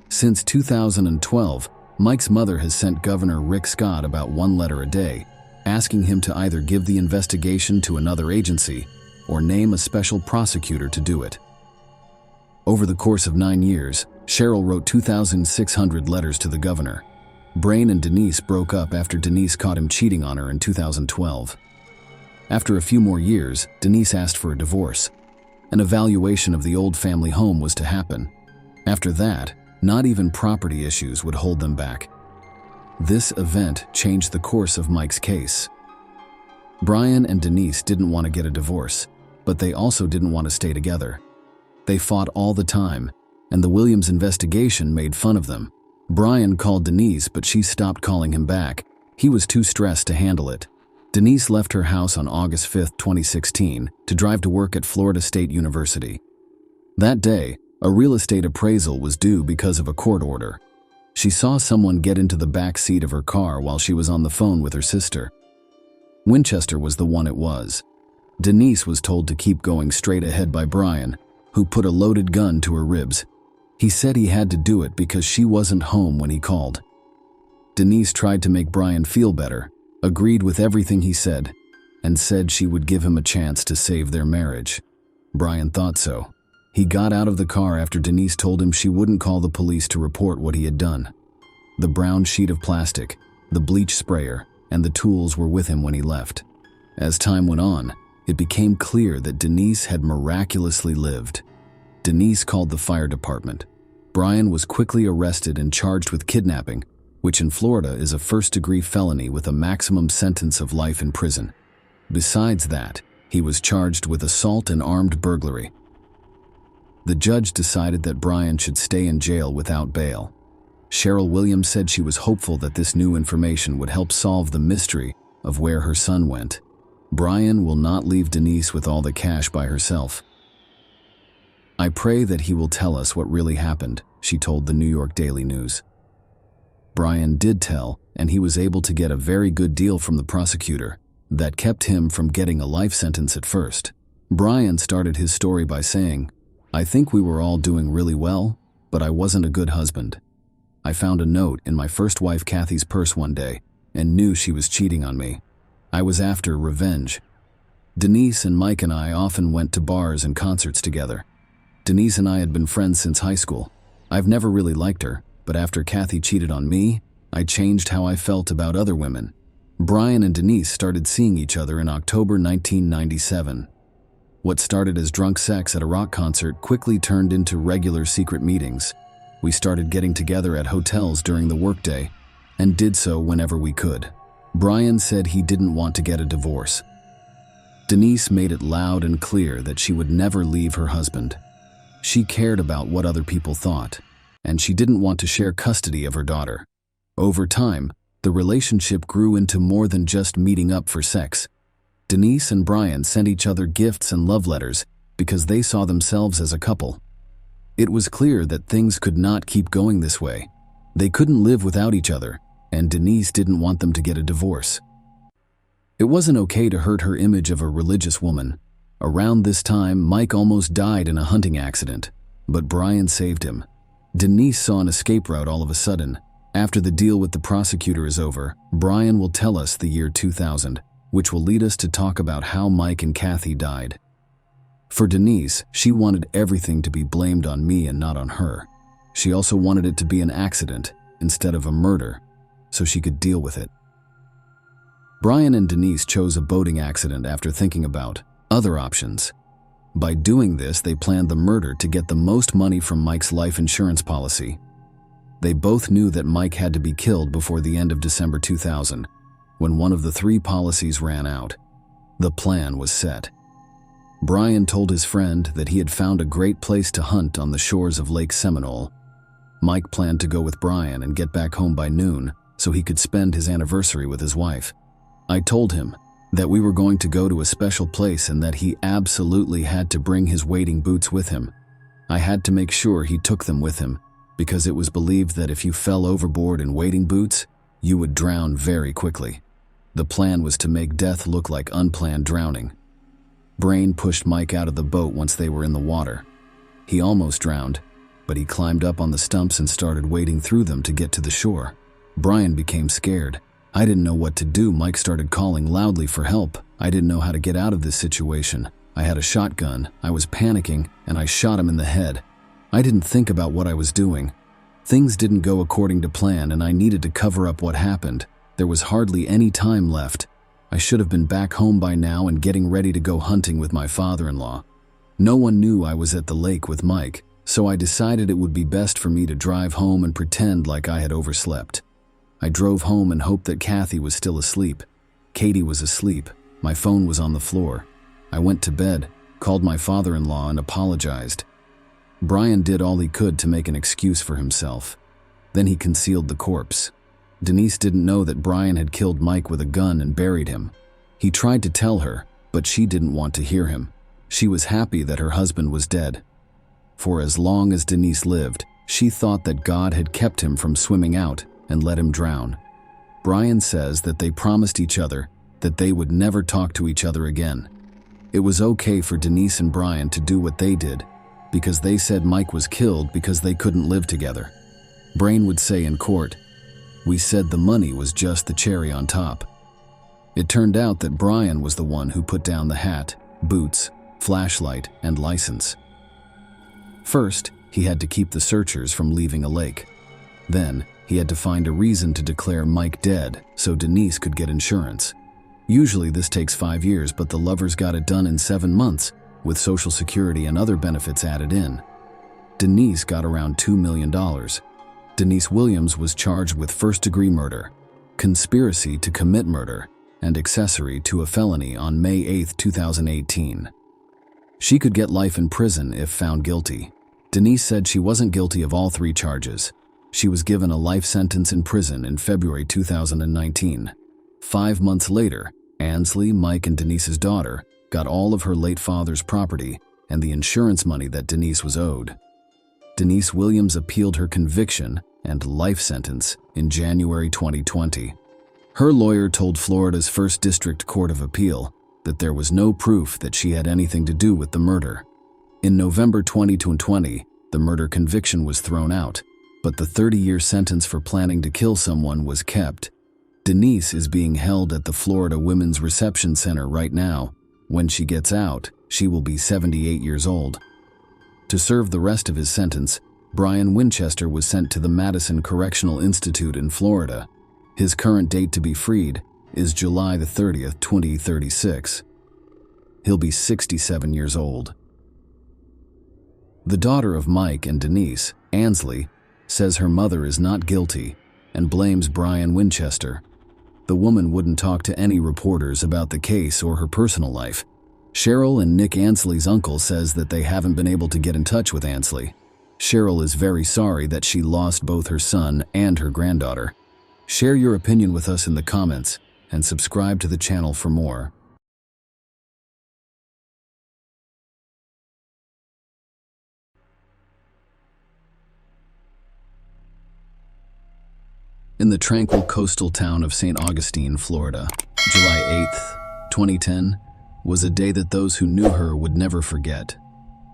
Since 2012, Mike's mother has sent Governor Rick Scott about one letter a day, asking him to either give the investigation to another agency or name a special prosecutor to do it. Over the course of 9 years, Cheryl wrote 2,600 letters to the governor. Brian and Denise broke up after Denise caught him cheating on her in 2012. After a few more years, Denise asked for a divorce. An evaluation of the old family home was to happen. After that, not even property issues would hold them back. This event changed the course of Mike's case. Brian and Denise didn't want to get a divorce, but they also didn't want to stay together. They fought all the time, and the Williams investigation made fun of them. Brian called Denise, but she stopped calling him back. He was too stressed to handle it. Denise left her house on August 5, 2016, to drive to work at Florida State University. That day, a real estate appraisal was due because of a court order. She saw someone get into the back seat of her car while she was on the phone with her sister. Winchester was the one it was. Denise was told to keep going straight ahead by Brian, who put a loaded gun to her ribs. He said he had to do it because she wasn't home when he called. Denise tried to make Brian feel better, agreed with everything he said, and said she would give him a chance to save their marriage. Brian thought so. He got out of the car after Denise told him she wouldn't call the police to report what he had done. The brown sheet of plastic, the bleach sprayer, and the tools were with him when he left. As time went on, it became clear that Denise had miraculously lived. Denise called the fire department. Brian was quickly arrested and charged with kidnapping, which in Florida is a first-degree felony with a maximum sentence of life in prison. Besides that, he was charged with assault and armed burglary. The judge decided that Brian should stay in jail without bail. Cheryl Williams said she was hopeful that this new information would help solve the mystery of where her son went. Brian will not leave Denise with all the cash by herself. "I pray that he will tell us what really happened," she told the New York Daily News. Brian did tell, and he was able to get a very good deal from the prosecutor that kept him from getting a life sentence at first. Brian started his story by saying, "I think we were all doing really well, but I wasn't a good husband. I found a note in my first wife Kathy's purse one day and knew she was cheating on me. I was after revenge. Denise and Mike and I often went to bars and concerts together. Denise and I had been friends since high school. I've never really liked her, but after Kathy cheated on me, I changed how I felt about other women." Brian and Denise started seeing each other in October 1997. What started as drunk sex at a rock concert quickly turned into regular secret meetings. We started getting together at hotels during the workday and did so whenever we could. Brian said he didn't want to get a divorce. Denise made it loud and clear that she would never leave her husband. She cared about what other people thought, and she didn't want to share custody of her daughter. Over time, the relationship grew into more than just meeting up for sex. Denise and Brian sent each other gifts and love letters because they saw themselves as a couple. It was clear that things could not keep going this way. They couldn't live without each other, and Denise didn't want them to get a divorce. It wasn't okay to hurt her image of a religious woman. Around this time, Mike almost died in a hunting accident, but Brian saved him. Denise saw an escape route all of a sudden. After the deal with the prosecutor is over, Brian will tell us the year 2000, which will lead us to talk about how Mike and Kathy died. For Denise, she wanted everything to be blamed on me and not on her. She also wanted it to be an accident instead of a murder, so she could deal with it. Brian and Denise chose a boating accident after thinking about other options. By doing this, they planned the murder to get the most money from Mike's life insurance policy. They both knew that Mike had to be killed before the end of December 2000, when one of the 3 policies ran out. The plan was set. Brian told his friend that he had found a great place to hunt on the shores of Lake Seminole. Mike planned to go with Brian and get back home by noon so he could spend his anniversary with his wife. I told him that we were going to go to a special place and that he absolutely had to bring his wading boots with him. I had to make sure he took them with him because it was believed that if you fell overboard in wading boots, you would drown very quickly. The plan was to make death look like unplanned drowning. Brain pushed Mike out of the boat once they were in the water. He almost drowned, but he climbed up on the stumps and started wading through them to get to the shore. Brian became scared. I didn't know what to do. Mike started calling loudly for help. I didn't know how to get out of this situation. I had a shotgun. I was panicking, and I shot him in the head. I didn't think about what I was doing. Things didn't go according to plan, and I needed to cover up what happened. There was hardly any time left. I should have been back home by now and getting ready to go hunting with my father-in-law. No one knew I was at the lake with Mike, so I decided it would be best for me to drive home and pretend like I had overslept. I drove home and hoped that Kathy was still asleep. Katie was asleep. My phone was on the floor. I went to bed, called my father-in-law, and apologized. Brian did all he could to make an excuse for himself. Then he concealed the corpse. Denise didn't know that Brian had killed Mike with a gun and buried him. He tried to tell her, but she didn't want to hear him. She was happy that her husband was dead. For as long as Denise lived, she thought that God had kept him from swimming out and let him drown. Brian says that they promised each other that they would never talk to each other again. It was okay for Denise and Brian to do what they did because they said Mike was killed because they couldn't live together. Brain would say in court, "We said the money was just the cherry on top." It turned out that Brian was the one who put down the hat, boots, flashlight, and license. First, he had to keep the searchers from leaving a lake. Then, he had to find a reason to declare Mike dead so Denise could get insurance. Usually this takes 5 years, but the lovers got it done in 7 months, with Social Security and other benefits added in. Denise got around $2 million. Denise Williams was charged with first-degree murder, conspiracy to commit murder, and accessory to a felony on May 8, 2018. She could get life in prison if found guilty. Denise said she wasn't guilty of all 3 charges. She was given a life sentence in prison in February 2019. 5 months later, Ansley, Mike, and Denise's daughter got all of her late father's property and the insurance money that Denise was owed. Denise Williams appealed her conviction and life sentence in January 2020. Her lawyer told Florida's First District Court of Appeal that there was no proof that she had anything to do with the murder. In November 2020, the murder conviction was thrown out, but the 30-year sentence for planning to kill someone was kept. Denise is being held at the Florida Women's Reception Center right now. When she gets out, she will be 78 years old. To serve the rest of his sentence, Brian Winchester was sent to the Madison Correctional Institute in Florida. His current date to be freed is July 30th, 2036. He'll be 67 years old. The daughter of Mike and Denise, Ansley, says her mother is not guilty and blames Brian Winchester. The woman wouldn't talk to any reporters about the case or her personal life. Cheryl and Nick Ansley's uncle says that they haven't been able to get in touch with Ansley. Cheryl is very sorry that she lost both her son and her granddaughter. Share your opinion with us in the comments and subscribe to the channel for more. In the tranquil coastal town of St. Augustine, Florida, July 8th, 2010, was a day that those who knew her would never forget.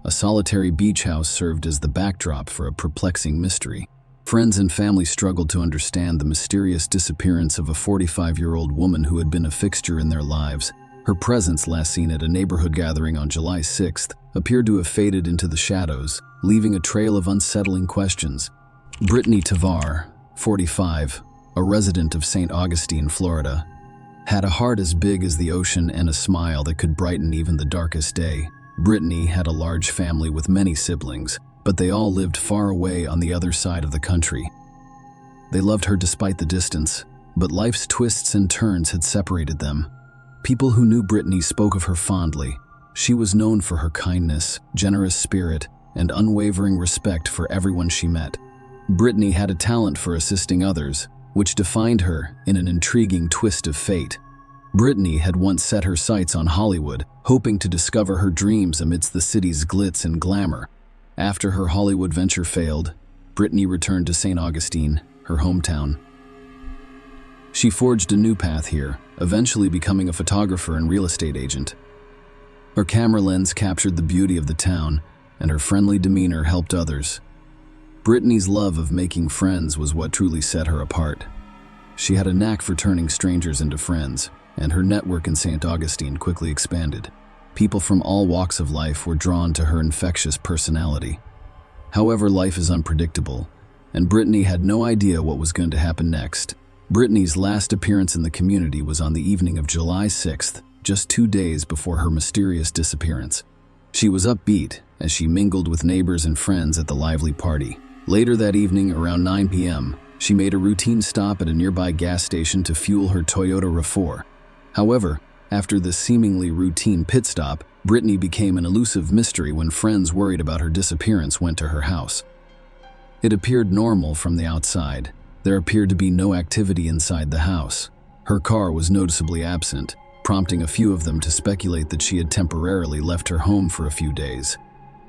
A solitary beach house served as the backdrop for a perplexing mystery. Friends and family struggled to understand the mysterious disappearance of a 45-year-old woman who had been a fixture in their lives. Her presence, last seen at a neighborhood gathering on July 6th, appeared to have faded into the shadows, leaving a trail of unsettling questions. Brittany Tavar, 45, a resident of St. Augustine, Florida, had a heart as big as the ocean and a smile that could brighten even the darkest day. Brittany had a large family with many siblings, but they all lived far away on the other side of the country. They loved her despite the distance, but life's twists and turns had separated them. People who knew Brittany spoke of her fondly. She was known for her kindness, generous spirit, and unwavering respect for everyone she met. Brittany had a talent for assisting others, which defined her in an intriguing twist of fate. Brittany had once set her sights on Hollywood, hoping to discover her dreams amidst the city's glitz and glamour. After her Hollywood venture failed, Brittany returned to St. Augustine, her hometown. She forged a new path here, eventually becoming a photographer and real estate agent. Her camera lens captured the beauty of the town, and her friendly demeanor helped others. Brittany's love of making friends was what truly set her apart. She had a knack for turning strangers into friends, and her network in St. Augustine quickly expanded. People from all walks of life were drawn to her infectious personality. However, life is unpredictable, and Brittany had no idea what was going to happen next. Brittany's last appearance in the community was on the evening of July 6th, just 2 days before her mysterious disappearance. She was upbeat as she mingled with neighbors and friends at the lively party. Later that evening, around 9 p.m., she made a routine stop at a nearby gas station to fuel her Toyota RAV4. However, after this seemingly routine pit stop, Brittany became an elusive mystery when friends worried about her disappearance went to her house. It appeared normal from the outside. There appeared to be no activity inside the house. Her car was noticeably absent, prompting a few of them to speculate that she had temporarily left her home for a few days.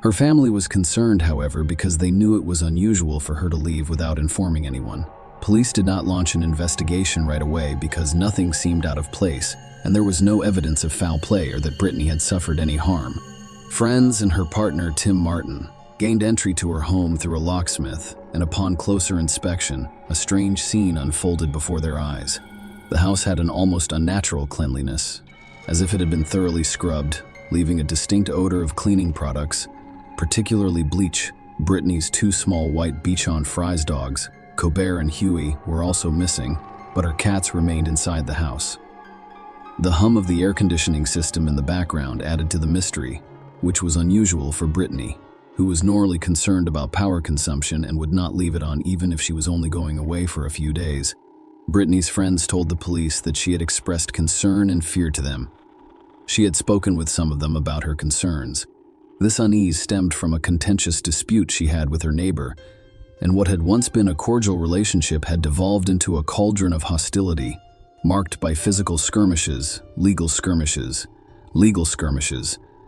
Her family was concerned, however, because they knew it was unusual for her to leave without informing anyone. Police did not launch an investigation right away because nothing seemed out of place, and there was no evidence of foul play or that Brittany had suffered any harm. Friends and her partner, Tim Martin, gained entry to her home through a locksmith, and upon closer inspection, a strange scene unfolded before their eyes. The house had an almost unnatural cleanliness, as if it had been thoroughly scrubbed, leaving a distinct odor of cleaning products, particularly bleach. Brittany's 2 small white Bichon Frise dogs, Colbert and Huey, were also missing, but her cats remained inside the house. The hum of the air conditioning system in the background added to the mystery, which was unusual for Brittany, who was normally concerned about power consumption and would not leave it on even if she was only going away for a few days. Brittany's friends told the police that she had expressed concern and fear to them. She had spoken with some of them about her concerns. This unease stemmed from a contentious dispute she had with her neighbor, and what had once been a cordial relationship had devolved into a cauldron of hostility, marked by physical skirmishes, legal skirmishes,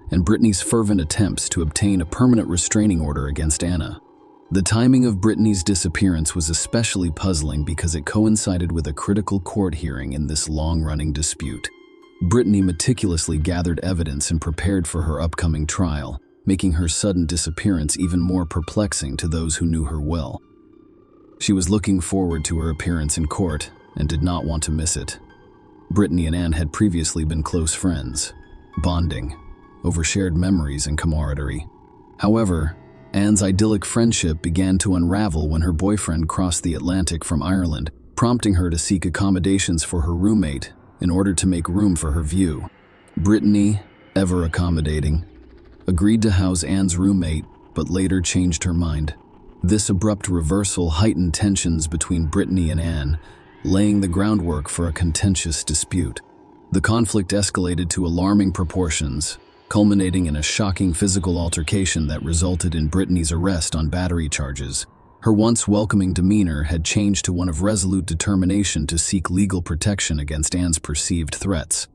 and Brittany's fervent attempts to obtain a permanent restraining order against Anna. The timing of Brittany's disappearance was especially puzzling because it coincided with a critical court hearing in this long-running dispute. Brittany meticulously gathered evidence and prepared for her upcoming trial, making her sudden disappearance even more perplexing to those who knew her well. She was looking forward to her appearance in court and did not want to miss it. Brittany and Anne had previously been close friends, bonding over shared memories and camaraderie. However, Anne's idyllic friendship began to unravel when her boyfriend crossed the Atlantic from Ireland, prompting her to seek accommodations for her roommate in order to make room for her view. Brittany, ever accommodating, agreed to house Anne's roommate, but later changed her mind. This abrupt reversal heightened tensions between Brittany and Anne, laying the groundwork for a contentious dispute. The conflict escalated to alarming proportions, culminating in a shocking physical altercation that resulted in Brittany's arrest on battery charges. Her once welcoming demeanor had changed to one of resolute determination to seek legal protection against Anne's perceived threats.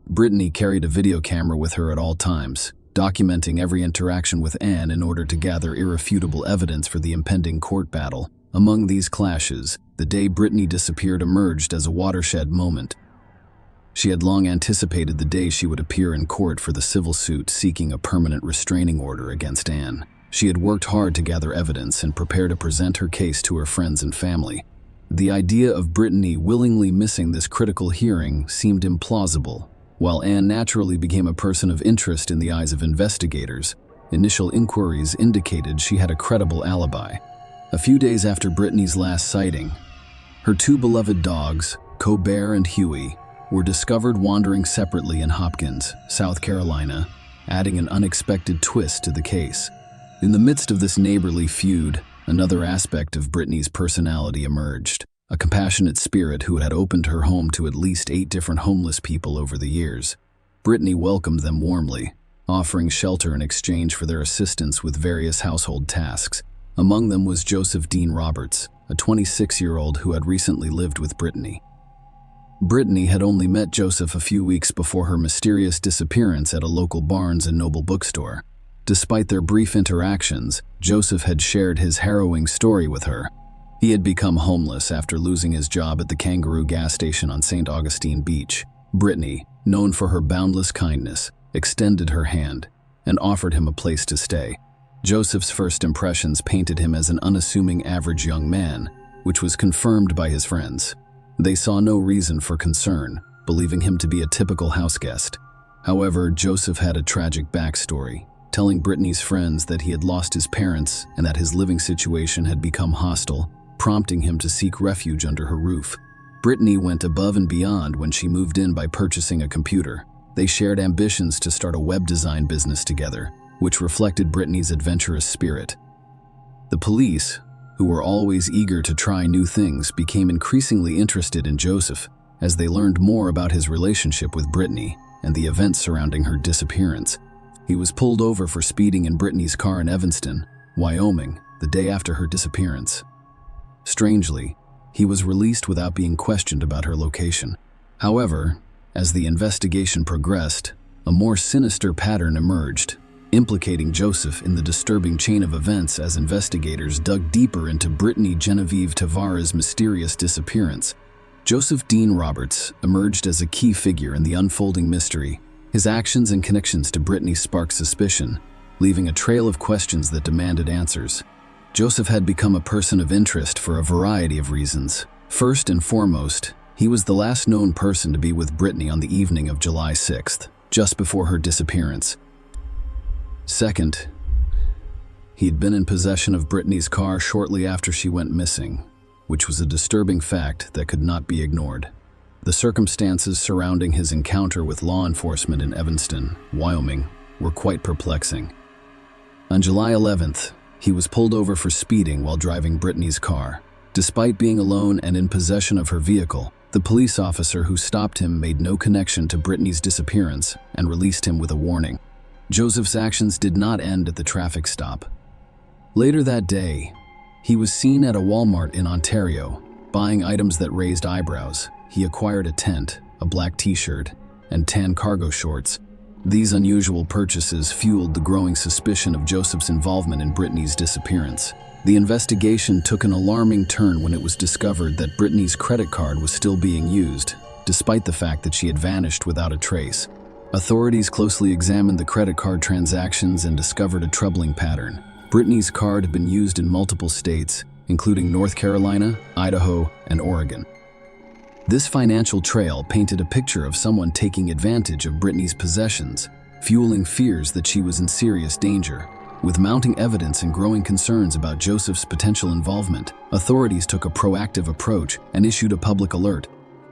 Brittany carried a video camera with her at all times, documenting every interaction with Anne in order to gather irrefutable evidence for the impending court battle. Among these clashes, the day Brittany disappeared emerged as a watershed moment. She had long anticipated the day she would appear in court for the civil suit seeking a permanent restraining order against Anne. She had worked hard to gather evidence and prepare to present her case to her friends and family. The idea of Brittany willingly missing this critical hearing seemed implausible. While Anne naturally became a person of interest in the eyes of investigators, initial inquiries indicated she had a credible alibi. A few days after Brittany's last sighting, her two beloved dogs, Colbert and Huey, were discovered wandering separately in Hopkins, South Carolina, adding an unexpected twist to the case. In the midst of this neighborly feud, another aspect of Brittany's personality emerged, a compassionate spirit who had opened her home to at least 8 different homeless people over the years. Brittany welcomed them warmly, offering shelter in exchange for their assistance with various household tasks. Among them was Joseph Dean Roberts, a 26-year-old who had recently lived with Brittany. Brittany had only met Joseph a few weeks before her mysterious disappearance at a local Barnes & Noble bookstore. Despite their brief interactions, Joseph had shared his harrowing story with her. He had become homeless after losing his job at the Kangaroo gas station on St. Augustine Beach. Brittany, known for her boundless kindness, extended her hand and offered him a place to stay. Joseph's first impressions painted him as an unassuming average young man, which was confirmed by his friends. They saw no reason for concern, believing him to be a typical house guest. However, Joseph had a tragic backstory, telling Brittany's friends that he had lost his parents and that his living situation had become hostile, prompting him to seek refuge under her roof. Brittany went above and beyond when she moved in by purchasing a computer. They shared ambitions to start a web design business together, which reflected Brittany's adventurous spirit. The police, who were always eager to try new things, became increasingly interested in Joseph as they learned more about his relationship with Brittany and the events surrounding her disappearance. He was pulled over for speeding in Brittany's car in Evanston, Wyoming, the day after her disappearance. Strangely, he was released without being questioned about her location. However, as the investigation progressed, a more sinister pattern emerged, implicating Joseph in the disturbing chain of events as investigators dug deeper into Brittany Genevieve Tavares' mysterious disappearance. Joseph Dean Roberts emerged as a key figure in the unfolding mystery. His actions and connections to Brittany sparked suspicion, leaving a trail of questions that demanded answers. Joseph had become a person of interest for a variety of reasons. First and foremost, he was the last known person to be with Brittany on the evening of July 6th, just before her disappearance. Second, he had been in possession of Brittany's car shortly after she went missing, which was a disturbing fact that could not be ignored. The circumstances surrounding his encounter with law enforcement in Evanston, Wyoming, were quite perplexing. On July 11th, he was pulled over for speeding while driving Brittany's car. Despite being alone and in possession of her vehicle, the police officer who stopped him made no connection to Brittany's disappearance and released him with a warning. Joseph's actions did not end at the traffic stop. Later that day, he was seen at a Walmart in Ontario, buying items that raised eyebrows. He acquired a tent, a black t-shirt, and tan cargo shorts. These unusual purchases fueled the growing suspicion of Joseph's involvement in Brittany's disappearance. The investigation took an alarming turn when it was discovered that Brittany's credit card was still being used, despite the fact that she had vanished without a trace. Authorities closely examined the credit card transactions and discovered a troubling pattern. Brittany's card had been used in multiple states, including North Carolina, Idaho, and Oregon. This financial trail painted a picture of someone taking advantage of Brittany's possessions, fueling fears that she was in serious danger. With mounting evidence and growing concerns about Joseph's potential involvement, authorities took a proactive approach and issued a public alert.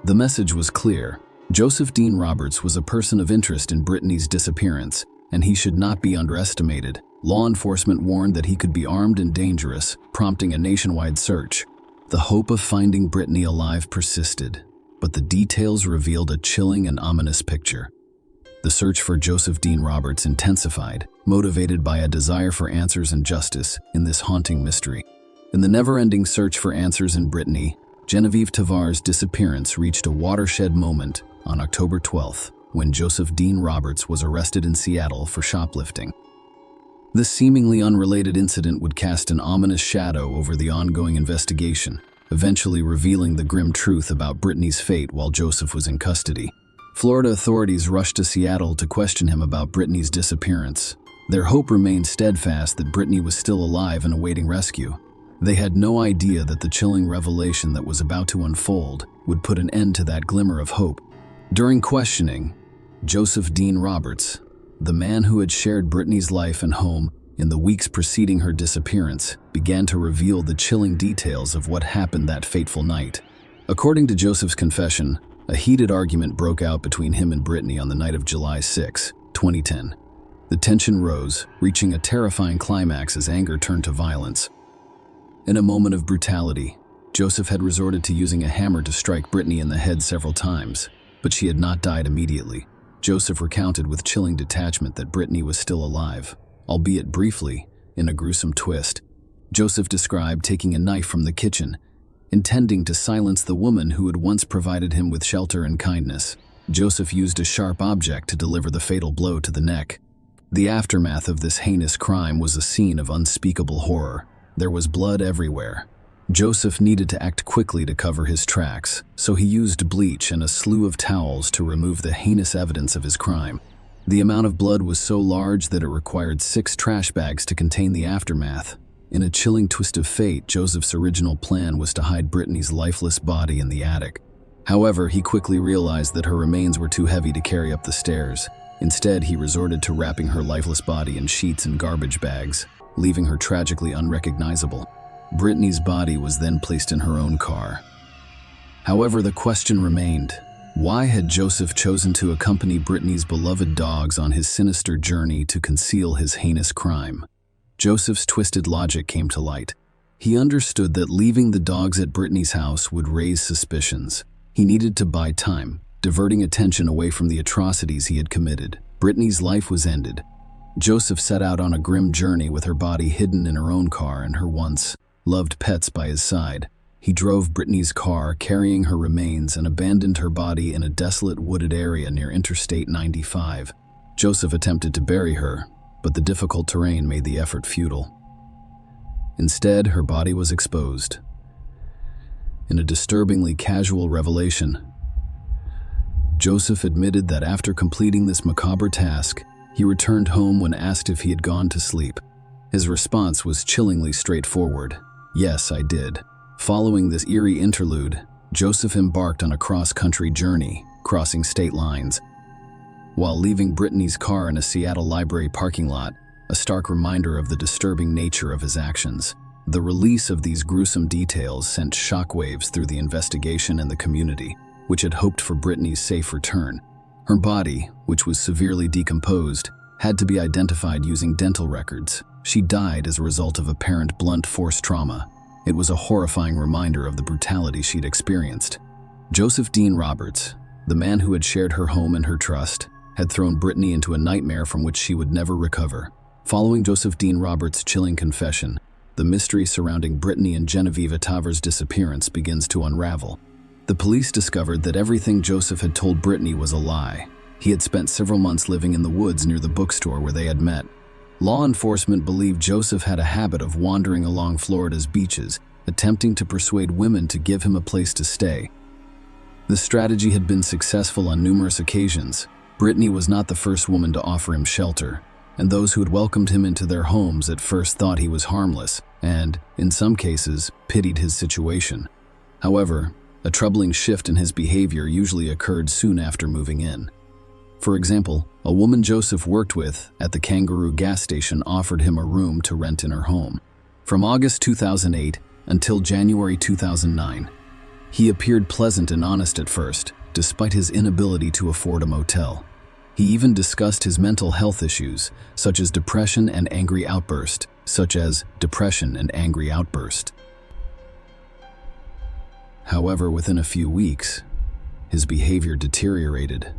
The message was clear. Joseph Dean Roberts was a person of interest in Brittany's disappearance, and he should not be underestimated. Law enforcement warned that he could be armed and dangerous, prompting a nationwide search. The hope of finding Brittany alive persisted, but the details revealed a chilling and ominous picture. The search for Joseph Dean Roberts intensified, motivated by a desire for answers and justice in this haunting mystery. In the never-ending search for answers in Brittany, Genevieve Tavares' disappearance reached a watershed moment on October 12th, when Joseph Dean Roberts was arrested in Seattle for shoplifting. This seemingly unrelated incident would cast an ominous shadow over the ongoing investigation, eventually revealing the grim truth about Brittany's fate while Joseph was in custody. Florida authorities rushed to Seattle to question him about Brittany's disappearance. Their hope remained steadfast that Brittany was still alive and awaiting rescue. They had no idea that the chilling revelation that was about to unfold would put an end to that glimmer of hope. During questioning, Joseph Dean Roberts, the man who had shared Brittany's life and home in the weeks preceding her disappearance, began to reveal the chilling details of what happened that fateful night. According to Joseph's confession, a heated argument broke out between him and Brittany on the night of July 6, 2010. The tension rose, reaching a terrifying climax as anger turned to violence. In a moment of brutality, Joseph had resorted to using a hammer to strike Brittany in the head several times, but she had not died immediately. Joseph recounted with chilling detachment that Brittany was still alive, albeit briefly, in a gruesome twist. Joseph described taking a knife from the kitchen, intending to silence the woman who had once provided him with shelter and kindness. Joseph used a sharp object to deliver the fatal blow to the neck. The aftermath of this heinous crime was a scene of unspeakable horror. There was blood everywhere. Joseph needed to act quickly to cover his tracks, so he used bleach and a slew of towels to remove the heinous evidence of his crime. The amount of blood was so large that it required 6 trash bags to contain the aftermath. In a chilling twist of fate, Joseph's original plan was to hide Brittany's lifeless body in the attic. However, he quickly realized that her remains were too heavy to carry up the stairs. Instead, he resorted to wrapping her lifeless body in sheets and garbage bags, leaving her tragically unrecognizable. Brittany's body was then placed in her own car. However, the question remained: why had Joseph chosen to accompany Brittany's beloved dogs on his sinister journey to conceal his heinous crime? Joseph's twisted logic came to light. He understood that leaving the dogs at Brittany's house would raise suspicions. He needed to buy time, diverting attention away from the atrocities he had committed. Brittany's life was ended. Joseph set out on a grim journey with her body hidden in her own car and her once loved pets by his side. He drove Brittany's car, carrying her remains, and abandoned her body in a desolate wooded area near Interstate 95. Joseph attempted to bury her, but the difficult terrain made the effort futile. Instead, her body was exposed. In a disturbingly casual revelation, Joseph admitted that after completing this macabre task, he returned home when asked if he had gone to sleep. His response was chillingly straightforward: "Yes, I did." Following this eerie interlude, Joseph embarked on a cross-country journey, crossing state lines. While leaving Brittany's car in a Seattle library parking lot, a stark reminder of the disturbing nature of his actions. The release of these gruesome details sent shockwaves through the investigation and the community, which had hoped for Brittany's safe return. Her body, which was severely decomposed, had to be identified using dental records. She died as a result of apparent blunt force trauma. It was a horrifying reminder of the brutality she'd experienced. Joseph Dean Roberts, the man who had shared her home and her trust, had thrown Brittany into a nightmare from which she would never recover. Following Joseph Dean Roberts' chilling confession, the mystery surrounding Brittany and Genevieve Tavares' disappearance begins to unravel. The police discovered that everything Joseph had told Brittany was a lie. He had spent several months living in the woods near the bookstore where they had met. Law enforcement believed Joseph had a habit of wandering along Florida's beaches, attempting to persuade women to give him a place to stay. The strategy had been successful on numerous occasions. Brittany was not the first woman to offer him shelter, and those who had welcomed him into their homes at first thought he was harmless and, in some cases, pitied his situation. However, a troubling shift in his behavior usually occurred soon after moving in. For example, a woman Joseph worked with at the Kangaroo gas station offered him a room to rent in her home. From August 2008 until January 2009, he appeared pleasant and honest at first, despite his inability to afford a motel. He even discussed his mental health issues, such as depression and angry outburst. However, within a few weeks, his behavior deteriorated.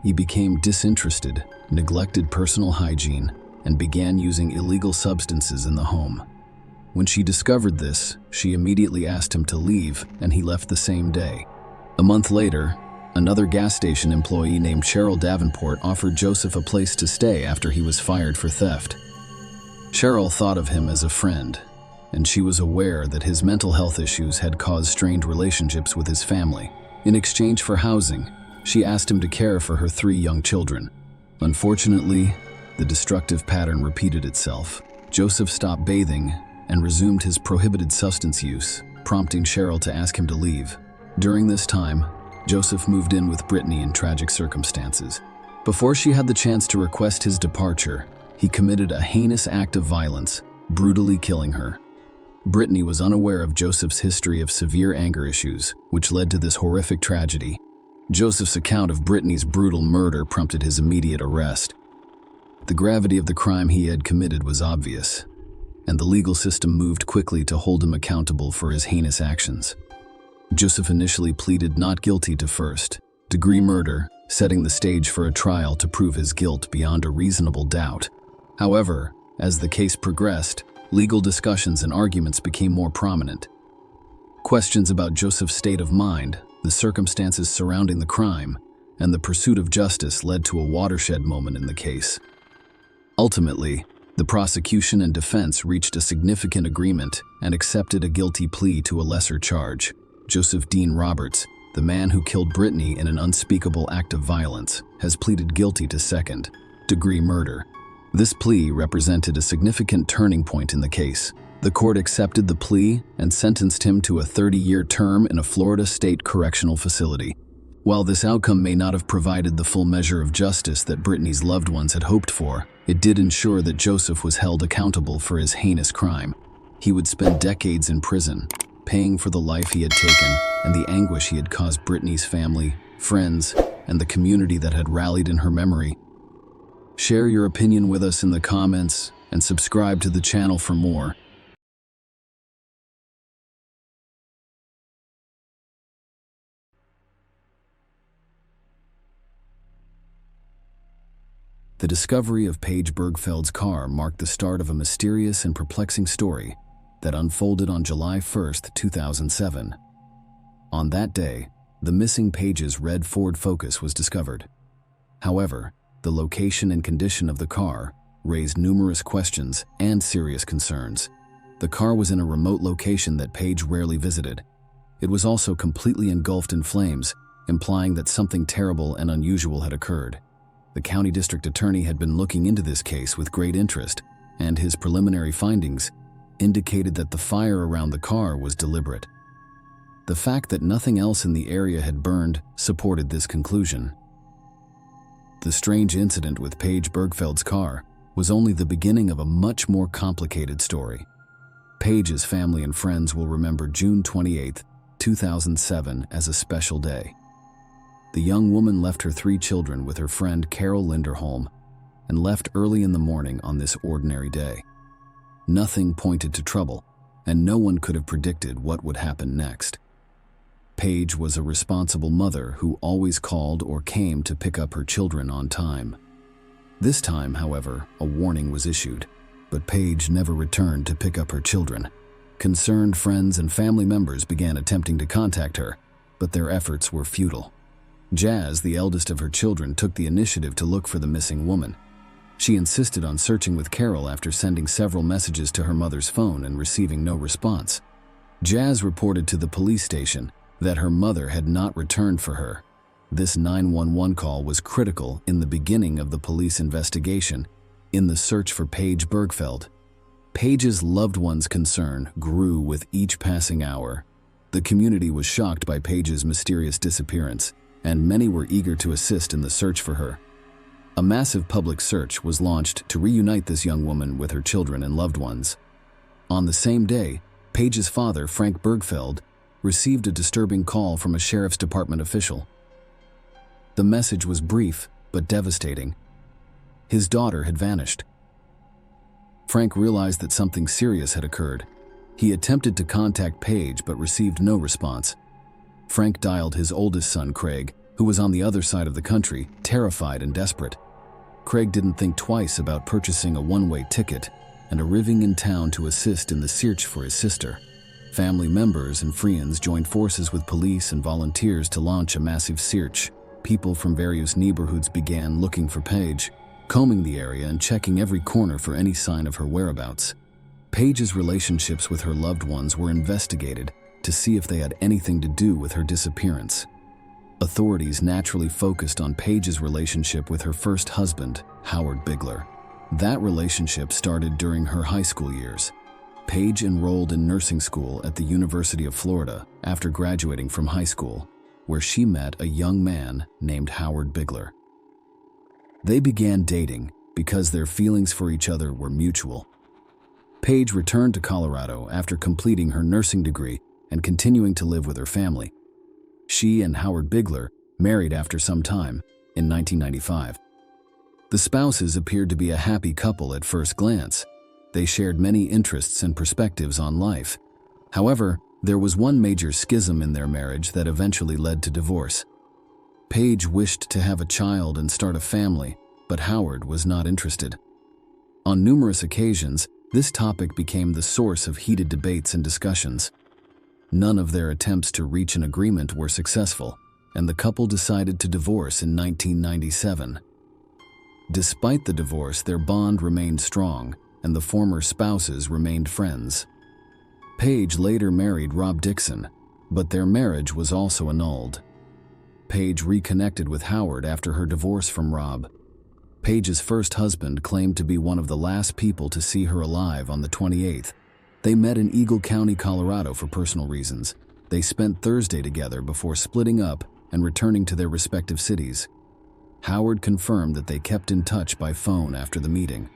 He became disinterested, neglected personal hygiene, and began using illegal substances in the home. When she discovered this, she immediately asked him to leave, and he left the same day. A month later, another gas station employee named Cheryl Davenport offered Joseph a place to stay after he was fired for theft. Cheryl thought of him as a friend, and she was aware that his mental health issues had caused strained relationships with his family. In exchange for housing, she asked him to care for her 3 young children. Unfortunately, the destructive pattern repeated itself. Joseph stopped bathing and resumed his prohibited substance use, prompting Cheryl to ask him to leave. During this time, Joseph moved in with Brittany in tragic circumstances. Before she had the chance to request his departure, he committed a heinous act of violence, brutally killing her. Brittany was unaware of Joseph's history of severe anger issues, which led to this horrific tragedy. Joseph's account of Brittany's brutal murder prompted his immediate arrest. The gravity of the crime he had committed was obvious, and the legal system moved quickly to hold him accountable for his heinous actions. Joseph initially pleaded not guilty to first-degree murder, setting the stage for a trial to prove his guilt beyond a reasonable doubt. However, as the case progressed, legal discussions and arguments became more prominent. Questions about Joseph's state of mind, the circumstances surrounding the crime, and the pursuit of justice led to a watershed moment in the case. Ultimately, the prosecution and defense reached a significant agreement and accepted a guilty plea to a lesser charge. Joseph Dean Roberts, the man who killed Brittany in an unspeakable act of violence, has pleaded guilty to second-degree murder. This plea represented a significant turning point in the case. The court accepted the plea and sentenced him to a 30-year term in a Florida state correctional facility. While this outcome may not have provided the full measure of justice that Brittany's loved ones had hoped for, it did ensure that Joseph was held accountable for his heinous crime. He would spend decades in prison, paying for the life he had taken and the anguish he had caused Brittany's family, friends, and the community that had rallied in her memory. Share your opinion with us in the comments and subscribe to the channel for more. The discovery of Paige Bergfeld's car marked the start of a mysterious and perplexing story that unfolded on July 1, 2007. On that day, the missing Paige's red Ford Focus was discovered. However, the location and condition of the car raised numerous questions and serious concerns. The car was in a remote location that Paige rarely visited. It was also completely engulfed in flames, implying that something terrible and unusual had occurred. The county district attorney had been looking into this case with great interest, and his preliminary findings indicated that the fire around the car was deliberate. The fact that nothing else in the area had burned supported this conclusion. The strange incident with Paige Bergfeld's car was only the beginning of a much more complicated story. Paige's family and friends will remember June 28, 2007 as a special day. The young woman left her 3 children with her friend Carol Linderholm and left early in the morning on this ordinary day. Nothing pointed to trouble, and no one could have predicted what would happen next. Paige was a responsible mother who always called or came to pick up her children on time. This time, however, a warning was issued, but Paige never returned to pick up her children. Concerned friends and family members began attempting to contact her, but their efforts were futile. Jazz, the eldest of her children, took the initiative to look for the missing woman. She insisted on searching with Carol after sending several messages to her mother's phone and receiving no response. Jazz reported to the police station that her mother had not returned for her. This 911 call was critical in the beginning of the police investigation in the search for Paige Bergfeld. Paige's loved ones' concern grew with each passing hour. The community was shocked by Paige's mysterious disappearance, and many were eager to assist in the search for her. A massive public search was launched to reunite this young woman with her children and loved ones. On the same day, Paige's father, Frank Bergfeld, received a disturbing call from a sheriff's department official. The message was brief but devastating. His daughter had vanished. Frank realized that something serious had occurred. He attempted to contact Paige but received no response. Frank dialed his oldest son, Craig, who was on the other side of the country, terrified and desperate. Craig didn't think twice about purchasing a one-way ticket and arriving in town to assist in the search for his sister. Family members and friends joined forces with police and volunteers to launch a massive search. People from various neighborhoods began looking for Paige, combing the area and checking every corner for any sign of her whereabouts. Paige's relationships with her loved ones were investigated to see if they had anything to do with her disappearance. Authorities naturally focused on Paige's relationship with her first husband, Howard Bigler. That relationship started during her high school years. Paige enrolled in nursing school at the University of Florida after graduating from high school, where she met a young man named Howard Bigler. They began dating because their feelings for each other were mutual. Paige returned to Colorado after completing her nursing degree and continuing to live with her family. She and Howard Bigler married after some time in 1995. The spouses appeared to be a happy couple at first glance. They shared many interests and perspectives on life. However, there was one major schism in their marriage that eventually led to divorce. Paige wished to have a child and start a family, but Howard was not interested. On numerous occasions, this topic became the source of heated debates and discussions. None of their attempts to reach an agreement were successful, and the couple decided to divorce in 1997. Despite the divorce, their bond remained strong, and the former spouses remained friends. Paige later married Rob Dixon, but their marriage was also annulled. Paige reconnected with Howard after her divorce from Rob. Paige's first husband claimed to be one of the last people to see her alive on the 28th. They met in Eagle County, Colorado for personal reasons. They spent Thursday together before splitting up and returning to their respective cities. Howard confirmed that they kept in touch by phone after the meeting.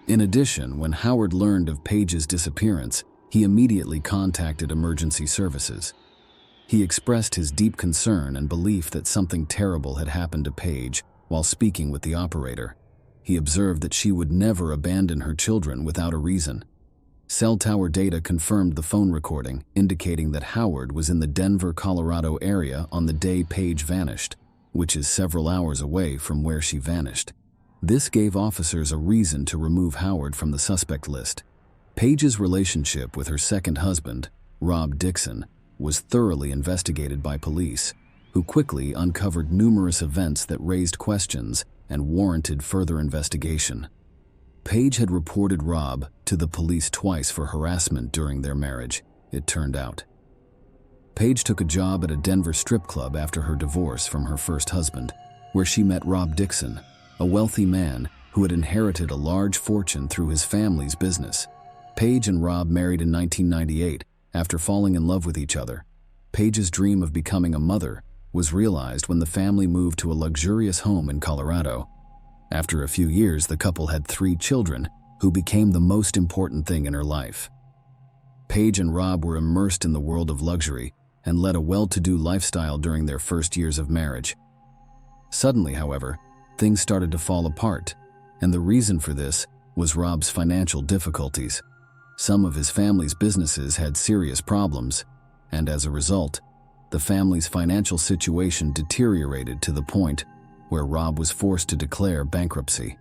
In addition, when Howard learned of Paige's disappearance, he immediately contacted emergency services. He expressed his deep concern and belief that something terrible had happened to Paige while speaking with the operator. He observed that she would never abandon her children without a reason. Cell tower data confirmed the phone recording, indicating that Howard was in the Denver, Colorado area on the day Paige vanished, which is several hours away from where she vanished. This gave officers a reason to remove Howard from the suspect list. Paige's relationship with her second husband, Rob Dixon, was thoroughly investigated by police, who quickly uncovered numerous events that raised questions and warranted further investigation. Paige had reported Rob to the police twice for harassment during their marriage, it turned out. Paige took a job at a Denver strip club after her divorce from her first husband, where she met Rob Dixon, a wealthy man who had inherited a large fortune through his family's business. Paige and Rob married in 1998 after falling in love with each other. Paige's dream of becoming a mother was realized when the family moved to a luxurious home in Colorado. After a few years, the couple had 3 children, who became the most important thing in her life. Paige and Rob were immersed in the world of luxury and led a well-to-do lifestyle during their first years of marriage. Suddenly, however, things started to fall apart, and the reason for this was Rob's financial difficulties. Some of his family's businesses had serious problems, and as a result, the family's financial situation deteriorated to the point where Rob was forced to declare bankruptcy.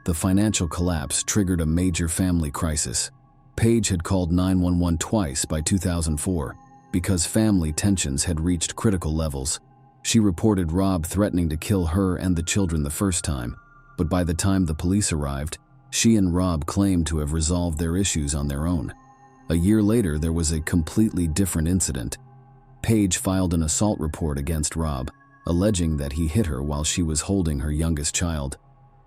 The financial collapse triggered a major family crisis. Paige had called 911 twice by 2004 because family tensions had reached critical levels. She reported Rob threatening to kill her and the children the first time, but by the time the police arrived, she and Rob claimed to have resolved their issues on their own. A year later, there was a completely different incident. Paige filed an assault report against Rob, alleging that he hit her while she was holding her youngest child.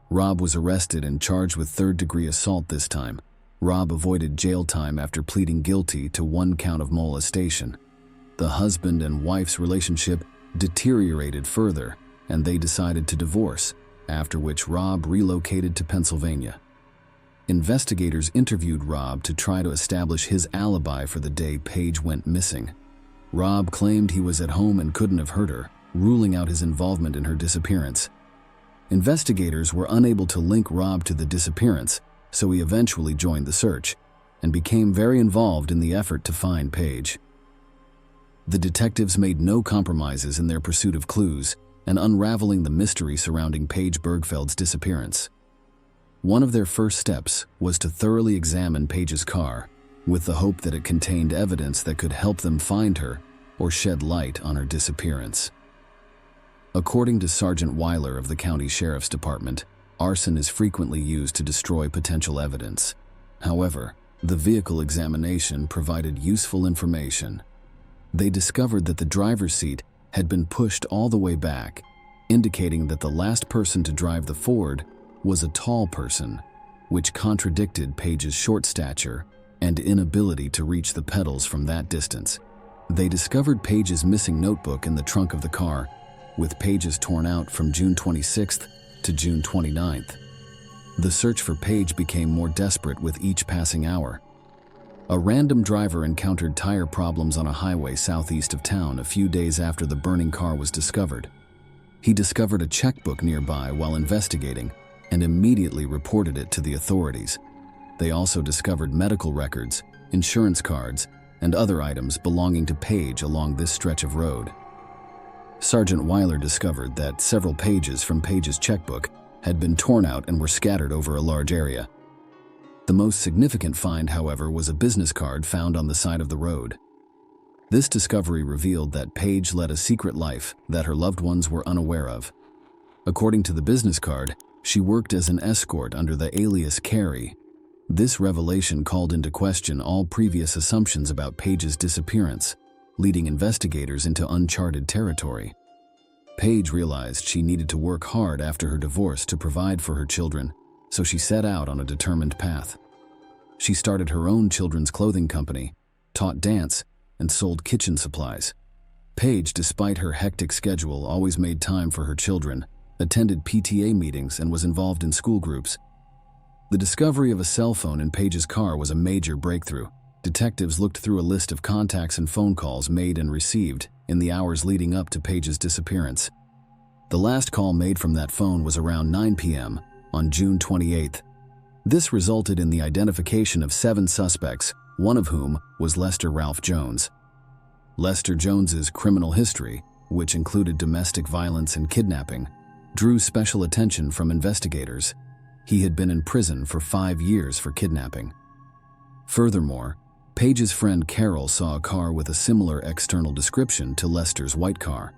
Rob was arrested and charged with third-degree assault this time. Rob avoided jail time after pleading guilty to 1 count of molestation. The husband and wife's relationship deteriorated further, and they decided to divorce, after which Rob relocated to Pennsylvania. Investigators interviewed Rob to try to establish his alibi for the day Paige went missing. Rob claimed he was at home and couldn't have hurt her, ruling out his involvement in her disappearance. Investigators were unable to link Rob to the disappearance, so he eventually joined the search and became very involved in the effort to find Paige. The detectives made no compromises in their pursuit of clues and unraveling the mystery surrounding Paige Bergfeld's disappearance. One of their first steps was to thoroughly examine Paige's car, with the hope that it contained evidence that could help them find her or shed light on her disappearance. According to Sergeant Weiler of the County Sheriff's Department, arson is frequently used to destroy potential evidence. However, the vehicle examination provided useful information. They discovered that the driver's seat had been pushed all the way back, indicating that the last person to drive the Ford was a tall person, which contradicted Page's short stature and inability to reach the pedals from that distance. They discovered Page's missing notebook in the trunk of the car, with pages torn out from June 26th to June 29th. The search for Page became more desperate with each passing hour. A random driver encountered tire problems on a highway southeast of town a few days after the burning car was discovered. He discovered a checkbook nearby while investigating and immediately reported it to the authorities. They also discovered medical records, insurance cards, and other items belonging to Page along this stretch of road. Sergeant Weiler discovered that several pages from Page's checkbook had been torn out and were scattered over a large area. The most significant find, however, was a business card found on the side of the road. This discovery revealed that Page led a secret life that her loved ones were unaware of. According to the business card, she worked as an escort under the alias Carrie. This revelation called into question all previous assumptions about Page's disappearance, leading investigators into uncharted territory. Page realized she needed to work hard after her divorce to provide for her children, so she set out on a determined path. She started her own children's clothing company, taught dance, and sold kitchen supplies. Page, despite her hectic schedule, always made time for her children, attended PTA meetings, and was involved in school groups. The discovery of a cell phone in Page's car was a major breakthrough. Detectives looked through a list of contacts and phone calls made and received in the hours leading up to Page's disappearance. The last call made from that phone was around 9 p.m. on June 28th. This resulted in the identification of 7 suspects, one of whom was Lester Ralph Jones. Lester Jones's criminal history, which included domestic violence and kidnapping, drew special attention from investigators. He had been in prison for 5 years for kidnapping. Furthermore, Page's friend Carol saw a car with a similar external description to Lester's white car.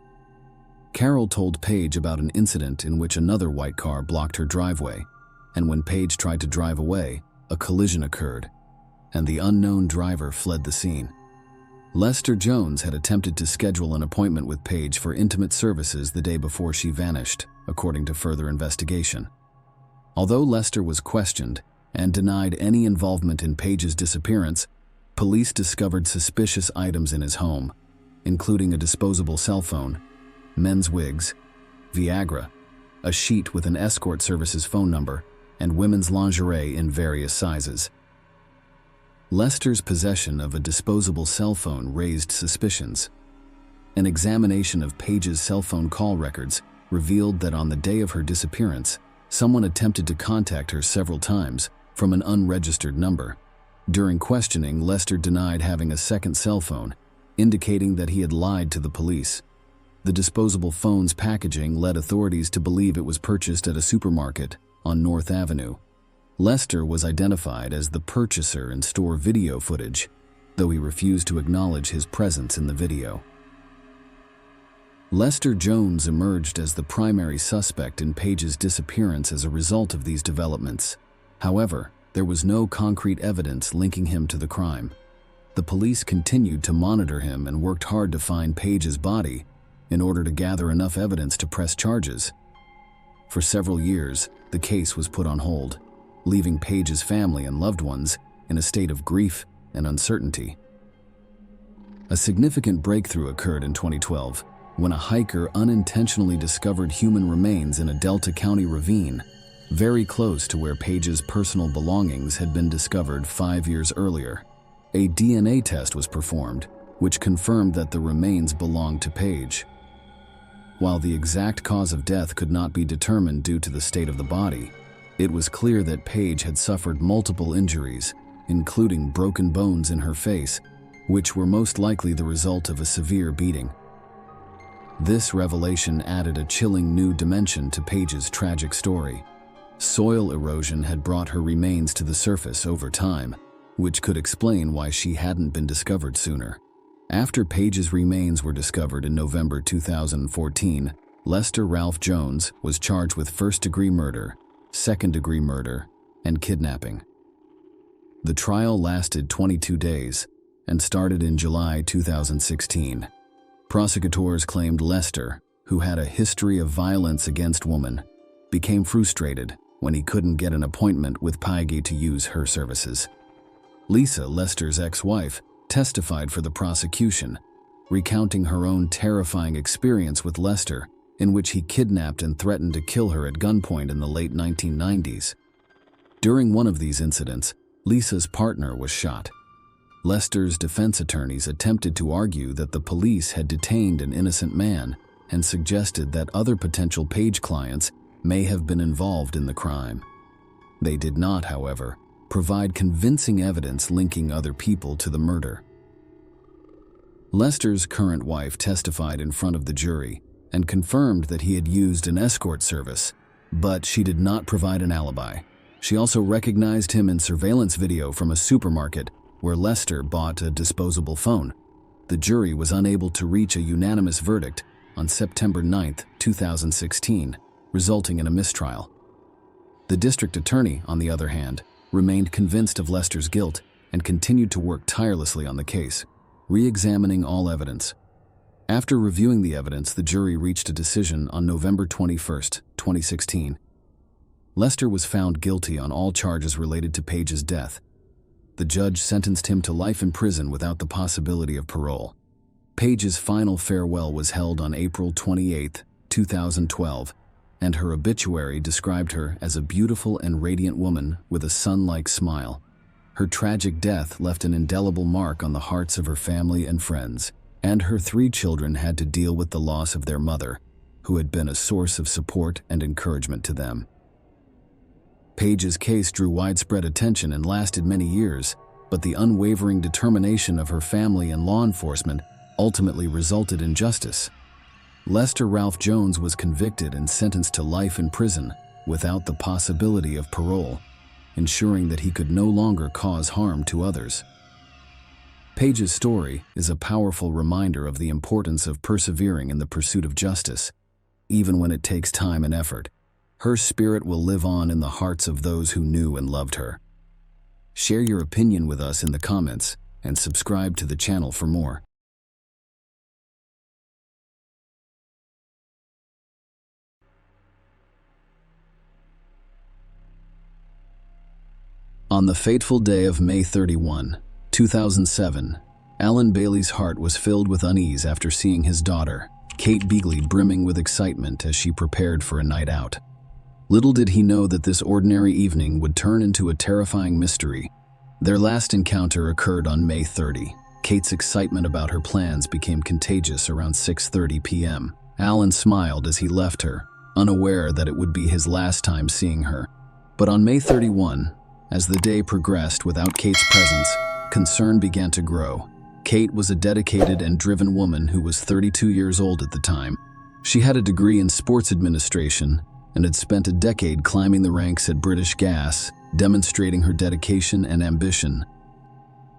Carol told Page about an incident in which another white car blocked her driveway, and when Page tried to drive away, a collision occurred, and the unknown driver fled the scene. Lester Jones had attempted to schedule an appointment with Page for intimate services the day before she vanished, according to further investigation. Although Lester was questioned and denied any involvement in Page's disappearance, police discovered suspicious items in his home, including a disposable cell phone, men's wigs, Viagra, a sheet with an escort services phone number, and women's lingerie in various sizes. Lester's possession of a disposable cell phone raised suspicions. An examination of Page's cell phone call records revealed that on the day of her disappearance, someone attempted to contact her several times from an unregistered number. During questioning, Lester denied having a second cell phone, indicating that he had lied to the police. The disposable phone's packaging led authorities to believe it was purchased at a supermarket on North Avenue. Lester was identified as the purchaser in store video footage, though he refused to acknowledge his presence in the video. Lester Jones emerged as the primary suspect in Page's disappearance as a result of these developments. However, there was no concrete evidence linking him to the crime. The police continued to monitor him and worked hard to find Page's body in order to gather enough evidence to press charges. For several years, the case was put on hold, leaving Page's family and loved ones in a state of grief and uncertainty. A significant breakthrough occurred in 2012 when a hiker unintentionally discovered human remains in a Delta County ravine, very close to where Page's personal belongings had been discovered 5 years earlier. A DNA test was performed, which confirmed that the remains belonged to Page. While the exact cause of death could not be determined due to the state of the body, it was clear that Page had suffered multiple injuries, including broken bones in her face, which were most likely the result of a severe beating. This revelation added a chilling new dimension to Page's tragic story. Soil erosion had brought her remains to the surface over time, which could explain why she hadn't been discovered sooner. After Page's remains were discovered in November 2014, Lester Ralph Jones was charged with first-degree murder, second-degree murder, and kidnapping. The trial lasted 22 days and started in July 2016. Prosecutors claimed Lester, who had a history of violence against women, became frustrated when he couldn't get an appointment with Paige to use her services. Lisa, Lester's ex-wife, testified for the prosecution, recounting her own terrifying experience with Lester, in which he kidnapped and threatened to kill her at gunpoint in the late 1990s. During one of these incidents, Lisa's partner was shot. Lester's defense attorneys attempted to argue that the police had detained an innocent man and suggested that other potential Paige clients may have been involved in the crime. They did not, however, provide convincing evidence linking other people to the murder. Lester's current wife testified in front of the jury and confirmed that he had used an escort service, but she did not provide an alibi. She also recognized him in surveillance video from a supermarket where Lester bought a disposable phone. The jury was unable to reach a unanimous verdict on September 9, 2016, resulting in a mistrial. The district attorney, on the other hand, remained convinced of Lester's guilt and continued to work tirelessly on the case, re-examining all evidence. After reviewing the evidence, the jury reached a decision on November 21, 2016. Lester was found guilty on all charges related to Paige's death. The judge sentenced him to life in prison without the possibility of parole. Paige's final farewell was held on April 28, 2012, and her obituary described her as a beautiful and radiant woman with a sun-like smile. Her tragic death left an indelible mark on the hearts of her family and friends, and her 3 children had to deal with the loss of their mother, who had been a source of support and encouragement to them. Paige's case drew widespread attention and lasted many years, but the unwavering determination of her family and law enforcement ultimately resulted in justice. Lester Ralph Jones was convicted and sentenced to life in prison without the possibility of parole, ensuring that he could no longer cause harm to others. Paige's story is a powerful reminder of the importance of persevering in the pursuit of justice, even when it takes time and effort. Her spirit will live on in the hearts of those who knew and loved her. Share your opinion with us in the comments and subscribe to the channel for more. On the fateful day of May 31, 2007, Alan Bailey's heart was filled with unease after seeing his daughter, Kate Beagley, brimming with excitement as she prepared for a night out. Little did he know that this ordinary evening would turn into a terrifying mystery. Their last encounter occurred on May 30. Kate's excitement about her plans became contagious around 6:30 p.m. Alan smiled as he left her, unaware that it would be his last time seeing her. But on May 31, as the day progressed without Kate's presence, concern began to grow. Kate was a dedicated and driven woman who was 32 years old at the time. She had a degree in sports administration and had spent a decade climbing the ranks at British Gas, demonstrating her dedication and ambition.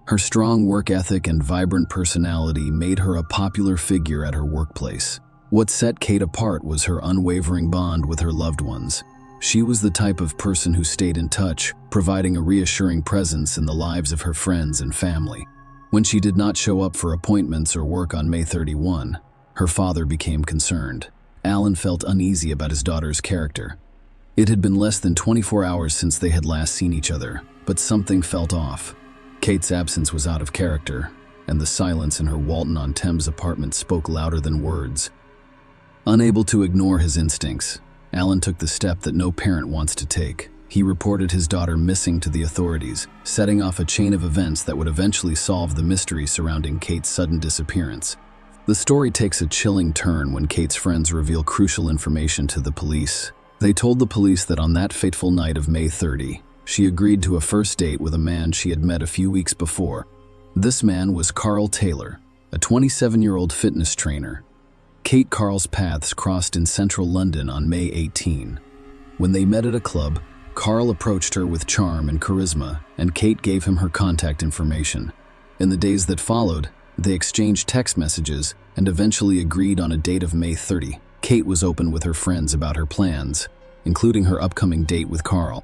Her strong work ethic and vibrant personality made her a popular figure at her workplace. What set Kate apart was her unwavering bond with her loved ones. She was the type of person who stayed in touch, providing a reassuring presence in the lives of her friends and family. When she did not show up for appointments or work on May 31, her father became concerned. Alan felt uneasy about his daughter's character. It had been less than 24 hours since they had last seen each other, but something felt off. Kate's absence was out of character, and the silence in her Walton-on-Thames apartment spoke louder than words. Unable to ignore his instincts, Alan took the step that no parent wants to take. He reported his daughter missing to the authorities, setting off a chain of events that would eventually solve the mystery surrounding Kate's sudden disappearance. The story takes a chilling turn when Kate's friends reveal crucial information to the police. They told the police that on that fateful night of May 30, she agreed to a first date with a man she had met a few weeks before. This man was Carl Taylor, a 27-year-old fitness trainer. Kate Carl's paths crossed in central London on May 18. When they met at a club, Carl approached her with charm and charisma, and Kate gave him her contact information. In the days that followed, they exchanged text messages and eventually agreed on a date of May 30. Kate was open with her friends about her plans, including her upcoming date with Carl.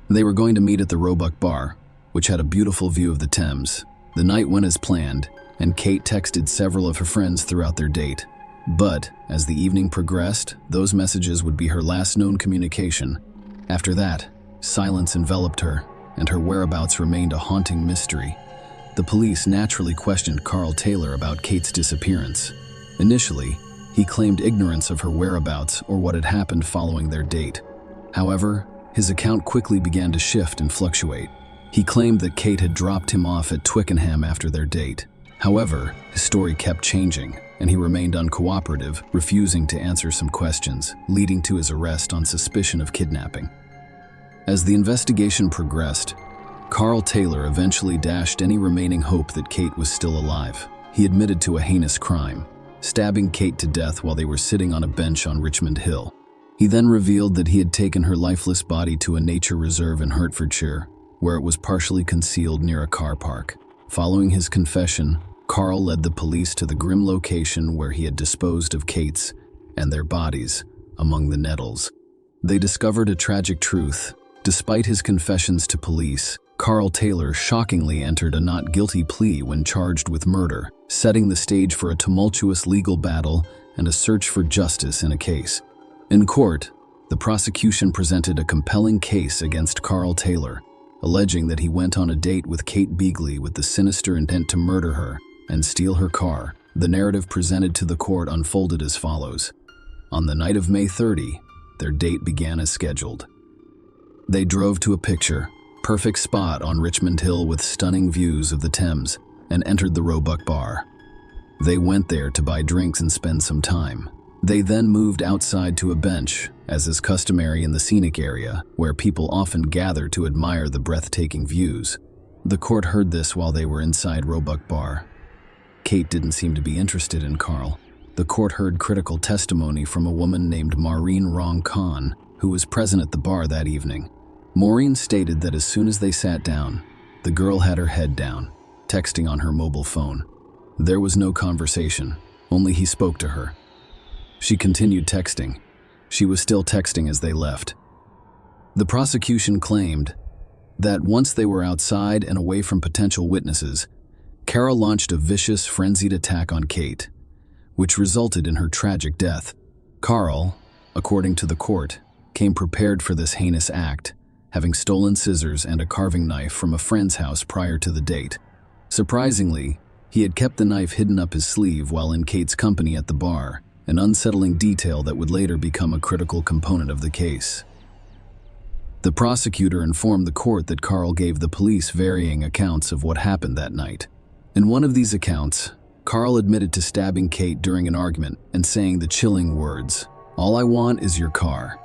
They were going to meet at the Roebuck Bar, which had a beautiful view of the Thames. The night went as planned, and Kate texted several of her friends throughout their date. But, as the evening progressed, those messages would be her last known communication. After that, silence enveloped her, and her whereabouts remained a haunting mystery. The police naturally questioned Carl Taylor about Kate's disappearance. Initially, he claimed ignorance of her whereabouts or what had happened following their date. However, his account quickly began to shift and fluctuate. He claimed that Kate had dropped him off at Twickenham after their date. However, his story kept changing, and he remained uncooperative, refusing to answer some questions, leading to his arrest on suspicion of kidnapping. As the investigation progressed, Carl Taylor eventually dashed any remaining hope that Kate was still alive. He admitted to a heinous crime, stabbing Kate to death while they were sitting on a bench on Richmond Hill. He then revealed that he had taken her lifeless body to a nature reserve in Hertfordshire, where it was partially concealed near a car park. Following his confession, Carl led the police to the grim location where he had disposed of Kate's and their bodies among the nettles. They discovered a tragic truth. Despite his confessions to police, Carl Taylor shockingly entered a not guilty plea when charged with murder, setting the stage for a tumultuous legal battle and a search for justice in a case. In court, the prosecution presented a compelling case against Carl Taylor, alleging that he went on a date with Kate Beagley with the sinister intent to murder her and steal her car. The narrative presented to the court unfolded as follows. On the night of May 30, their date began as scheduled. They drove to a picture-perfect spot on Richmond Hill with stunning views of the Thames and entered the Roebuck Bar. They went there to buy drinks and spend some time. They then moved outside to a bench, as is customary in the scenic area, where people often gather to admire the breathtaking views. The court heard this while they were inside Roebuck Bar. Kate didn't seem to be interested in Carl. The court heard critical testimony from a woman named Maureen Rong Khan, who was present at the bar that evening. Maureen stated that as soon as they sat down, the girl had her head down, texting on her mobile phone. There was no conversation, only he spoke to her. She continued texting. She was still texting as they left. The prosecution claimed that once they were outside and away from potential witnesses, Carol launched a vicious, frenzied attack on Kate, which resulted in her tragic death. Carl, according to the court, came prepared for this heinous act, having stolen scissors and a carving knife from a friend's house prior to the date. Surprisingly, he had kept the knife hidden up his sleeve while in Kate's company at the bar, an unsettling detail that would later become a critical component of the case. The prosecutor informed the court that Carl gave the police varying accounts of what happened that night. In one of these accounts, Carl admitted to stabbing Kate during an argument and saying the chilling words, "All I want is your car."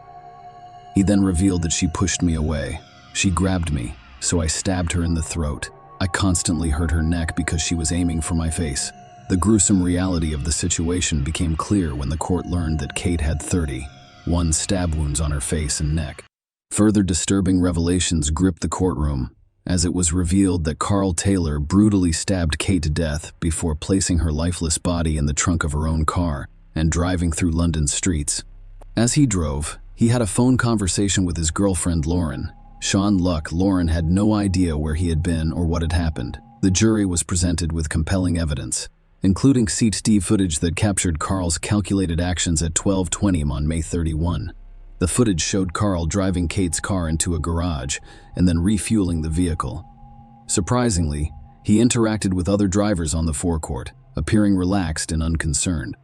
He then revealed that she pushed me away. She grabbed me, so I stabbed her in the throat. I constantly hurt her neck because she was aiming for my face. The gruesome reality of the situation became clear when the court learned that Kate had 31 stab wounds on her face and neck. Further disturbing revelations gripped the courtroom, as it was revealed that Carl Taylor brutally stabbed Kate to death before placing her lifeless body in the trunk of her own car and driving through London's streets. As he drove, he had a phone conversation with his girlfriend Lauren. Sean Luck. Lauren had no idea where he had been or what had happened. The jury was presented with compelling evidence, including CCTV footage that captured Carl's calculated actions at 12:20 on May 31. The footage showed Carl driving Kate's car into a garage and then refueling the vehicle. Surprisingly, he interacted with other drivers on the forecourt, appearing relaxed and unconcerned.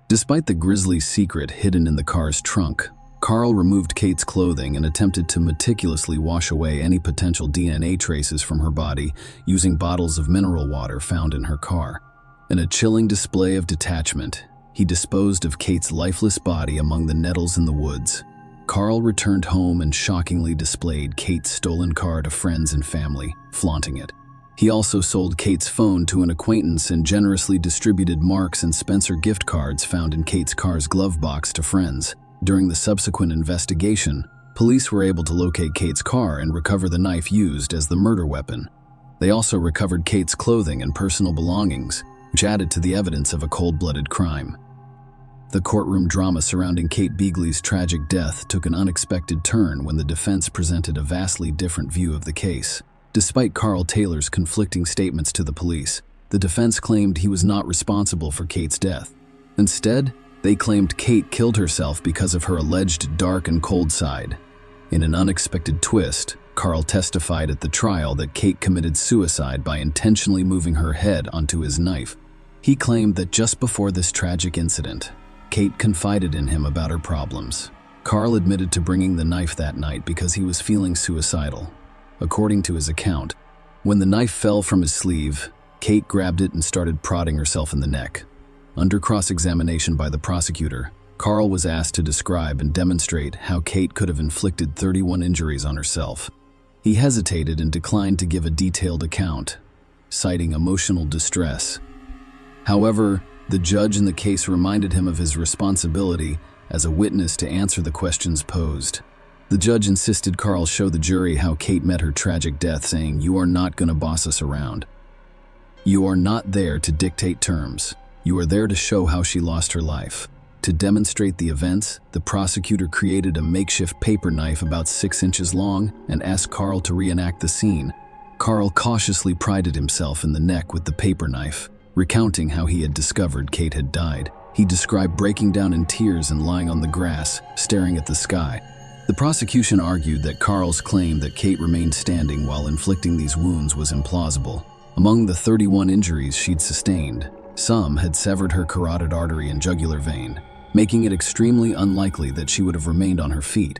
Despite the grisly secret hidden in the car's trunk, Carl removed Kate's clothing and attempted to meticulously wash away any potential DNA traces from her body using bottles of mineral water found in her car. In a chilling display of detachment, he disposed of Kate's lifeless body among the nettles in the woods. Carl returned home and shockingly displayed Kate's stolen car to friends and family, flaunting it. He also sold Kate's phone to an acquaintance and generously distributed Marks and Spencer gift cards found in Kate's car's glove box to friends. During the subsequent investigation, police were able to locate Kate's car and recover the knife used as the murder weapon. They also recovered Kate's clothing and personal belongings, which added to the evidence of a cold-blooded crime. The courtroom drama surrounding Kate Beagley's tragic death took an unexpected turn when the defense presented a vastly different view of the case. Despite Carl Taylor's conflicting statements to the police, the defense claimed he was not responsible for Kate's death. Instead, they claimed Kate killed herself because of her alleged dark and cold side. In an unexpected twist, Carl testified at the trial that Kate committed suicide by intentionally moving her head onto his knife. He claimed that just before this tragic incident, Kate confided in him about her problems. Carl admitted to bringing the knife that night because he was feeling suicidal. According to his account, when the knife fell from his sleeve, Kate grabbed it and started prodding herself in the neck. Under cross-examination by the prosecutor, Carl was asked to describe and demonstrate how Kate could have inflicted 31 injuries on herself. He hesitated and declined to give a detailed account, citing emotional distress. However, the judge in the case reminded him of his responsibility as a witness to answer the questions posed. The judge insisted Carl show the jury how Kate met her tragic death, saying, "You are not going to boss us around. You are not there to dictate terms. You are there to show how she lost her life." To demonstrate the events, the prosecutor created a makeshift paper knife about 6 inches long and asked Carl to reenact the scene. Carl cautiously prided himself in the neck with the paper knife, recounting how he had discovered Kate had died. He described breaking down in tears and lying on the grass, staring at the sky. The prosecution argued that Carl's claim that Kate remained standing while inflicting these wounds was implausible. Among the 31 injuries she'd sustained, some had severed her carotid artery and jugular vein, making it extremely unlikely that she would have remained on her feet.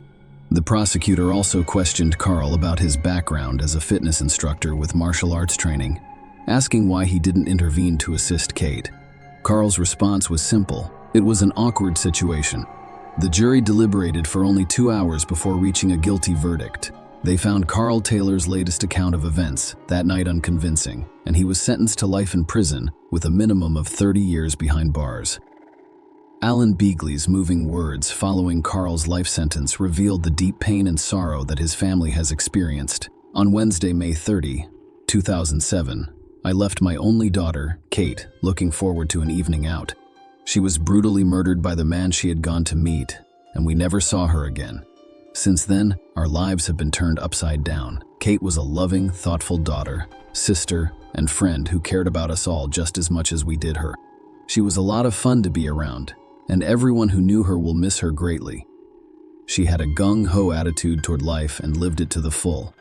The prosecutor also questioned Carl about his background as a fitness instructor with martial arts training, asking why he didn't intervene to assist Kate. Carl's response was simple: it was an awkward situation. The jury deliberated for only 2 hours before reaching a guilty verdict. They found Carl Taylor's latest account of events that night unconvincing, and he was sentenced to life in prison with a minimum of 30 years behind bars. Alan Beagley's moving words following Carl's life sentence revealed the deep pain and sorrow that his family has experienced. On Wednesday, May 30, 2007, I left my only daughter, Kate, looking forward to an evening out. She was brutally murdered by the man she had gone to meet, and we never saw her again. Since then, our lives have been turned upside down. Kate was a loving, thoughtful daughter, sister, and friend who cared about us all just as much as we did her. She was a lot of fun to be around, and everyone who knew her will miss her greatly. She had a gung-ho attitude toward life and lived it to the full.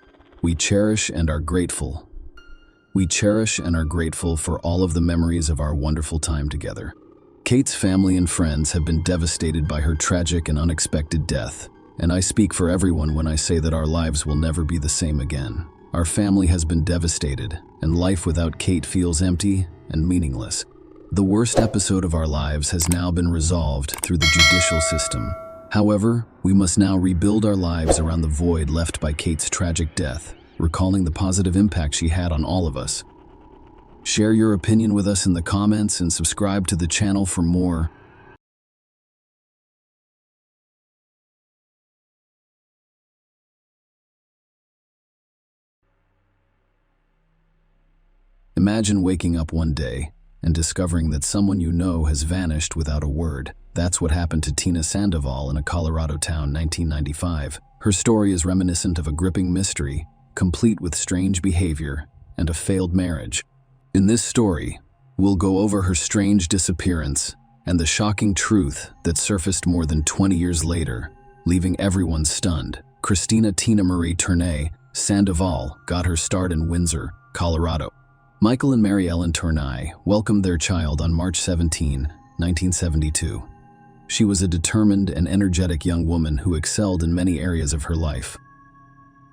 We cherish and are grateful. We cherish and are grateful for all of the memories of our wonderful time together. Kate's family and friends have been devastated by her tragic and unexpected death, and I speak for everyone when I say that our lives will never be the same again. Our family has been devastated, and life without Kate feels empty and meaningless. The worst episode of our lives has now been resolved through the judicial system. However, we must now rebuild our lives around the void left by Kate's tragic death, recalling the positive impact she had on all of us. Share your opinion with us in the comments and subscribe to the channel for more. Imagine waking up one day and discovering that someone you know has vanished without a word. That's what happened to Tina Sandoval in a Colorado town, 1995. Her story is reminiscent of a gripping mystery, complete with strange behavior and a failed marriage. In this story, we'll go over her strange disappearance and the shocking truth that surfaced more than 20 years later, leaving everyone stunned. Christina Tina Marie Tournay Sandoval got her start in Windsor, Colorado. Michael and Mary Ellen Tournay welcomed their child on March 17, 1972. She was a determined and energetic young woman who excelled in many areas of her life.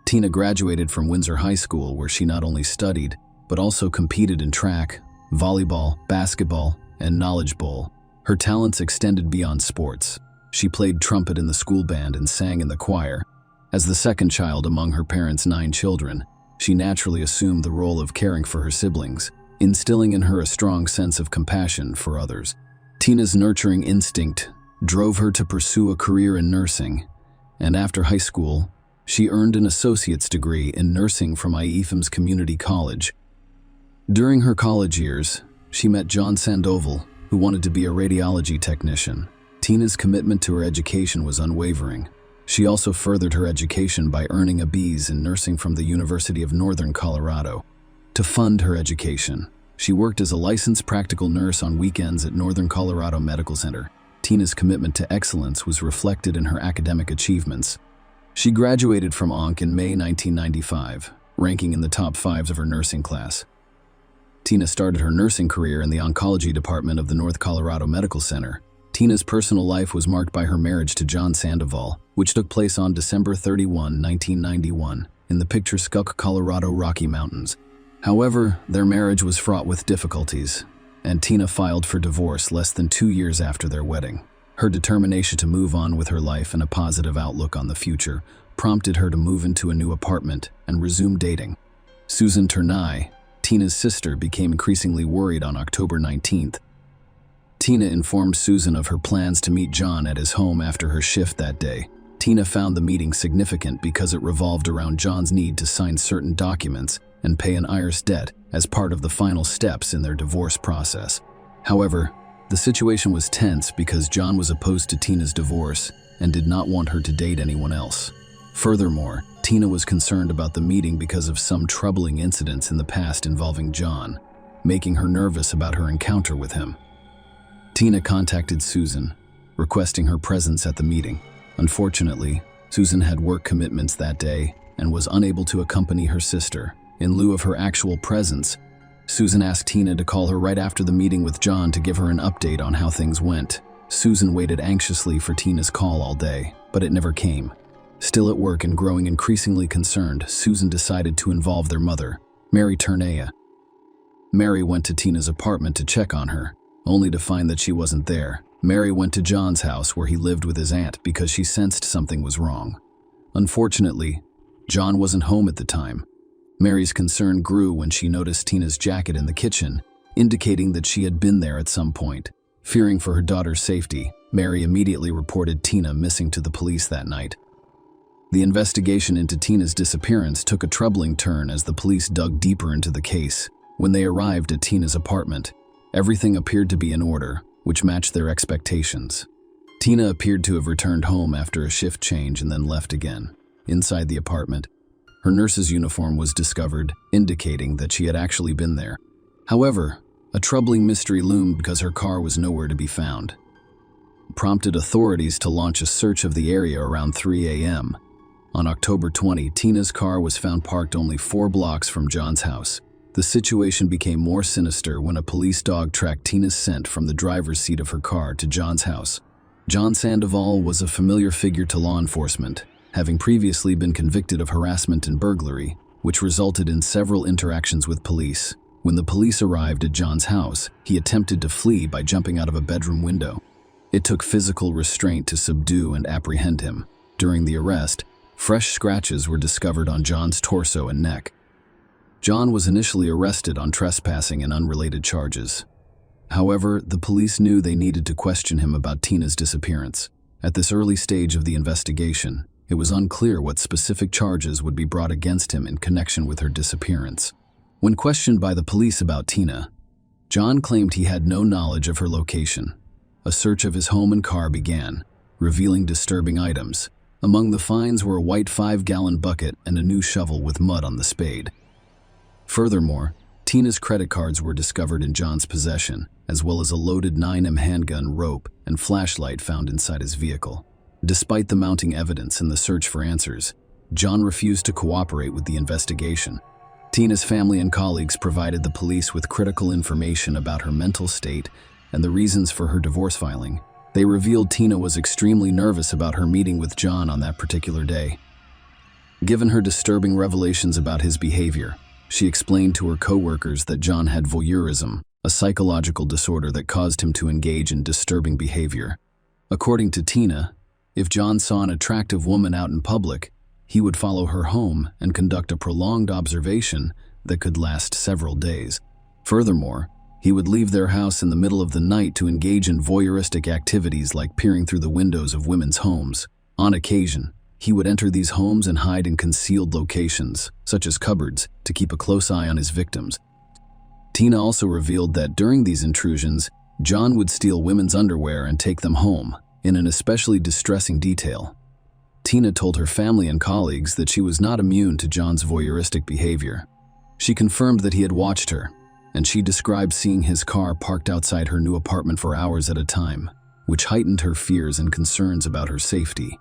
Tina graduated from Windsor High School, where she not only studied, but also competed in track, volleyball, basketball, and knowledge bowl. Her talents extended beyond sports. She played trumpet in the school band and sang in the choir. As the second child among her parents' 9 children, she naturally assumed the role of caring for her siblings, instilling in her a strong sense of compassion for others. Tina's nurturing instinct drove her to pursue a career in nursing, and after high school, she earned an associate's degree in nursing from IEFM's Community College. During her college years, she met John Sandoval, who wanted to be a radiology technician. Tina's commitment to her education was unwavering. She also furthered her education by earning a B.S. in nursing from the University of Northern Colorado. To fund her education, she worked as a licensed practical nurse on weekends at Northern Colorado Medical Center. Tina's commitment to excellence was reflected in her academic achievements. She graduated from ONC in May 1995, ranking in the top 5s of her nursing class. Tina started her nursing career in the oncology department of the North Colorado Medical Center. Tina's personal life was marked by her marriage to John Sandoval, which took place on December 31, 1991, in the picturesque Colorado Rocky Mountains. However, their marriage was fraught with difficulties, and Tina filed for divorce less than 2 years after their wedding. Her determination to move on with her life and a positive outlook on the future prompted her to move into a new apartment and resume dating. Susan Turnai, Tina's sister, became increasingly worried on October 19th. Tina informed Susan of her plans to meet John at his home after her shift that day. Tina found the meeting significant because it revolved around John's need to sign certain documents and pay an IRS debt as part of the final steps in their divorce process. However, the situation was tense because John was opposed to Tina's divorce and did not want her to date anyone else. Furthermore, Tina was concerned about the meeting because of some troubling incidents in the past involving John, making her nervous about her encounter with him. Tina contacted Susan, requesting her presence at the meeting. Unfortunately, Susan had work commitments that day and was unable to accompany her sister. In lieu of her actual presence, Susan asked Tina to call her right after the meeting with John to give her an update on how things went. Susan waited anxiously for Tina's call all day, but it never came. Still at work and growing increasingly concerned, Susan decided to involve their mother, Mary Turnaya. Mary went to Tina's apartment to check on her, only to find that she wasn't there. Mary went to John's house where he lived with his aunt because she sensed something was wrong. Unfortunately, John wasn't home at the time. Mary's concern grew when she noticed Tina's jacket in the kitchen, indicating that she had been there at some point. Fearing for her daughter's safety, Mary immediately reported Tina missing to the police that night. The investigation into Tina's disappearance took a troubling turn as the police dug deeper into the case. When they arrived at Tina's apartment, everything appeared to be in order, which matched their expectations. Tina appeared to have returned home after a shift change and then left again. Inside the apartment, her nurse's uniform was discovered, indicating that she had actually been there. However, a troubling mystery loomed because her car was nowhere to be found. It prompted authorities to launch a search of the area around 3 a.m. On October 20, Tina's car was found parked only 4 blocks from John's house. The situation became more sinister when a police dog tracked Tina's scent from the driver's seat of her car to John's house. John Sandoval was a familiar figure to law enforcement, having previously been convicted of harassment and burglary, which resulted in several interactions with police. When the police arrived at John's house, he attempted to flee by jumping out of a bedroom window. It took physical restraint to subdue and apprehend him. During the arrest, fresh scratches were discovered on John's torso and neck. John was initially arrested on trespassing and unrelated charges. However, the police knew they needed to question him about Tina's disappearance. At this early stage of the investigation, it was unclear what specific charges would be brought against him in connection with her disappearance. When questioned by the police about Tina, John claimed he had no knowledge of her location. A search of his home and car began, revealing disturbing items. Among the finds were a white 5-gallon bucket and a new shovel with mud on the spade. Furthermore, Tina's credit cards were discovered in John's possession, as well as a loaded 9mm handgun, rope, and flashlight found inside his vehicle. Despite the mounting evidence in the search for answers, John refused to cooperate with the investigation. Tina's family and colleagues provided the police with critical information about her mental state and the reasons for her divorce filing. They revealed Tina was extremely nervous about her meeting with John on that particular day. Given her disturbing revelations about his behavior, she explained to her co-workers that John had voyeurism, a psychological disorder that caused him to engage in disturbing behavior. According to Tina, if John saw an attractive woman out in public, he would follow her home and conduct a prolonged observation that could last several days. Furthermore, he would leave their house in the middle of the night to engage in voyeuristic activities like peering through the windows of women's homes. On occasion, he would enter these homes and hide in concealed locations, such as cupboards, to keep a close eye on his victims. Tina also revealed that during these intrusions, John would steal women's underwear and take them home, in an especially distressing detail. Tina told her family and colleagues that she was not immune to John's voyeuristic behavior. She confirmed that he had watched her, and she described seeing his car parked outside her new apartment for hours at a time, which heightened her fears and concerns about her safety.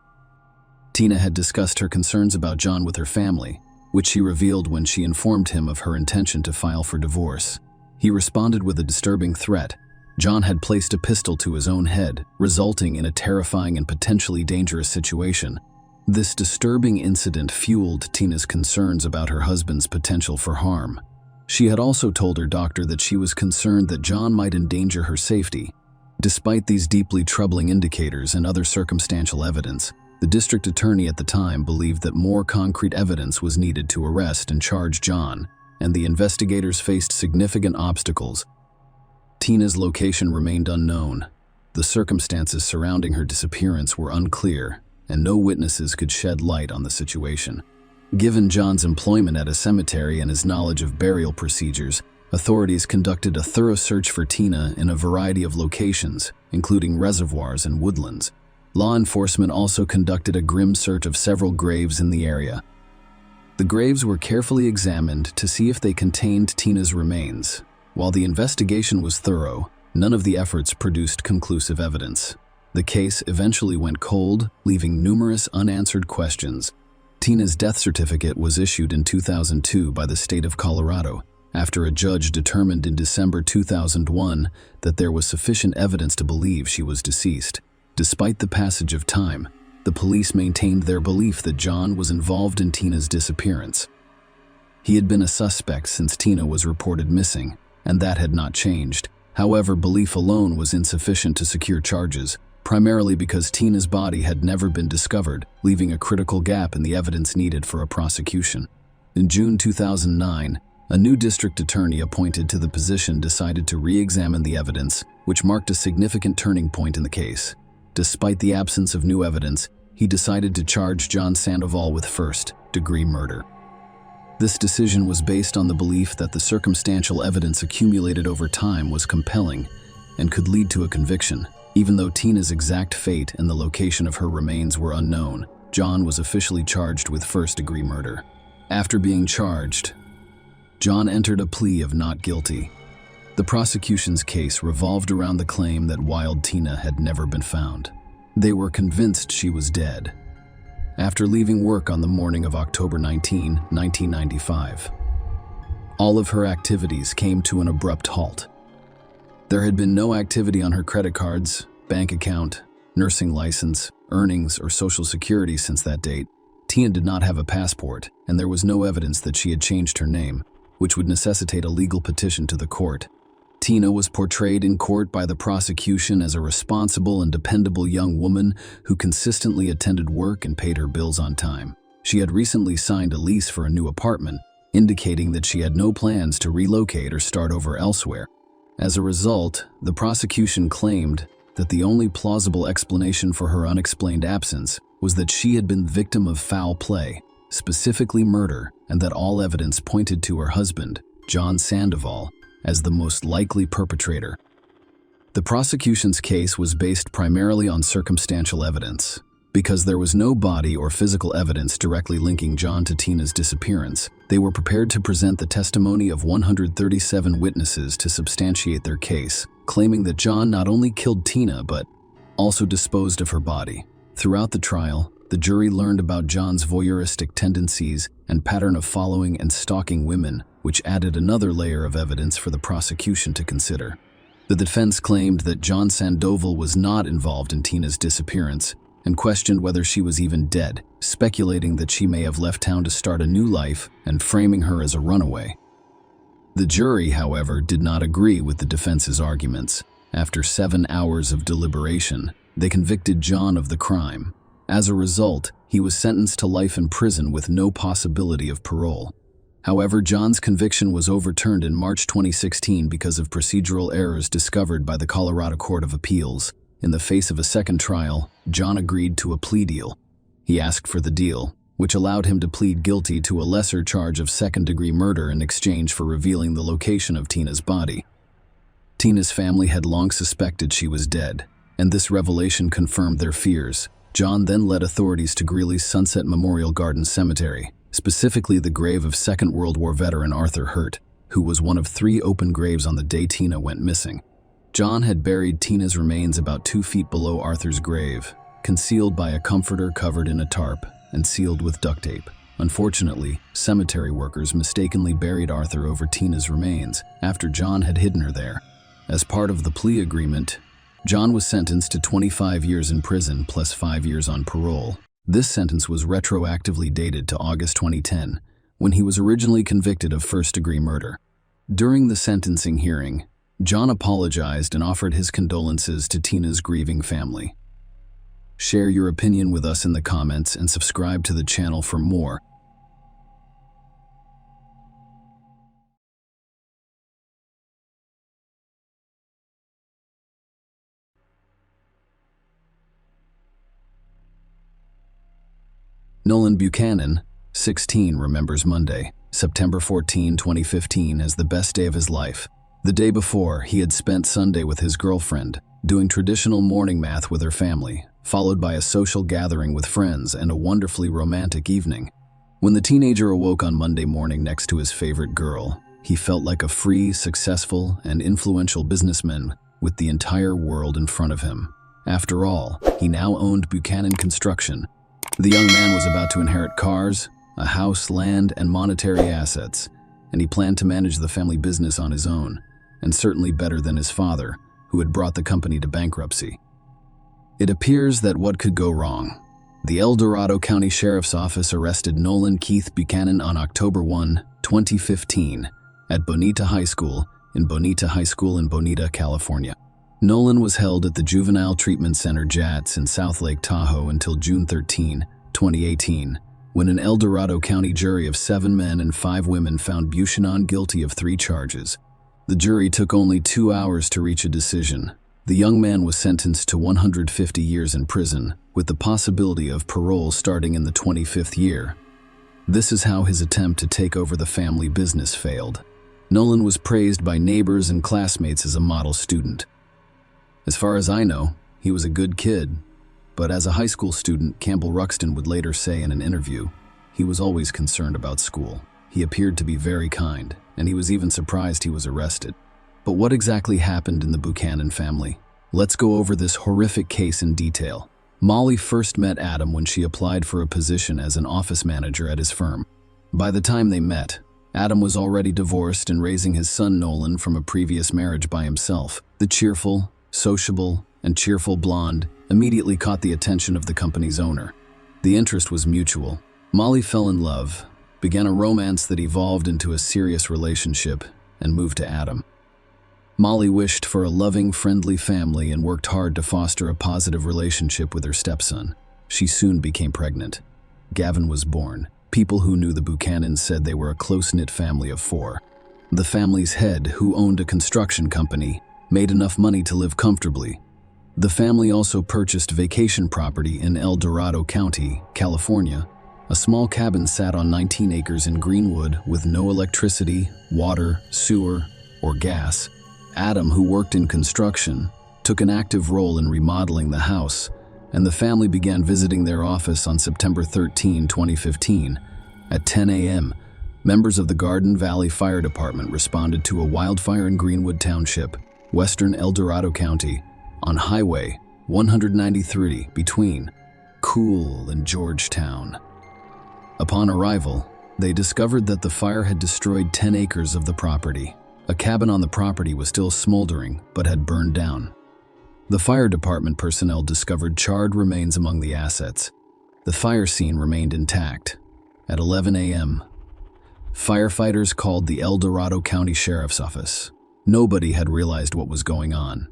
Tina had discussed her concerns about John with her family, which she revealed when she informed him of her intention to file for divorce. He responded with a disturbing threat. John had placed a pistol to his own head, resulting in a terrifying and potentially dangerous situation. This disturbing incident fueled Tina's concerns about her husband's potential for harm. She had also told her doctor that she was concerned that John might endanger her safety. Despite these deeply troubling indicators and other circumstantial evidence, the district attorney at the time believed that more concrete evidence was needed to arrest and charge John, and the investigators faced significant obstacles. Tina's location remained unknown. The circumstances surrounding her disappearance were unclear, and no witnesses could shed light on the situation. Given John's employment at a cemetery and his knowledge of burial procedures, authorities conducted a thorough search for Tina in a variety of locations, including reservoirs and woodlands. Law enforcement also conducted a grim search of several graves in the area. The graves were carefully examined to see if they contained Tina's remains. While the investigation was thorough, none of the efforts produced conclusive evidence. The case eventually went cold, leaving numerous unanswered questions. Tina's death certificate was issued in 2002 by the state of Colorado, after a judge determined in December 2001 that there was sufficient evidence to believe she was deceased. Despite the passage of time, the police maintained their belief that John was involved in Tina's disappearance. He had been a suspect since Tina was reported missing, and that had not changed. However, belief alone was insufficient to secure charges, primarily because Tina's body had never been discovered, leaving a critical gap in the evidence needed for a prosecution. In June 2009, a new district attorney appointed to the position decided to re-examine the evidence, which marked a significant turning point in the case. Despite the absence of new evidence, he decided to charge John Sandoval with first-degree murder. This decision was based on the belief that the circumstantial evidence accumulated over time was compelling and could lead to a conviction. Even though Tina's exact fate and the location of her remains were unknown, John was officially charged with first-degree murder. After being charged, John entered a plea of not guilty. The prosecution's case revolved around the claim that Wild Tina had never been found. They were convinced she was dead. After leaving work on the morning of October 19, 1995, all of her activities came to an abrupt halt. There had been no activity on her credit cards, bank account, nursing license, earnings, or Social Security since that date. Tina did not have a passport, and there was no evidence that she had changed her name, which would necessitate a legal petition to the court. Tina was portrayed in court by the prosecution as a responsible and dependable young woman who consistently attended work and paid her bills on time. She had recently signed a lease for a new apartment, indicating that she had no plans to relocate or start over elsewhere. As a result, the prosecution claimed that the only plausible explanation for her unexplained absence was that she had been the victim of foul play, specifically murder, and that all evidence pointed to her husband, John Sandoval, as the most likely perpetrator. The prosecution's case was based primarily on circumstantial evidence. Because there was no body or physical evidence directly linking John to Tina's disappearance, they were prepared to present the testimony of 137 witnesses to substantiate their case, claiming that John not only killed Tina but also disposed of her body. Throughout the trial, the jury learned about John's voyeuristic tendencies and pattern of following and stalking women, which added another layer of evidence for the prosecution to consider. The defense claimed that John Sandoval was not involved in Tina's disappearance and questioned whether she was even dead, speculating that she may have left town to start a new life and framing her as a runaway. The jury, however, did not agree with the defense's arguments. After 7 hours of deliberation, they convicted John of the crime. As a result, he was sentenced to life in prison with no possibility of parole. However, John's conviction was overturned in March 2016 because of procedural errors discovered by the Colorado Court of Appeals. In the face of a second trial, John agreed to a plea deal. He asked for the deal, which allowed him to plead guilty to a lesser charge of second-degree murder in exchange for revealing the location of Tina's body. Tina's family had long suspected she was dead, and this revelation confirmed their fears. John then led authorities to Greeley's Sunset Memorial Gardens Cemetery, specifically the grave of Second World War veteran Arthur Hurt, who was one of 3 open graves on the day Tina went missing. John had buried Tina's remains about 2 feet below Arthur's grave, concealed by a comforter covered in a tarp and sealed with duct tape. Unfortunately, cemetery workers mistakenly buried Arthur over Tina's remains after John had hidden her there. As part of the plea agreement, John was sentenced to 25 years in prison plus 5 years on parole. This sentence was retroactively dated to August 2010, when he was originally convicted of first-degree murder. During the sentencing hearing, John apologized and offered his condolences to Tina's grieving family. Share your opinion with us in the comments and subscribe to the channel for more. Nolan Buchanan, 16, remembers Monday, September 14, 2015 as the best day of his life. The day before, he had spent Sunday with his girlfriend, doing traditional morning math with her family, followed by a social gathering with friends and a wonderfully romantic evening. When the teenager awoke on Monday morning next to his favorite girl, he felt like a free, successful, and influential businessman with the entire world in front of him. After all, he now owned Buchanan Construction. The young man was about to inherit cars, a house, land, and monetary assets, and he planned to manage the family business on his own, and certainly better than his father, who had brought the company to bankruptcy. It appears that what could go wrong? The El Dorado County Sheriff's Office arrested Nolan Keith Buchanan on October 1, 2015, at Bonita High School in Bonita, California. Nolan was held at the Juvenile Treatment Center JATS in South Lake Tahoe until June 13, 2018, when an El Dorado County jury of 7 men and 5 women found Buchanan guilty of 3 charges. The jury took only 2 hours to reach a decision. The young man was sentenced to 150 years in prison, with the possibility of parole starting in the 25th year. This is how his attempt to take over the family business failed. Nolan was praised by neighbors and classmates as a model student. As far as I know, he was a good kid, but as a high school student, Campbell Ruxton would later say in an interview, he was always concerned about school. He appeared to be very kind, and he was even surprised he was arrested. But what exactly happened in the Buchanan family? Let's go over this horrific case in detail. Molly first met Adam when she applied for a position as an office manager at his firm. By the time they met, Adam was already divorced and raising his son Nolan from a previous marriage by himself. The cheerful, sociable, and cheerful blonde immediately caught the attention of the company's owner. The interest was mutual. Molly fell in love, began a romance that evolved into a serious relationship, and moved to Adam. Molly wished for a loving, friendly family and worked hard to foster a positive relationship with her stepson. She soon became pregnant. Gavin was born. People who knew the Buchanans said they were a close-knit family of 4. The family's head, who owned a construction company, made enough money to live comfortably. The family also purchased vacation property in El Dorado County, California. A small cabin sat on 19 acres in Greenwood with no electricity, water, sewer, or gas. Adam, who worked in construction, took an active role in remodeling the house, and the family began visiting their office on September 13, 2015. At 10 a.m., members of the Garden Valley Fire Department responded to a wildfire in Greenwood Township, western El Dorado County, on Highway 193 between Cool and Georgetown. Upon arrival, they discovered that the fire had destroyed 10 acres of the property. A cabin on the property was still smoldering, but had burned down. The fire department personnel discovered charred remains among the assets. The fire scene remained intact. At 11 a.m., firefighters called the El Dorado County Sheriff's Office. Nobody had realized what was going on.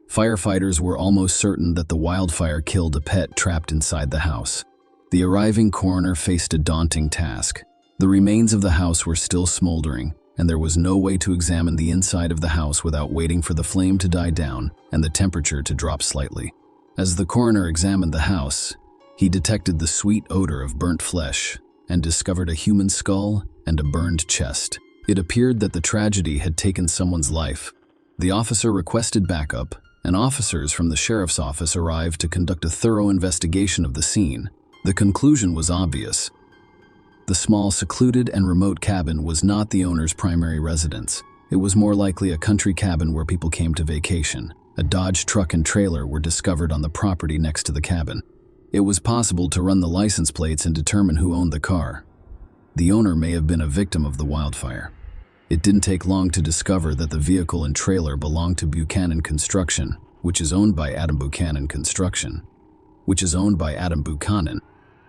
Firefighters were almost certain that the wildfire killed a pet trapped inside the house. The arriving coroner faced a daunting task. The remains of the house were still smoldering, and there was no way to examine the inside of the house without waiting for the flame to die down and the temperature to drop slightly. As the coroner examined the house, he detected the sweet odor of burnt flesh and discovered a human skull and a burned chest. It appeared that the tragedy had taken someone's life. The officer requested backup, and officers from the sheriff's office arrived to conduct a thorough investigation of the scene. The conclusion was obvious. The small, secluded, and remote cabin was not the owner's primary residence. It was more likely a country cabin where people came to vacation. a Dodge truck and trailer were discovered on the property next to the cabin. It was possible to run the license plates and determine who owned the car. The owner may have been a victim of the wildfire. It didn't take long to discover that the vehicle and trailer belonged to Buchanan Construction, which is owned by Adam Buchanan.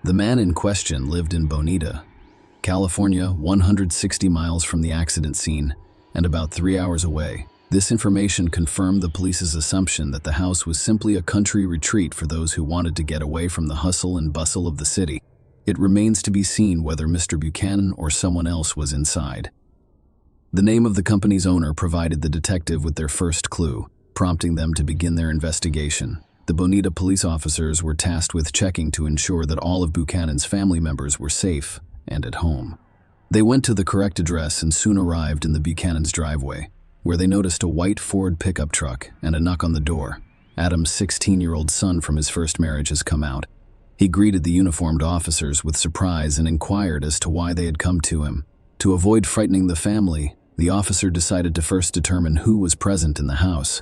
The man in question lived in Bonita, California, 160 miles from the accident scene and about 3 hours away. This information confirmed the police's assumption that the house was simply a country retreat for those who wanted to get away from the hustle and bustle of the city. It remains to be seen whether Mr. Buchanan or someone else was inside. The name of the company's owner provided the detective with their first clue, prompting them to begin their investigation. The Bonita police officers were tasked with checking to ensure that all of Buchanan's family members were safe and at home. They went to the correct address and soon arrived in the Buchanan's driveway, where they noticed a white Ford pickup truck and a knock on the door. Adam's 16-year-old son from his first marriage has come out. He greeted the uniformed officers with surprise and inquired as to why they had come to him. To avoid frightening the family, the officer decided to first determine who was present in the house.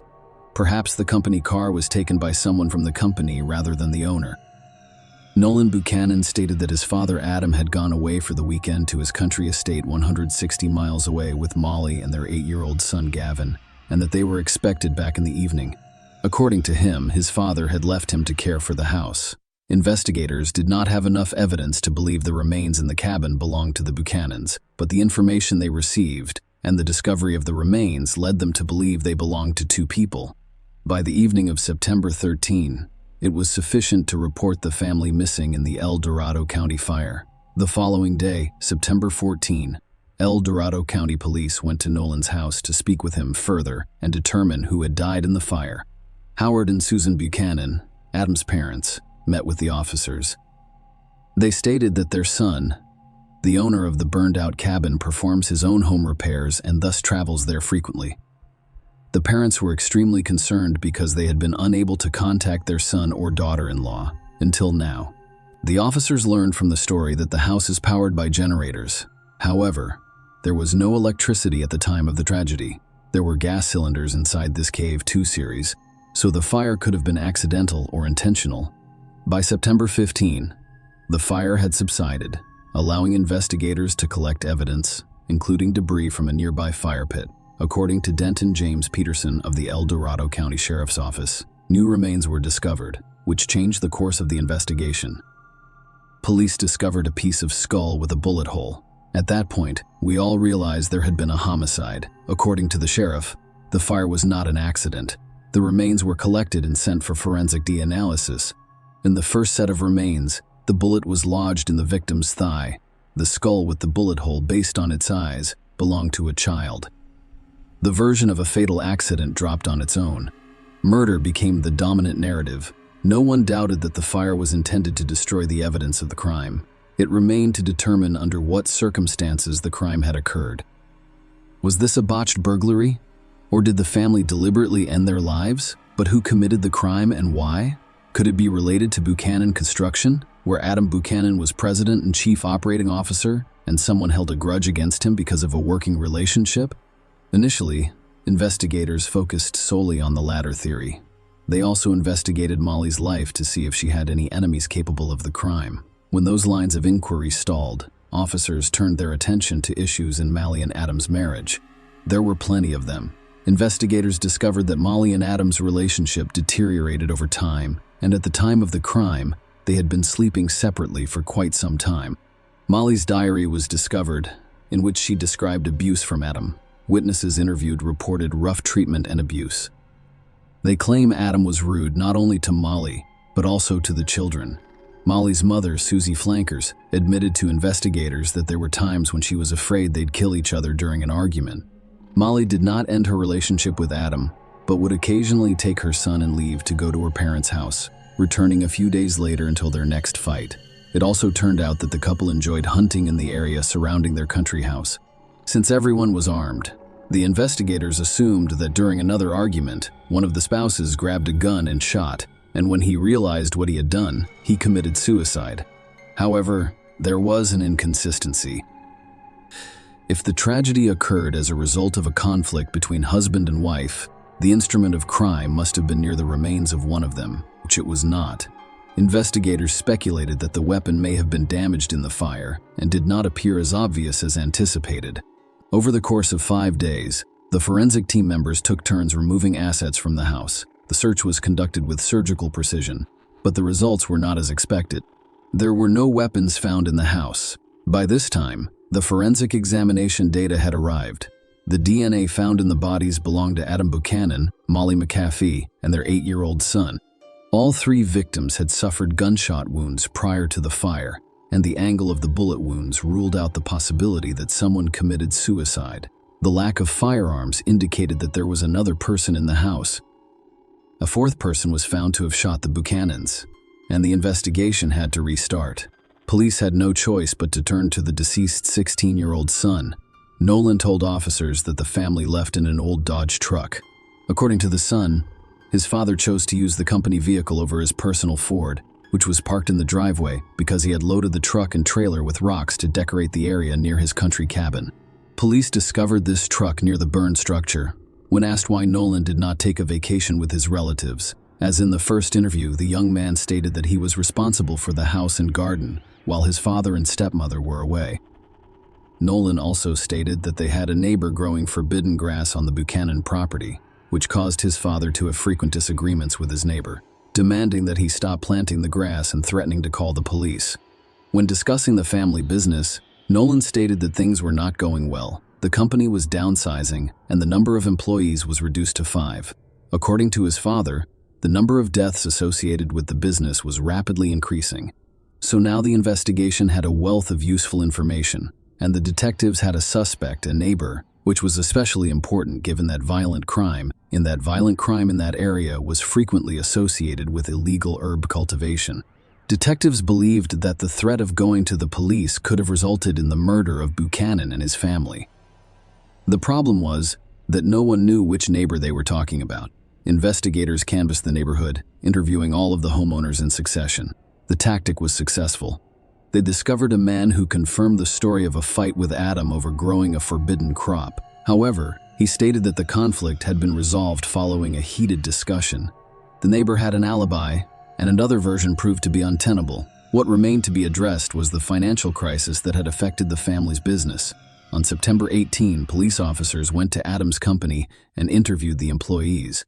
Perhaps the company car was taken by someone from the company rather than the owner. Nolan Buchanan stated that his father Adam had gone away for the weekend to his country estate 160 miles away with Molly and their 8-year-old son Gavin, and that they were expected back in the evening. According to him, his father had left him to care for the house. Investigators did not have enough evidence to believe the remains in the cabin belonged to the Buchanans, but the information they received and the discovery of the remains led them to believe they belonged to two people. By the evening of September 13, it was sufficient to report the family missing in the El Dorado County fire. The following day, September 14, El Dorado County Police went to Nolan's house to speak with him further and determine who had died in the fire. Howard and Susan Buchanan, Adam's parents, met with the officers. They stated that their son, the owner of the burned-out cabin, performs his own home repairs and thus travels there frequently. The parents were extremely concerned because they had been unable to contact their son or daughter-in-law until now. The officers learned from the story that the house is powered by generators. However, there was no electricity at the time of the tragedy. There were gas cylinders inside this Cave 2 series, so the fire could have been accidental or intentional. By September 15, the fire had subsided, allowing investigators to collect evidence, including debris from a nearby fire pit. According to Denton James Peterson of the El Dorado County Sheriff's Office, new remains were discovered, which changed the course of the investigation. Police discovered a piece of skull with a bullet hole. At that point, we all realized there had been a homicide. According to the sheriff, the fire was not an accident. The remains were collected and sent for forensic DNA analysis. In the first set of remains, the bullet was lodged in the victim's thigh. The skull with the bullet hole, based on its size, belonged to a child. The version of a fatal accident dropped on its own. Murder became the dominant narrative. No one doubted that the fire was intended to destroy the evidence of the crime. It remained to determine under what circumstances the crime had occurred. Was this a botched burglary? Or did the family deliberately end their lives? But who committed the crime and why? Could it be related to Buchanan Construction, where Adam Buchanan was president and chief operating officer, and someone held a grudge against him because of a working relationship? Initially, investigators focused solely on the latter theory. They also investigated Molly's life to see if she had any enemies capable of the crime. When those lines of inquiry stalled, officers turned their attention to issues in Molly and Adam's marriage. There were plenty of them. Investigators discovered that Molly and Adam's relationship deteriorated over time, and at the time of the crime, they had been sleeping separately for quite some time. Molly's diary was discovered, in which she described abuse from Adam. Witnesses interviewed reported rough treatment and abuse. They claim Adam was rude not only to Molly, but also to the children. Molly's mother, Susie Flankers, admitted to investigators that there were times when she was afraid they'd kill each other during an argument. Molly did not end her relationship with Adam, but would occasionally take her son and leave to go to her parents' house, returning a few days later until their next fight. It also turned out that the couple enjoyed hunting in the area surrounding their country house. Since everyone was armed, the investigators assumed that during another argument, one of the spouses grabbed a gun and shot, and when he realized what he had done, he committed suicide. However, there was an inconsistency. If the tragedy occurred as a result of a conflict between husband and wife, The instrument of crime must have been near the remains of one of them, which it was not. Investigators speculated that the weapon may have been damaged in the fire and did not appear as obvious as anticipated. Over the course of 5 days, the forensic team members took turns removing assets from the house. The search was conducted with surgical precision, but the results were not as expected. There were no weapons found in the house. By this time, the forensic examination data had arrived. The DNA found in the bodies belonged to Adam Buchanan, Molly McAfee, and their 8-year-old son. All 3 victims had suffered gunshot wounds prior to the fire, and the angle of the bullet wounds ruled out the possibility that someone committed suicide. The lack of firearms indicated that there was another person in the house. A 4th person was found to have shot the Buchanans, and the investigation had to restart. Police had no choice but to turn to the deceased 16-year-old son. Nolan told officers that the family left in an old Dodge truck. According to the son, his father chose to use the company vehicle over his personal Ford, which was parked in the driveway because he had loaded the truck and trailer with rocks to decorate the area near his country cabin. Police discovered this truck near the burned structure. When asked why Nolan did not take a vacation with his relatives, as in the first interview, the young man stated that he was responsible for the house and garden while his father and stepmother were away. Nolan also stated that they had a neighbor growing forbidden grass on the Buchanan property, which caused his father to have frequent disagreements with his neighbor, demanding that he stop planting the grass and threatening to call the police. When discussing the family business, Nolan stated that things were not going well. The company was downsizing, and the number of employees was reduced to 5. According to his father, the number of deaths associated with the business was rapidly increasing. So now the investigation had a wealth of useful information, and the detectives had a suspect, a neighbor, which was especially important given that violent crime in that area was frequently associated with illegal herb cultivation. Detectives believed that the threat of going to the police could have resulted in the murder of Buchanan and his family. The problem was that no one knew which neighbor they were talking about. Investigators canvassed the neighborhood, interviewing all of the homeowners in succession. The tactic was successful. They discovered a man who confirmed the story of a fight with Adam over growing a forbidden crop. However, he stated that the conflict had been resolved following a heated discussion. The neighbor had an alibi, and another version proved to be untenable. What remained to be addressed was the financial crisis that had affected the family's business. On September 18, police officers went to Adam's company and interviewed the employees.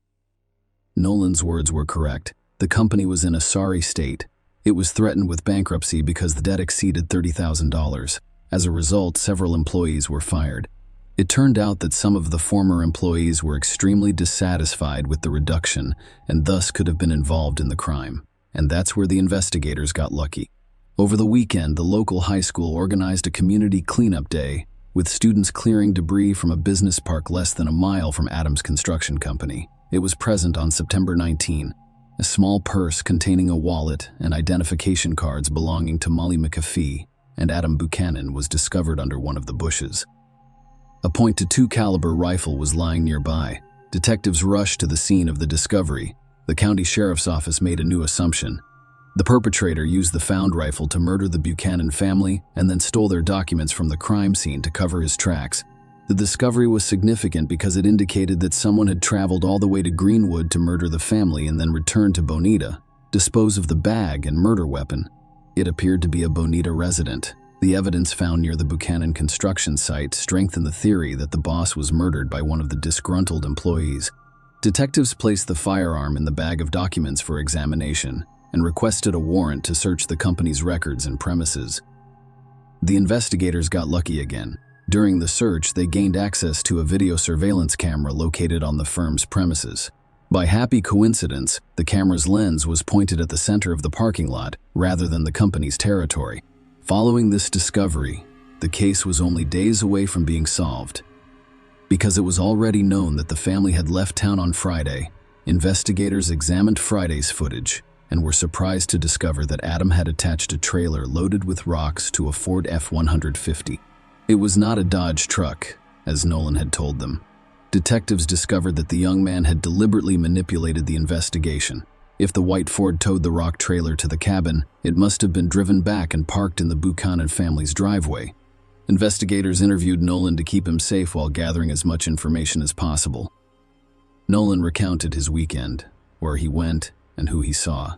Nolan's words were correct. The company was in a sorry state. It was threatened with bankruptcy because the debt exceeded $30,000. As a result, several employees were fired. It turned out that some of the former employees were extremely dissatisfied with the reduction and thus could have been involved in the crime. And that's where the investigators got lucky. Over the weekend, the local high school organized a community cleanup day, with students clearing debris from a business park less than a mile from Adam's construction company. It was present on September 19. A small purse containing a wallet and identification cards belonging to Molly McAfee and Adam Buchanan was discovered under one of the bushes. A .22 caliber rifle was lying nearby. Detectives rushed to the scene of the discovery. The county sheriff's office made a new assumption. The perpetrator used the found rifle to murder the Buchanan family and then stole their documents from the crime scene to cover his tracks. The discovery was significant because it indicated that someone had traveled all the way to Greenwood to murder the family and then returned to Bonita, dispose of the bag and murder weapon. It appeared to be a Bonita resident. The evidence found near the Buchanan construction site strengthened the theory that the boss was murdered by one of the disgruntled employees. Detectives placed the firearm in the bag of documents for examination and requested a warrant to search the company's records and premises. The investigators got lucky again. During the search, they gained access to a video surveillance camera located on the firm's premises. By happy coincidence, the camera's lens was pointed at the center of the parking lot rather than the company's territory. Following this discovery, the case was only days away from being solved. Because it was already known that the family had left town on Friday, investigators examined Friday's footage and were surprised to discover that Adam had attached a trailer loaded with rocks to a Ford F-150. It was not a Dodge truck, as Nolan had told them. Detectives discovered that the young man had deliberately manipulated the investigation. If the white Ford towed the rock trailer to the cabin, it must have been driven back and parked in the Buchanan family's driveway. Investigators interviewed Nolan to keep him safe while gathering as much information as possible. Nolan recounted his weekend, where he went and who he saw.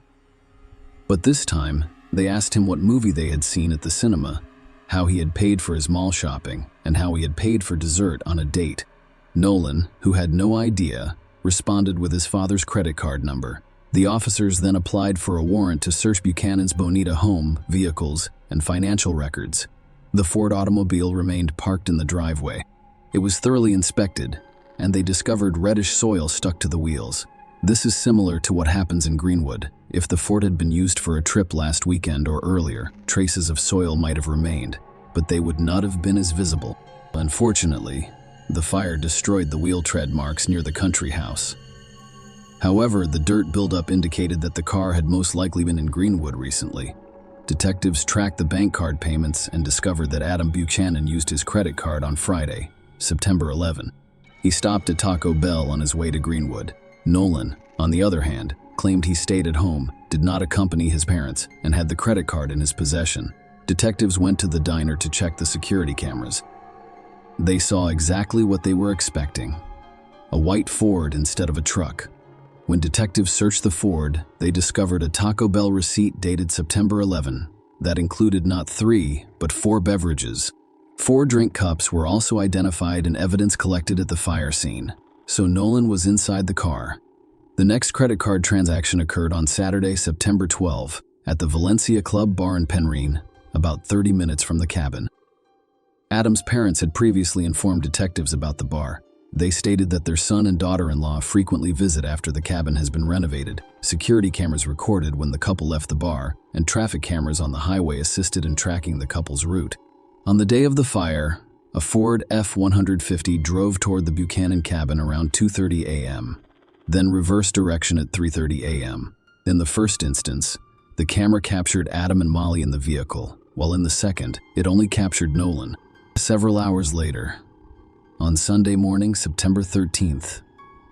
But this time, they asked him what movie they had seen at the cinema, how he had paid for his mall shopping, and how he had paid for dessert on a date. Nolan, who had no idea, responded with his father's credit card number. The officers then applied for a warrant to search Buchanan's Bonita home, vehicles, and financial records. The Ford automobile remained parked in the driveway. It was thoroughly inspected, and they discovered reddish soil stuck to the wheels. This is similar to what happens in Greenwood. If the Ford had been used for a trip last weekend or earlier, traces of soil might have remained, but they would not have been as visible. Unfortunately, the fire destroyed the wheel tread marks near the country house. However, the dirt buildup indicated that the car had most likely been in Greenwood recently. Detectives tracked the bank card payments and discovered that Adam Buchanan used his credit card on Friday, September 11. He stopped at Taco Bell on his way to Greenwood. Nolan, on the other hand, claimed he stayed at home, did not accompany his parents, and had the credit card in his possession. Detectives went to the diner to check the security cameras. They saw exactly what they were expecting: a white Ford instead of a truck. When detectives searched the Ford, they discovered a Taco Bell receipt dated September 11 that included not 3, but 4 beverages. 4 drink cups were also identified in evidence collected at the fire scene, so Nolan was inside the car. The next credit card transaction occurred on Saturday, September 12, at the Valencia Club Bar in Penryn, about 30 minutes from the cabin. Adam's parents had previously informed detectives about the bar. They stated that their son and daughter-in-law frequently visit after the cabin has been renovated. Security cameras recorded when the couple left the bar, and traffic cameras on the highway assisted in tracking the couple's route. On the day of the fire, a Ford F-150 drove toward the Buchanan cabin around 2:30 a.m., then reversed direction at 3:30 a.m. In the first instance, the camera captured Adam and Molly in the vehicle, while in the second, it only captured Nolan. Several hours later, on Sunday morning, September 13th,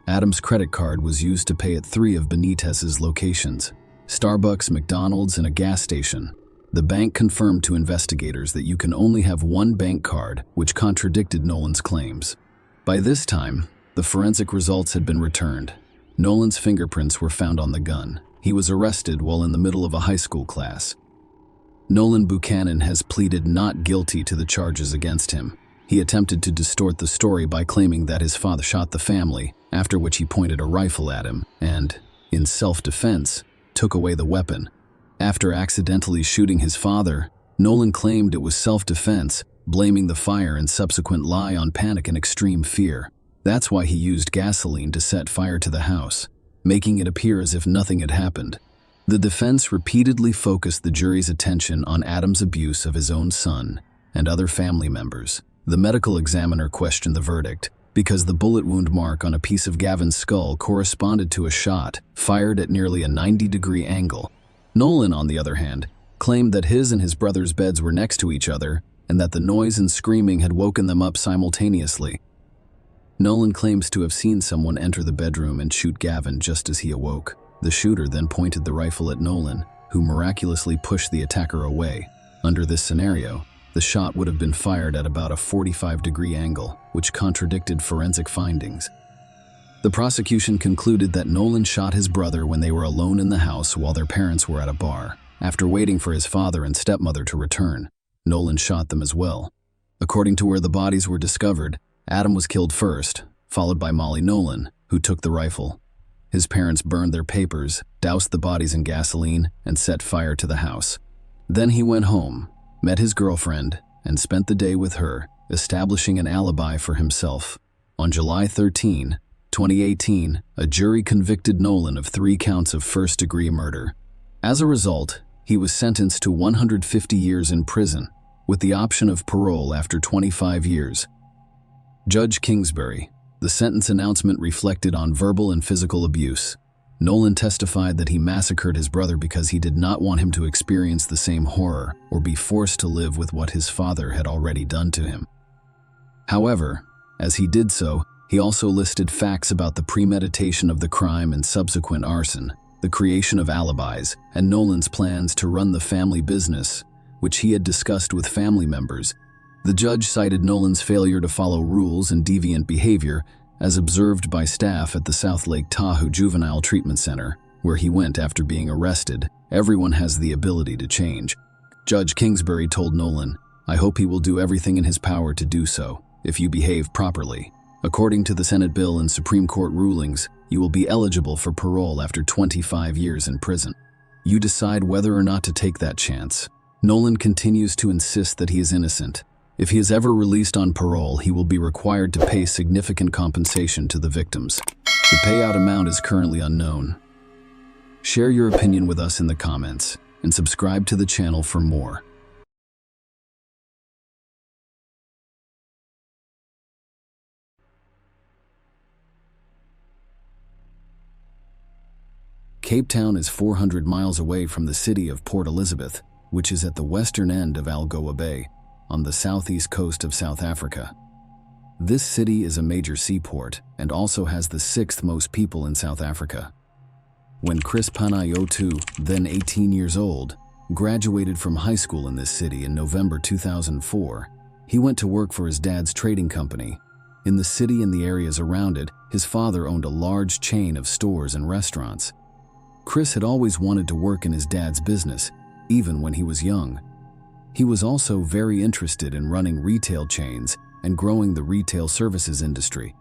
Adam's credit card was used to pay at 3 of Benitez's locations: Starbucks, McDonald's, and a gas station. The bank confirmed to investigators that you can only have one bank card, which contradicted Nolan's claims. By this time, the forensic results had been returned. Nolan's fingerprints were found on the gun. He was arrested while in the middle of a high school class. Nolan Buchanan has pleaded not guilty to the charges against him. He attempted to distort the story by claiming that his father shot the family, after which he pointed a rifle at him and, in self-defense, took away the weapon. After accidentally shooting his father, Nolan claimed it was self-defense, blaming the fire and subsequent lie on panic and extreme fear. That's why he used gasoline to set fire to the house, making it appear as if nothing had happened. The defense repeatedly focused the jury's attention on Adam's abuse of his own son and other family members. The medical examiner questioned the verdict because the bullet wound mark on a piece of Gavin's skull corresponded to a shot fired at nearly a 90-degree angle. Nolan, on the other hand, claimed that his and his brother's beds were next to each other and that the noise and screaming had woken them up simultaneously. Nolan claims to have seen someone enter the bedroom and shoot Gavin just as he awoke. The shooter then pointed the rifle at Nolan, who miraculously pushed the attacker away. Under this scenario, the shot would have been fired at about a 45-degree angle, which contradicted forensic findings. The prosecution concluded that Nolan shot his brother when they were alone in the house while their parents were at a bar. After waiting for his father and stepmother to return, Nolan shot them as well. According to where the bodies were discovered, Adam was killed first, followed by Molly Nolan, who took the rifle. His parents burned their papers, doused the bodies in gasoline, and set fire to the house. Then he went home, met his girlfriend, and spent the day with her, establishing an alibi for himself. On July 13, 2018, a jury convicted Nolan of 3 counts of first-degree murder. As a result, he was sentenced to 150 years in prison, with the option of parole after 25 years. Judge Kingsbury. The sentence announcement reflected on verbal and physical abuse. Nolan testified that he massacred his brother because he did not want him to experience the same horror or be forced to live with what his father had already done to him. However, as he did so, he also listed facts about the premeditation of the crime and subsequent arson, the creation of alibis, and Nolan's plans to run the family business, which he had discussed with family members. The judge cited Nolan's failure to follow rules and deviant behavior as observed by staff at the South Lake Tahoe Juvenile Treatment Center, where he went after being arrested. Everyone has the ability to change. Judge Kingsbury told Nolan, "I hope he will do everything in his power to do so, if you behave properly. According to the Senate bill and Supreme Court rulings, you will be eligible for parole after 25 years in prison. You decide whether or not to take that chance." Nolan continues to insist that he is innocent. If he is ever released on parole, he will be required to pay significant compensation to the victims. The payout amount is currently unknown. Share your opinion with us in the comments, and subscribe to the channel for more. Cape Town is 400 miles away from the city of Port Elizabeth, which is at the western end of Algoa Bay, on the southeast coast of South Africa. This city is a major seaport and also has the 6th most people in South Africa. When Chris Panayiotou, then 18 years old, graduated from high school in this city in November 2004, he went to work for his dad's trading company. In the city and the areas around it, his father owned a large chain of stores and restaurants. Chris had always wanted to work in his dad's business, even when he was young. He was also very interested in running retail chains and growing the retail services industry.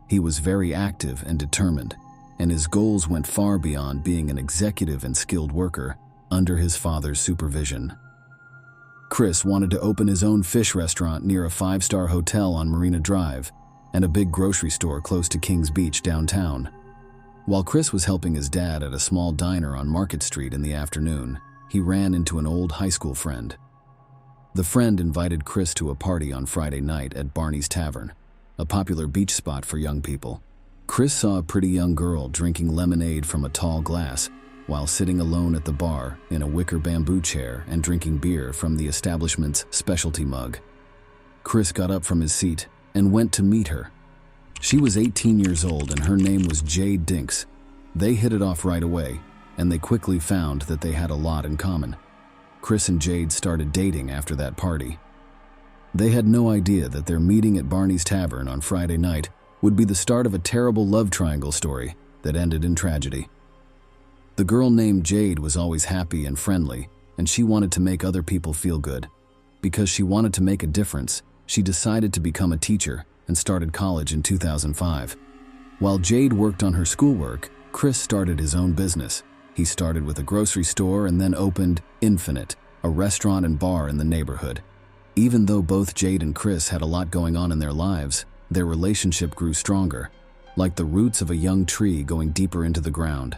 He was very active and determined, and his goals went far beyond being an executive and skilled worker under his father's supervision. Chris wanted to open his own fish restaurant near a 5-star hotel on Marina Drive and a big grocery store close to Kings Beach downtown. While Chris was helping his dad at a small diner on Market Street in the afternoon, he ran into an old high school friend. The friend invited Chris to a party on Friday night at Barney's Tavern, a popular beach spot for young people. Chris saw a pretty young girl drinking lemonade from a tall glass while sitting alone at the bar in a wicker bamboo chair and drinking beer from the establishment's specialty mug. Chris got up from his seat and went to meet her. She was 18 years old and her name was Jade Dinks. They hit it off right away, and they quickly found that they had a lot in common. Chris and Jade started dating after that party. They had no idea that their meeting at Barney's Tavern on Friday night would be the start of a terrible love triangle story that ended in tragedy. The girl named Jade was always happy and friendly, and she wanted to make other people feel good. Because she wanted to make a difference, she decided to become a teacher and started college in 2005. While Jade worked on her schoolwork, Chris started his own business. He started with a grocery store and then opened Infinite, a restaurant and bar in the neighborhood. Even though both Jade and Chris had a lot going on in their lives, their relationship grew stronger, like the roots of a young tree going deeper into the ground.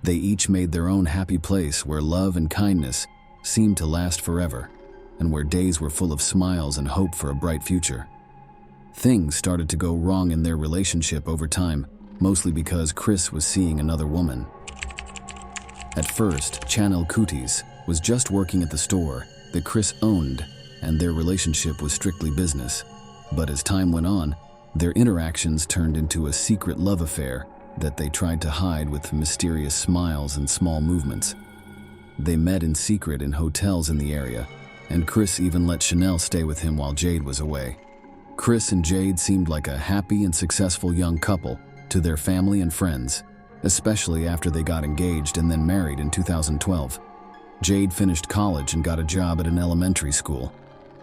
They each made their own happy place where love and kindness seemed to last forever, and where days were full of smiles and hope for a bright future. Things started to go wrong in their relationship over time, mostly because Chris was seeing another woman. At first, Chanel Cooties was just working at the store that Chris owned, and their relationship was strictly business. But as time went on, their interactions turned into a secret love affair that they tried to hide with mysterious smiles and small movements. They met in secret in hotels in the area, and Chris even let Chanel stay with him while Jade was away. Chris and Jade seemed like a happy and successful young couple to their family and friends, especially after they got engaged and then married in 2012. Jade finished college and got a job at an elementary school,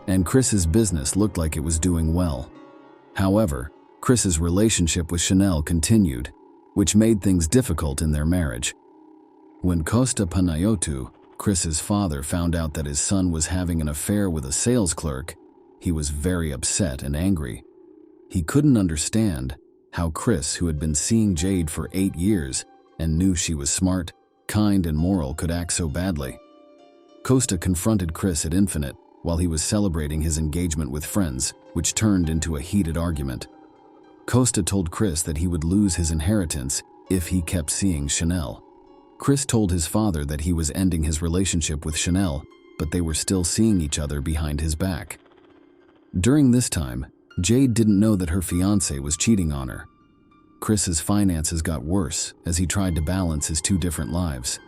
and Chris's business looked like it was doing well. However, Chris's relationship with Chanel continued, which made things difficult in their marriage. When Costa Panayiotou, Chris's father, found out that his son was having an affair with a sales clerk, he was very upset and angry. He couldn't understand how Chris, who had been seeing Jade for 8 years and knew she was smart, kind, and moral, could act so badly. Costa confronted Chris at Infinite while he was celebrating his engagement with friends, which turned into a heated argument. Costa told Chris that he would lose his inheritance if he kept seeing Chanel. Chris told his father that he was ending his relationship with Chanel, but they were still seeing each other behind his back. During this time, Jade didn't know that her fiancé was cheating on her. Chris's finances got worse as he tried to balance his 2 different lives.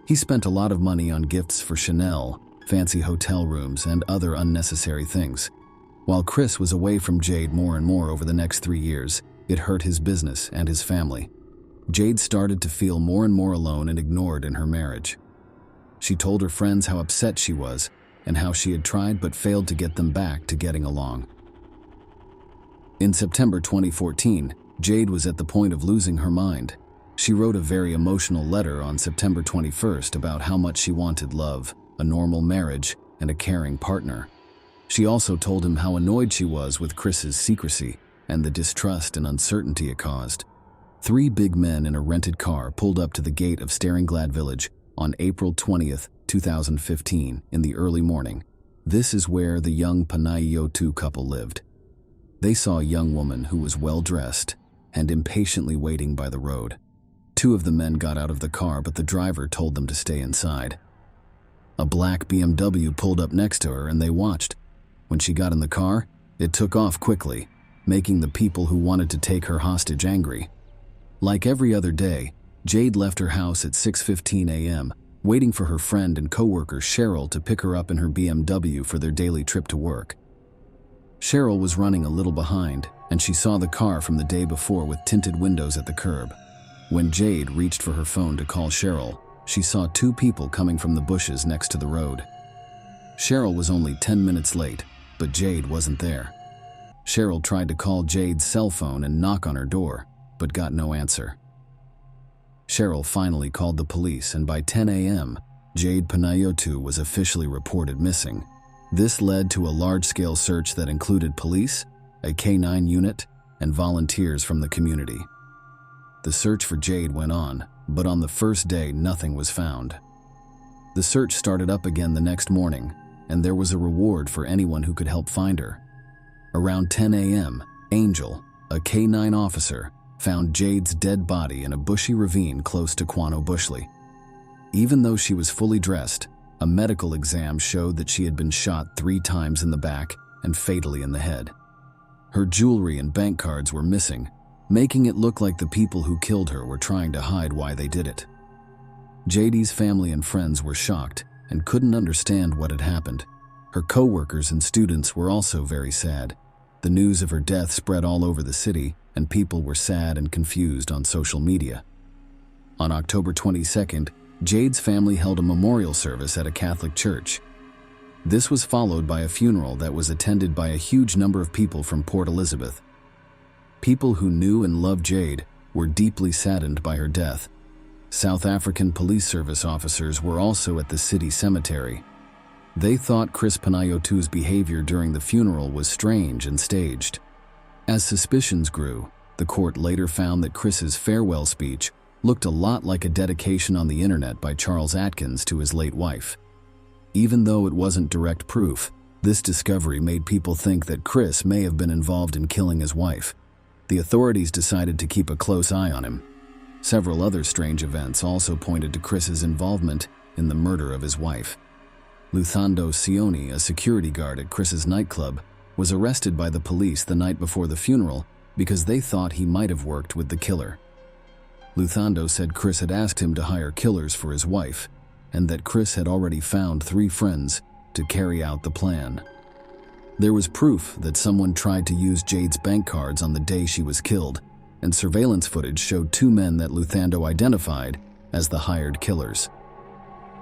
He spent a lot of money on gifts for Chanel, fancy hotel rooms, and other unnecessary things. While Chris was away from Jade more and more over the next 3 years, it hurt his business and his family. Jade started to feel more and more alone and ignored in her marriage. She told her friends how upset she was and how she had tried but failed to get them back to getting along. In September 2014, Jade was at the point of losing her mind. She wrote a very emotional letter on September 21st about how much she wanted love, a normal marriage, and a caring partner. She also told him how annoyed she was with Chris's secrecy and the distrust and uncertainty it caused. 3 big men in a rented car pulled up to the gate of Staringlad Village on April 20th, 2015, in the early morning. This is where the young Panayotou couple lived. They saw a young woman who was well-dressed and impatiently waiting by the road. 2 of the men got out of the car, but the driver told them to stay inside. A black BMW pulled up next to her and they watched. When she got in the car, it took off quickly, making the people who wanted to take her hostage angry. Like every other day, Jade left her house at 6:15 a.m., waiting for her friend and co-worker Cheryl to pick her up in her BMW for their daily trip to work. Cheryl was running a little behind, and she saw the car from the day before with tinted windows at the curb. When Jade reached for her phone to call Cheryl, she saw 2 people coming from the bushes next to the road. Cheryl was only 10 minutes late, but Jade wasn't there. Cheryl tried to call Jade's cell phone and knock on her door, but got no answer. Cheryl finally called the police, and by 10 a.m., Jade Panayotou was officially reported missing. This led to a large-scale search that included police, a K-9 unit, and volunteers from the community. The search for Jade went on, but on the first day, nothing was found. The search started up again the next morning, and there was a reward for anyone who could help find her. Around 10 a.m., Angel, a K-9 officer, found Jade's dead body in a bushy ravine close to Quano Bushley. Even though she was fully dressed, a medical exam showed that she had been shot 3 times in the back and fatally in the head. Her jewelry and bank cards were missing, making it look like the people who killed her were trying to hide why they did it. Jade's family and friends were shocked and couldn't understand what had happened. Her co-workers and students were also very sad. The news of her death spread all over the city, and people were sad and confused on social media. On October 22nd, Jade's family held a memorial service at a Catholic church. This was followed by a funeral that was attended by a huge number of people from Port Elizabeth. People who knew and loved Jade were deeply saddened by her death. South African police service officers were also at the city cemetery. They thought Chris Panayotou's behavior during the funeral was strange and staged. As suspicions grew, the court later found that Chris's farewell speech looked a lot like a dedication on the internet by Charles Atkins to his late wife. Even though it wasn't direct proof, this discovery made people think that Chris may have been involved in killing his wife. The authorities decided to keep a close eye on him. Several other strange events also pointed to Chris's involvement in the murder of his wife. Luthando Sioni, a security guard at Chris's nightclub, was arrested by the police the night before the funeral because they thought he might have worked with the killer. Luthando said Chris had asked him to hire killers for his wife, and that Chris had already found 3 friends to carry out the plan. There was proof that someone tried to use Jade's bank cards on the day she was killed, and surveillance footage showed 2 men that Luthando identified as the hired killers.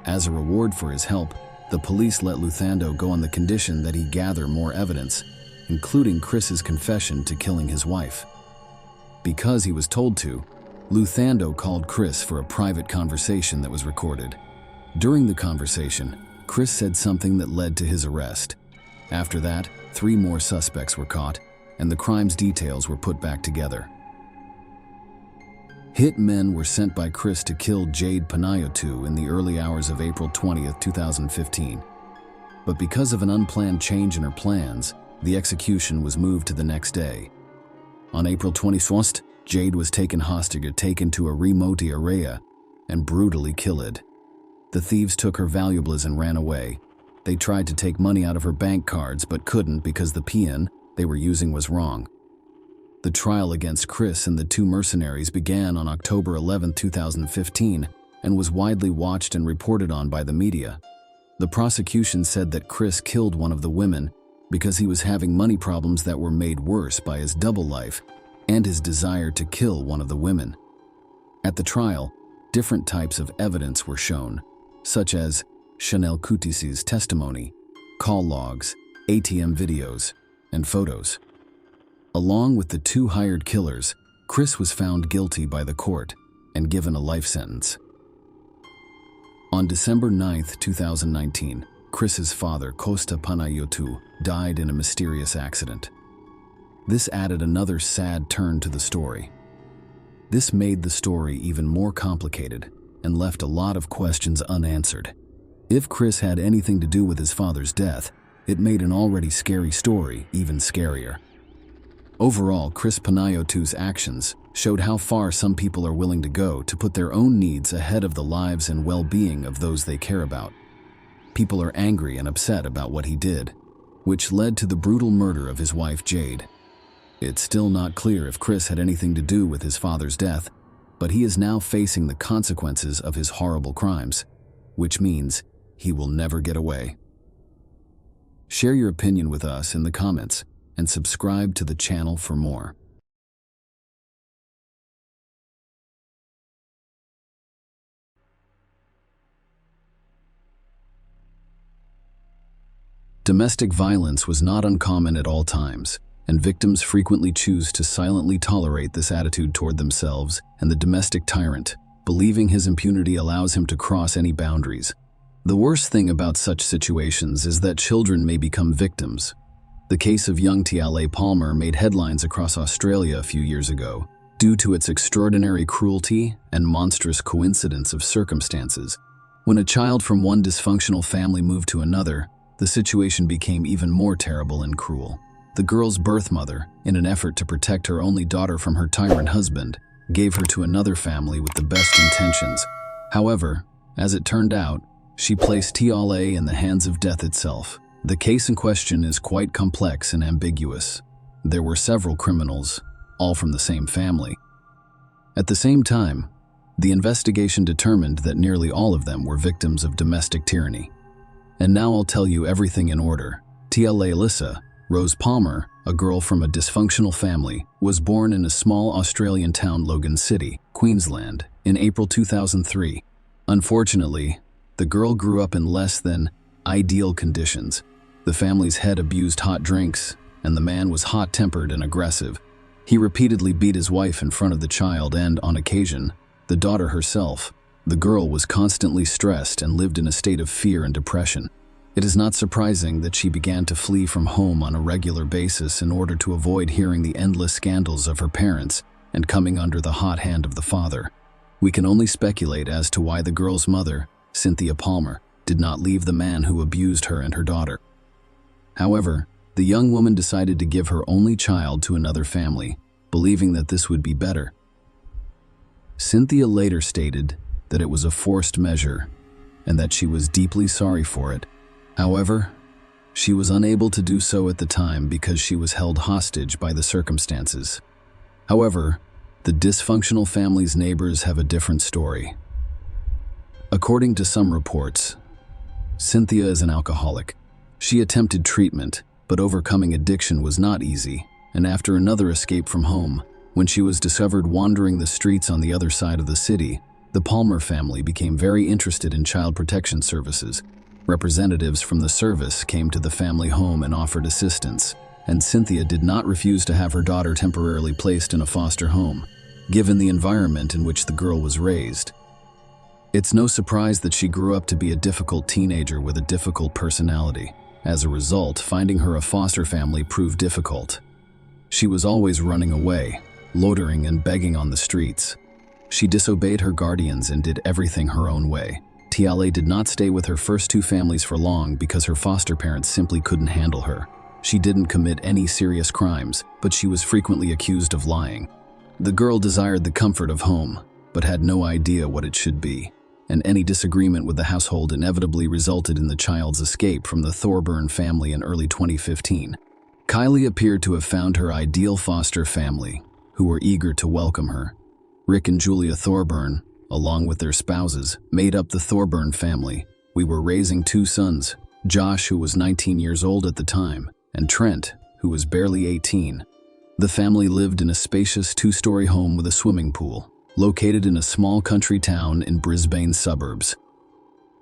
As a reward for his help, the police let Luthando go on the condition that he gather more evidence, including Chris's confession to killing his wife. Because he was told to, Luthando called Chris for a private conversation that was recorded. During the conversation, Chris said something that led to his arrest. After that, 3 more suspects were caught, and the crime's details were put back together. Hit men were sent by Chris to kill Jade Panayotou in the early hours of April 20, 2015. But because of an unplanned change in her plans, the execution was moved to the next day. On April 21st, Jade was taken hostage and taken to a remote area and brutally killed. The thieves took her valuables and ran away. They tried to take money out of her bank cards but couldn't because the PIN they were using was wrong. The trial against Chris and the 2 mercenaries began on October 11, 2015, and was widely watched and reported on by the media. The prosecution said that Chris killed one of the women because he was having money problems that were made worse by his double life and his desire to kill one of the women. At the trial, different types of evidence were shown, such as Chanel Coutis's testimony, call logs, ATM videos, and photos. Along with the two hired killers, Chris was found guilty by the court and given a life sentence. On December 9, 2019, Chris's father, Costa Panayotou, died in a mysterious accident. This added another sad turn to the story. This made the story even more complicated and left a lot of questions unanswered. If Chris had anything to do with his father's death, it made an already scary story even scarier. Overall, Chris Panayotou's actions showed how far some people are willing to go to put their own needs ahead of the lives and well-being of those they care about. People are angry and upset about what he did, which led to the brutal murder of his wife Jade. It's still not clear if Chris had anything to do with his father's death, but he is now facing the consequences of his horrible crimes, which means he will never get away. Share your opinion with us in the comments and subscribe to the channel for more. Domestic violence was not uncommon at all times, and victims frequently choose to silently tolerate this attitude toward themselves and the domestic tyrant, believing his impunity allows him to cross any boundaries. The worst thing about such situations is that children may become victims. The case of young Tiale Palmer made headlines across Australia a few years ago due to its extraordinary cruelty and monstrous coincidence of circumstances. When a child from one dysfunctional family moved to another, the situation became even more terrible and cruel. The girl's birth mother, in an effort to protect her only daughter from her tyrant husband, gave her to another family with the best intentions. However, as it turned out, she placed Tiale in the hands of death itself. The case in question is quite complex and ambiguous. There were several criminals, all from the same family. At the same time, the investigation determined that nearly all of them were victims of domestic tyranny. And now I'll tell you everything in order. Tiale Alyssa Rose Palmer, a girl from a dysfunctional family, was born in a small Australian town, Logan City, Queensland, in April 2003. Unfortunately, the girl grew up in less than ideal conditions. The family's head abused hot drinks, and the man was hot-tempered and aggressive. He repeatedly beat his wife in front of the child and, on occasion, the daughter herself. The girl was constantly stressed and lived in a state of fear and depression. It is not surprising that she began to flee from home on a regular basis in order to avoid hearing the endless scandals of her parents and coming under the hot hand of the father. We can only speculate as to why the girl's mother, Cynthia Palmer, did not leave the man who abused her and her daughter. However, the young woman decided to give her only child to another family, believing that this would be better. Cynthia later stated that it was a forced measure and that she was deeply sorry for it. However, she was unable to do so at the time because she was held hostage by the circumstances. However, the dysfunctional family's neighbors have a different story. According to some reports, Cynthia is an alcoholic. She attempted treatment, but overcoming addiction was not easy, and after another escape from home, when she was discovered wandering the streets on the other side of the city, the Palmer family became very interested in child protection services. Representatives from the service came to the family home and offered assistance, and Cynthia did not refuse to have her daughter temporarily placed in a foster home, given the environment in which the girl was raised. It's no surprise that she grew up to be a difficult teenager with a difficult personality. As a result, finding her a foster family proved difficult. She was always running away, loitering and begging on the streets. She disobeyed her guardians and did everything her own way. Tiale did not stay with her first two families for long because her foster parents simply couldn't handle her. She didn't commit any serious crimes, but she was frequently accused of lying. The girl desired the comfort of home, but had no idea what it should be, and any disagreement with the household inevitably resulted in the child's escape from the Thorburn family in early 2015. Kylie appeared to have found her ideal foster family, who were eager to welcome her. Rick and Julia Thorburn, along with their spouses, made up the Thorburn family. We were raising two sons, Josh, who was 19 years old at the time, and Trent, who was barely 18. The family lived in a spacious two-story home with a swimming pool, located in a small country town in Brisbane's suburbs.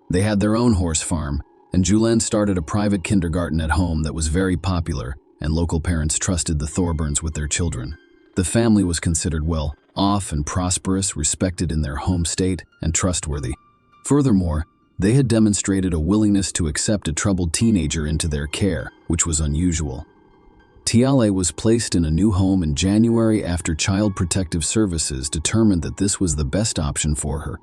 They had their own horse farm, and Julian started a private kindergarten at home that was very popular, and local parents trusted the Thorburns with their children. The family was considered well off and prosperous, respected in their home state, and trustworthy. Furthermore, they had demonstrated a willingness to accept a troubled teenager into their care, which was unusual. Tiale was placed in a new home in January after Child Protective Services determined that this was the best option for her.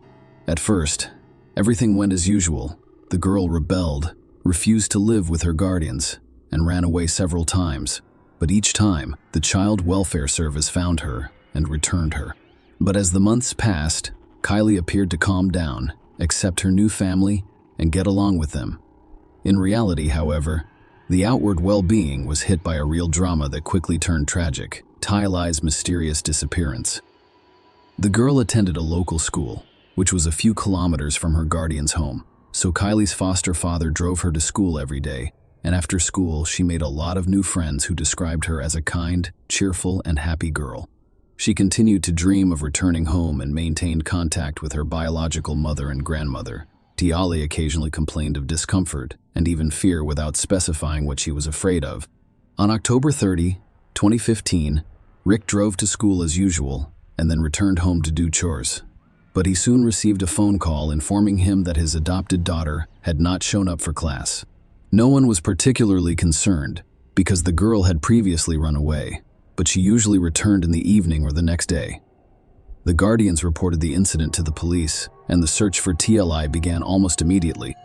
At first, everything went as usual. The girl rebelled, refused to live with her guardians, and ran away several times. But each time, the Child Welfare Service found her and returned her. But as the months passed, Kylie appeared to calm down, accept her new family, and get along with them. In reality, however, the outward well-being was hit by a real drama that quickly turned tragic: Tiale's mysterious disappearance. The girl attended a local school, which was a few kilometers from her guardian's home, so Kylie's foster father drove her to school every day, and after school she made a lot of new friends who described her as a kind, cheerful, and happy girl. She continued to dream of returning home and maintained contact with her biological mother and grandmother. Tiale occasionally complained of discomfort and even fear without specifying what she was afraid of. On October 30, 2015, Rick drove to school as usual and then returned home to do chores. But he soon received a phone call informing him that his adopted daughter had not shown up for class. No one was particularly concerned because the girl had previously run away, but she usually returned in the evening or the next day. The guardians reported the incident to the police, and the search for Tiale began almost immediately.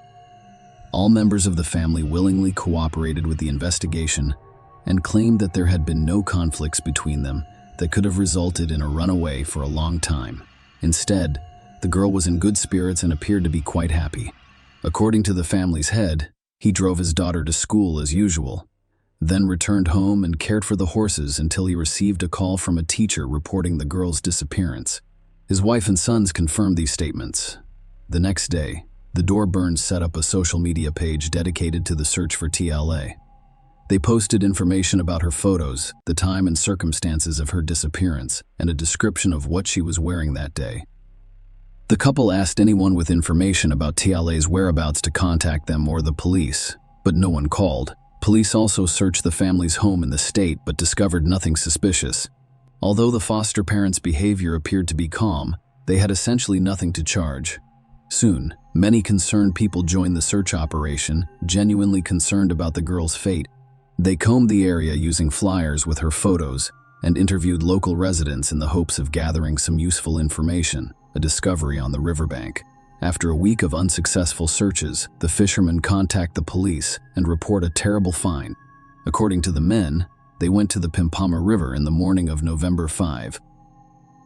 All members of the family willingly cooperated with the investigation and claimed that there had been no conflicts between them that could have resulted in a runaway for a long time. Instead, the girl was in good spirits and appeared to be quite happy. According to the family's head, he drove his daughter to school as usual, then returned home and cared for the horses until he received a call from a teacher reporting the girl's disappearance. His wife and sons confirmed these statements. The next day, the Thorburns set up a social media page dedicated to the search for Tiale. They posted information about her photos, the time and circumstances of her disappearance, and a description of what she was wearing that day. The couple asked anyone with information about Tiale's whereabouts to contact them or the police, but no one called. Police also searched the family's home in the state but discovered nothing suspicious. Although the foster parents' behavior appeared to be calm, they had essentially nothing to charge. Soon, many concerned people joined the search operation, genuinely concerned about the girl's fate. They combed the area using flyers with her photos and interviewed local residents in the hopes of gathering some useful information, a discovery on the riverbank. After a week of unsuccessful searches, the fishermen contact the police and report a terrible find. According to the men, they went to the Pimpama River in the morning of November 5.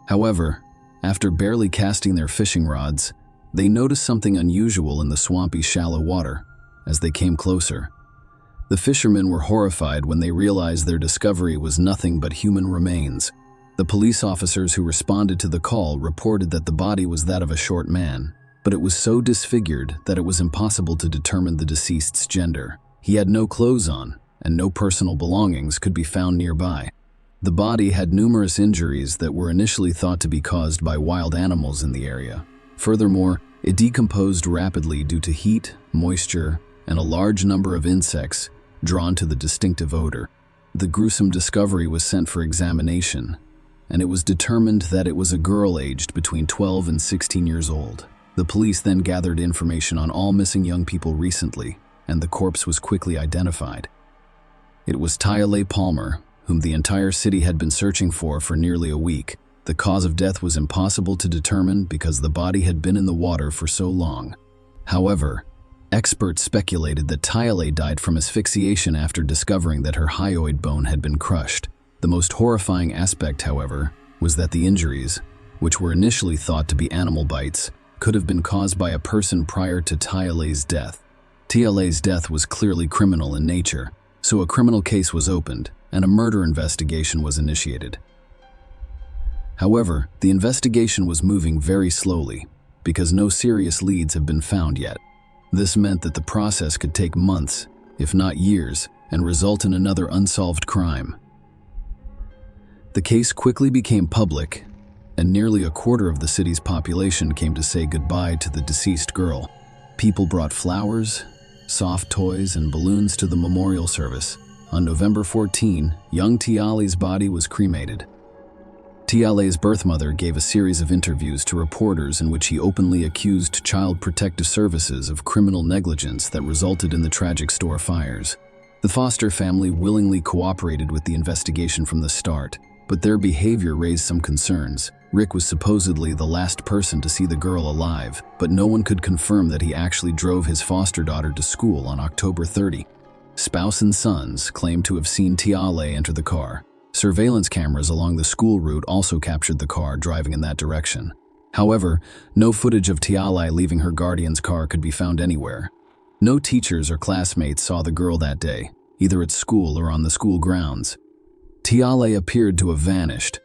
However, after barely casting their fishing rods, they noticed something unusual in the swampy, shallow water. As they came closer, the fishermen were horrified when they realized their discovery was nothing but human remains. The police officers who responded to the call reported that the body was that of a short man, but it was so disfigured that it was impossible to determine the deceased's gender. He had no clothes on, and no personal belongings could be found nearby. The body had numerous injuries that were initially thought to be caused by wild animals in the area. Furthermore, it decomposed rapidly due to heat, moisture, and a large number of insects drawn to the distinctive odor. The gruesome discovery was sent for examination, and it was determined that it was a girl aged between 12 and 16 years old. The police then gathered information on all missing young people recently, and the corpse was quickly identified. It was Tiale Palmer, whom the entire city had been searching for nearly a week. The cause of death was impossible to determine because the body had been in the water for so long. However, experts speculated that Tiale died from asphyxiation after discovering that her hyoid bone had been crushed. The most horrifying aspect, however, was that the injuries, which were initially thought to be animal bites, could have been caused by a person prior to Tiale's death. Tiale's death was clearly criminal in nature, so a criminal case was opened and a murder investigation was initiated. However, the investigation was moving very slowly because no serious leads have been found yet. This meant that the process could take months, if not years, and result in another unsolved crime. The case quickly became public, and nearly a quarter of the city's population came to say goodbye to the deceased girl. People brought flowers, soft toys, and balloons to the memorial service. On November 14, young Tiale's body was cremated. Tiale's birth mother gave a series of interviews to reporters in which he openly accused Child Protective Services of criminal negligence that resulted in the tragic store fires. The Foster family willingly cooperated with the investigation from the start, but their behavior raised some concerns. Rick was supposedly the last person to see the girl alive, but no one could confirm that he actually drove his foster daughter to school on October 30. Spouse and sons claimed to have seen Tiale enter the car. Surveillance cameras along the school route also captured the car driving in that direction. However, no footage of Tiale leaving her guardian's car could be found anywhere. No teachers or classmates saw the girl that day, either at school or on the school grounds. Tiale appeared to have vanished.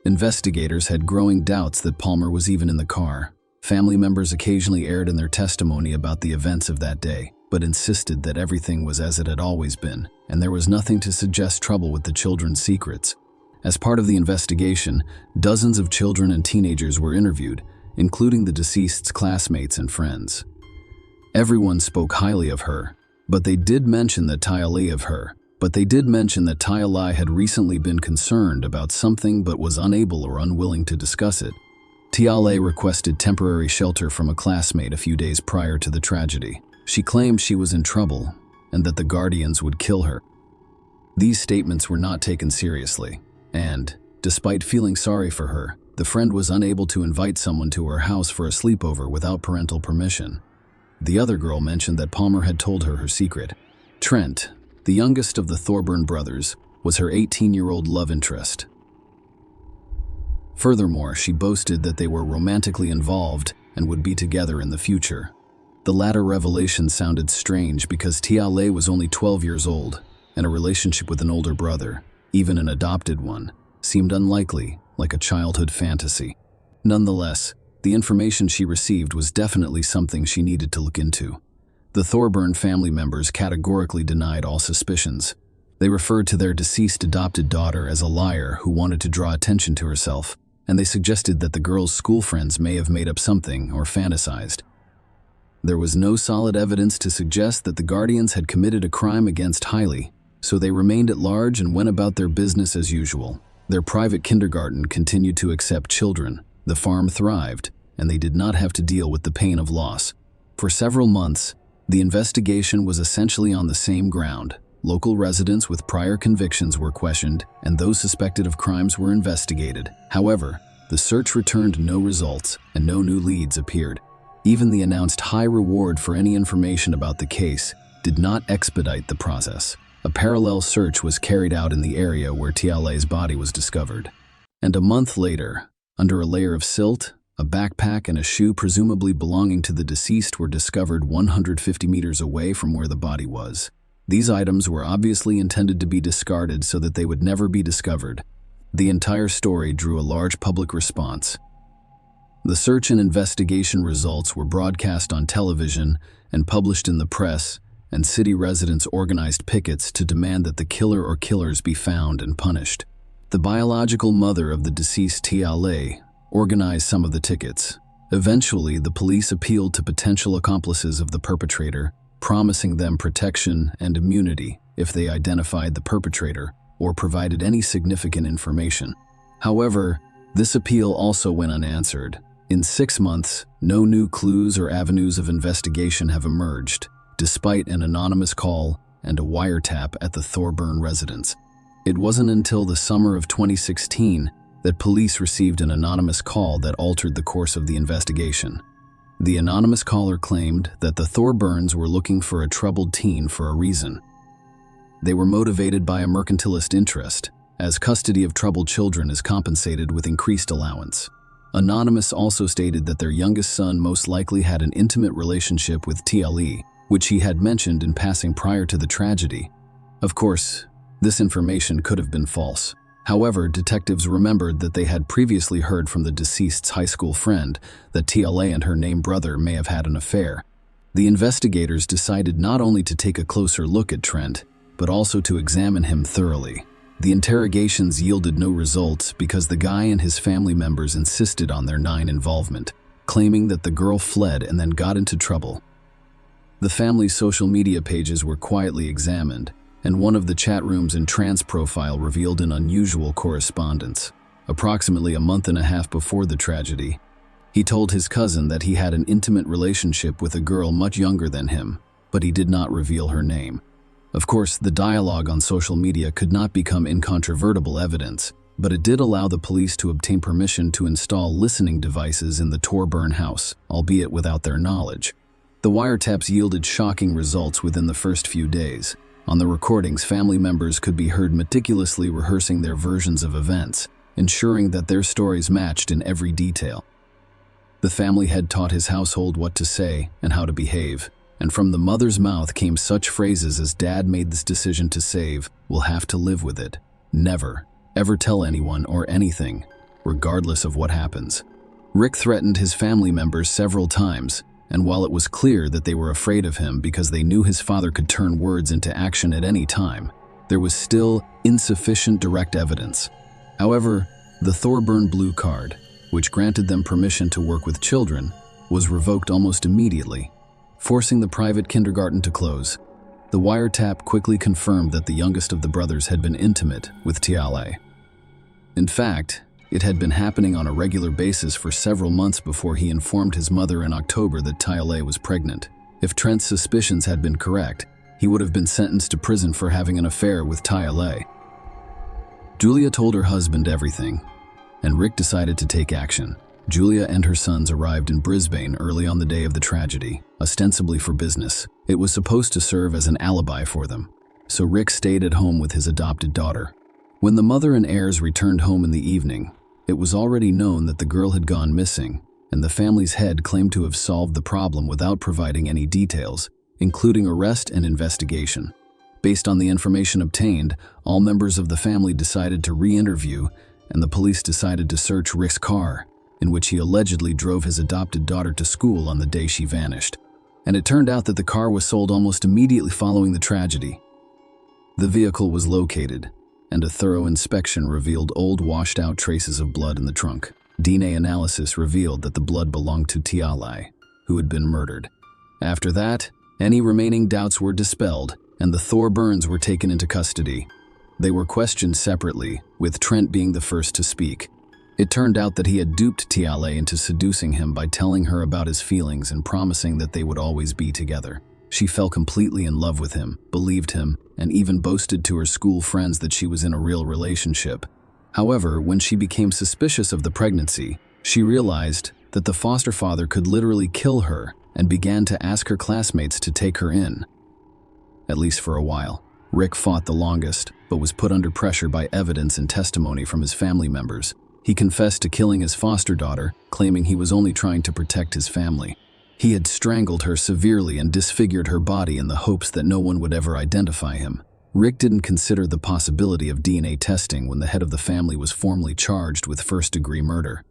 Investigators had growing doubts that Palmer was even in the car. Family members occasionally aired in their testimony about the events of that day, but insisted that everything was as it had always been, and there was nothing to suggest trouble with the children's secrets. As part of the investigation, dozens of children and teenagers were interviewed, including the deceased's classmates and friends. Everyone spoke highly of her, but they did mention that Tiale had recently been concerned about something but was unable or unwilling to discuss it. Tiale requested temporary shelter from a classmate a few days prior to the tragedy. She claimed she was in trouble and that the guardians would kill her. These statements were not taken seriously, and, despite feeling sorry for her, the friend was unable to invite someone to her house for a sleepover without parental permission. The other girl mentioned that Palmer had told her secret. Trent, the youngest of the Thorburn brothers, was her 18-year-old love interest. Furthermore, she boasted that they were romantically involved and would be together in the future. The latter revelation sounded strange because Tiale was only 12 years old, and a relationship with an older brother, even an adopted one, seemed unlikely, like a childhood fantasy. Nonetheless, the information she received was definitely something she needed to look into. The Thorburn family members categorically denied all suspicions. They referred to their deceased adopted daughter as a liar who wanted to draw attention to herself, and they suggested that the girl's school friends may have made up something or fantasized. There was no solid evidence to suggest that the guardians had committed a crime against Hailey, so they remained at large and went about their business as usual. Their private kindergarten continued to accept children, the farm thrived, and they did not have to deal with the pain of loss. For several months, the investigation was essentially on the same ground. Local residents with prior convictions were questioned, and those suspected of crimes were investigated. However, the search returned no results, and no new leads appeared. Even the announced high reward for any information about the case did not expedite the process. A parallel search was carried out in the area where Tiale's body was discovered. And a month later, under a layer of silt, a backpack and a shoe presumably belonging to the deceased were discovered 150 meters away from where the body was. These items were obviously intended to be discarded so that they would never be discovered. The entire story drew a large public response. The search and investigation results were broadcast on television and published in the press, and city residents organized pickets to demand that the killer or killers be found and punished. The biological mother of the deceased Tiale organized some of the tickets. Eventually, the police appealed to potential accomplices of the perpetrator, promising them protection and immunity if they identified the perpetrator or provided any significant information. However, this appeal also went unanswered. In 6 months, no new clues or avenues of investigation have emerged, despite an anonymous call and a wiretap at the Thorburn residence. It wasn't until the summer of 2016 that police received an anonymous call that altered the course of the investigation. The anonymous caller claimed that the Thorburns were looking for a troubled teen for a reason. They were motivated by a mercantilist interest, as custody of troubled children is compensated with increased allowance. Anonymous also stated that their youngest son most likely had an intimate relationship with Tiale, which he had mentioned in passing prior to the tragedy. Of course, this information could have been false. However, detectives remembered that they had previously heard from the deceased's high school friend that Tiale and her named brother may have had an affair. The investigators decided not only to take a closer look at Trent, but also to examine him thoroughly. The interrogations yielded no results because the guy and his family members insisted on their involvement, claiming that the girl fled and then got into trouble. The family's social media pages were quietly examined, and one of the chat rooms in Trant's profile revealed an unusual correspondence. Approximately a month and a half before the tragedy, he told his cousin that he had an intimate relationship with a girl much younger than him, but he did not reveal her name. Of course, the dialogue on social media could not become incontrovertible evidence, but it did allow the police to obtain permission to install listening devices in the Thorburn house, albeit without their knowledge. The wiretaps yielded shocking results within the first few days. On the recordings, family members could be heard meticulously rehearsing their versions of events, ensuring that their stories matched in every detail. The family had taught his household what to say and how to behave, and from the mother's mouth came such phrases as "Dad made this decision to save, we'll have to live with it. Never, ever tell anyone or anything, regardless of what happens." Rick threatened his family members several times, and while it was clear that they were afraid of him because they knew his father could turn words into action at any time, there was still insufficient direct evidence. However, the Thorburn Blue Card, which granted them permission to work with children, was revoked almost immediately, forcing the private kindergarten to close. The wiretap quickly confirmed that the youngest of the brothers had been intimate with Tiale. In fact, it had been happening on a regular basis for several months before he informed his mother in October that Tiale was pregnant. If Trent's suspicions had been correct, he would have been sentenced to prison for having an affair with Tiale. Julia told her husband everything, and Rick decided to take action. Julia and her sons arrived in Brisbane early on the day of the tragedy, ostensibly for business. It was supposed to serve as an alibi for them, so Rick stayed at home with his adopted daughter. When the mother and heirs returned home in the evening, it was already known that the girl had gone missing, and the family's head claimed to have solved the problem without providing any details, including arrest and investigation. Based on the information obtained, all members of the family decided to re-interview, and the police decided to search Rick's car, in which he allegedly drove his adopted daughter to school on the day she vanished. And it turned out that the car was sold almost immediately following the tragedy. The vehicle was located, and a thorough inspection revealed old washed-out traces of blood in the trunk. DNA analysis revealed that the blood belonged to Tiale, who had been murdered. After that, any remaining doubts were dispelled, and the Thorburns were taken into custody. They were questioned separately, with Trent being the first to speak. It turned out that he had duped Tiale into seducing him by telling her about his feelings and promising that they would always be together. She fell completely in love with him, believed him, and even boasted to her school friends that she was in a real relationship. However, when she became suspicious of the pregnancy, she realized that the foster father could literally kill her and began to ask her classmates to take her in. At least for a while. Rick fought the longest, but was put under pressure by evidence and testimony from his family members. He confessed to killing his foster daughter, claiming he was only trying to protect his family. He had strangled her severely and disfigured her body in the hopes that no one would ever identify him. Rick didn't consider the possibility of DNA testing when the head of the family was formally charged with first-degree murder.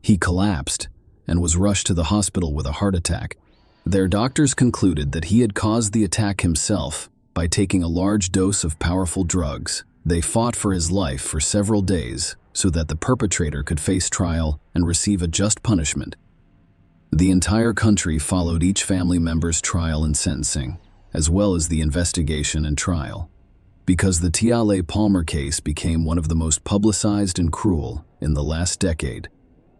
He collapsed and was rushed to the hospital with a heart attack. Their doctors concluded that he had caused the attack himself by taking a large dose of powerful drugs. They fought for his life for several days so that the perpetrator could face trial and receive a just punishment. The entire country followed each family member's trial and sentencing, as well as the investigation and trial, because the Tiale Palmer case became one of the most publicized and cruel in the last decade.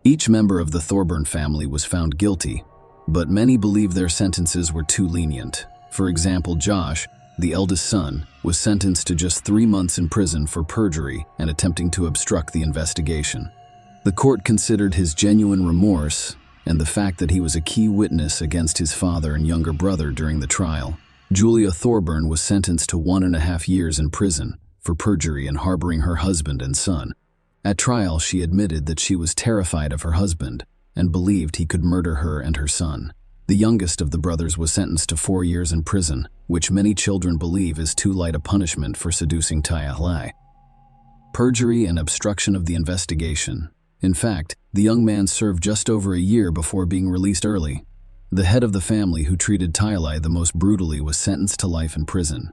Each member of the Thorburn family was found guilty, but many believe their sentences were too lenient. For example, Josh, the eldest son, was sentenced to just 3 months in prison for perjury and attempting to obstruct the investigation. The court considered his genuine remorse and the fact that he was a key witness against his father and younger brother during the trial. Julia Thorburn was sentenced to 1.5 years in prison for perjury and harboring her husband and son. At trial, she admitted that she was terrified of her husband and believed he could murder her and her son. The youngest of the brothers was sentenced to 4 years in prison, which many children believe is too light a punishment for seducing Tiale. Perjury and obstruction of the investigation. In fact, the young man served just over a year before being released early. The head of the family who treated Tiale the most brutally was sentenced to life in prison.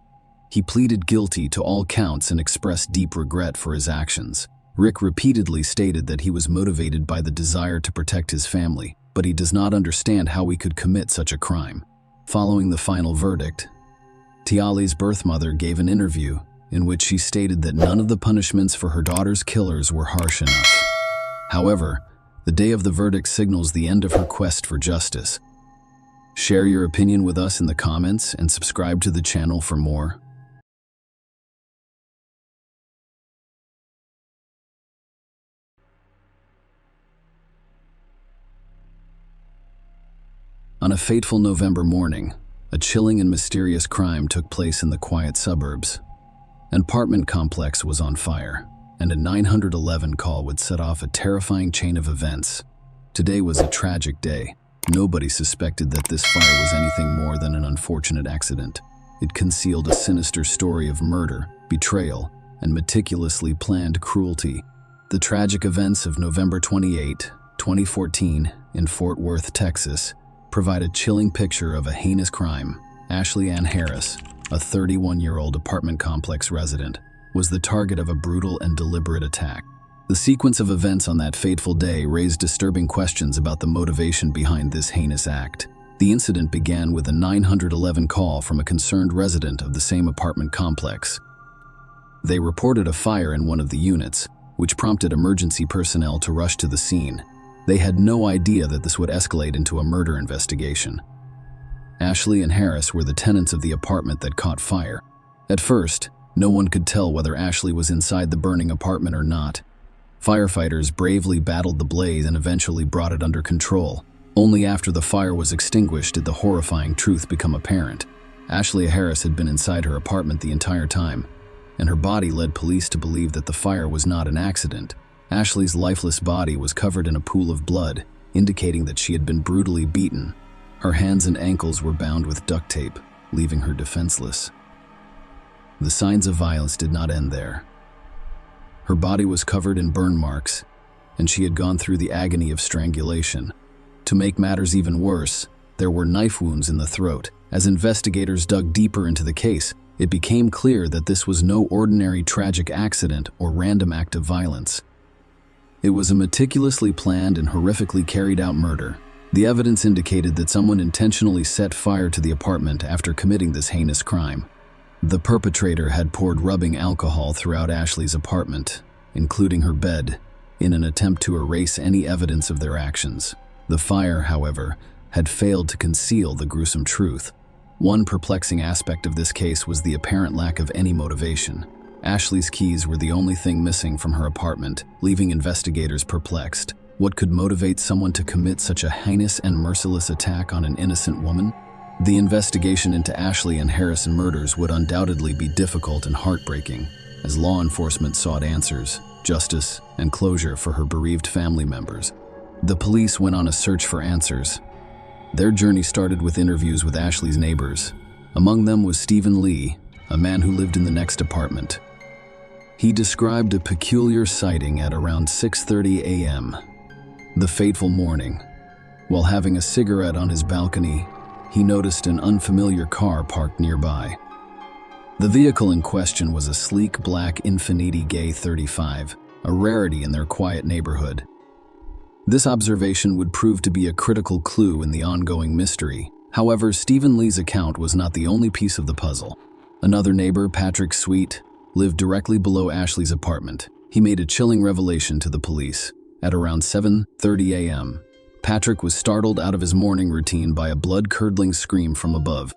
He pleaded guilty to all counts and expressed deep regret for his actions. Rick repeatedly stated that he was motivated by the desire to protect his family, but he does not understand how he could commit such a crime. Following the final verdict, Tiali's birth mother gave an interview in which she stated that none of the punishments for her daughter's killers were harsh enough. However, the day of the verdict signals the end of her quest for justice. Share your opinion with us in the comments and subscribe to the channel for more. On a fateful November morning, a chilling and mysterious crime took place in the quiet suburbs. An apartment complex was on fire, and a 911 call would set off a terrifying chain of events. Today was a tragic day. Nobody suspected that this fire was anything more than an unfortunate accident. It concealed a sinister story of murder, betrayal, and meticulously planned cruelty. The tragic events of November 28, 2014, in Fort Worth, Texas, provide a chilling picture of a heinous crime. Ashley Ann Harris, a 31-year-old apartment complex resident, was the target of a brutal and deliberate attack. The sequence of events on that fateful day raised disturbing questions about the motivation behind this heinous act. The incident began with a 911 call from a concerned resident of the same apartment complex. They reported a fire in one of the units, which prompted emergency personnel to rush to the scene. They had no idea that this would escalate into a murder investigation. Ashley and Harris were the tenants of the apartment that caught fire. At first, no one could tell whether Ashley was inside the burning apartment or not. Firefighters bravely battled the blaze and eventually brought it under control. Only after the fire was extinguished did the horrifying truth become apparent. Ashley Harris had been inside her apartment the entire time, and her body led police to believe that the fire was not an accident. Ashley's lifeless body was covered in a pool of blood, indicating that she had been brutally beaten. Her hands and ankles were bound with duct tape, leaving her defenseless. The signs of violence did not end there. Her body was covered in burn marks, and she had gone through the agony of strangulation. To make matters even worse, there were knife wounds in the throat. As investigators dug deeper into the case, it became clear that this was no ordinary tragic accident or random act of violence. It was a meticulously planned and horrifically carried out murder. The evidence indicated that someone intentionally set fire to the apartment after committing this heinous crime. The perpetrator had poured rubbing alcohol throughout Ashley's apartment, including her bed, in an attempt to erase any evidence of their actions. The fire, however, had failed to conceal the gruesome truth. One perplexing aspect of this case was the apparent lack of any motivation. Ashley's keys were the only thing missing from her apartment, leaving investigators perplexed. What could motivate someone to commit such a heinous and merciless attack on an innocent woman? The investigation into Ashley and Harrison murders would undoubtedly be difficult and heartbreaking, as law enforcement sought answers, justice, and closure for her bereaved family members. The police went on a search for answers. Their journey started with interviews with Ashley's neighbors. Among them was Stephen Lee, a man who lived in the next apartment. He described a peculiar sighting at around 6:30 a.m. the fateful morning. While having a cigarette on his balcony, he noticed an unfamiliar car parked nearby. The vehicle in question was a sleek black Infiniti Gay 35, a rarity in their quiet neighborhood. This observation would prove to be a critical clue in the ongoing mystery. However, Stephen Lee's account was not the only piece of the puzzle. Another neighbor, Patrick Sweet, lived directly below Ashley's apartment. He made a chilling revelation to the police. At around 7:30 a.m., Patrick was startled out of his morning routine by a blood-curdling scream from above.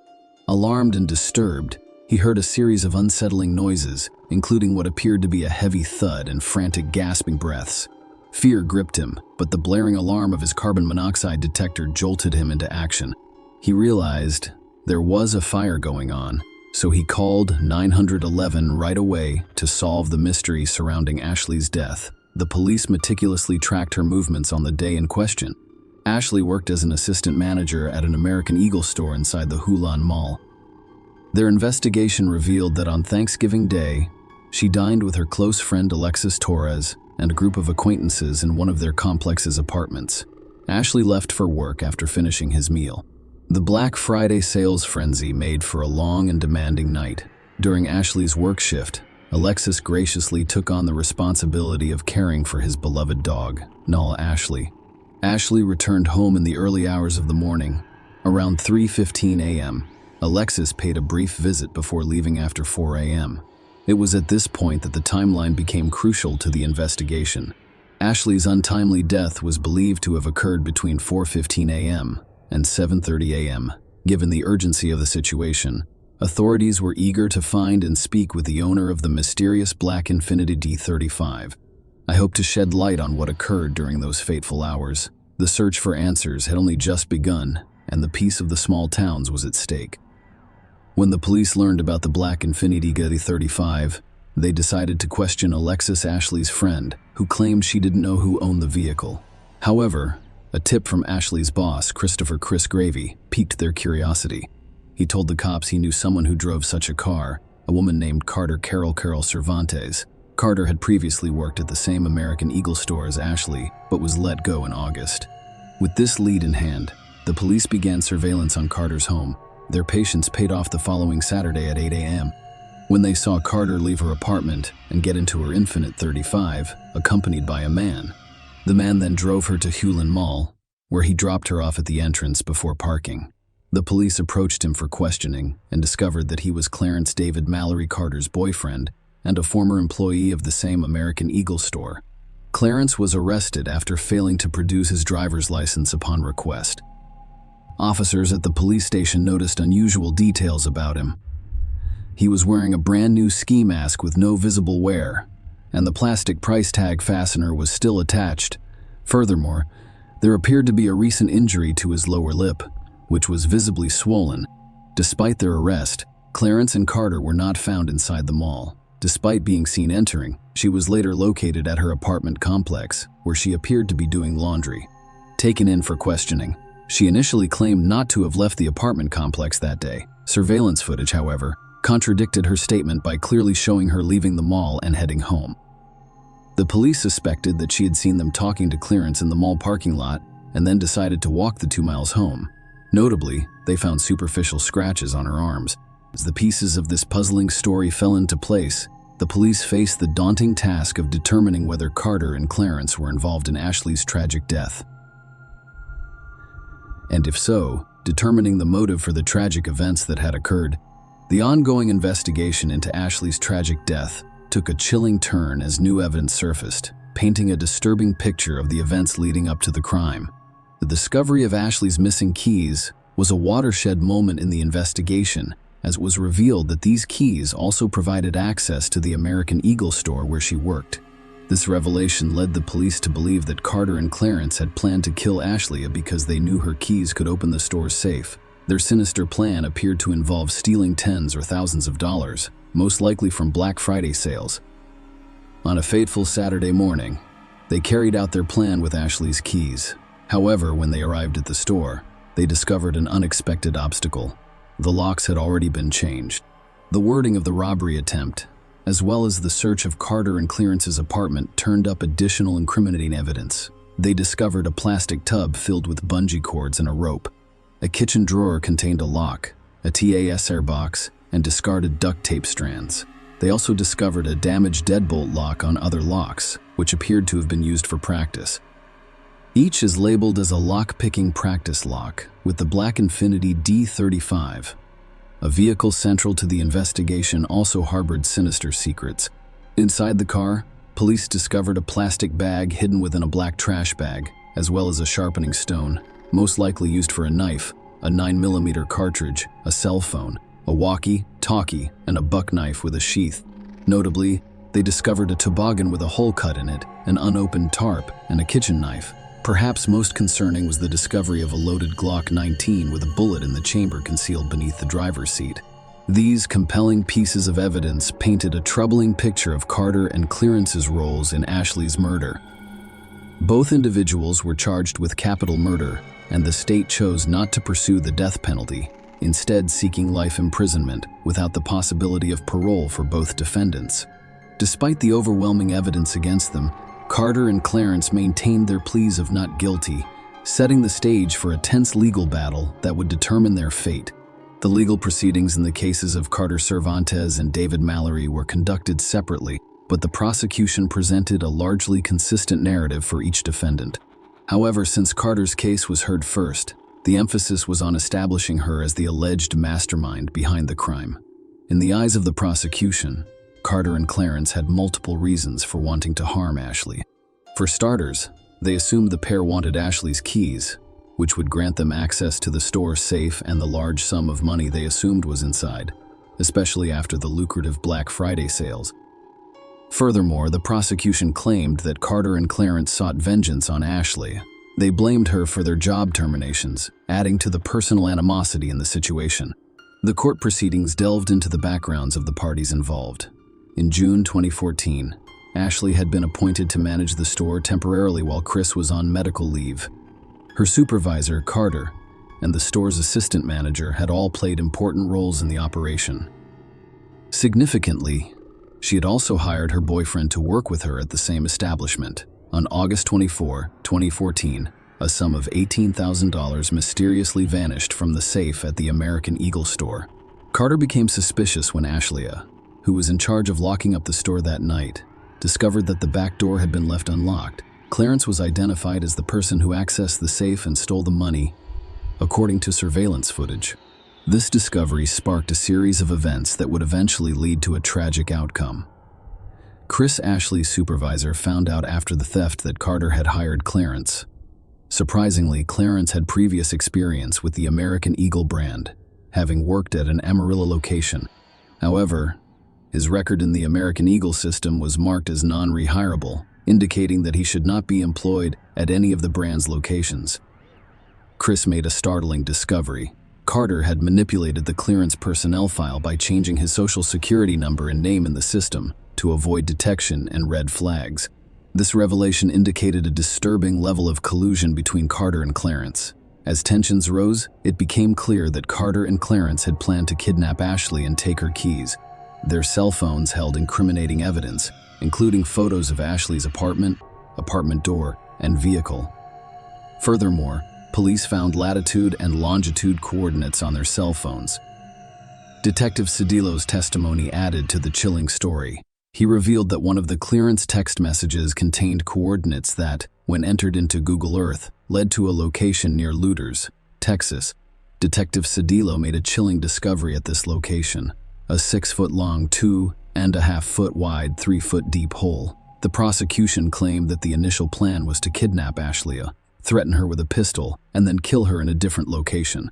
Alarmed and disturbed, he heard a series of unsettling noises, including what appeared to be a heavy thud and frantic gasping breaths. Fear gripped him, but the blaring alarm of his carbon monoxide detector jolted him into action. He realized there was a fire going on, so he called 911 right away to solve the mystery surrounding Ashley's death. The police meticulously tracked her movements on the day in question. Ashley worked as an assistant manager at an American Eagle store inside the Hulan Mall. Their investigation revealed that on Thanksgiving Day, she dined with her close friend Alexis Torres and a group of acquaintances in one of their complex's apartments. Ashley left for work after finishing his meal. The Black Friday sales frenzy made for a long and demanding night. During Ashley's work shift, Alexis graciously took on the responsibility of caring for his beloved dog, Null Ashley. Ashley returned home in the early hours of the morning. Around 3:15 a.m., Alexis paid a brief visit before leaving after 4 a.m. It was at this point that the timeline became crucial to the investigation. Ashley's untimely death was believed to have occurred between 4:15 a.m. and 7:30 a.m. Given the urgency of the situation, authorities were eager to find and speak with the owner of the mysterious black Infiniti D35. I hope to shed light on what occurred during those fateful hours. The search for answers had only just begun, and the peace of the small towns was at stake. When the police learned about the black Infiniti D35, they decided to question Alexis Ashley's friend, who claimed she didn't know who owned the vehicle. However, a tip from Ashley's boss, Christopher "Chris" Gravy, piqued their curiosity. He told the cops he knew someone who drove such a car, a woman named Carter Carol Cervantes. Carter had previously worked at the same American Eagle store as Ashley, but was let go in August. With this lead in hand, the police began surveillance on Carter's home. Their patience paid off the following Saturday at 8 a.m. when they saw Carter leave her apartment and get into her Infiniti 35, accompanied by a man. The man then drove her to Hulen Mall, where he dropped her off at the entrance before parking. The police approached him for questioning and discovered that he was Clarence David Mallory Carter's boyfriend and a former employee of the same American Eagle store. Clarence was arrested after failing to produce his driver's license upon request. Officers at the police station noticed unusual details about him. He was wearing a brand new ski mask with no visible wear, and the plastic price tag fastener was still attached. Furthermore, there appeared to be a recent injury to his lower lip, which was visibly swollen. Despite their arrest, Clarence and Carter were not found inside the mall. Despite being seen entering, she was later located at her apartment complex, where she appeared to be doing laundry. Taken in for questioning, she initially claimed not to have left the apartment complex that day. Surveillance footage, however, contradicted her statement by clearly showing her leaving the mall and heading home. The police suspected that she had seen them talking to Clarence in the mall parking lot and then decided to walk the 2 miles home. Notably, they found superficial scratches on her arms. As the pieces of this puzzling story fell into place, the police faced the daunting task of determining whether Carter and Clarence were involved in Ashley's tragic death. And if so, determining the motive for the tragic events that had occurred. The ongoing investigation into Ashley's tragic death took a chilling turn as new evidence surfaced, painting a disturbing picture of the events leading up to the crime. The discovery of Ashley's missing keys was a watershed moment in the investigation, as it was revealed that these keys also provided access to the American Eagle store where she worked. This revelation led the police to believe that Carter and Clarence had planned to kill Ashley because they knew her keys could open the store's safe. Their sinister plan appeared to involve stealing tens or thousands of dollars, most likely from Black Friday sales. On a fateful Saturday morning, they carried out their plan with Ashley's keys. However, when they arrived at the store, they discovered an unexpected obstacle. The locks had already been changed. The wording of the robbery attempt, as well as the search of Carter and Clarence's apartment, turned up additional incriminating evidence. They discovered a plastic tub filled with bungee cords and a rope. A kitchen drawer contained a lock, a TASR box, and discarded duct tape strands. They also discovered a damaged deadbolt lock on other locks, which appeared to have been used for practice. Each is labeled as a lock-picking practice lock, with the black Infiniti D35. A vehicle central to the investigation also harbored sinister secrets. Inside the car, police discovered a plastic bag hidden within a black trash bag, as well as a sharpening stone, most likely used for a knife, a 9mm cartridge, a cell phone, a walkie-talkie, and a buck knife with a sheath. Notably, they discovered a toboggan with a hole cut in it, an unopened tarp, and a kitchen knife. Perhaps most concerning was the discovery of a loaded Glock 19 with a bullet in the chamber concealed beneath the driver's seat. These compelling pieces of evidence painted a troubling picture of Carter and Clarence's roles in Ashley's murder. Both individuals were charged with capital murder, and the state chose not to pursue the death penalty, instead seeking life imprisonment without the possibility of parole for both defendants. Despite the overwhelming evidence against them, Carter and Clarence maintained their pleas of not guilty, setting the stage for a tense legal battle that would determine their fate. The legal proceedings in the cases of Carter Cervantes and David Mallory were conducted separately, but the prosecution presented a largely consistent narrative for each defendant. However, since Carter's case was heard first, the emphasis was on establishing her as the alleged mastermind behind the crime. In the eyes of the prosecution, Carter and Clarence had multiple reasons for wanting to harm Ashley. For starters, they assumed the pair wanted Ashley's keys, which would grant them access to the store safe and the large sum of money they assumed was inside, especially after the lucrative Black Friday sales. Furthermore, the prosecution claimed that Carter and Clarence sought vengeance on Ashley. They blamed her for their job terminations, adding to the personal animosity in the situation. The court proceedings delved into the backgrounds of the parties involved. In June 2014, Ashley had been appointed to manage the store temporarily while Chris was on medical leave. Her supervisor, Carter, and the store's assistant manager had all played important roles in the operation. Significantly, she had also hired her boyfriend to work with her at the same establishment. On August 24, 2014, a sum of $18,000 mysteriously vanished from the safe at the American Eagle store. Carter became suspicious when Ashley, who was in charge of locking up the store that night, discovered that the back door had been left unlocked. Clarence was identified as the person who accessed the safe and stole the money, according to surveillance footage. This discovery sparked a series of events that would eventually lead to a tragic outcome. Chris, Ashley's supervisor, found out after the theft that Carter had hired Clarence. Surprisingly, Clarence had previous experience with the American Eagle brand, having worked at an Amarillo location. However, his record in the American Eagle system was marked as non-rehirable, indicating that he should not be employed at any of the brand's locations. Chris made a startling discovery. Carter had manipulated the clearance personnel file by changing his social security number and name in the system to avoid detection and red flags. This revelation indicated a disturbing level of collusion between Carter and Clarence. As tensions rose, it became clear that Carter and Clarence had planned to kidnap Ashley and take her keys. Their cell phones held incriminating evidence, including photos of Ashley's apartment door, and vehicle. Furthermore, police found latitude and longitude coordinates on their cell phones. Detective Cedillo's testimony added to the chilling story. He revealed that one of the clearance text messages contained coordinates that, when entered into Google Earth, led to a location near Louders, Texas. Detective Cedillo made a chilling discovery at this location: a 6-foot-long, 2.5-foot-wide, 3-foot-deep hole. The prosecution claimed that the initial plan was to kidnap Ashley, threaten her with a pistol, and then kill her in a different location.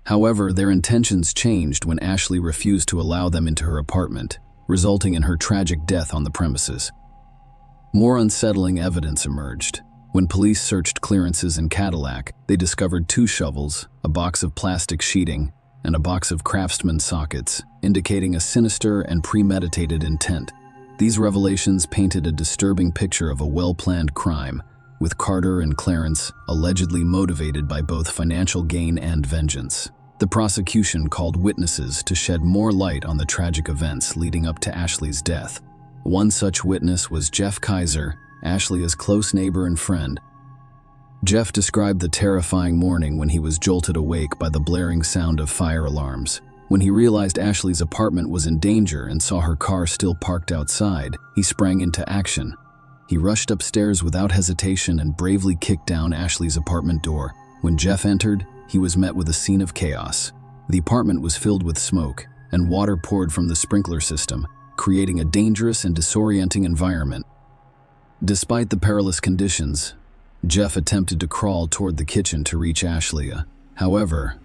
However, their intentions changed when Ashley refused to allow them into her apartment, resulting in her tragic death on the premises. More unsettling evidence emerged. When police searched Clarence's and Cadillac, they discovered 2 shovels, a box of plastic sheeting, and a box of Craftsman sockets, indicating a sinister and premeditated intent. These revelations painted a disturbing picture of a well-planned crime, with Carter and Clarence allegedly motivated by both financial gain and vengeance. The prosecution called witnesses to shed more light on the tragic events leading up to Ashley's death. One such witness was Jeff Kaiser, Ashley's close neighbor and friend. Jeff described the terrifying morning when he was jolted awake by the blaring sound of fire alarms. When he realized Ashley's apartment was in danger and saw her car still parked outside, he sprang into action. He rushed upstairs without hesitation and bravely kicked down Ashley's apartment door. When Jeff entered, he was met with a scene of chaos. The apartment was filled with smoke, and water poured from the sprinkler system, creating a dangerous and disorienting environment. Despite the perilous conditions, Jeff attempted to crawl toward the kitchen to reach Ashley. However,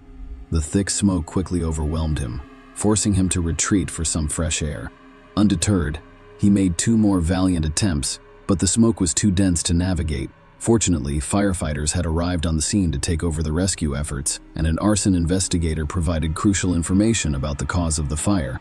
the thick smoke quickly overwhelmed him, forcing him to retreat for some fresh air. Undeterred, he made 2 more valiant attempts, but the smoke was too dense to navigate. Fortunately, firefighters had arrived on the scene to take over the rescue efforts, and an arson investigator provided crucial information about the cause of the fire.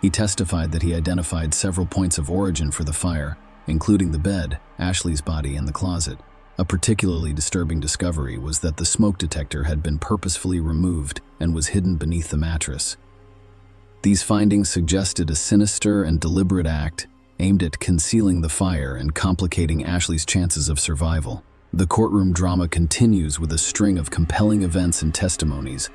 He testified that he identified several points of origin for the fire, including the bed, Ashley's body, and the closet. A particularly disturbing discovery was that the smoke detector had been purposefully removed and was hidden beneath the mattress. These findings suggested a sinister and deliberate act aimed at concealing the fire and complicating Ashley's chances of survival. The courtroom drama continues with a string of compelling events and testimonies.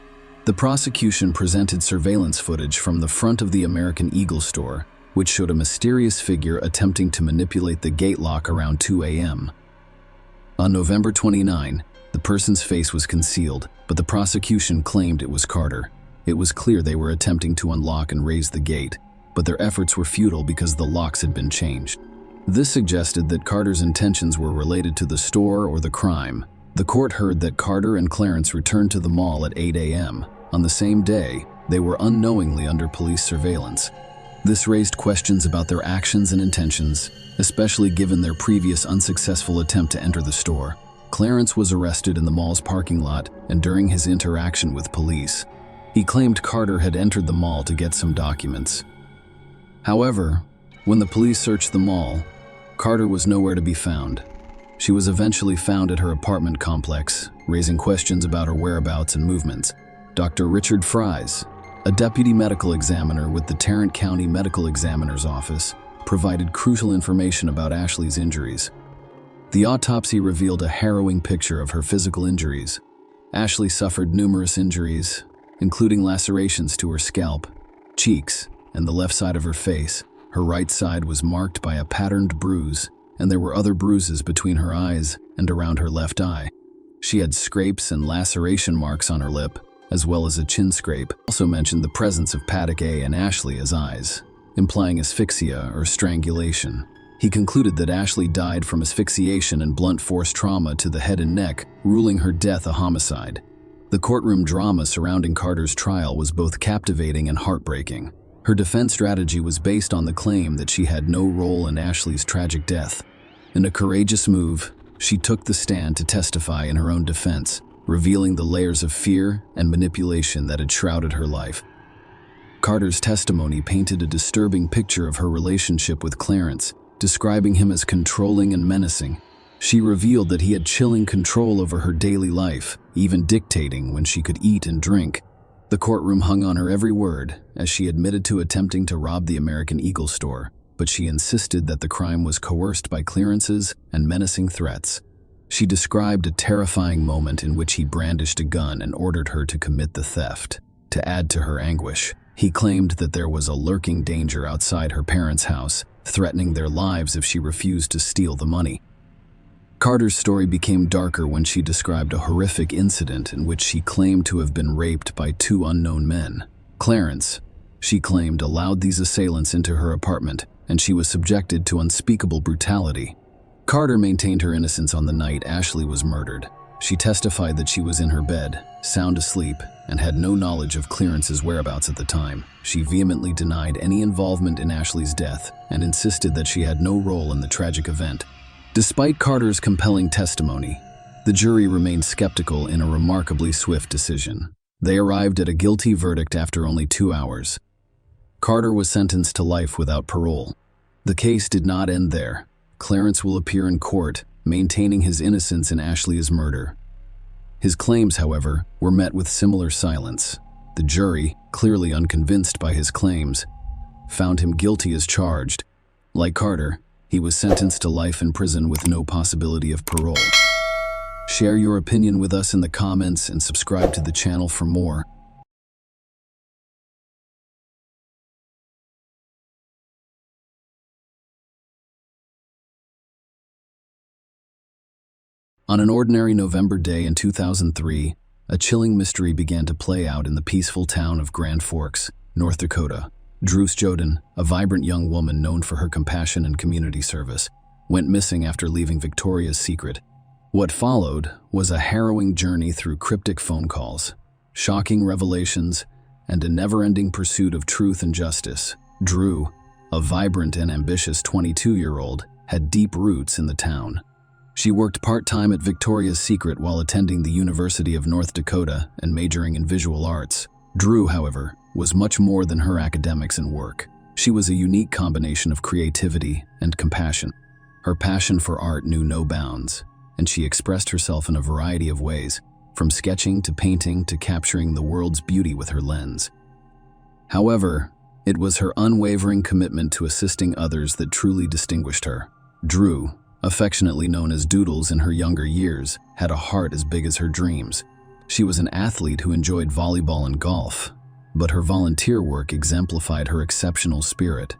The prosecution presented surveillance footage from the front of the American Eagle store, which showed a mysterious figure attempting to manipulate the gate lock around 2 a.m. On November 29, the person's face was concealed, but the prosecution claimed it was Carter. It was clear they were attempting to unlock and raise the gate, but their efforts were futile because the locks had been changed. This suggested that Carter's intentions were related to the store or the crime. The court heard that Carter and Clarence returned to the mall at 8 a.m. On the same day, they were unknowingly under police surveillance. This raised questions about their actions and intentions, especially given their previous unsuccessful attempt to enter the store. Clarence was arrested in the mall's parking lot and during his interaction with police. He claimed Carter had entered the mall to get some documents. However, when the police searched the mall, Carter was nowhere to be found. She was eventually found at her apartment complex, raising questions about her whereabouts and movements. Dr. Richard Fries, a deputy medical examiner with the Tarrant County Medical Examiner's Office, provided crucial information about Ashley's injuries. The autopsy revealed a harrowing picture of her physical injuries. Ashley suffered numerous injuries, including lacerations to her scalp, cheeks, and the left side of her face. Her right side was marked by a patterned bruise, and there were other bruises between her eyes and around her left eye. She had scrapes and laceration marks on her lip, as well as a chin scrape. Also mentioned the presence of Paddock A and Ashley as eyes, implying asphyxia or strangulation. He concluded that Ashley died from asphyxiation and blunt force trauma to the head and neck, ruling her death a homicide. The courtroom drama surrounding Carter's trial was both captivating and heartbreaking. Her defense strategy was based on the claim that she had no role in Ashley's tragic death. In a courageous move, she took the stand to testify in her own defense, revealing the layers of fear and manipulation that had shrouded her life. Carter's testimony painted a disturbing picture of her relationship with Clarence, describing him as controlling and menacing. She revealed that he had chilling control over her daily life, even dictating when she could eat and drink. The courtroom hung on her every word, as she admitted to attempting to rob the American Eagle store, but she insisted that the crime was coerced by clearances and menacing threats. She described a terrifying moment in which he brandished a gun and ordered her to commit the theft. To add to her anguish, he claimed that there was a lurking danger outside her parents' house, threatening their lives if she refused to steal the money. Carter's story became darker when she described a horrific incident in which she claimed to have been raped by two unknown men. Clarence, she claimed, allowed these assailants into her apartment, and she was subjected to unspeakable brutality. Carter maintained her innocence on the night Ashley was murdered. She testified that she was in her bed, sound asleep, and had no knowledge of Clarence's whereabouts at the time. She vehemently denied any involvement in Ashley's death and insisted that she had no role in the tragic event. Despite Carter's compelling testimony, the jury remained skeptical in a remarkably swift decision. They arrived at a guilty verdict after only 2 hours. Carter was sentenced to life without parole. The case did not end there. Clarence will appear in court, maintaining his innocence in Ashley's murder. His claims, however, were met with similar silence. The jury, clearly unconvinced by his claims, found him guilty as charged. Like Carter, he was sentenced to life in prison with no possibility of parole. Share your opinion with us in the comments and subscribe to the channel for more. On an ordinary November day in 2003, a chilling mystery began to play out in the peaceful town of Grand Forks, North Dakota. Druce Joden, a vibrant young woman known for her compassion and community service, went missing after leaving Victoria's Secret. What followed was a harrowing journey through cryptic phone calls, shocking revelations, and a never-ending pursuit of truth and justice. Drew, a vibrant and ambitious 22-year-old, had deep roots in the town. She worked part-time at Victoria's Secret while attending the University of North Dakota and majoring in visual arts. Drew, however, was much more than her academics and work. She was a unique combination of creativity and compassion. Her passion for art knew no bounds, and she expressed herself in a variety of ways, from sketching to painting to capturing the world's beauty with her lens. However, it was her unwavering commitment to assisting others that truly distinguished her. Drew, affectionately known as Doodles in her younger years, had a heart as big as her dreams. She was an athlete who enjoyed volleyball and golf, but her volunteer work exemplified her exceptional spirit.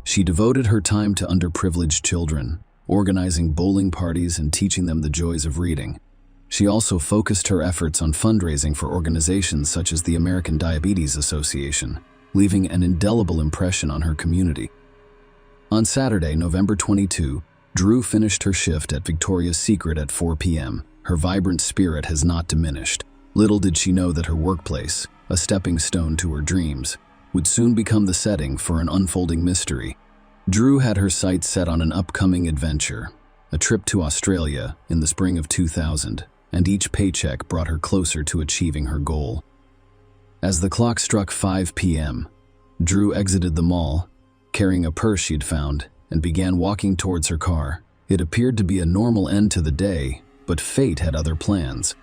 She devoted her time to underprivileged children, organizing bowling parties and teaching them the joys of reading. She also focused her efforts on fundraising for organizations such as the American Diabetes Association, leaving an indelible impression on her community. On Saturday, November 22, Drew finished her shift at Victoria's Secret at 4 p.m. Her vibrant spirit has not diminished. Little did she know that her workplace, a stepping stone to her dreams, would soon become the setting for an unfolding mystery. Drew had her sights set on an upcoming adventure, a trip to Australia in the spring of 2000, and each paycheck brought her closer to achieving her goal. As the clock struck 5 p.m., Drew exited the mall, carrying a purse she'd found, and began walking towards her car. It appeared to be a normal end to the day, but fate had other plans.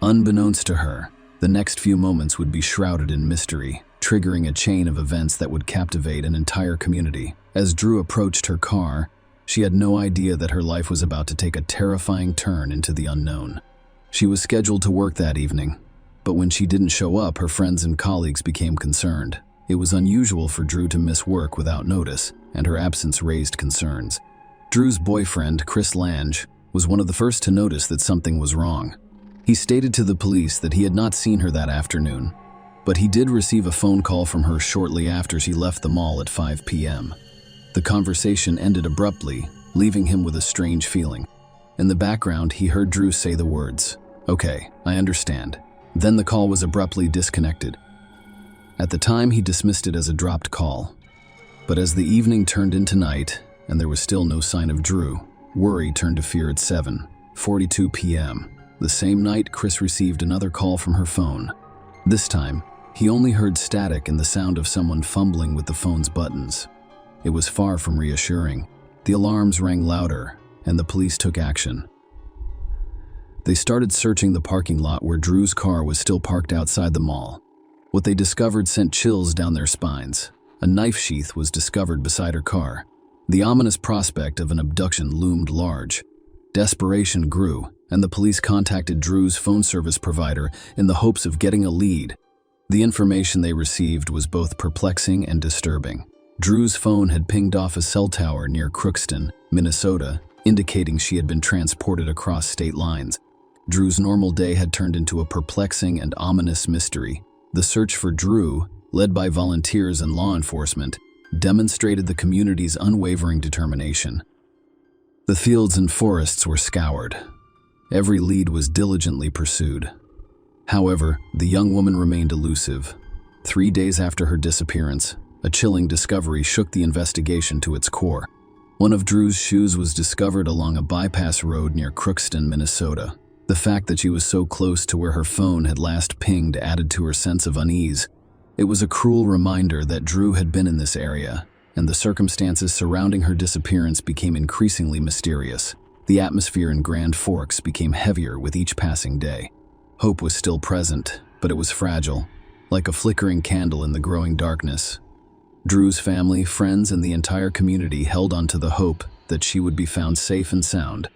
Unbeknownst to her, the next few moments would be shrouded in mystery, triggering a chain of events that would captivate an entire community. As Drew approached her car, she had no idea that her life was about to take a terrifying turn into the unknown. She was scheduled to work that evening, but when she didn't show up, her friends and colleagues became concerned. It was unusual for Drew to miss work without notice, and her absence raised concerns. Drew's boyfriend, Chris Lange, was one of the first to notice that something was wrong. He stated to the police that he had not seen her that afternoon, but he did receive a phone call from her shortly after she left the mall at 5 p.m. The conversation ended abruptly, leaving him with a strange feeling. In the background, he heard Drew say the words, "Okay, I understand." Then the call was abruptly disconnected. At the time, he dismissed it as a dropped call. But as the evening turned into night, and there was still no sign of Drew, worry turned to fear at 7:42 p.m. The same night, Chris received another call from her phone. This time, he only heard static and the sound of someone fumbling with the phone's buttons. It was far from reassuring. The alarms rang louder, and the police took action. They started searching the parking lot where Drew's car was still parked outside the mall. What they discovered sent chills down their spines. A knife sheath was discovered beside her car. The ominous prospect of an abduction loomed large. Desperation grew, and the police contacted Drew's phone service provider in the hopes of getting a lead. The information they received was both perplexing and disturbing. Drew's phone had pinged off a cell tower near Crookston, Minnesota, indicating she had been transported across state lines. Drew's normal day had turned into a perplexing and ominous mystery. The search for Drew, led by volunteers and law enforcement, demonstrated the community's unwavering determination. The fields and forests were scoured. Every lead was diligently pursued. However, the young woman remained elusive. 3 days after her disappearance, a chilling discovery shook the investigation to its core. One of Drew's shoes was discovered along a bypass road near Crookston, Minnesota. The fact that she was so close to where her phone had last pinged added to her sense of unease. It was a cruel reminder that Drew had been in this area, and the circumstances surrounding her disappearance became increasingly mysterious. The atmosphere in Grand Forks became heavier with each passing day. Hope was still present, but it was fragile, like a flickering candle in the growing darkness. Drew's family, friends, and the entire community held on to the hope that she would be found safe and sound.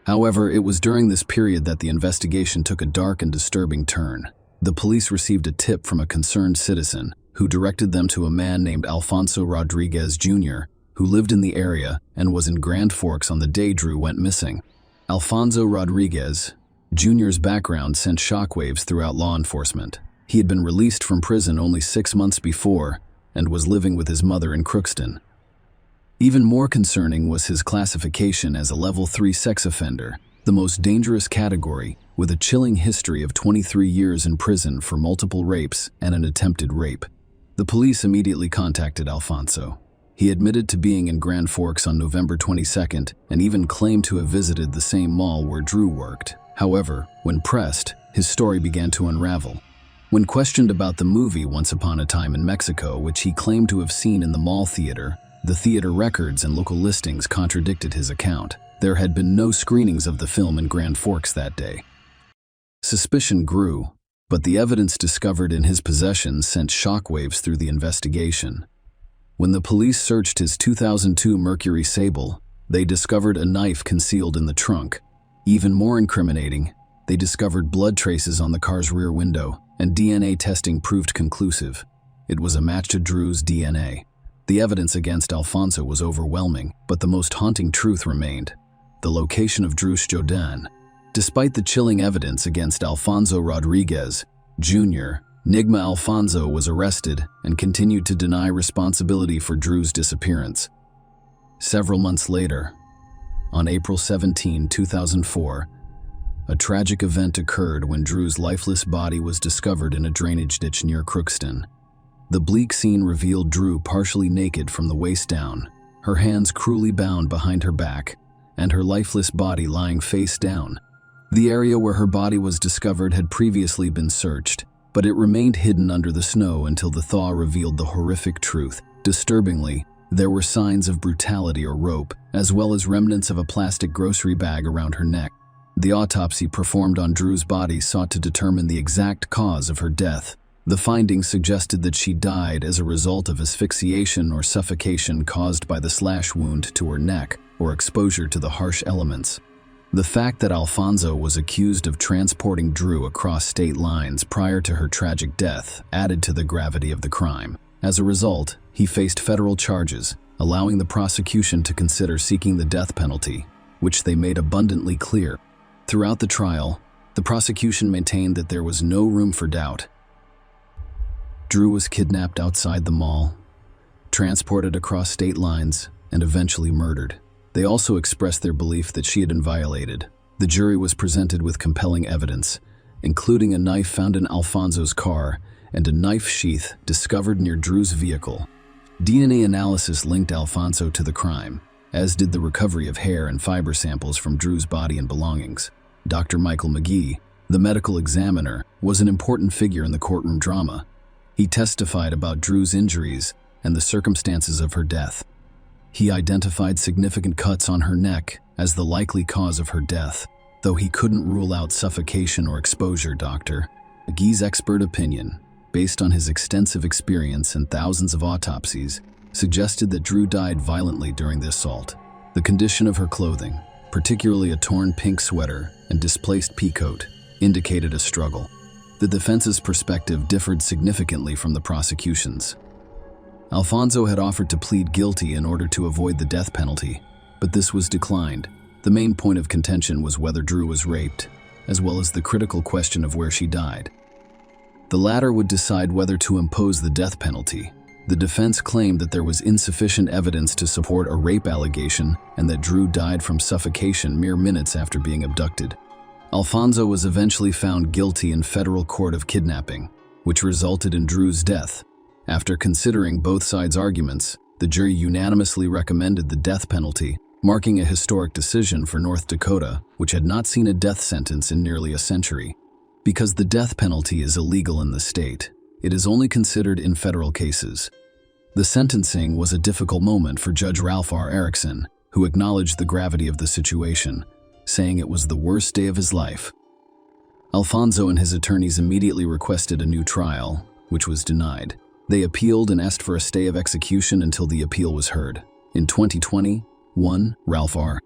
However, it was during this period that the investigation took a dark and disturbing turn. The police received a tip from a concerned citizen who directed them to a man named Alfonso Rodriguez Jr., who lived in the area and was in Grand Forks on the day Drew went missing. Alfonso Rodriguez Jr.'s background sent shockwaves throughout law enforcement. He had been released from prison only 6 months before and was living with his mother in Crookston. Even more concerning was his classification as a Level 3 sex offender, the most dangerous category, with a chilling history of 23 years in prison for multiple rapes and an attempted rape. The police immediately contacted Alfonso. He admitted to being in Grand Forks on November 22nd and even claimed to have visited the same mall where Drew worked. However, when pressed, his story began to unravel. When questioned about the movie Once Upon a Time in Mexico, which he claimed to have seen in the mall theater, the theater records and local listings contradicted his account. There had been no screenings of the film in Grand Forks that day. Suspicion grew, but the evidence discovered in his possession sent shockwaves through the investigation. When the police searched his 2002 Mercury Sable, they discovered a knife concealed in the trunk. Even more incriminating, They discovered blood traces on the car's rear window, and DNA testing proved conclusive. It was a match to Drew's DNA. The evidence against Alfonso was overwhelming, but the most haunting truth remained: the location of Drew Jourdain. Despite the chilling evidence against Alfonso Rodriguez Jr., Nigma Alfonso was arrested and continued to deny responsibility for Drew's disappearance. Several months later, on April 17, 2004, a tragic event occurred when Drew's lifeless body was discovered in a drainage ditch near Crookston. The bleak scene revealed Drew partially naked from the waist down, her hands cruelly bound behind her back, and her lifeless body lying face down. The area where her body was discovered had previously been searched, but it remained hidden under the snow until the thaw revealed the horrific truth. Disturbingly, there were signs of brutality or rope, as well as remnants of a plastic grocery bag around her neck. The autopsy performed on Drew's body sought to determine the exact cause of her death. The findings suggested that she died as a result of asphyxiation or suffocation caused by the slash wound to her neck or exposure to the harsh elements. The fact that Alfonso was accused of transporting Drew across state lines prior to her tragic death added to the gravity of the crime. As a result, he faced federal charges, allowing the prosecution to consider seeking the death penalty, which they made abundantly clear. Throughout the trial, the prosecution maintained that there was no room for doubt. Drew was kidnapped outside the mall, transported across state lines, and eventually murdered. They also expressed their belief that she had been violated. The jury was presented with compelling evidence, including a knife found in Alfonso's car and a knife sheath discovered near Drew's vehicle. DNA analysis linked Alfonso to the crime, as did the recovery of hair and fiber samples from Drew's body and belongings. Dr. Michael McGee, the medical examiner, was an important figure in the courtroom drama. He testified about Drew's injuries and the circumstances of her death. He identified significant cuts on her neck as the likely cause of her death, though he couldn't rule out suffocation or exposure. Dr. McGee's expert opinion, based on his extensive experience and thousands of autopsies, suggested that Drew died violently during the assault. The condition of her clothing, particularly a torn pink sweater and displaced peacoat, indicated a struggle. The defense's perspective differed significantly from the prosecution's. Alfonso had offered to plead guilty in order to avoid the death penalty, but this was declined. The main point of contention was whether Drew was raped, as well as the critical question of where she died. The latter would decide whether to impose the death penalty. The defense claimed that there was insufficient evidence to support a rape allegation and that Drew died from suffocation mere minutes after being abducted. Alfonso was eventually found guilty in federal court of kidnapping, which resulted in Drew's death. After considering both sides' arguments, the jury unanimously recommended the death penalty, marking a historic decision for North Dakota, which had not seen a death sentence in nearly a century. Because the death penalty is illegal in the state, it is only considered in federal cases. The sentencing was a difficult moment for Judge Ralph R. Erickson, who acknowledged the gravity of the situation, saying it was the worst day of his life. Alfonso and his attorneys immediately requested a new trial, which was denied. They appealed and asked for a stay of execution until the appeal was heard. In 2021, Ralph R.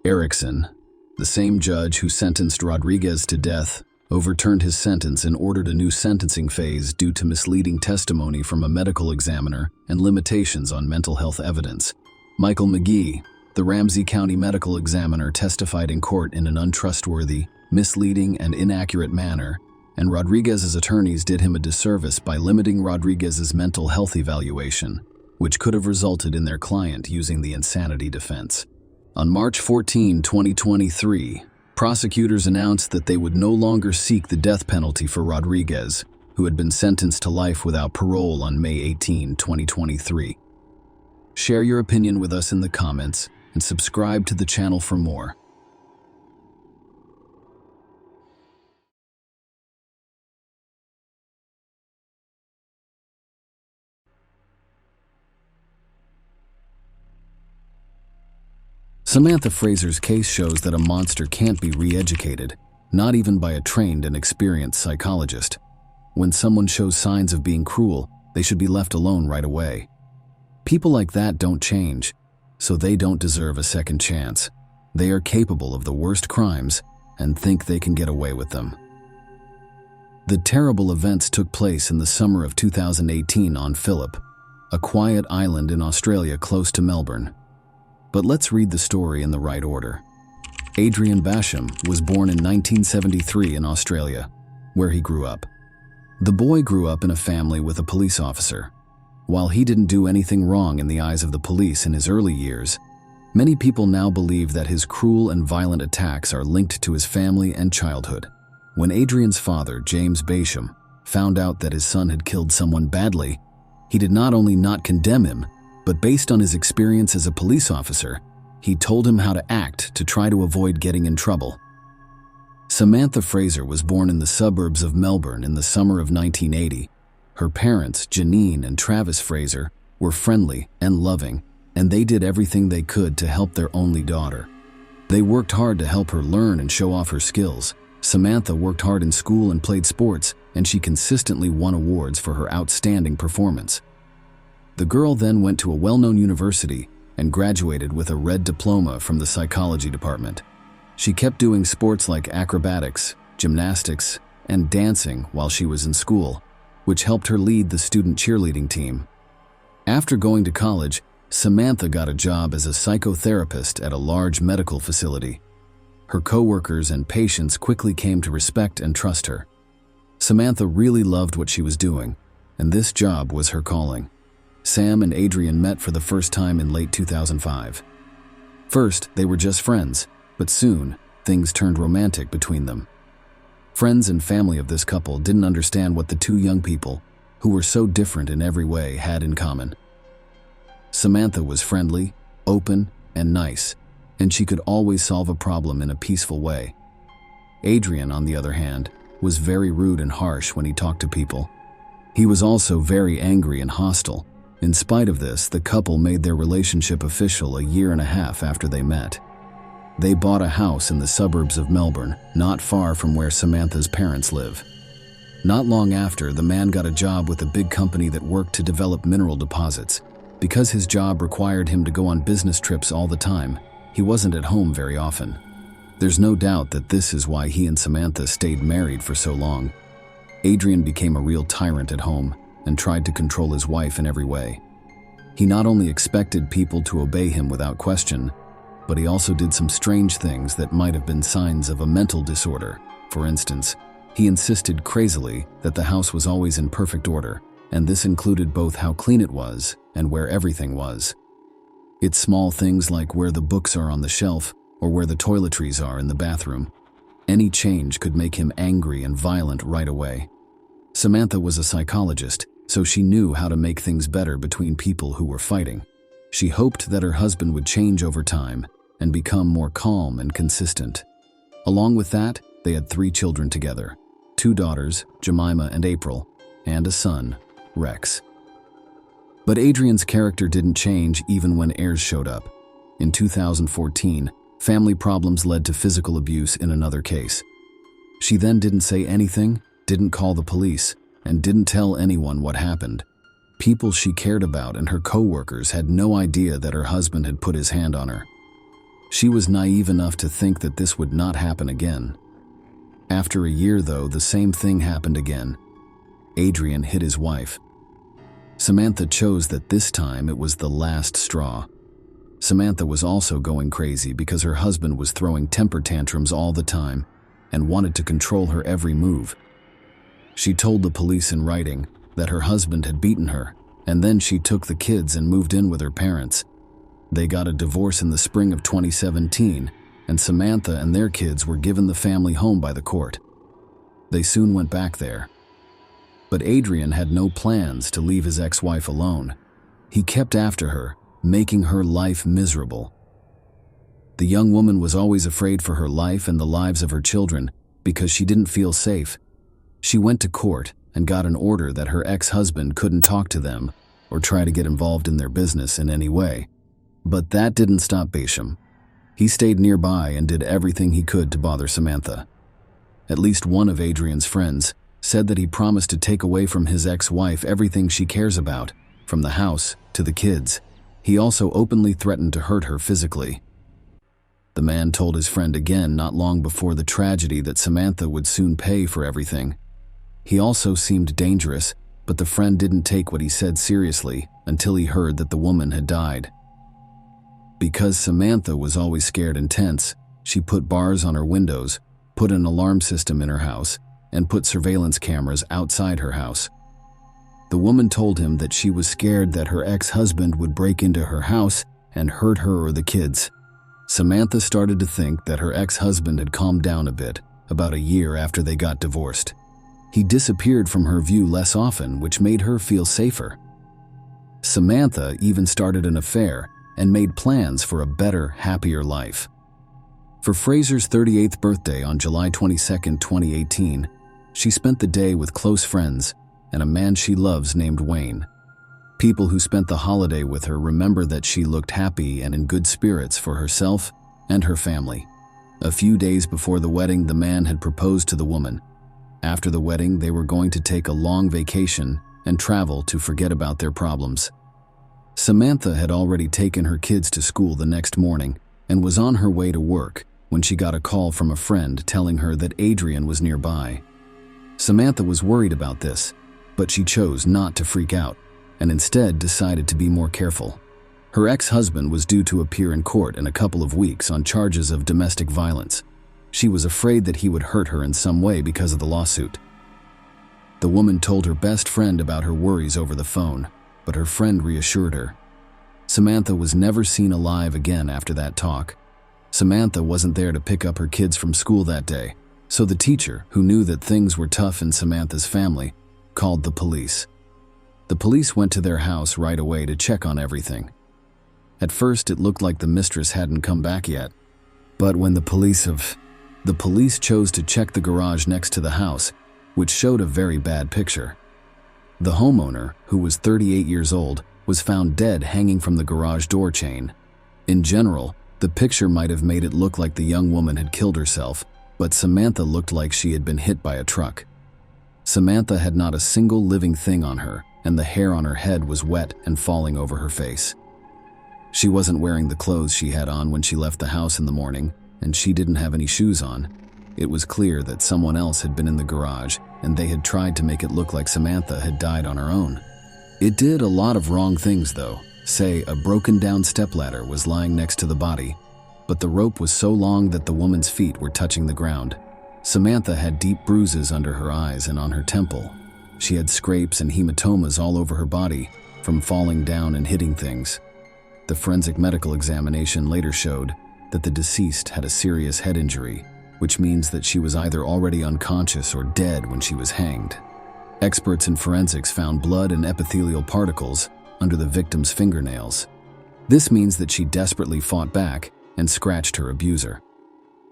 Erickson, the same judge who sentenced Rodriguez to death, overturned his sentence and ordered a new sentencing phase due to misleading testimony from a medical examiner and limitations on mental health evidence. Michael McGee, the Ramsey County medical examiner, testified in court in an untrustworthy, misleading, and inaccurate manner, and Rodriguez's attorneys did him a disservice by limiting Rodriguez's mental health evaluation, which could have resulted in their client using the insanity defense. On March 14, 2023, prosecutors announced that they would no longer seek the death penalty for Rodriguez, who had been sentenced to life without parole on May 18, 2023. Share your opinion with us in the comments and subscribe to the channel for more. Samantha Fraser's case shows that a monster can't be re-educated, not even by a trained and experienced psychologist. When someone shows signs of being cruel, they should be left alone right away. People like that don't change, so they don't deserve a second chance. They are capable of the worst crimes, and think they can get away with them. The terrible events took place in the summer of 2018 on Phillip, a quiet island in Australia close to Melbourne. But let's read the story in the right order. Adrian Basham was born in 1973 in Australia, where he grew up. The boy grew up in a family with a police officer. While he didn't do anything wrong in the eyes of the police in his early years, many people now believe that his cruel and violent attacks are linked to his family and childhood. When Adrian's father, James Basham, found out that his son had killed someone badly, he did not only not condemn him, but based on his experience as a police officer, he told him how to act to try to avoid getting in trouble. Samantha Fraser was born in the suburbs of Melbourne in the summer of 1980. Her parents, Janine and Travis Fraser, were friendly and loving, and they did everything they could to help their only daughter. They worked hard to help her learn and show off her skills. Samantha worked hard in school and played sports, and she consistently won awards for her outstanding performance. The girl then went to a well-known university and graduated with a red diploma from the psychology department. She kept doing sports like acrobatics, gymnastics, and dancing while she was in school, which helped her lead the student cheerleading team. After going to college, Samantha got a job as a psychotherapist at a large medical facility. Her coworkers and patients quickly came to respect and trust her. Samantha really loved what she was doing, and this job was her calling. Sam and Adrian met for the first time in late 2005. First, they were just friends, but soon, things turned romantic between them. Friends and family of this couple didn't understand what the two young people, who were so different in every way, had in common. Samantha was friendly, open, and nice, and she could always solve a problem in a peaceful way. Adrian, on the other hand, was very rude and harsh when he talked to people. He was also very angry and hostile. In spite of this, the couple made their relationship official a year and a half after they met. They bought a house in the suburbs of Melbourne, not far from where Samantha's parents live. Not long after, the man got a job with a big company that worked to develop mineral deposits. Because his job required him to go on business trips all the time, he wasn't at home very often. There's no doubt that this is why he and Samantha stayed married for so long. Adrian became a real tyrant at home and tried to control his wife in every way. He not only expected people to obey him without question, but he also did some strange things that might have been signs of a mental disorder. For instance, he insisted crazily that the house was always in perfect order, and this included both how clean it was and where everything was. It's small things like where the books are on the shelf or where the toiletries are in the bathroom. Any change could make him angry and violent right away. Samantha was a psychologist, so she knew how to make things better between people who were fighting. She hoped that her husband would change over time and become more calm and consistent. Along with that, they had 3 children together, 2 daughters, Jemima and April, and a son, Rex. But Adrian's character didn't change even when heirs showed up. In 2014, family problems led to physical abuse in another case. She then didn't say anything, didn't call the police, and didn't tell anyone what happened. People she cared about and her co-workers had no idea that her husband had put his hand on her. She was naive enough to think that this would not happen again. After a year, though, the same thing happened again. Adrian hit his wife. Samantha chose that this time it was the last straw. Samantha was also going crazy because her husband was throwing temper tantrums all the time and wanted to control her every move. She told the police in writing that her husband had beaten her, and then she took the kids and moved in with her parents. They got a divorce in the spring of 2017, and Samantha and their kids were given the family home by the court. They soon went back there. But Adrian had no plans to leave his ex-wife alone. He kept after her, making her life miserable. The young woman was always afraid for her life and the lives of her children because she didn't feel safe. She went to court and got an order that her ex-husband couldn't talk to them or try to get involved in their business in any way. But that didn't stop Basham. He stayed nearby and did everything he could to bother Samantha. At least one of Adrian's friends said that he promised to take away from his ex-wife everything she cares about, from the house to the kids. He also openly threatened to hurt her physically. The man told his friend again not long before the tragedy that Samantha would soon pay for everything. He also seemed dangerous, but the friend didn't take what he said seriously until he heard that the woman had died. Because Samantha was always scared and tense, she put bars on her windows, put an alarm system in her house, and put surveillance cameras outside her house. The woman told him that she was scared that her ex-husband would break into her house and hurt her or the kids. Samantha started to think that her ex-husband had calmed down a bit about a year after they got divorced. He disappeared from her view less often, which made her feel safer. Samantha even started an affair and made plans for a better, happier life. For Fraser's 38th birthday on July 22, 2018, she spent the day with close friends and a man she loves named Wayne. People who spent the holiday with her remember that she looked happy and in good spirits for herself and her family. A few days before the wedding, the man had proposed to the woman. After the wedding, they were going to take a long vacation and travel to forget about their problems. Samantha had already taken her kids to school the next morning and was on her way to work when she got a call from a friend telling her that Adrian was nearby. Samantha was worried about this, but she chose not to freak out and instead decided to be more careful. Her ex-husband was due to appear in court in a couple of weeks on charges of domestic violence. She was afraid that he would hurt her in some way because of the lawsuit. The woman told her best friend about her worries over the phone, but her friend reassured her. Samantha was never seen alive again after that talk. Samantha wasn't there to pick up her kids from school that day, so the teacher, who knew that things were tough in Samantha's family, called the police. The police went to their house right away to check on everything. At first, it looked like the mistress hadn't come back yet, but when the police chose to check the garage next to the house, which showed a very bad picture. The homeowner, who was 38 years old, was found dead hanging from the garage door chain. In general, the picture might have made it look like the young woman had killed herself, but Samantha looked like she had been hit by a truck. Samantha had not a single living thing on her, and the hair on her head was wet and falling over her face. She wasn't wearing the clothes she had on when she left the house in the morning, and she didn't have any shoes on. It was clear that someone else had been in the garage, and they had tried to make it look like Samantha had died on her own. It did a lot of wrong things, though. Say, a broken-down stepladder was lying next to the body, but the rope was so long that the woman's feet were touching the ground. Samantha had deep bruises under her eyes and on her temple. She had scrapes and hematomas all over her body from falling down and hitting things. The forensic medical examination later showed that the deceased had a serious head injury, which means that she was either already unconscious or dead when she was hanged. Experts in forensics found blood and epithelial particles under the victim's fingernails. This means that she desperately fought back and scratched her abuser.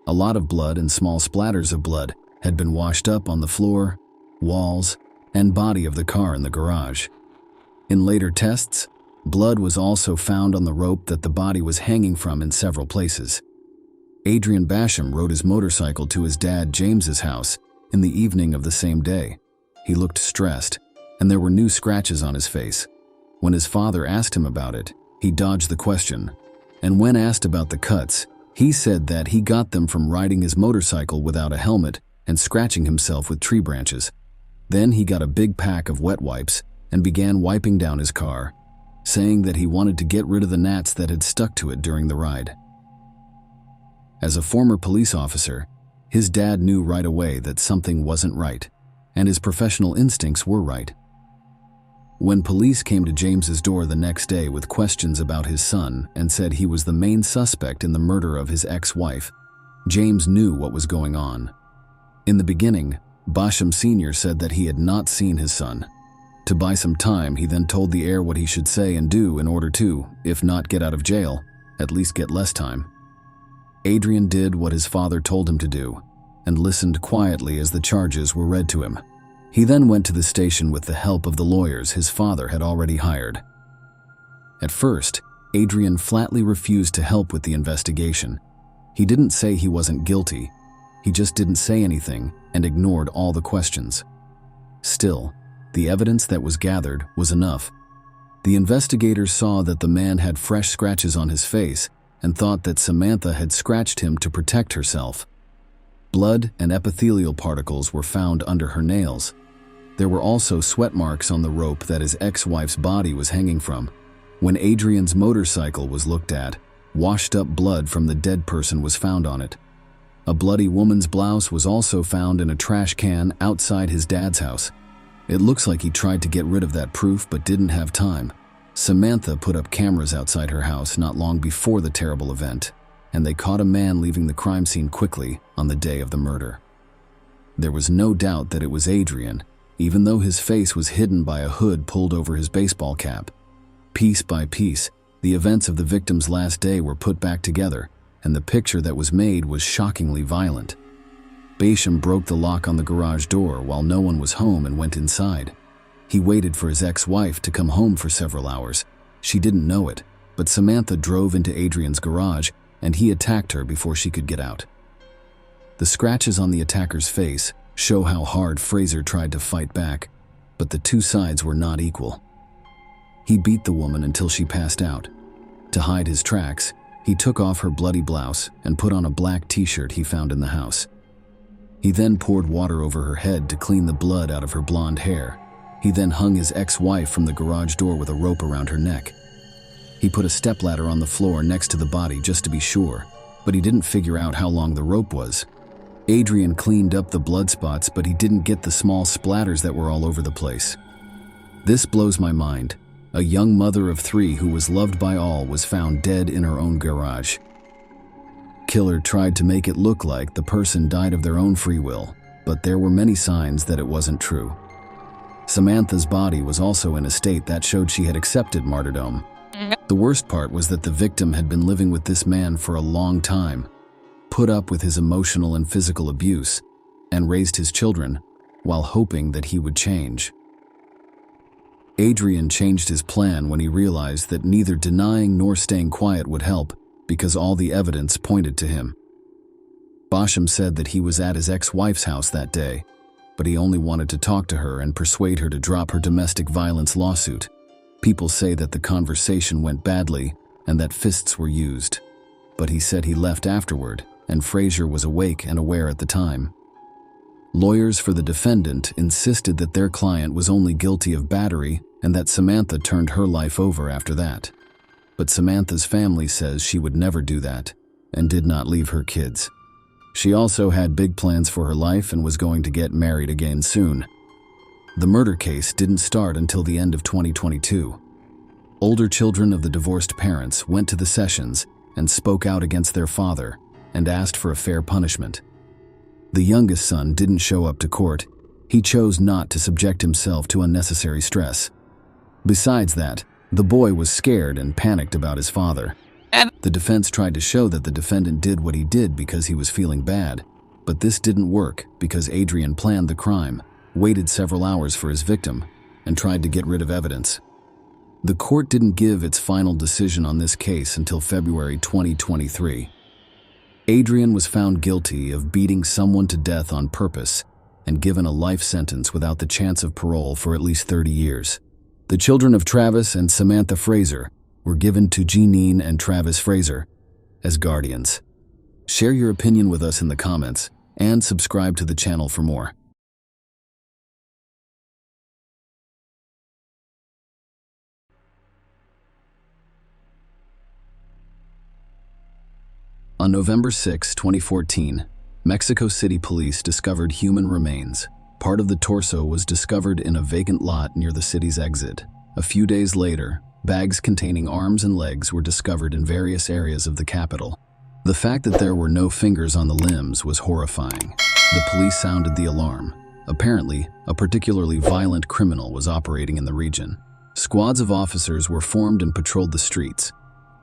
A lot of blood and small splatters of blood had been washed up on the floor, walls, and body of the car in the garage. In later tests, blood was also found on the rope that the body was hanging from in several places. Adrian Basham rode his motorcycle to his dad James's house in the evening of the same day. He looked stressed, and there were new scratches on his face. When his father asked him about it, he dodged the question, and when asked about the cuts, he said that he got them from riding his motorcycle without a helmet and scratching himself with tree branches. Then he got a big pack of wet wipes and began wiping down his car, saying that he wanted to get rid of the gnats that had stuck to it during the ride. As a former police officer, his dad knew right away that something wasn't right, and his professional instincts were right. When police came to James's door the next day with questions about his son and said he was the main suspect in the murder of his ex-wife, James knew what was going on. In the beginning, Basham Sr. said that he had not seen his son. To buy some time, he then told the heir what he should say and do in order to, if not get out of jail, at least get less time. Adrian did what his father told him to do and listened quietly as the charges were read to him. He then went to the station with the help of the lawyers his father had already hired. At first, Adrian flatly refused to help with the investigation. He didn't say he wasn't guilty. He just didn't say anything and ignored all the questions. Still, the evidence that was gathered was enough. The investigators saw that the man had fresh scratches on his face and thought that Samantha had scratched him to protect herself. Blood and epithelial particles were found under her nails. There were also sweat marks on the rope that his ex-wife's body was hanging from. When Adrian's motorcycle was looked at, washed-up blood from the dead person was found on it. A bloody woman's blouse was also found in a trash can outside his dad's house. It looks like he tried to get rid of that proof but didn't have time. Samantha put up cameras outside her house not long before the terrible event, and they caught a man leaving the crime scene quickly on the day of the murder. There was no doubt that it was Adrian, even though his face was hidden by a hood pulled over his baseball cap. Piece by piece, the events of the victim's last day were put back together, and the picture that was made was shockingly violent. Basham broke the lock on the garage door while no one was home and went inside. He waited for his ex-wife to come home for several hours. She didn't know it, but Samantha drove into Adrian's garage and he attacked her before she could get out. The scratches on the attacker's face show how hard Fraser tried to fight back, but the two sides were not equal. He beat the woman until she passed out. To hide his tracks, he took off her bloody blouse and put on a black t-shirt he found in the house. He then poured water over her head to clean the blood out of her blonde hair. He then hung his ex-wife from the garage door with a rope around her neck. He put a stepladder on the floor next to the body just to be sure, but he didn't figure out how long the rope was. Adrian cleaned up the blood spots, but he didn't get the small splatters that were all over the place. This blows my mind. A young mother of 3 who was loved by all was found dead in her own garage. Killer tried to make it look like the person died of their own free will, but there were many signs that it wasn't true. Samantha's body was also in a state that showed she had accepted martyrdom. The worst part was that the victim had been living with this man for a long time, put up with his emotional and physical abuse, and raised his children while hoping that he would change. Adrian changed his plan when he realized that neither denying nor staying quiet would help because all the evidence pointed to him. Basham said that he was at his ex-wife's house that day, but he only wanted to talk to her and persuade her to drop her domestic violence lawsuit. People say that the conversation went badly and that fists were used, but he said he left afterward and Fraser was awake and aware at the time. Lawyers for the defendant insisted that their client was only guilty of battery and that Samantha turned her life over after that. But Samantha's family says she would never do that and did not leave her kids. She also had big plans for her life and was going to get married again soon. The murder case didn't start until the end of 2022. Older children of the divorced parents went to the sessions and spoke out against their father and asked for a fair punishment. The youngest son didn't show up to court. He chose not to subject himself to unnecessary stress. Besides that, the boy was scared and panicked about his father. The defense tried to show that the defendant did what he did because he was feeling bad, but this didn't work because Adrian planned the crime, waited several hours for his victim, and tried to get rid of evidence. The court didn't give its final decision on this case until February 2023. Adrian was found guilty of beating someone to death on purpose and given a life sentence without the chance of parole for at least 30 years. The children of Travis and Samantha Fraser were given to Jeanine and Travis Fraser as guardians. Share your opinion with us in the comments and subscribe to the channel for more. On November 6, 2014, Mexico City police discovered human remains. Part of the torso was discovered in a vacant lot near the city's exit. A few days later, bags containing arms and legs were discovered in various areas of the capital. The fact that there were no fingers on the limbs was horrifying. The police sounded the alarm. Apparently, a particularly violent criminal was operating in the region. Squads of officers were formed and patrolled the streets.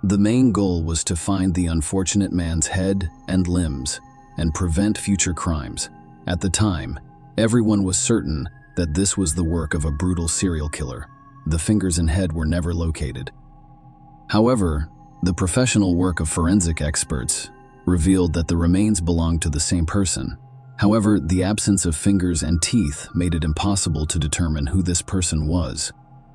The main goal was to find the unfortunate man's head and limbs and prevent future crimes. At the time, everyone was certain that this was the work of a brutal serial killer. The fingers and head were never located. However, the professional work of forensic experts revealed that the remains belonged to the same person. However, the absence of fingers and teeth made it impossible to determine who this person was.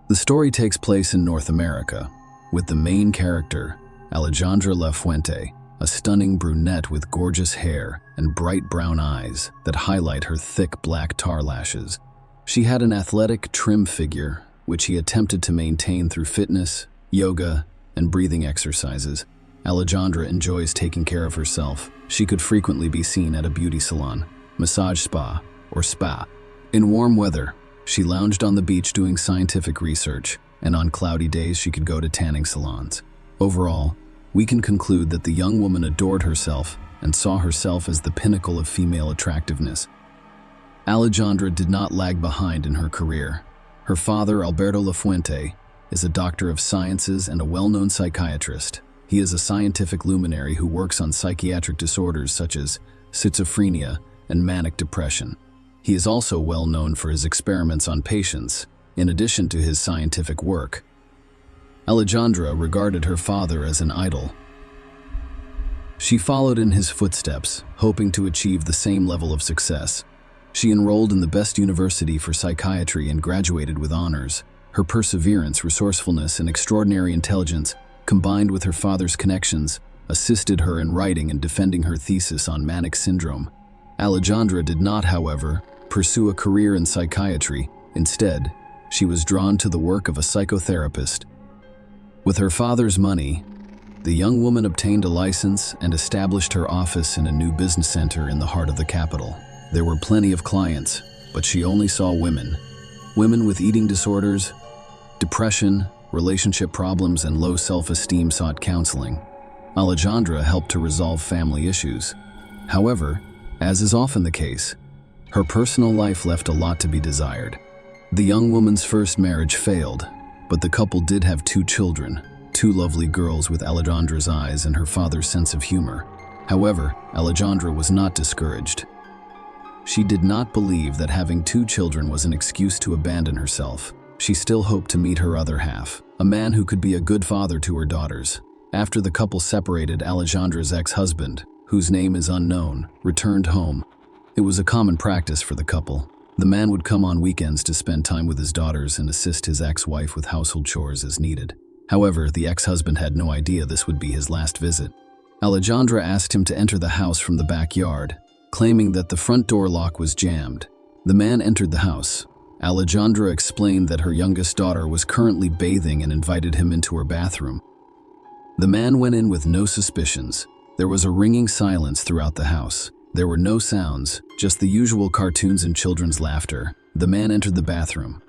The story takes place in North America, with the main character Alejandra Lafuente, a stunning brunette with gorgeous hair and bright brown eyes that highlight her thick black tar lashes. She had an athletic, trim figure, which he attempted to maintain through fitness, yoga, and breathing exercises. Alejandra enjoys taking care of herself. She could frequently be seen at a beauty salon, massage spa, or spa. In warm weather, she lounged on the beach doing scientific research, and on cloudy days she could go to tanning salons. Overall, we can conclude that the young woman adored herself and saw herself as the pinnacle of female attractiveness. Alejandra did not lag behind in her career. Her father, Alberto Lafuente, is a doctor of sciences and a well-known psychiatrist. He is a scientific luminary who works on psychiatric disorders such as schizophrenia and manic depression. He is also well known for his experiments on patients, in addition to his scientific work. Alejandra regarded her father as an idol. She followed in his footsteps, hoping to achieve the same level of success. She enrolled in the best university for psychiatry and graduated with honors. Her perseverance, resourcefulness, and extraordinary intelligence, combined with her father's connections, assisted her in writing and defending her thesis on manic syndrome. Alejandra did not, however, pursue a career in psychiatry. Instead, she was drawn to the work of a psychotherapist. With her father's money, the young woman obtained a license and established her office in a new business center in the heart of the capital. There were plenty of clients, but she only saw women. Women with eating disorders, depression, relationship problems, and low self-esteem sought counseling. Alejandra helped to resolve family issues. However, as is often the case, her personal life left a lot to be desired. The young woman's first marriage failed, but the couple did have 2 children, 2 lovely girls with Alejandra's eyes and her father's sense of humor. However, Alejandra was not discouraged. She did not believe that having 2 children was an excuse to abandon herself. She still hoped to meet her other half, a man who could be a good father to her daughters. After the couple separated, Alejandra's ex-husband, whose name is unknown, returned home. It was a common practice for the couple. The man would come on weekends to spend time with his daughters and assist his ex-wife with household chores as needed. However, the ex-husband had no idea this would be his last visit. Alejandra asked him to enter the house from the backyard, claiming that the front door lock was jammed. The man entered the house. Alejandra explained that her youngest daughter was currently bathing and invited him into her bathroom. The man went in with no suspicions. There was a ringing silence throughout the house. There were no sounds, just the usual cartoons and children's laughter. The man entered the bathroom.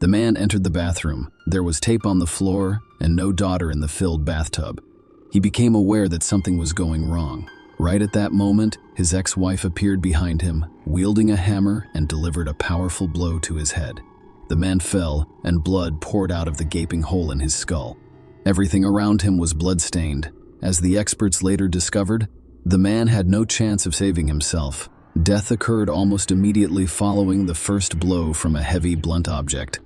There was tape on the floor and no daughter in the filled bathtub. He became aware that something was going wrong. Right at that moment, his ex-wife appeared behind him, wielding a hammer, and delivered a powerful blow to his head. The man fell, and blood poured out of the gaping hole in his skull. Everything around him was blood-stained. As the experts later discovered, the man had no chance of saving himself. Death occurred almost immediately following the first blow from a heavy, blunt object.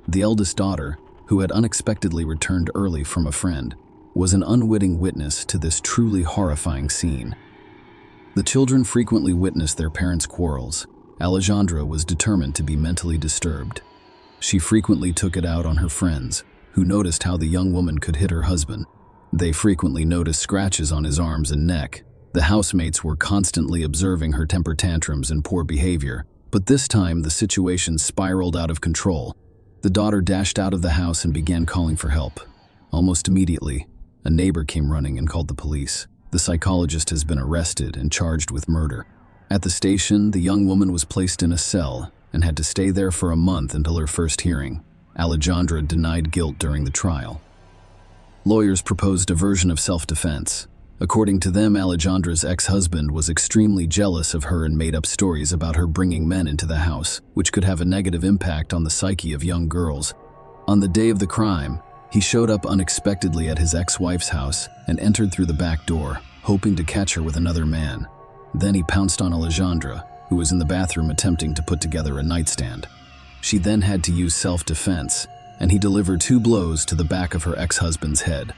The eldest daughter, who had unexpectedly returned early from a friend, was an unwitting witness to this truly horrifying scene. The children frequently witnessed their parents' quarrels. Alejandra was determined to be mentally disturbed. She frequently took it out on her friends, who noticed how the young woman could hit her husband. They frequently noticed scratches on his arms and neck. The housemates were constantly observing her temper tantrums and poor behavior, but this time the situation spiraled out of control. The daughter dashed out of the house and began calling for help. Almost immediately, a neighbor came running and called the police. The psychologist has been arrested and charged with murder. At the station, the young woman was placed in a cell and had to stay there for a month until her first hearing. Alejandra denied guilt during the trial. Lawyers proposed a version of self-defense. According to them, Alejandra's ex-husband was extremely jealous of her and made up stories about her bringing men into the house, which could have a negative impact on the psyche of young girls. On the day of the crime, he showed up unexpectedly at his ex-wife's house and entered through the back door, hoping to catch her with another man. Then he pounced on Alejandra, who was in the bathroom attempting to put together a nightstand. She then had to use self-defense, and he delivered 2 blows to the back of her ex-husband's head.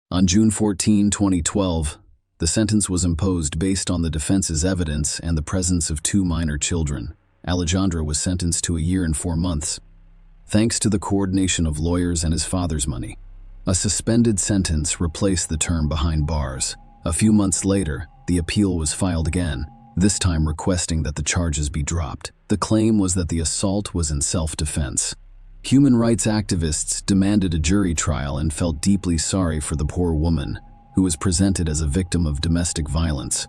On June 14, 2012, the sentence was imposed based on the defense's evidence and the presence of 2 minor children. Alejandra was sentenced to 1 year and 4 months, thanks to the coordination of lawyers and his father's money. A suspended sentence replaced the term behind bars. A few months later, the appeal was filed again, this time requesting that the charges be dropped. The claim was that the assault was in self-defense. Human rights activists demanded a jury trial and felt deeply sorry for the poor woman, who was presented as a victim of domestic violence.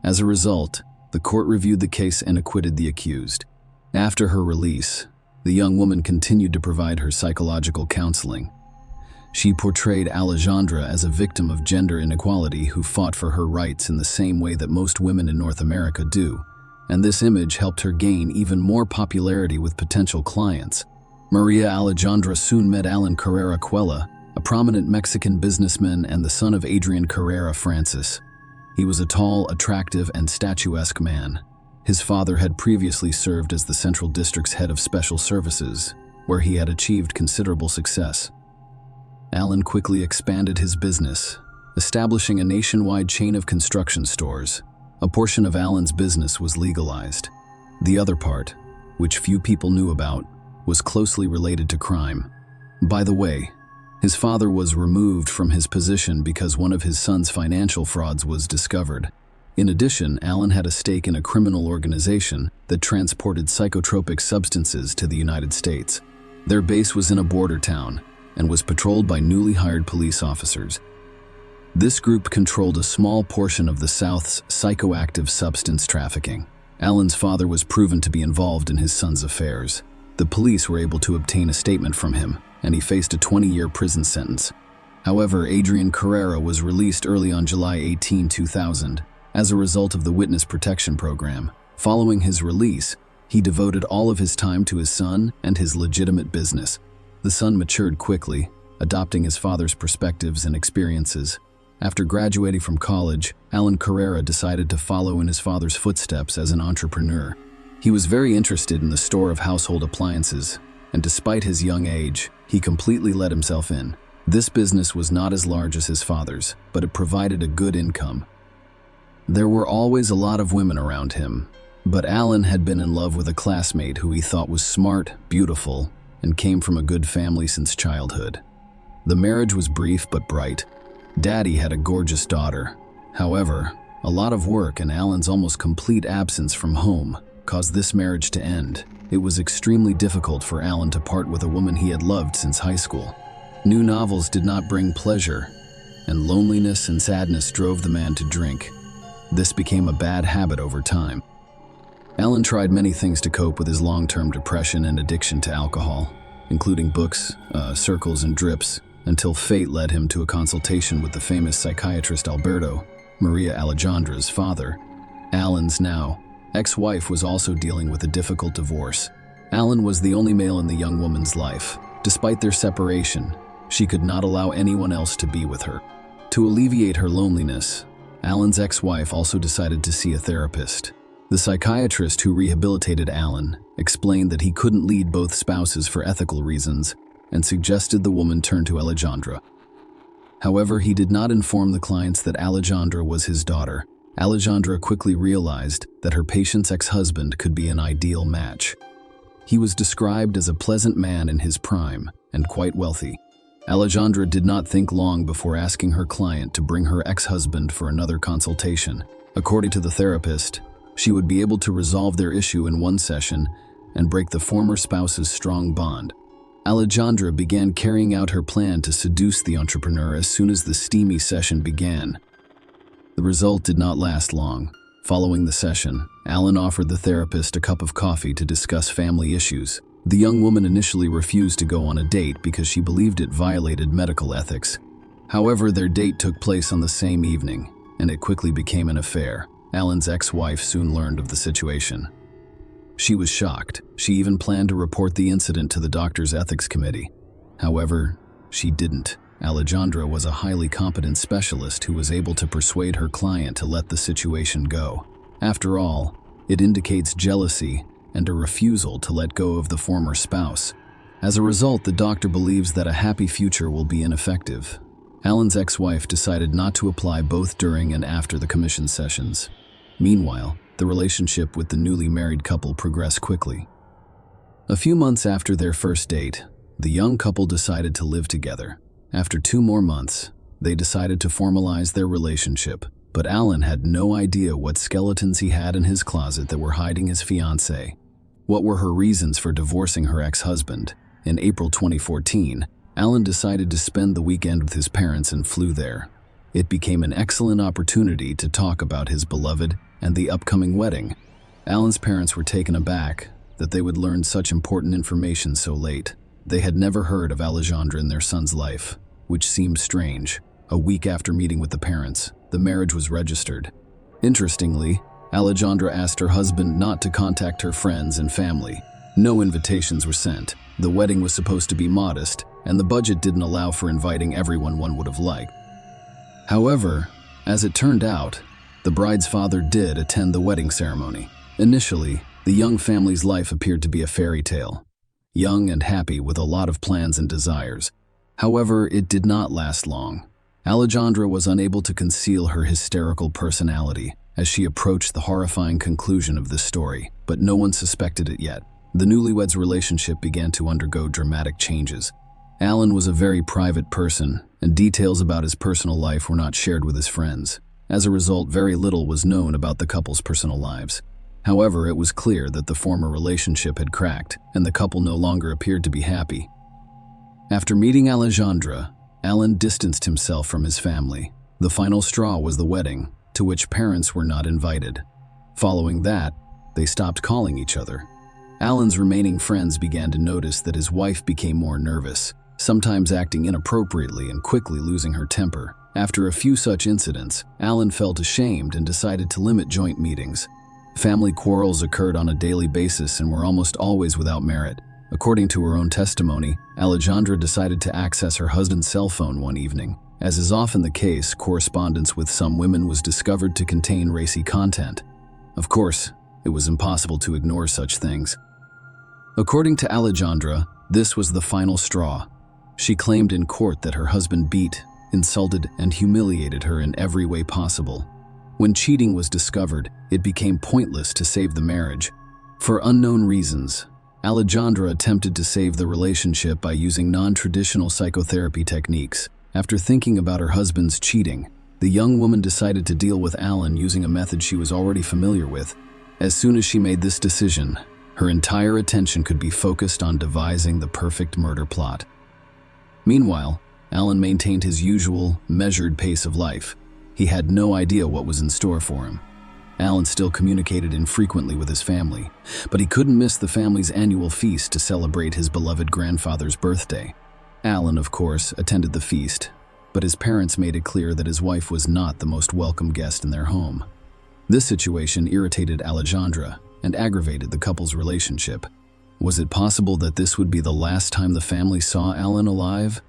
As a result, the court reviewed the case and acquitted the accused. After her release, the young woman continued to provide her psychological counseling. She portrayed Alejandra as a victim of gender inequality who fought for her rights in the same way that most women in North America do, and this image helped her gain even more popularity with potential clients. Maria Alejandra soon met Alan Carrera Cuella, a prominent Mexican businessman and the son of Adrian Carrera Francis. He was a tall, attractive, and statuesque man. His father had previously served as the Central District's head of special services, where he had achieved considerable success. Alan quickly expanded his business, establishing a nationwide chain of construction stores. A portion of Alan's business was legalized. The other part, which few people knew about, was closely related to crime. By the way, his father was removed from his position because one of his son's financial frauds was discovered. In addition, Alan had a stake in a criminal organization that transported psychotropic substances to the United States. Their base was in a border town and was patrolled by newly hired police officers. This group controlled a small portion of the South's psychoactive substance trafficking. Alan's father was proven to be involved in his son's affairs. The police were able to obtain a statement from him, and he faced a 20-year prison sentence. However, Adrian Carrera was released early on July 18, 2000, as a result of the Witness Protection Program. Following his release, he devoted all of his time to his son and his legitimate business. The son matured quickly, adopting his father's perspectives and experiences. After graduating from college, Alan Carrera decided to follow in his father's footsteps as an entrepreneur. He was very interested in the store of household appliances, and despite his young age, he completely let himself in. This business was not as large as his father's, but it provided a good income. There were always a lot of women around him, but Alan had been in love with a classmate who he thought was smart, beautiful, and came from a good family since childhood. The marriage was brief but bright. Daddy had a gorgeous daughter. However, a lot of work and Alan's almost complete absence from home caused this marriage to end. It was extremely difficult for Alan to part with a woman he had loved since high school. New novels did not bring pleasure, and loneliness and sadness drove the man to drink. This became a bad habit over time. Alan tried many things to cope with his long-term depression and addiction to alcohol, including books, circles, and drips, until fate led him to a consultation with the famous psychiatrist Alberto, Maria Alejandra's father. Alan's now ex-wife was also dealing with a difficult divorce. Alan was the only male in the young woman's life. Despite their separation, she could not allow anyone else to be with her. To alleviate her loneliness, Alan's ex-wife also decided to see a therapist. The psychiatrist who rehabilitated Alan explained that he couldn't lead both spouses for ethical reasons and suggested the woman turn to Alejandra. However, he did not inform the clients that Alejandra was his daughter. Alejandra quickly realized that her patient's ex-husband could be an ideal match. He was described as a pleasant man in his prime and quite wealthy. Alejandra did not think long before asking her client to bring her ex-husband for another consultation. According to the therapist, she would be able to resolve their issue in one session and break the former spouse's strong bond. Alejandra began carrying out her plan to seduce the entrepreneur as soon as the steamy session began. The result did not last long. Following the session, Alan offered the therapist a cup of coffee to discuss family issues. The young woman initially refused to go on a date because she believed it violated medical ethics. However, their date took place on the same evening, and it quickly became an affair. Alan's ex-wife soon learned of the situation. She was shocked. She even planned to report the incident to the doctor's ethics committee. However, she didn't. Alejandra was a highly competent specialist who was able to persuade her client to let the situation go. After all, it indicates jealousy and a refusal to let go of the former spouse. As a result, the doctor believes that a happy future will be ineffective. Alan's ex-wife decided not to apply both during and after the commission sessions. Meanwhile, the relationship with the newly married couple progressed quickly. A few months after their first date, the young couple decided to live together. After 2 more months, they decided to formalize their relationship, but Alan had no idea what skeletons he had in his closet that were hiding his fiancée. What were her reasons for divorcing her ex-husband? In April 2014, Alan decided to spend the weekend with his parents and flew there. It became an excellent opportunity to talk about his beloved and the upcoming wedding. Alan's parents were taken aback that they would learn such important information so late. They had never heard of Alejandra in their son's life, which seemed strange. A week after meeting with the parents, the marriage was registered. Interestingly, Alejandra asked her husband not to contact her friends and family. No invitations were sent. The wedding was supposed to be modest, and the budget didn't allow for inviting everyone one would have liked. However, as it turned out, the bride's father did attend the wedding ceremony. Initially, the young family's life appeared to be a fairy tale, young and happy with a lot of plans and desires. However, it did not last long. Alejandra was unable to conceal her hysterical personality as she approached the horrifying conclusion of this story, but no one suspected it yet. The newlyweds' relationship began to undergo dramatic changes. Alan was a very private person, and details about his personal life were not shared with his friends. As a result, very little was known about the couple's personal lives. However, it was clear that the former relationship had cracked, and the couple no longer appeared to be happy. After meeting Alejandra, Alan distanced himself from his family. The final straw was the wedding, to which parents were not invited. Following that, they stopped calling each other. Alan's remaining friends began to notice that his wife became more nervous, sometimes acting inappropriately and quickly losing her temper. After a few such incidents, Alan felt ashamed and decided to limit joint meetings. Family quarrels occurred on a daily basis and were almost always without merit. According to her own testimony, Alejandra decided to access her husband's cell phone one evening. As is often the case, correspondence with some women was discovered to contain racy content. Of course, it was impossible to ignore such things. According to Alejandra, this was the final straw. She claimed in court that her husband beat, insulted, and humiliated her in every way possible. When cheating was discovered, it became pointless to save the marriage. For unknown reasons, Alejandra attempted to save the relationship by using non-traditional psychotherapy techniques. After thinking about her husband's cheating, the young woman decided to deal with Alan using a method she was already familiar with. As soon as she made this decision, her entire attention could be focused on devising the perfect murder plot. Meanwhile, Alan maintained his usual, measured pace of life. He had no idea what was in store for him. Alan still communicated infrequently with his family, but he couldn't miss the family's annual feast to celebrate his beloved grandfather's birthday. Alan, of course, attended the feast, but his parents made it clear that his wife was not the most welcome guest in their home. This situation irritated Alejandra and aggravated the couple's relationship. Was it possible that this would be the last time the family saw Alan alive?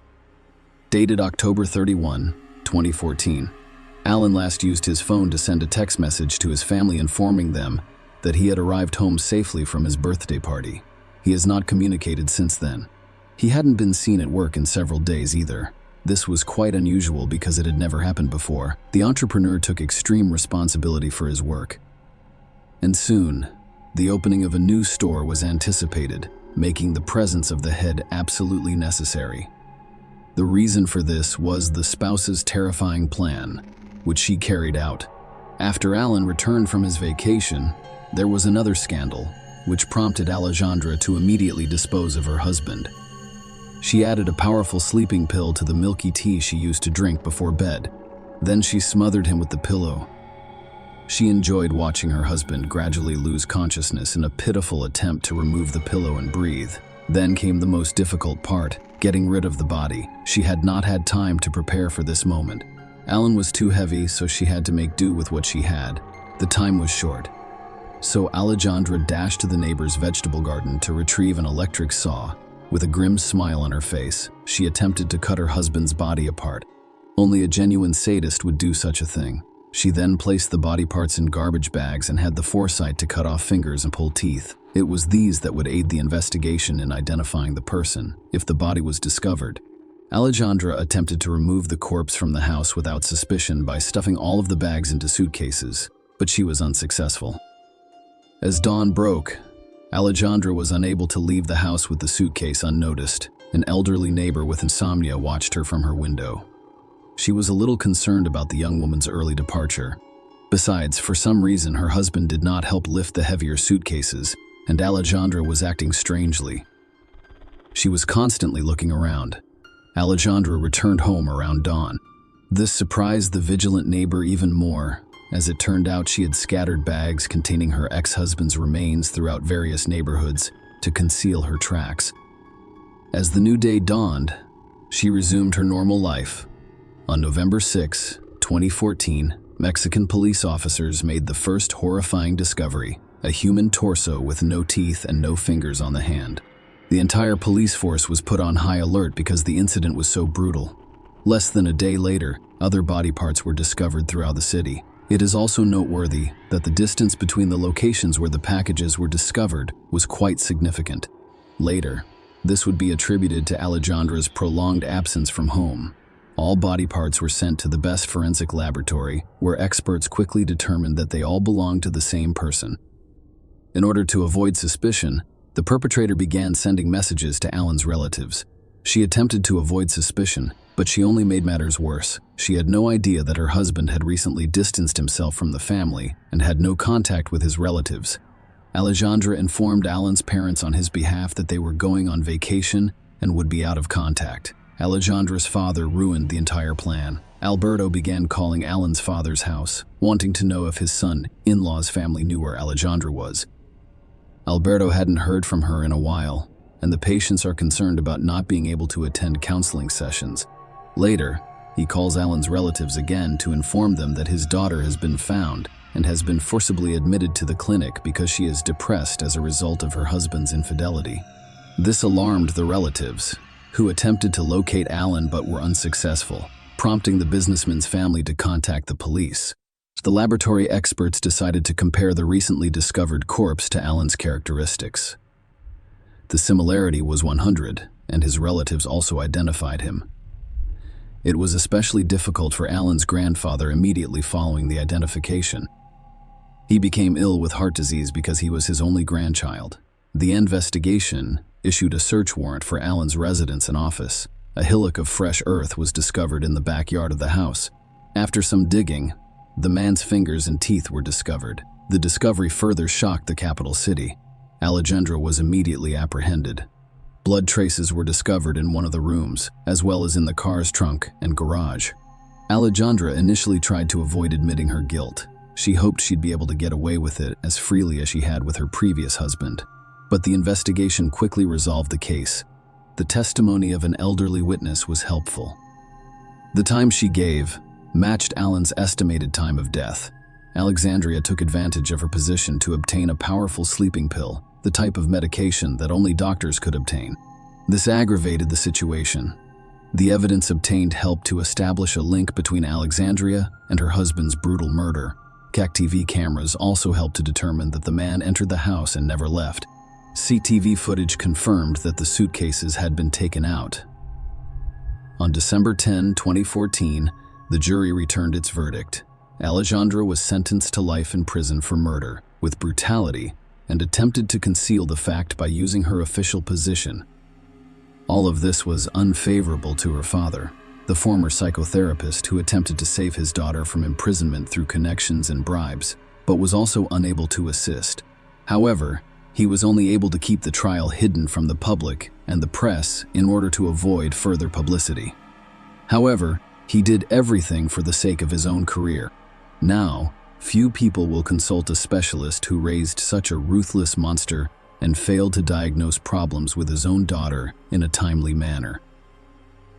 Dated October 31, 2014. Alan last used his phone to send a text message to his family informing them that he had arrived home safely from his birthday party. He has not communicated since then. He hadn't been seen at work in several days either. This was quite unusual because it had never happened before. The entrepreneur took extreme responsibility for his work. And soon, the opening of a new store was anticipated, making the presence of the head absolutely necessary. The reason for this was the spouse's terrifying plan, which she carried out. After Alan returned from his vacation, there was another scandal, which prompted Alejandra to immediately dispose of her husband. She added a powerful sleeping pill to the milky tea she used to drink before bed. Then she smothered him with the pillow. She enjoyed watching her husband gradually lose consciousness in a pitiful attempt to remove the pillow and breathe. Then came the most difficult part, getting rid of the body. She had not had time to prepare for this moment. Alan was too heavy, so she had to make do with what she had. The time was short. So Alejandra dashed to the neighbor's vegetable garden to retrieve an electric saw. With a grim smile on her face, she attempted to cut her husband's body apart. Only a genuine sadist would do such a thing. She then placed the body parts in garbage bags and had the foresight to cut off fingers and pull teeth. It was these that would aid the investigation in identifying the person, if the body was discovered. Alejandra attempted to remove the corpse from the house without suspicion by stuffing all of the bags into suitcases, but she was unsuccessful. As dawn broke, Alejandra was unable to leave the house with the suitcase unnoticed. an elderly neighbor with insomnia watched her from her window. She was a little concerned about the young woman's early departure. Besides, for some reason, her husband did not help lift the heavier suitcases, and Alejandra was acting strangely. She was constantly looking around. Alejandra returned home around dawn. This surprised the vigilant neighbor even more. As it turned out, she had scattered bags containing her ex-husband's remains throughout various neighborhoods to conceal her tracks. As the new day dawned, she resumed her normal life. On November 6, 2014, Mexican police officers made the first horrifying discovery: a human torso with no teeth and no fingers on the hand. The entire police force was put on high alert because the incident was so brutal. Less than a day later, other body parts were discovered throughout the city. It is also noteworthy that the distance between the locations where the packages were discovered was quite significant. Later, this would be attributed to Alejandra's prolonged absence from home. All body parts were sent to the best forensic laboratory, where experts quickly determined that they all belonged to the same person. In order to avoid suspicion, the perpetrator began sending messages to Alan's relatives. She attempted to avoid suspicion, but she only made matters worse. She had no idea that her husband had recently distanced himself from the family and had no contact with his relatives. Alejandra informed Alan's parents on his behalf that they were going on vacation and would be out of contact. Alejandra's father ruined the entire plan. Alberto began calling Alan's father's house, wanting to know if his son-in-law's family knew where Alejandra was. Alberto hadn't heard from her in a while, and the patients are concerned about not being able to attend counseling sessions. Later, he calls Alan's relatives again to inform them that his daughter has been found and has been forcibly admitted to the clinic because she is depressed as a result of her husband's infidelity. This alarmed the relatives, who attempted to locate Alan but were unsuccessful, prompting the businessman's family to contact the police. The laboratory experts decided to compare the recently discovered corpse to Alan's characteristics. The similarity was 100, and his relatives also identified him. It was especially difficult for Alan's grandfather immediately following the identification. He became ill with heart disease because he was his only grandchild. The investigation issued a search warrant for Alan's residence and office. A hillock of fresh earth was discovered in the backyard of the house. After some digging, the man's fingers and teeth were discovered. The discovery further shocked the capital city. Alejandra was immediately apprehended. Blood traces were discovered in one of the rooms, as well as in the car's trunk and garage. Alejandra initially tried to avoid admitting her guilt. She hoped she'd be able to get away with it as freely as she had with her previous husband. But the investigation quickly resolved the case. The testimony of an elderly witness was helpful. The time she gave matched Alan's estimated time of death. Alexandria took advantage of her position to obtain a powerful sleeping pill, the type of medication that only doctors could obtain. This aggravated the situation. The evidence obtained helped to establish a link between Alexandria and her husband's brutal murder. CCTV cameras also helped to determine that the man entered the house and never left. CCTV footage confirmed that the suitcases had been taken out. On December 10, 2014, the jury returned its verdict. Alejandra was sentenced to life in prison for murder with brutality and attempted to conceal the fact by using her official position. All of this was unfavorable to her father, the former psychotherapist who attempted to save his daughter from imprisonment through connections and bribes, but was also unable to assist. However, he was only able to keep the trial hidden from the public and the press in order to avoid further publicity. However, he did everything for the sake of his own career. Now, few people will consult a specialist who raised such a ruthless monster and failed to diagnose problems with his own daughter in a timely manner.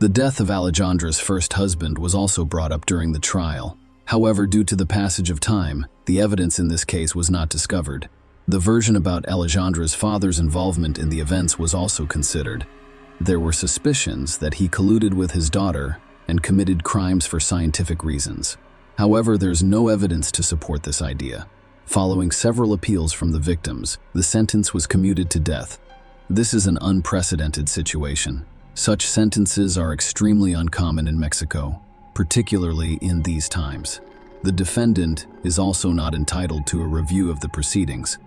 The death of Alejandra's first husband was also brought up during the trial. However, due to the passage of time, the evidence in this case was not discovered. The version about Alejandra's father's involvement in the events was also considered. There were suspicions that he colluded with his daughter and committed crimes for scientific reasons. However, there's no evidence to support this idea. Following several appeals from the victims, the sentence was commuted to death. This is an unprecedented situation. Such sentences are extremely uncommon in Mexico, particularly in these times. The defendant is also not entitled to a review of the proceedings.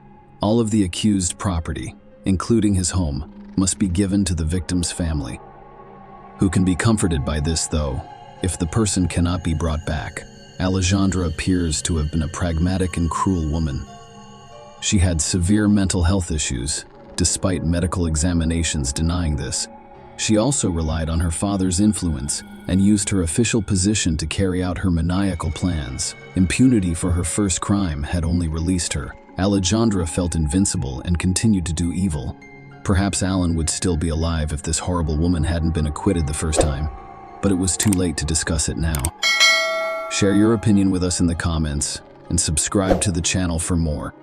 All of the accused property, including his home, must be given to the victim's family, who can be comforted by this, though, if the person cannot be brought back. Alejandra appears to have been a pragmatic and cruel woman. She had severe mental health issues, despite medical examinations denying this. She also relied on her father's influence and used her official position to carry out her maniacal plans. Impunity for her first crime had only released her. Alejandra felt invincible and continued to do evil. Perhaps Alan would still be alive if this horrible woman hadn't been acquitted the first time, but it was too late to discuss it now. Share your opinion with us in the comments and subscribe to the channel for more.